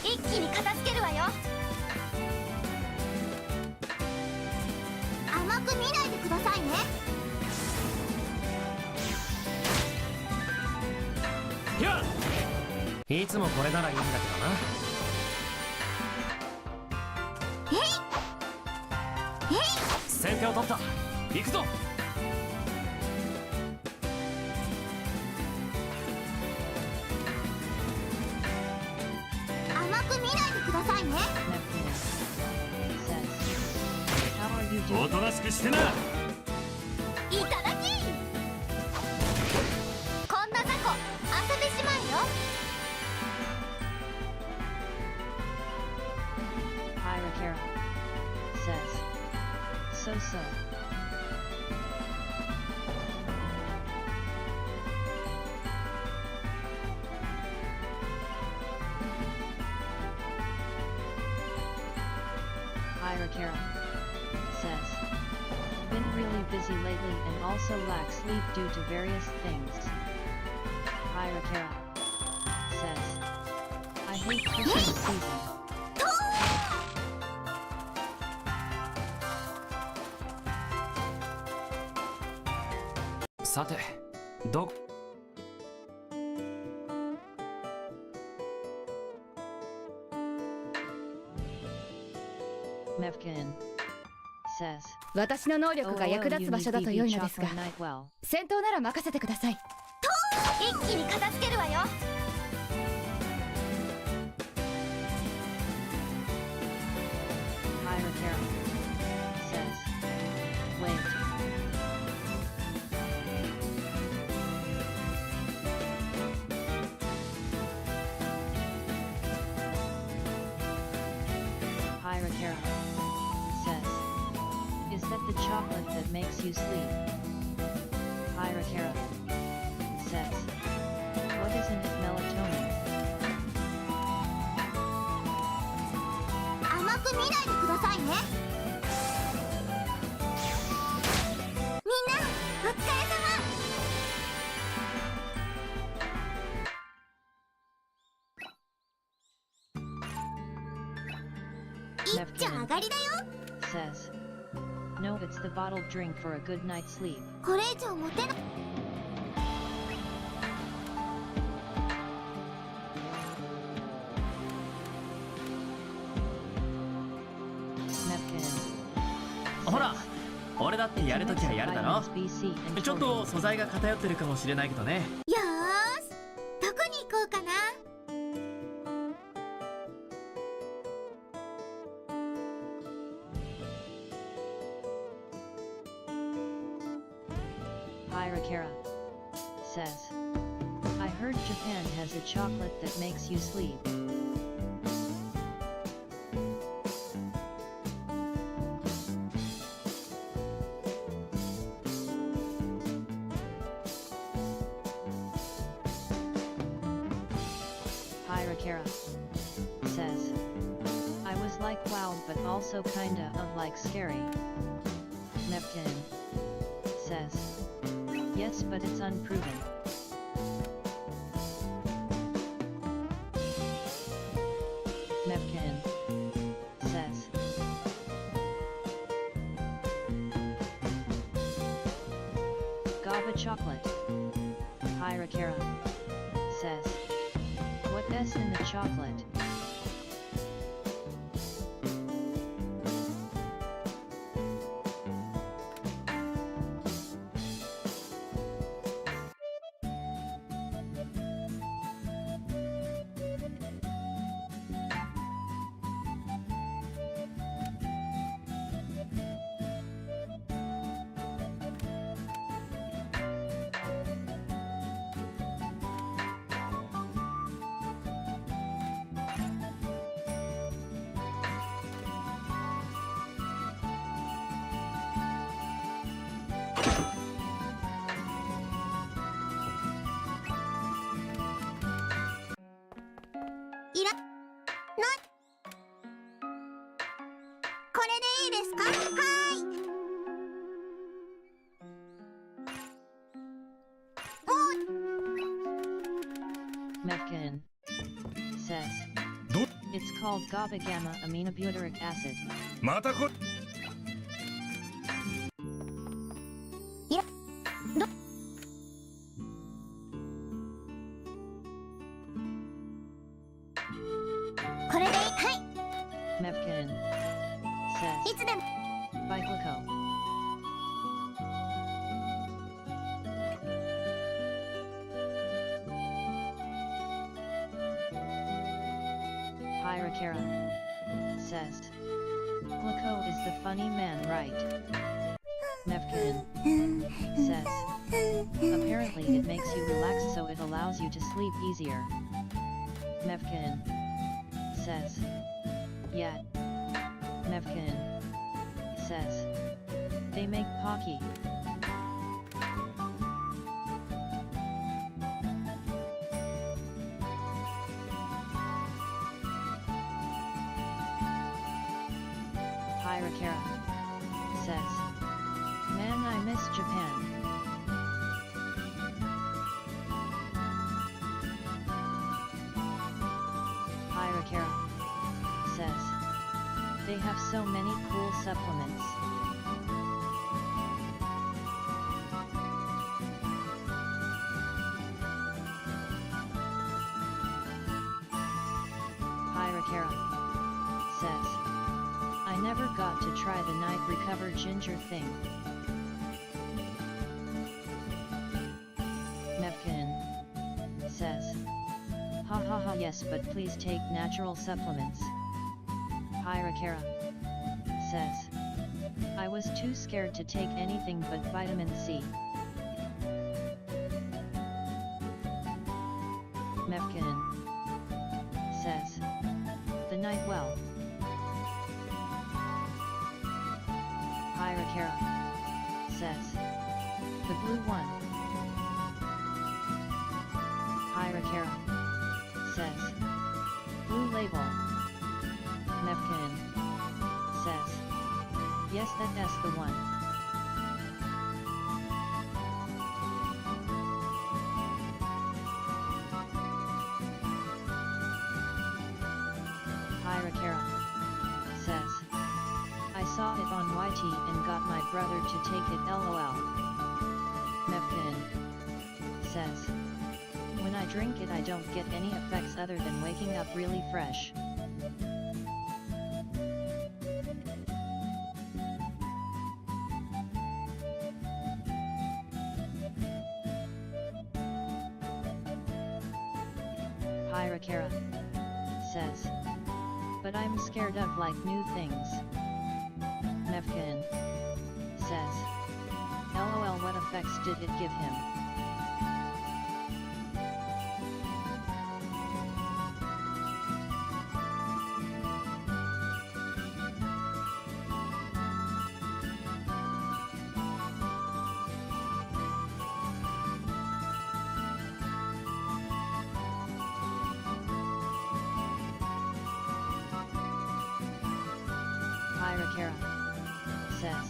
一気に片付けるわよ。甘く見ないでくださいね。いつもこれならいいんだけどな。先手を取った。行くぞ。甘く見ないでくださいね。おとなしくしてな。いただき。こんな雑魚遊べしまえよ。Pyrakara says, so. Pyrakara says, been really busy lately and also lack sleep due to various things. Pyrakara says, I hate Christmas season. Sate, do. Mevkin says, 私の能力が役立つ場所だと良いのですが、戦闘なら任せてください。一気に片付けるわよ。Pyrakara says, wait. Pyrakara says, is that the chocolate that makes you sleep? Pyrakara says, what isn't it melatonin? 甘く見ないでくださいね。みんなお疲れ様。いっちょ上がりだよ。 says, no, it's the bottled drink for a good night's sleep. これ以上持てない。ほら、俺だってやるときはやるだろ。ちょっと素材が偏ってるかもしれないけどね。よーし、どこに行こうかな。Pyrakara says, I heard Japan has a chocolate that makes you sleep. Pyrakara says, I was like wowed but also kinda of like scary. Nepkin says, yes, but it's unproven. Nepkin says, GABA chocolate. Hirakara says, what S in the chocolate? Mefkin says, it's called GABA gamma aminobutyric acid. またここれではい Mefkin says, いつでも Backlog. Hirakara says, Glico is the funny man, right? Mefkin says, apparently it makes you relax so it allows you to sleep easier. Mefkin says, yeah. Mefkin says, they make Pocky. Hirakara says, man, I miss Japan. Hirakara says, they have so many cool supplements. Hirakara says, I never got to try the night recover ginger thing. Mefkin says, ha ha ha, yes, but please take natural supplements. Hirakara says, I was too scared to take anything but vitamin C. Mefkin says, the night well. Hirakara says, the blue one. Hirakara says, blue label. Mefkin says, yes, that's the one. Hirakara says, I saw it on YT and got my brother to take it, lol. Mefkin says, when I drink it I don't get any effects other than waking up really fresh. Hirakara says, but I'm scared of like new things. Mefkin says, lol, what effects did it give him? Hirakara says,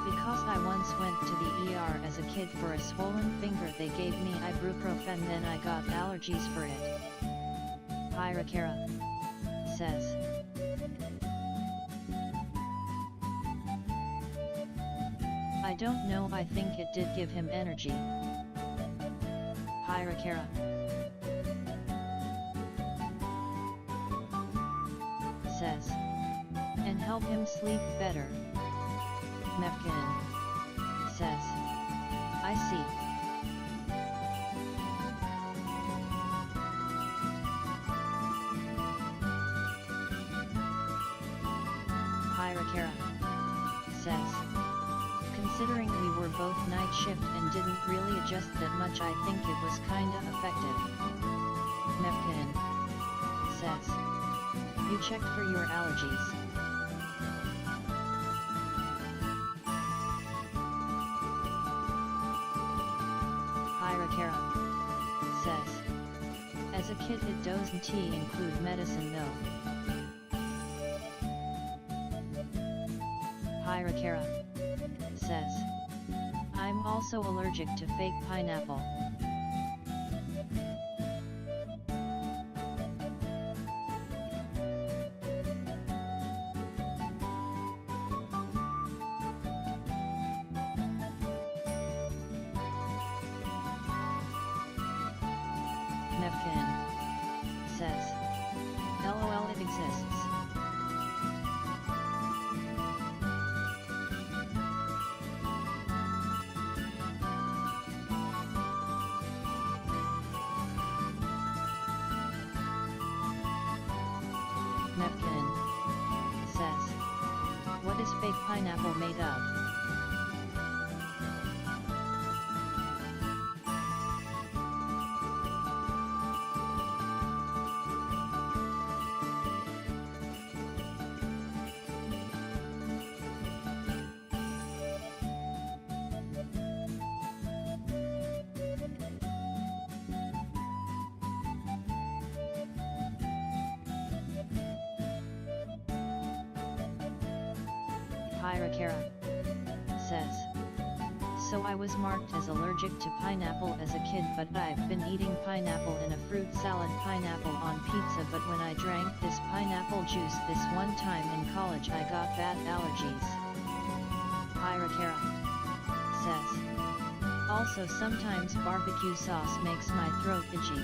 because I once went to the ER as a kid for a swollen finger, they gave me ibuprofen, then I got allergies for it. Hirakara says, don't know, I think it did give him energy. Hirakara says, and help him sleep better. Mefkin says, I see. Hirakara says, considering we were both night shift and didn't really adjust that much, I think it was kinda effective. Mefkin says, you checked for your allergies. Hirakara says, as a kid it doesn't include medicine though. Hirakara says, I'm also allergic to fake pineapple. Mefkin says, LOL, it exists. Mefkin says, what is fake pineapple made of? Hirakara says, so I was marked as allergic to pineapple as a kid, but I've been eating pineapple in a fruit salad, pineapple on pizza, but when I drank this pineapple juice this one time in college I got bad allergies. Hirakara says, also sometimes barbecue sauce makes my throat itchy.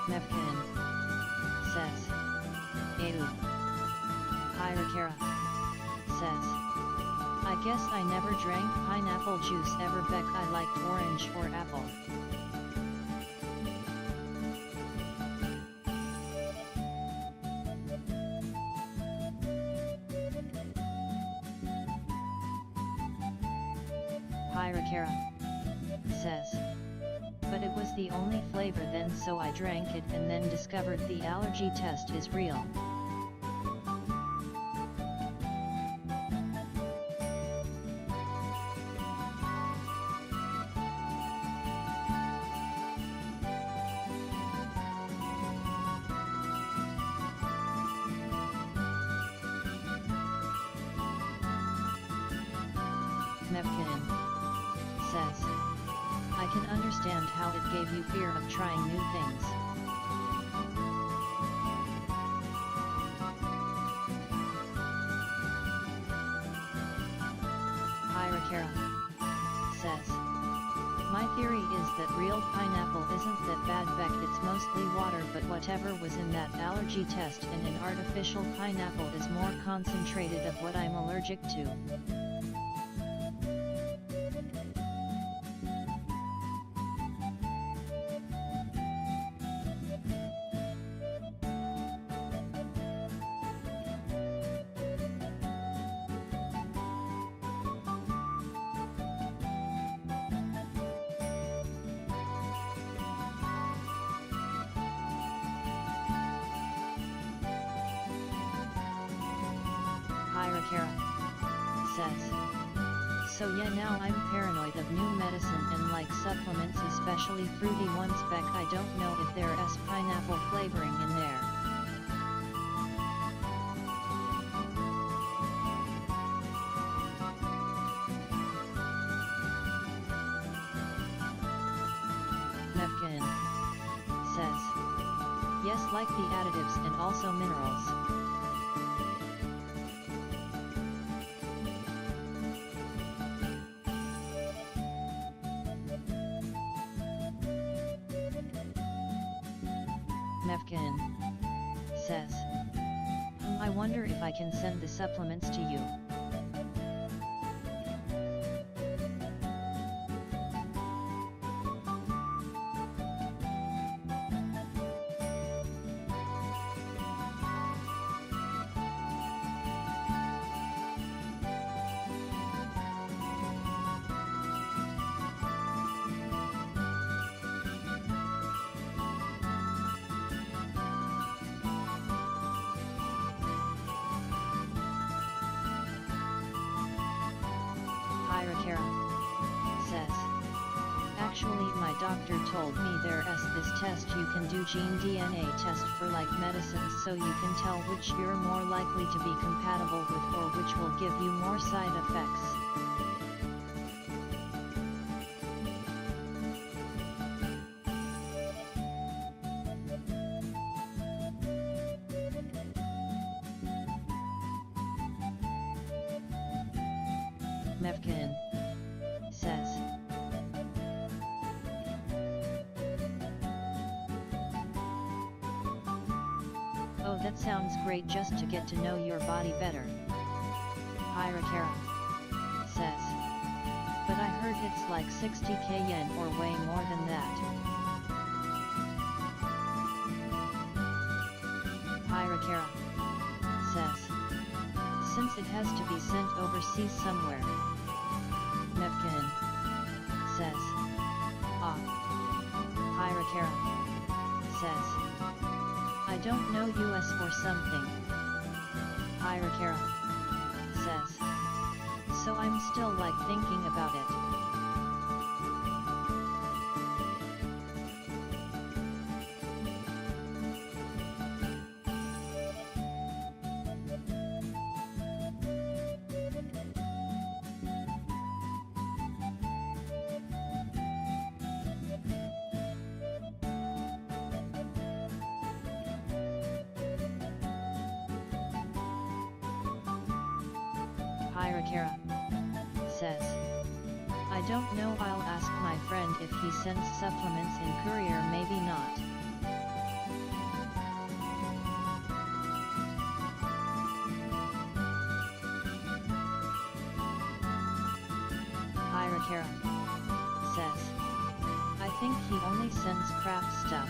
Mefkin says, ew. Hirakara says, I guess I never drank pineapple juice ever, Beck, I liked orange or apple. Hirakara says, but it was the only flavor then, so I drank it and then discovered the allergy test is real. Mefkin says, I can understand how it gave you fear of trying new things. Hirakara says, my theory is that real pineapple isn't that bad, Beck, it's mostly water, but whatever was in that allergy test and an artificial pineapple is more concentrated of what I'm allergic to. Hirakara says, so yeah, now I'm paranoid of new medicine and like supplements, especially fruity ones, Beck, I don't know if there's pineapple flavoring in there. Mefkin guess like the additives and also minerals. Mefkin says, I wonder if I can send the supplements to you. Says, actually my doctor told me there's this test you can do, gene DNA test for like medicines, so you can tell which you're more likely to be compatible with or which will give you more side effects. Mefkin says, oh, that sounds great, just to get to know your body better. Hirakara says, but I heard it's like 60k yen or way more than that. Hirakara says, since it has to be sent overseas somewhere. Mefkin says, ah. Hirakara says, I don't know, US or something. Hirakara says, so I'm still like thinking about it. Hirakara says, I don't know, I'll ask my friend if he sends supplements in courier, maybe not. Hirakara says, I think he only sends craft stuff.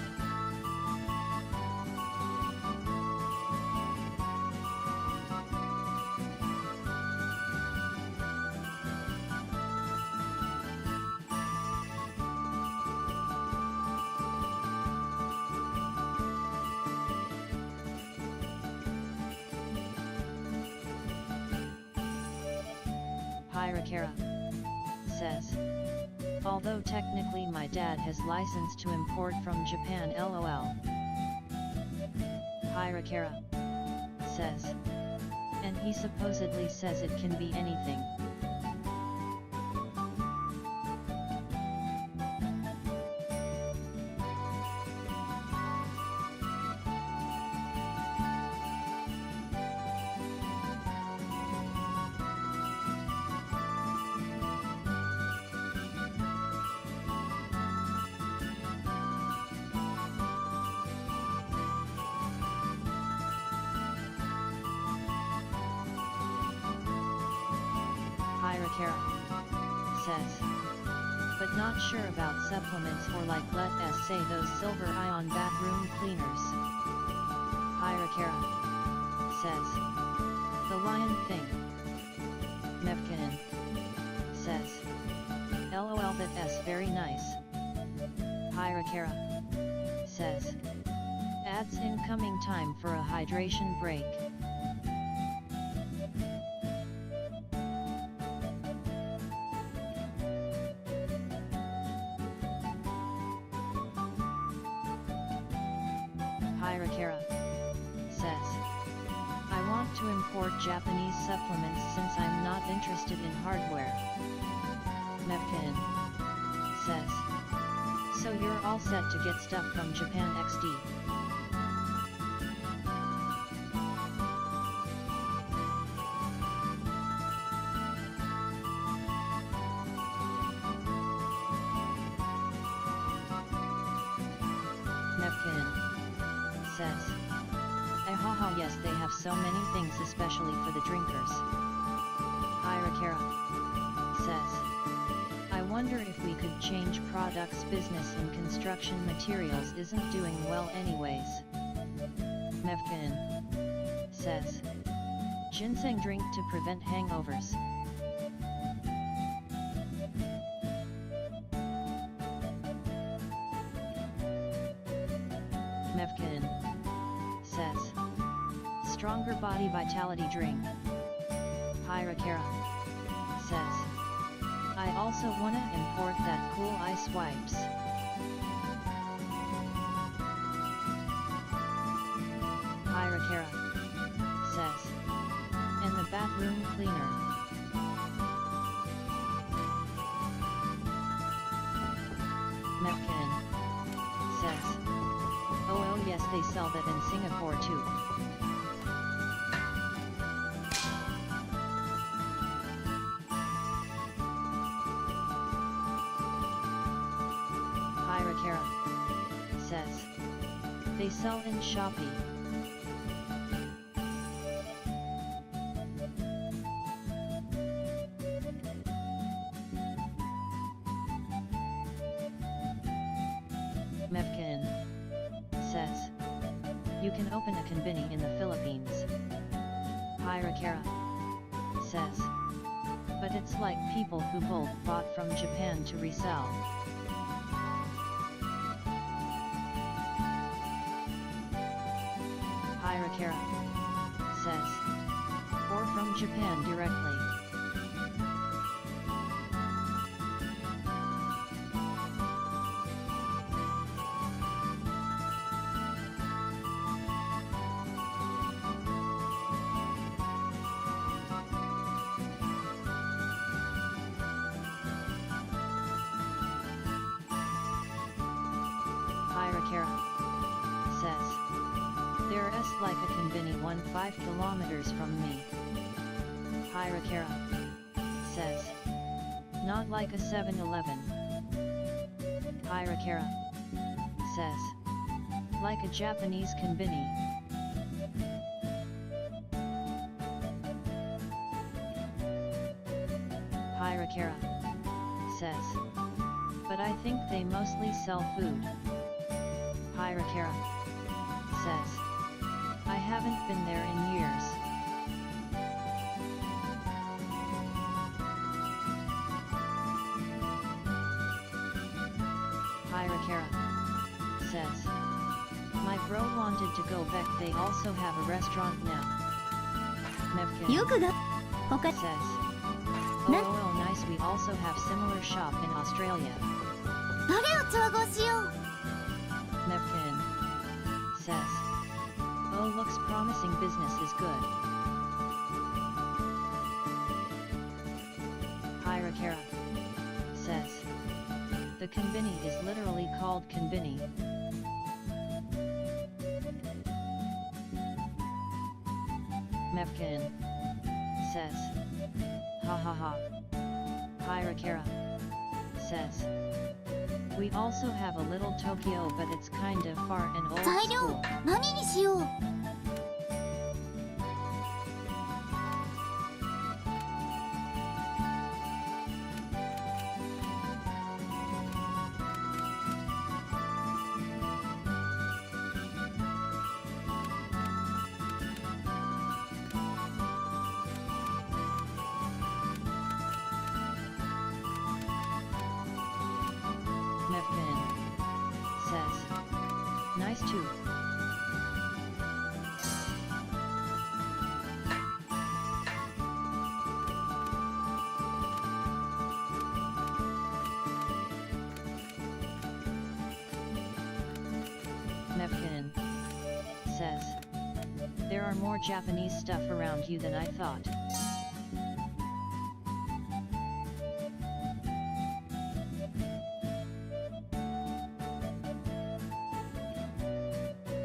Hirakara says, although technically my dad has license to import from Japan, lol. Hirakara says, and he supposedly says it can be anything. Hirakara says, but not sure about supplements or like let us say those silver ion bathroom cleaners. Hirakara says, the lion thing. Mefkin says, lol, that's very nice. Hirakara says, ads incoming, time for a hydration break. Hirakara says, I want to import Japanese supplements since I'm not interested in hardware. Mefkin says, so you're all set to get stuff from Japan XD. says. Haha, yes, they have so many things, especially for the drinkers. Hirakara says. I wonder if we could change products. Business in construction materials isn't doing well anyways. Mevkin says. Ginseng drink to prevent hangovers. Mevkin says. Stronger body vitality drink. Hirakara says. I also wanna import that cool ice wipes. Hirakara says. And the bathroom cleaner. Mevkin says. Oh yes, they sell that in Singapore too. Hirakara says. They sell in Shopee. Mevkin says. You can open a konbini in the Philippines. Hirakara says. But it's like people who bulk bought from Japan to resell. Hirakara says. Or from Japan directly. Hirakara says. There's like a konbini 5 kilometers from me. Hirakara says. Not like a 7-Eleven. Hirakara says. Like a Japanese konbini. Hirakara says. But I think they mostly sell food. Hirakara says. I haven't been there in years. Hirakara says. My bro wanted to go back. They also have a restaurant now. Mevkin says. Oh, nice. We also have similar shop in Australia. Mevkin says. Oh, looks promising. Business is good. Hirakara says. The konbini is literally called konbini. Mevkin says. Ha ha ha. Hirakara says. We also have a little Tokyo, but it's kind of far and old school. 何にしよう。 Mevkin says. Nice too. Mevkin says. There are more Japanese stuff around you than I thought.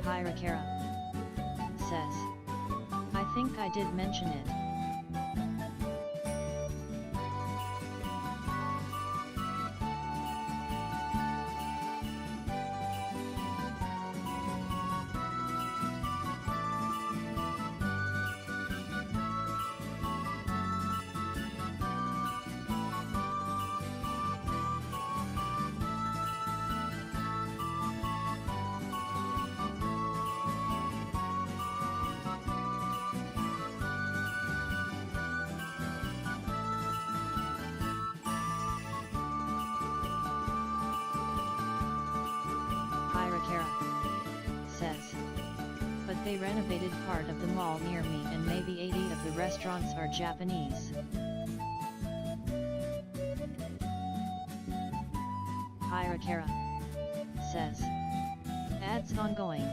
Hirakara says. I think I did mention it. They renovated part of the mall near me and maybe 80 of the restaurants are Japanese. Hirakara says. Ads ongoing.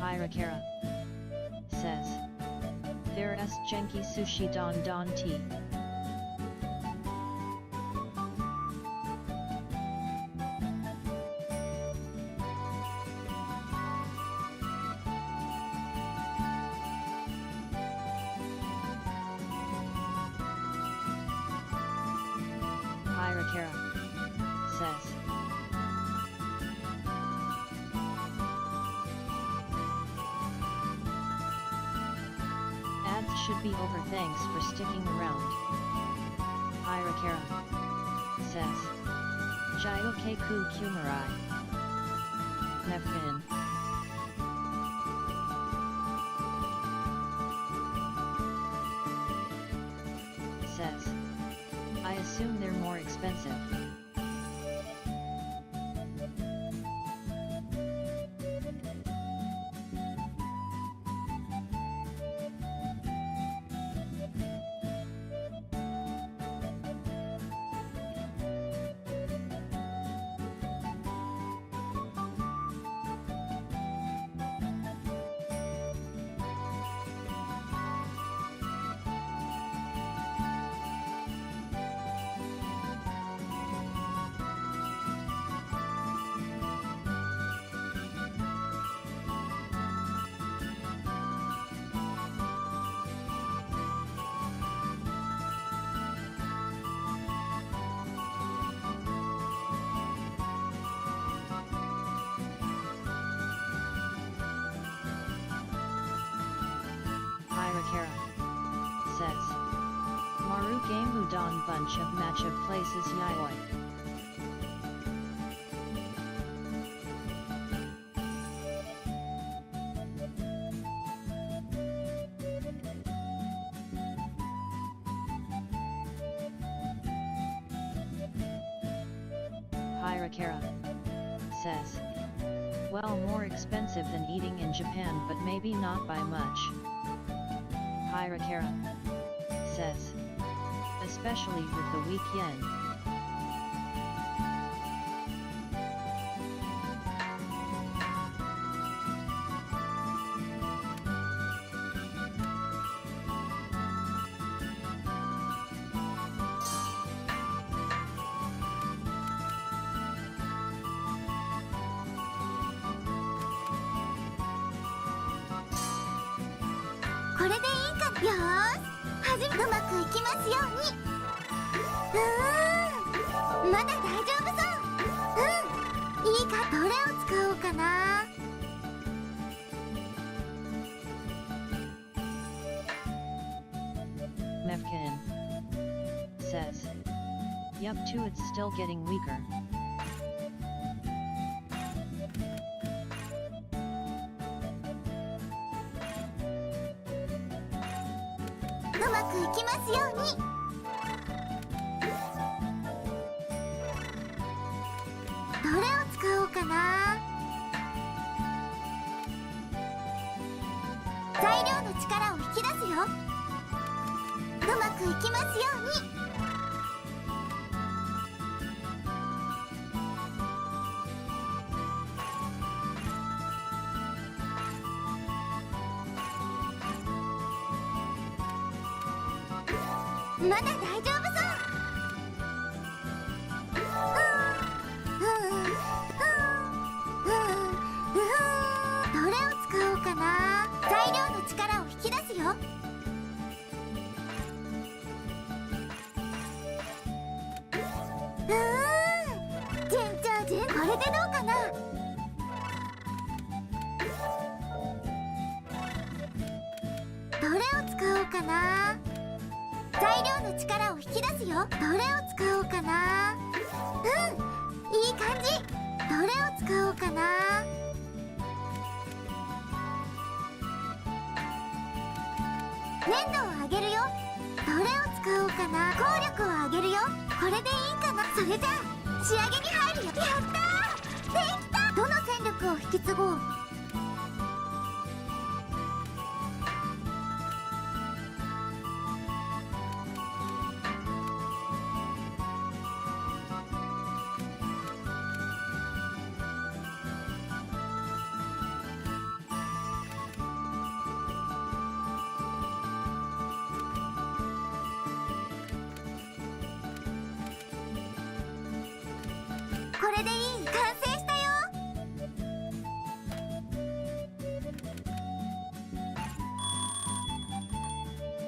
Hirakara says. There's Genki Sushi Don Don Tea. Hirakara says. Ads should be over, thanks for sticking around. Hirakara says. Jyoke-ku Kumarai. Nefkin. Says. I assume they're more expensive. Hirakara says. Maru game Udon bunch of match of places Yayoi. Hirakara says. Well, more expensive than eating in Japan, but maybe not by much. Hirakara says. Especially with the weak yen.これでいいか。よーし、うまくいきますように。まだ大丈夫そう。いいか。どれを使おうかな。Mefkin says. Yup, too, it's still getting weaker. まだ大丈夫そう。どれを使おうかな。材料の力を引き出すよ。順調順。これでどうかな。どれを使おうかな。材料の力を引き出すよ。どれを使おうかな。いい感じ。どれを使おうかな。粘度を上げるよ。どれを使おうかな。効力を上げるよ。これでいいかな。それじゃあ仕上げに入るよ。やったー、できた。どの戦力を引き継ごう。これでいい。完成したよ。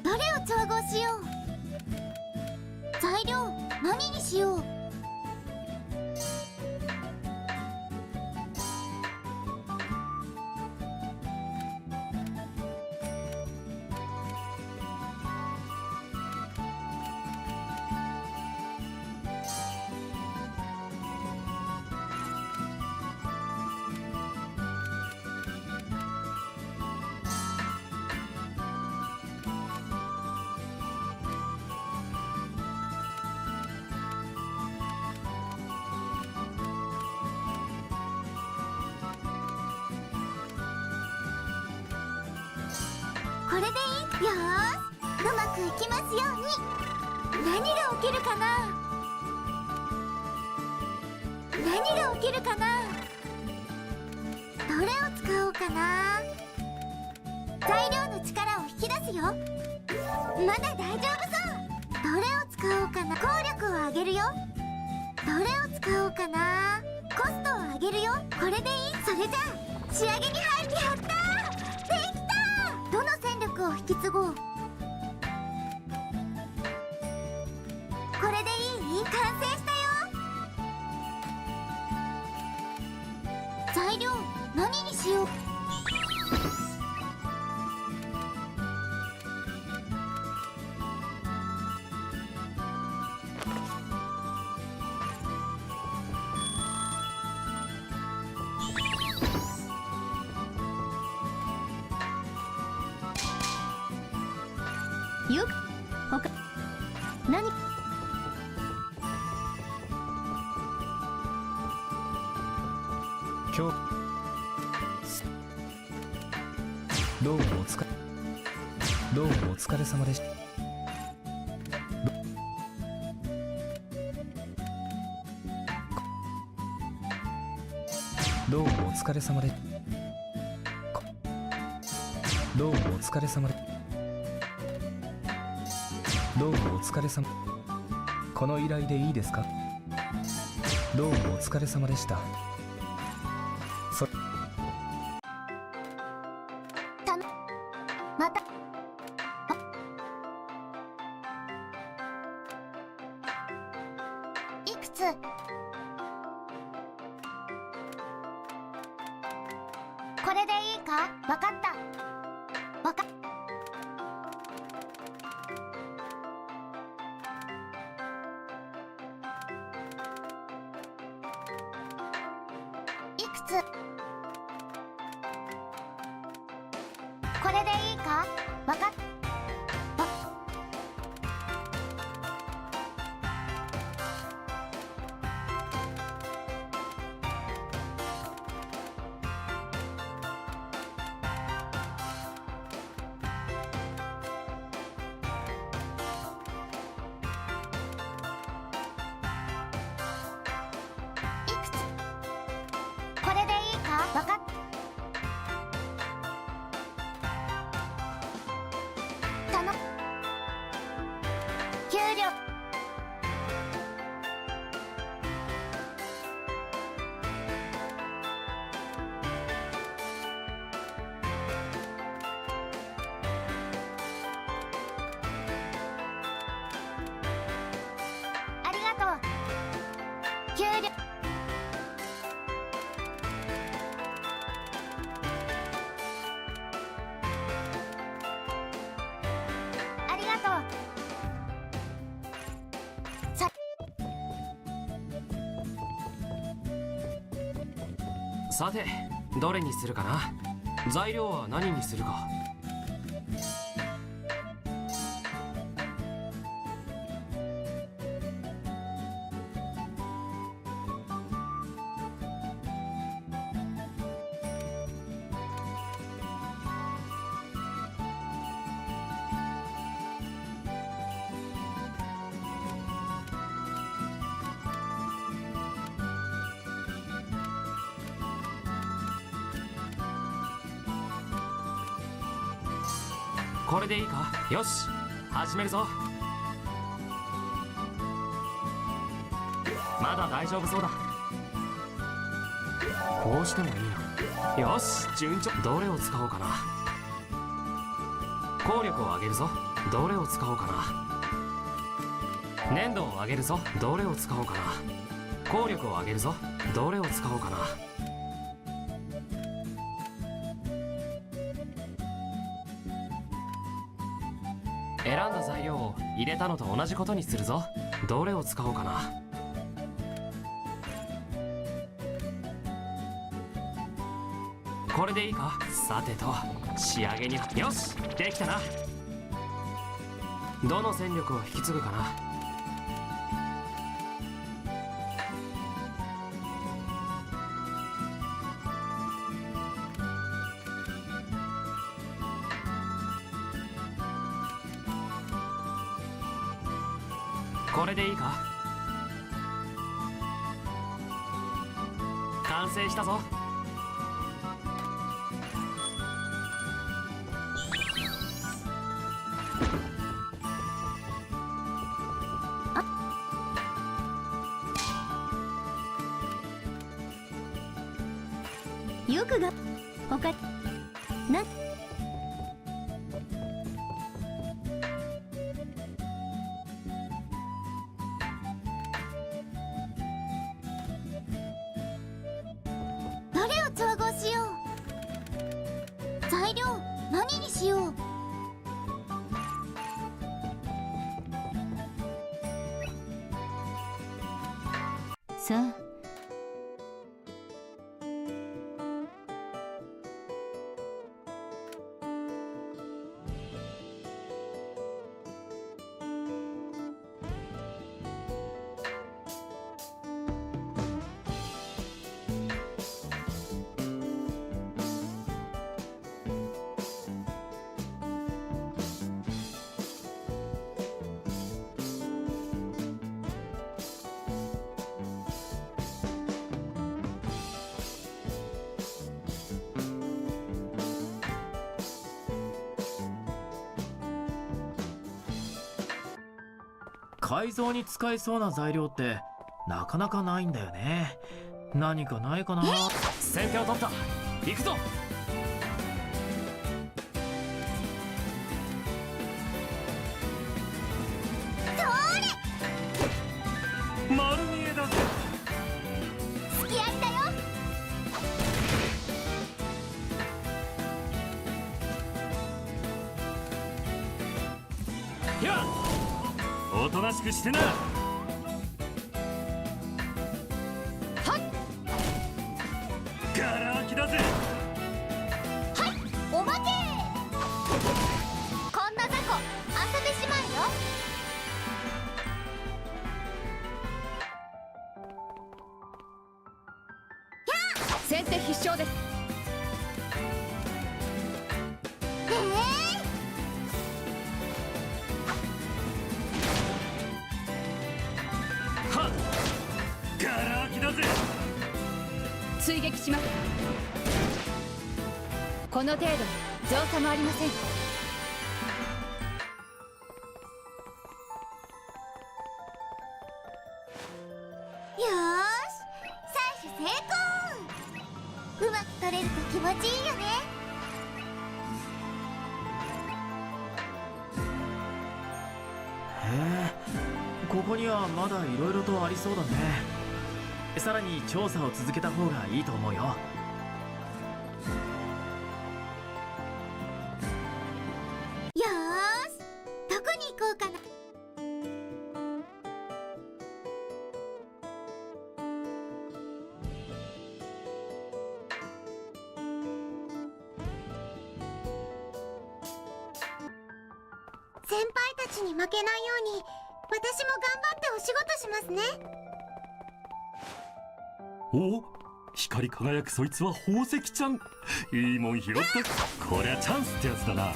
どれを調合しよう。材料何にしよう。これでいい。よーし、うまくいきますように。何が起きるかな。何が起きるかな。どれを使おうかな。材料の力を引き出すよ。まだ大丈夫そう。どれを使おうかな。効力を上げるよ。どれを使おうかな。コストを上げるよ。これでいい。それじゃあ仕上げに入る。やったー、できた。どの戦力を引き継ごう。これでいい。完成したよ。材料何にしよう。よくほか何今日どうもお疲れ様でした。どうもお疲れ様でどうもお疲れ様でどうもお疲れ様。この依頼でいいですか。どうもお疲れ様でした。またいくつ。これでいいか。わかった。いくつ。これでいいか。わかっ。いくつ。これでいいか。わかっ。了。ありがとう。給料。ありがとう。さてどれにするかな。材料は何にするか。これでいいか。よし始めるぞ。まだ大丈夫そうだ。こうしてもいいな。よし順調。どれを使おうかな。効力を上げるぞ。どれを使おうかな。粘土を上げるぞ。どれを使おうかな。効力を上げるぞ。どれを使おうかな。選んだ材料を入れたのと同じことにするぞ。どれを使おうかな。これでいいか。さてと仕上げに。よしできたな。どの戦力を引き継ぐかな。これでいいか。完成したぞ。よくが他な。どれを調合しよう。材料何にしよう。さあ、改造に使えそうな材料ってなかなかないんだよね。何かないかな。先手を取った。行くぞ。丸見えだぜ。付き合いだよ。やっおとなしくしてな。ガラ空きだぜ。おまけ。こんな雑魚遊べしまいよ。先手必勝です。はっガラ空きだぜ。追撃します。この程度造作もありません。持ちいいよね。へえ、ここにはまだいろいろとありそうだね。さらに調査を続けた方がいいと思うよ。よーし、どこに行こうかな。先輩たちに負けないように私も頑張ってお仕事しますね。お、光り輝くそいつは宝石ちゃん。いいもん拾った。こりゃチャンスってやつだな。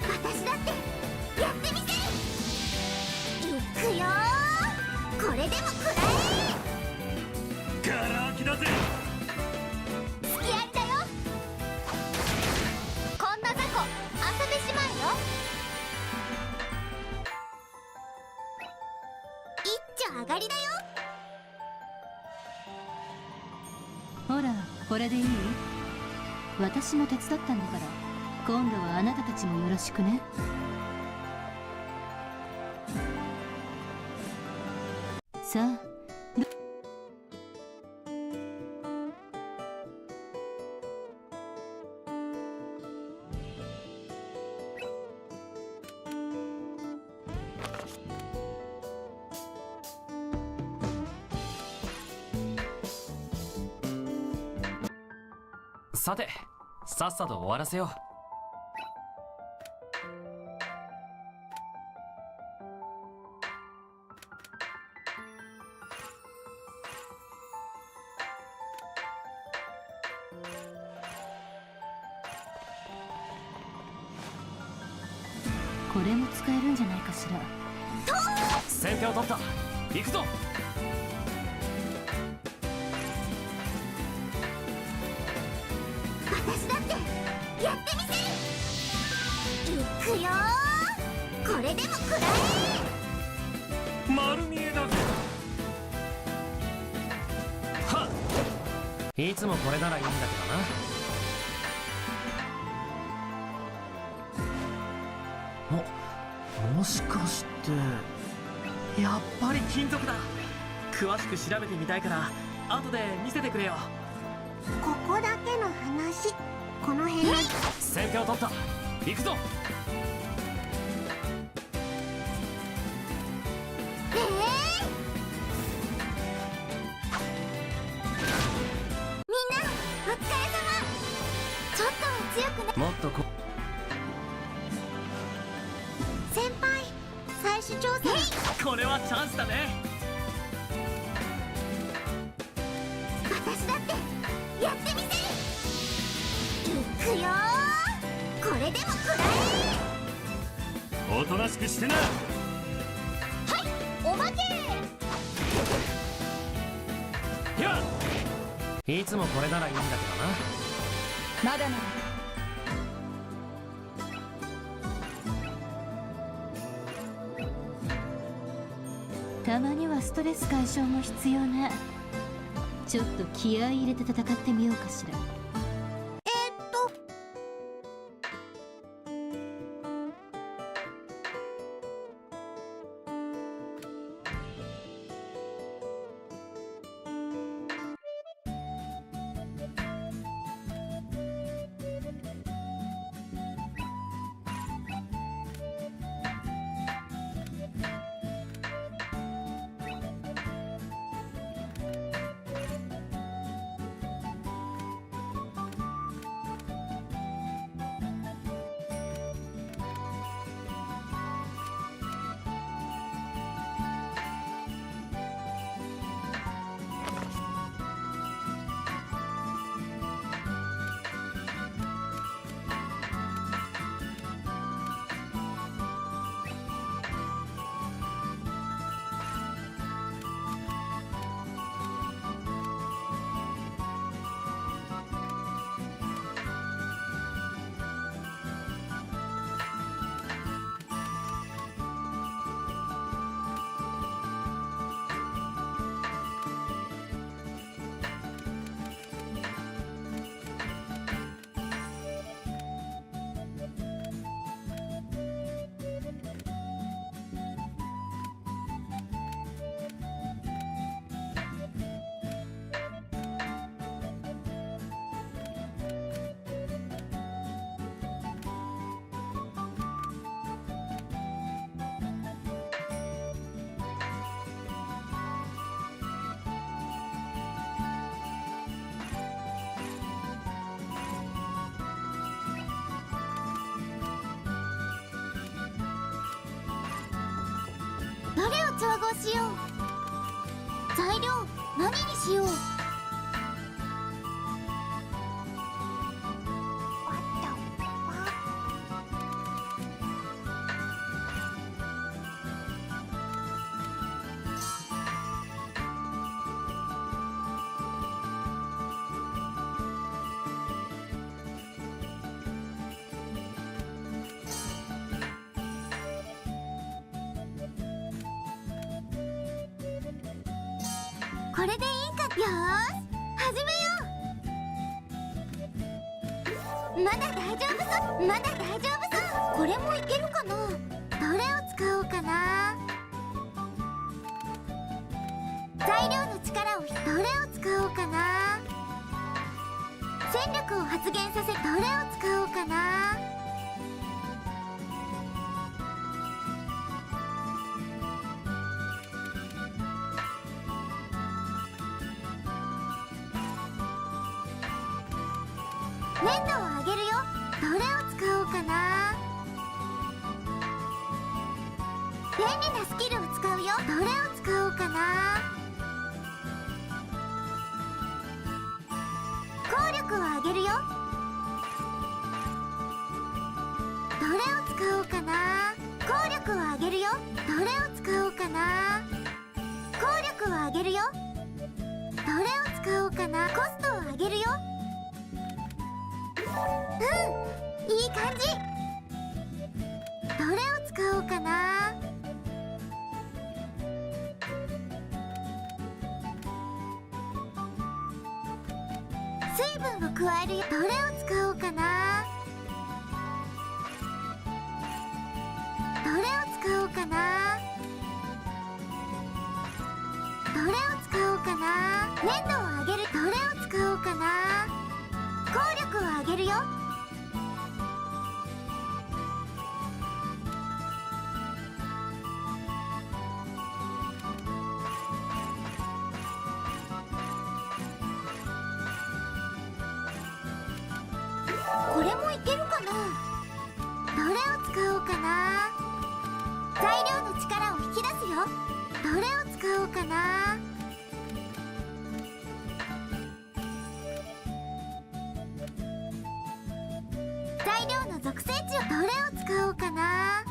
私だってやってみせる。いくよー、これでも食らえ。ガラ空きだぜ。隙ありだよ。こんな雑魚遊べしまえよ。一丁上がりだよ。ほら、これでいい？私も手伝ったんだから、今度はあなたたちもよろしくね。さあ、さて、さっさと終わらせよう。これも使えるんじゃないかしら。先手を取った。行くぞ。私だってやってみせる。いくよー、これでも食らえ。丸見えだぜ。はっ、いつもこれならいいんだけどな。もしかしてやっぱり金属だ。詳しく調べてみたいから後で見せてくれよ。ここだけの話、この辺の先手を取った。行くぞ。みんなお疲れ様。ちょっとは強くね。もっと先輩、最終調査。これはチャンスだね。私だってやってみせる。いくよー、これでも食らえ。おとなしくしてな。はい、おまけ。やっ、いつもこれならいいんだけどな。まだまだ。たまにはストレス解消も必要ね。ちょっと気合い入れて戦ってみようかしら。調合しよう。材料何にしよう。これでいいか。よーし始めよう。まだ大丈夫そう。まだ大丈夫そう。これもいけるかな。どれを使おうかな。材料の力をどれを使おうかな。戦力を発現させどれを使おうかな。粘土をあげるよ。どれを使おうかな。便利なスキルを使うよ。どれを使おうかな。効力をあげるよ。どれを使おうかな。効力をあげるよ。どれを使おうかな。効力をあげるよ。どれを使おうかな。コストをあげるよ。いい感じ。どれを使おうかな。水分を加えるよ。どれを使おうかな。どれを使おうかな。どれを使おうかな。粘土をあげる。どれを使おうかな。効力をあげるよ。これもいけるかな。どれを使おうかな。材料の力を引き出すよ。どれを使おうかな。材料の属性値をどれを使おうかな。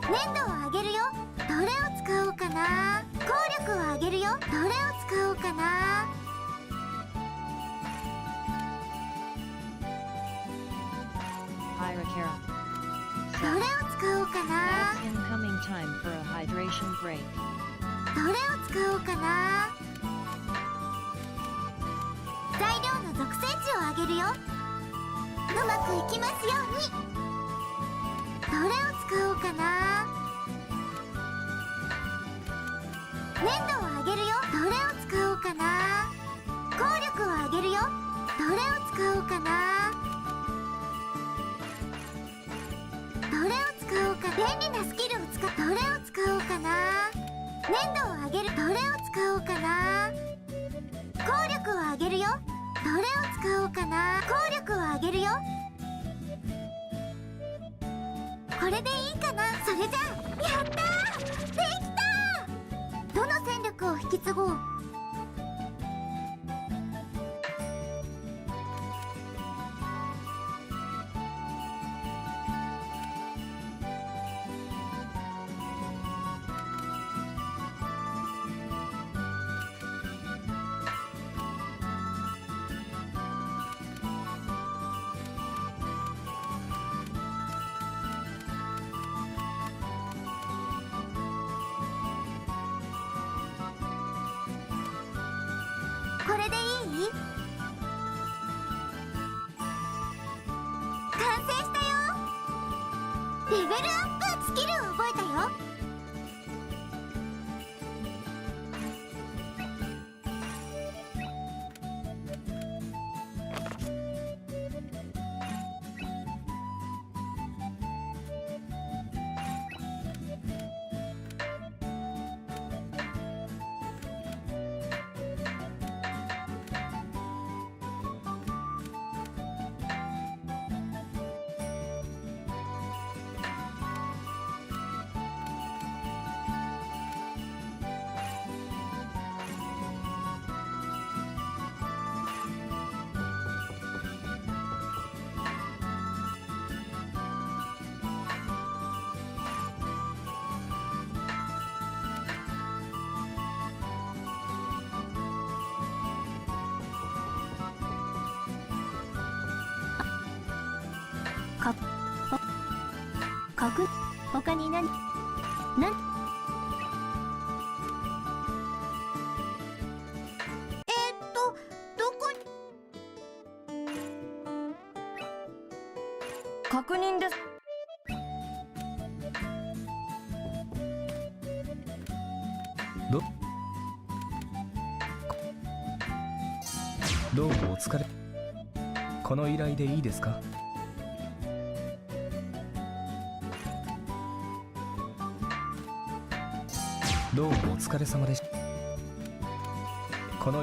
粘土をあげるよ。どれを使おうかな。効力をあげるよ。どれを使おうかな。どれを使おうかな。Incoming time for a hydration break. どれを使おうかな。材料の属性値をあげるよ。うまくいきますように。どれを使おうかな。粘土をあげるよ。どれを使おうかな。効力をあげるよ。どれを使おうかな。どれを使おうか。便利なスキルを使う。どれを使おうかな。粘土をあげる。どれを使おうかな。効力をあげるよ。どれを使おうかな。効力をあげるよ。これでいいかな。それじゃあやったー、できたー。どの戦力を引き継ごう。これでいい？完成したよ。レベルアップスキルを覚えたよ。他に何どこに確認です。どうもお疲れ。この依頼でいいですか？どうもお疲れ様でした。この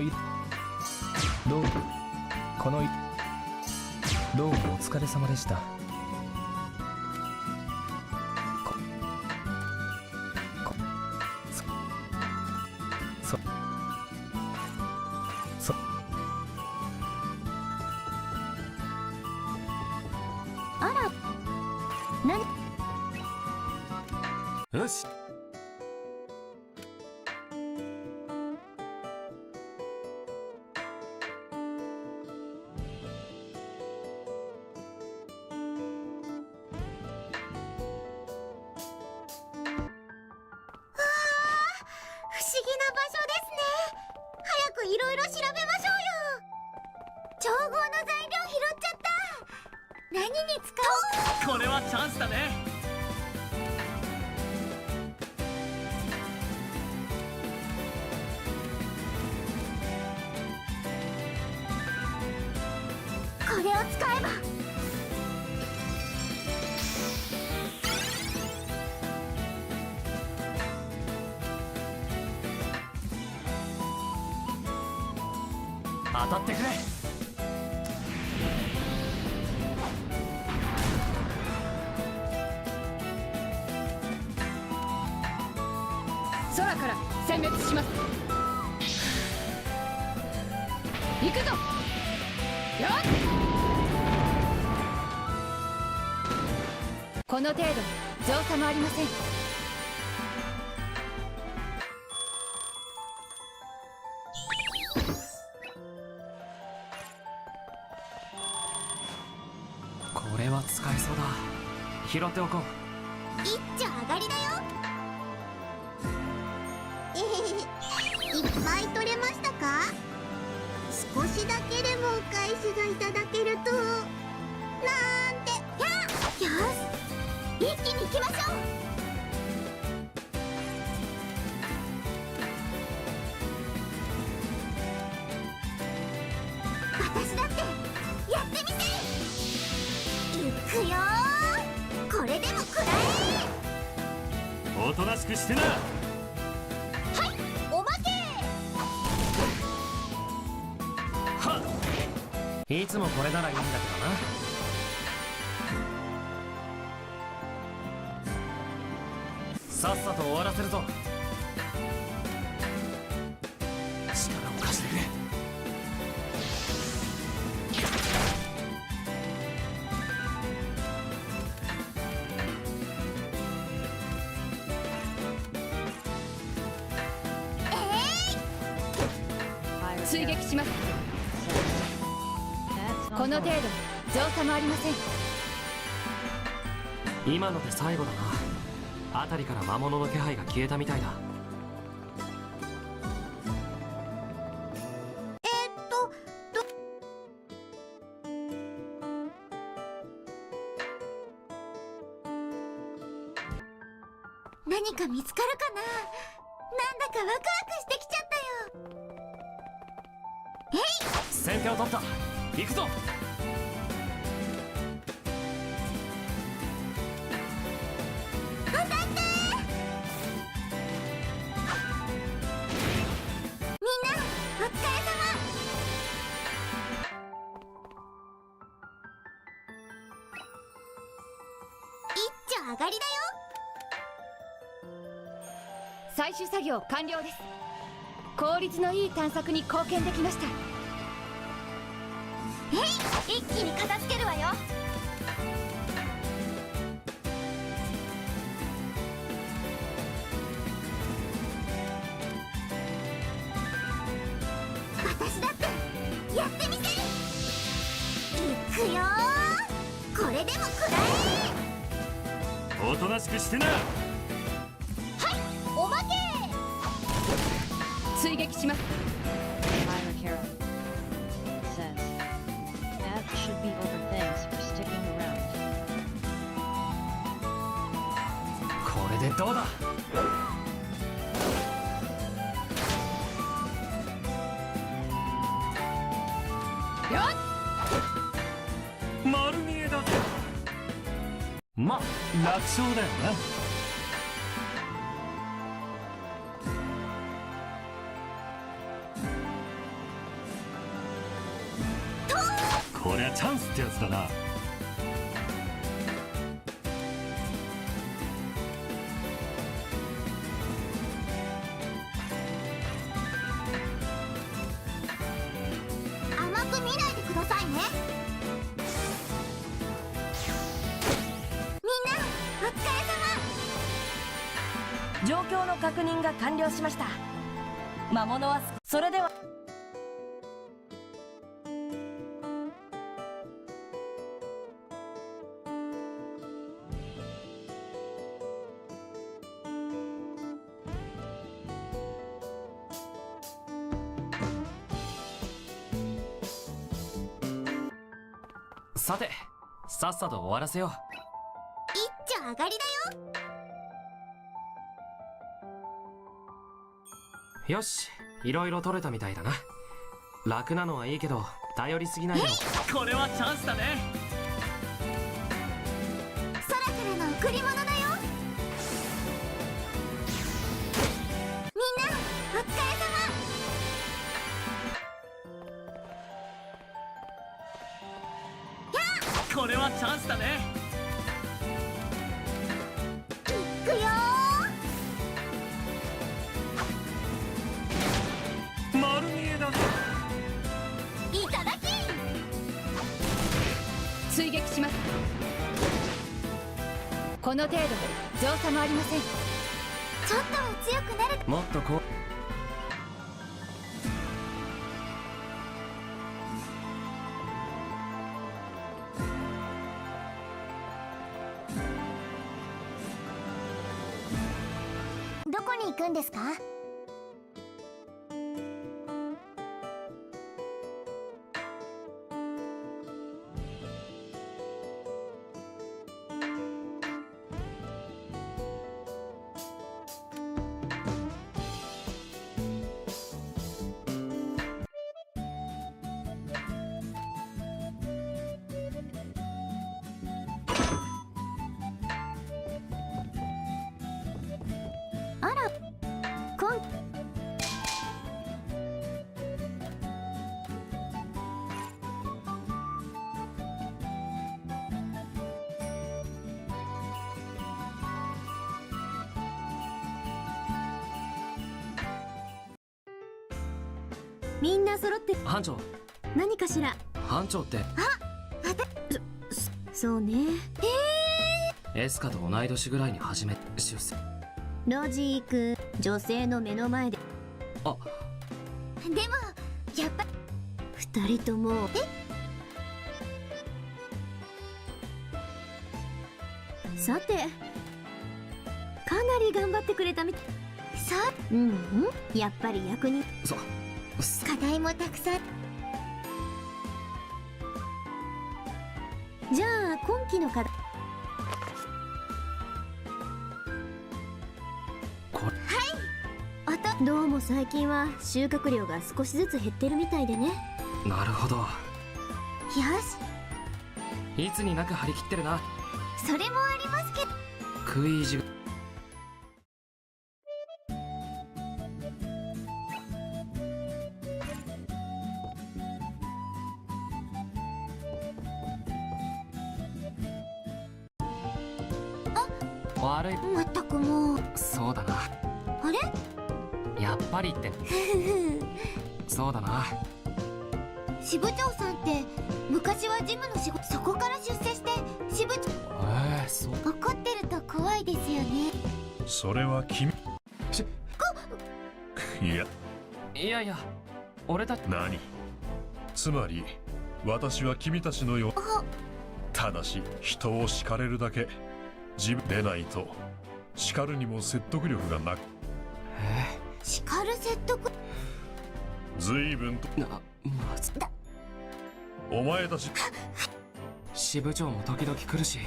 どうもお疲れ様でした。あら何よし。不思議な場所ですね。早くいろいろ調べましょうよ。調合の材料拾っちゃった。何に使おう。これはチャンスだね。これを使えば当たってくれ。空から殲滅します。行くぞ。よっ、この程度造作もありません。これは使えそうだ。拾っておこう。一丁上がりだよ。いっぱい取れましたか？少しだけでもお返しがいただけるとなんて。よし、一気に行きましょう。私だってやってみせ。行くよー。これでもくらえ。おとなしくしてな。おまけ。いつもこれならいいんだけどな。さっさと終わらせるぞ。力を貸してくれ。追撃します。この程度造作もありません。今ので最後だな。辺りから魔物の気配が消えたみたいだ。何か見つかるかな。なんだかワクワクしてきちゃったよ。先手を取った。行くぞ。当たって。みんなお疲れ様。一丁上がりだよ。最終作業完了です。効率のいい探索に貢献できました。一気に片付けるわよ。私だってやってみせ。行くよー。これでもくらえ。おおとなしくしてな。おまけ追撃します。 Myra Carroll says, Ad should be over thanks for sticking around. これでどうだ。丸見えだぜ。まあ楽勝だよな。こりゃチャンスってやつだな。甘く見ないでくださいね。みんなお疲れ様。状況の確認が完了しました。魔物はそれでは。さて、さっさと終わらせよ一丁上がりだよ。う。よし、いろいろ取れたみたいだな。楽なのはいいけど頼りすぎないで。これはチャンスだね。空からの贈り物だよ。みんなお疲れ様。これはチャンスだね。いくよ丸見えだぜ。ー。いただき。追撃します。この程度造作もありません。ちょっとは強くなる。もっとこう。どこに行くんですか？あら、みんな揃って班長。何かしら。班長ってそうね。エスカと同い年ぐらいに初めて出世。ロジーク、女性の目の前で。あ、でもやっぱ二人ともさて、かなり頑張ってくれたみたい。さあ、やっぱり役に課題もたくさん。じゃあ今期の課題。どうも最近は収穫量が少しずつ減ってるみたいでね。なるほど。よし、いつになく張り切ってるな。それもありますけど。食い意地が。悪い。まったくもう。そうだな。あれやっぱりってそうだな。支部長さんって昔はジムの仕事、そこから出世して支部長。そう。怒ってると怖いですよね。それは君。いや俺たち。何？つまり私は君たちのよう。ただし人を叱れるだけ自分でないと叱るにも説得力がなく。叱る説得。随分とお前たち支部長も時々来るし。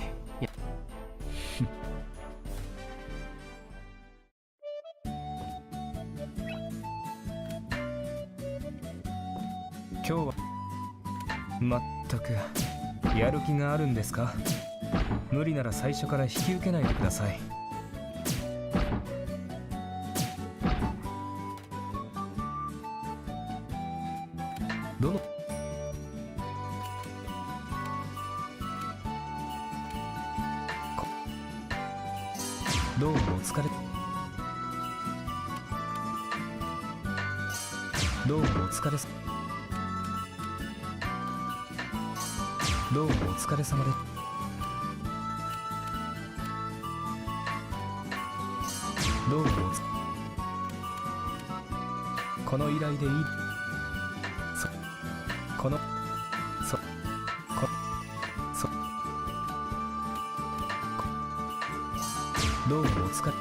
今日はまったくやる気があるんですか？無理なら最初から引き受けないでください。どのどうもお疲れ。どうもお疲れさ。どうもお疲れ様で。どうもこの依頼でいい。このどうもお疲れ。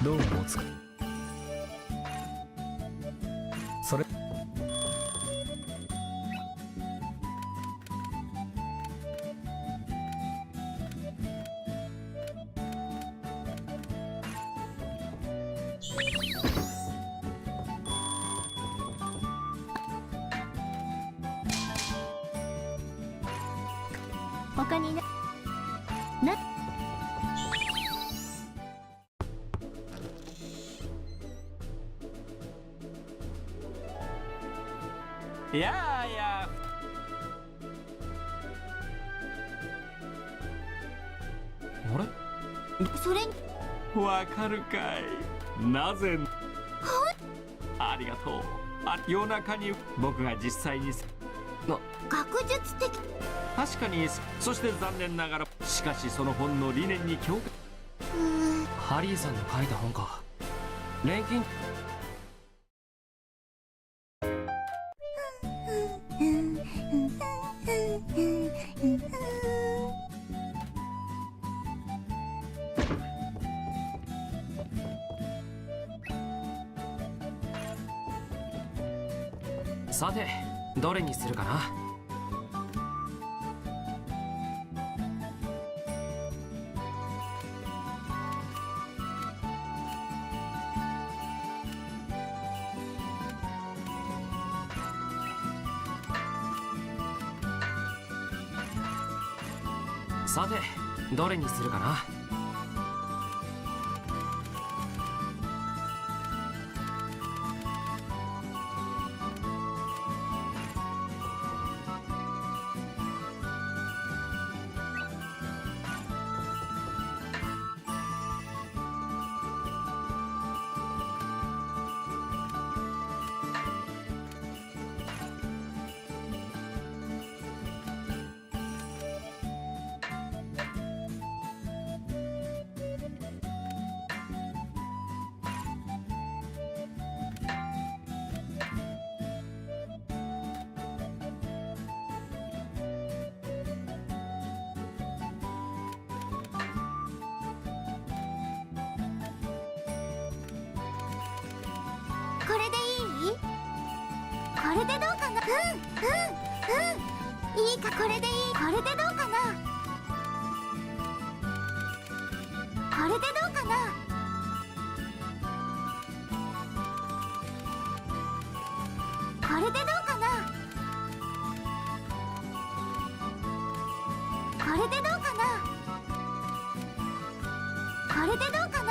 どうもお疲れ。それ他にな。いやいや、あれ？それわかるかい？なぜ？ありがとう。夜中に僕が実際に学術的。確かに。そして残念ながら、しかしその本の理念に共感。ハリーさんの書いた本か。錬金。さて、どれにするかな。さて、どれにするかな。これでいい？これでどうかな。いいか。これでいい。これでどうかな。これでどうかな。これでどうかな。これでどうかな。これでどうかな。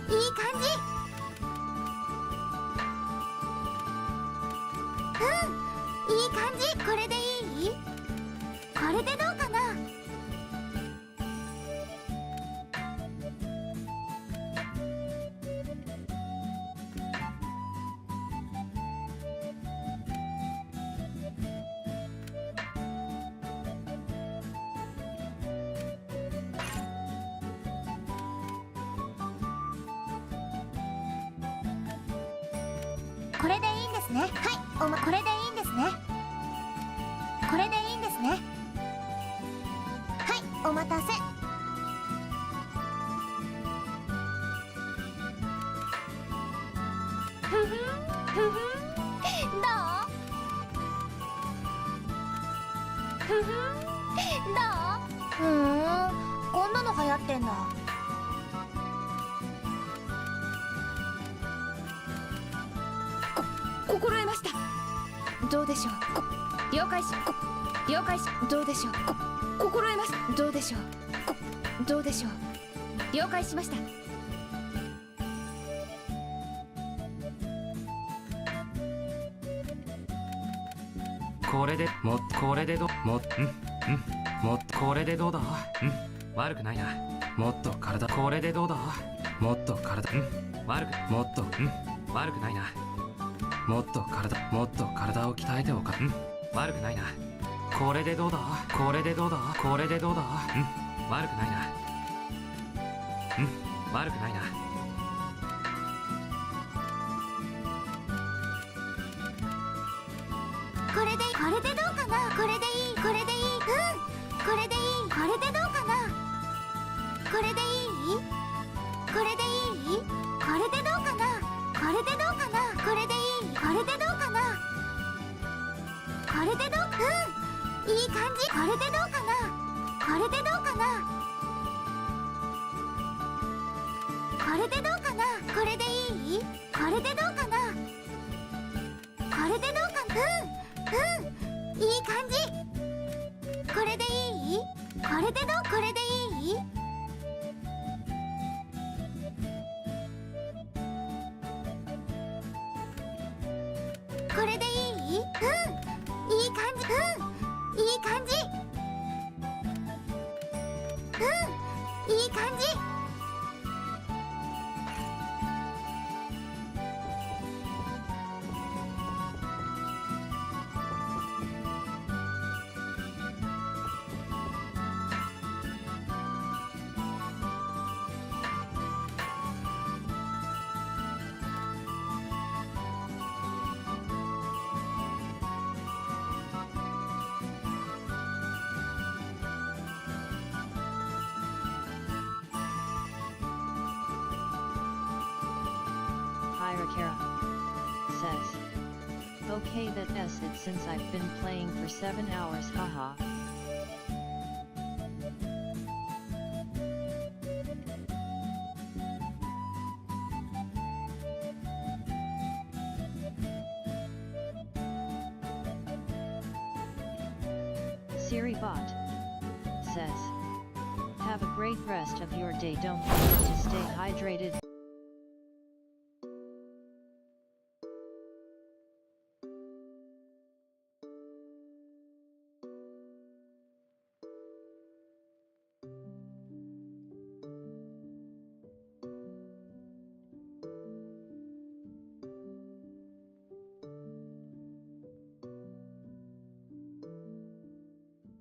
いい感じ。いい感じ。これでいい？これでどうかな。これでいいんですね。はい、これでいいんですね。これでいい待たせ。ふふんふふん、どう？ふふん、どう？こんなの流行ってんだ。心得ました。どうでしょう。了解し了解しどうでしょう。心得ました。どうでしょう。どうでしょう。了解しました。これでもこれでどももこれでどうだ。悪くないな。もっと体これでどうだ。もっと体悪くもっと悪くないな。もっと体を鍛えておか悪くないな。これでどうだ。これでどうだ。これでどうだ。悪くないな。悪くないな。これでどうかな。これでいい。これでいい。これでいい。これでどうかな。これでいい。これでいい。これでどうかな。これでどうかな。これでいい。これでどうかな。これでどういい感じ。これでどうかな。これでどうかな。これでどうかな。これでいい。これでどうかな。これでどうかな。いい感じ。これでいい。これでどう。これでいい。これでいい。いい感じ。いい感じ。いい感じ。Hirakara says, okay, that's it since I've been playing for 7 hours, haha. Siri Bot says, have a great rest of your day, don't forget to stay hydrated.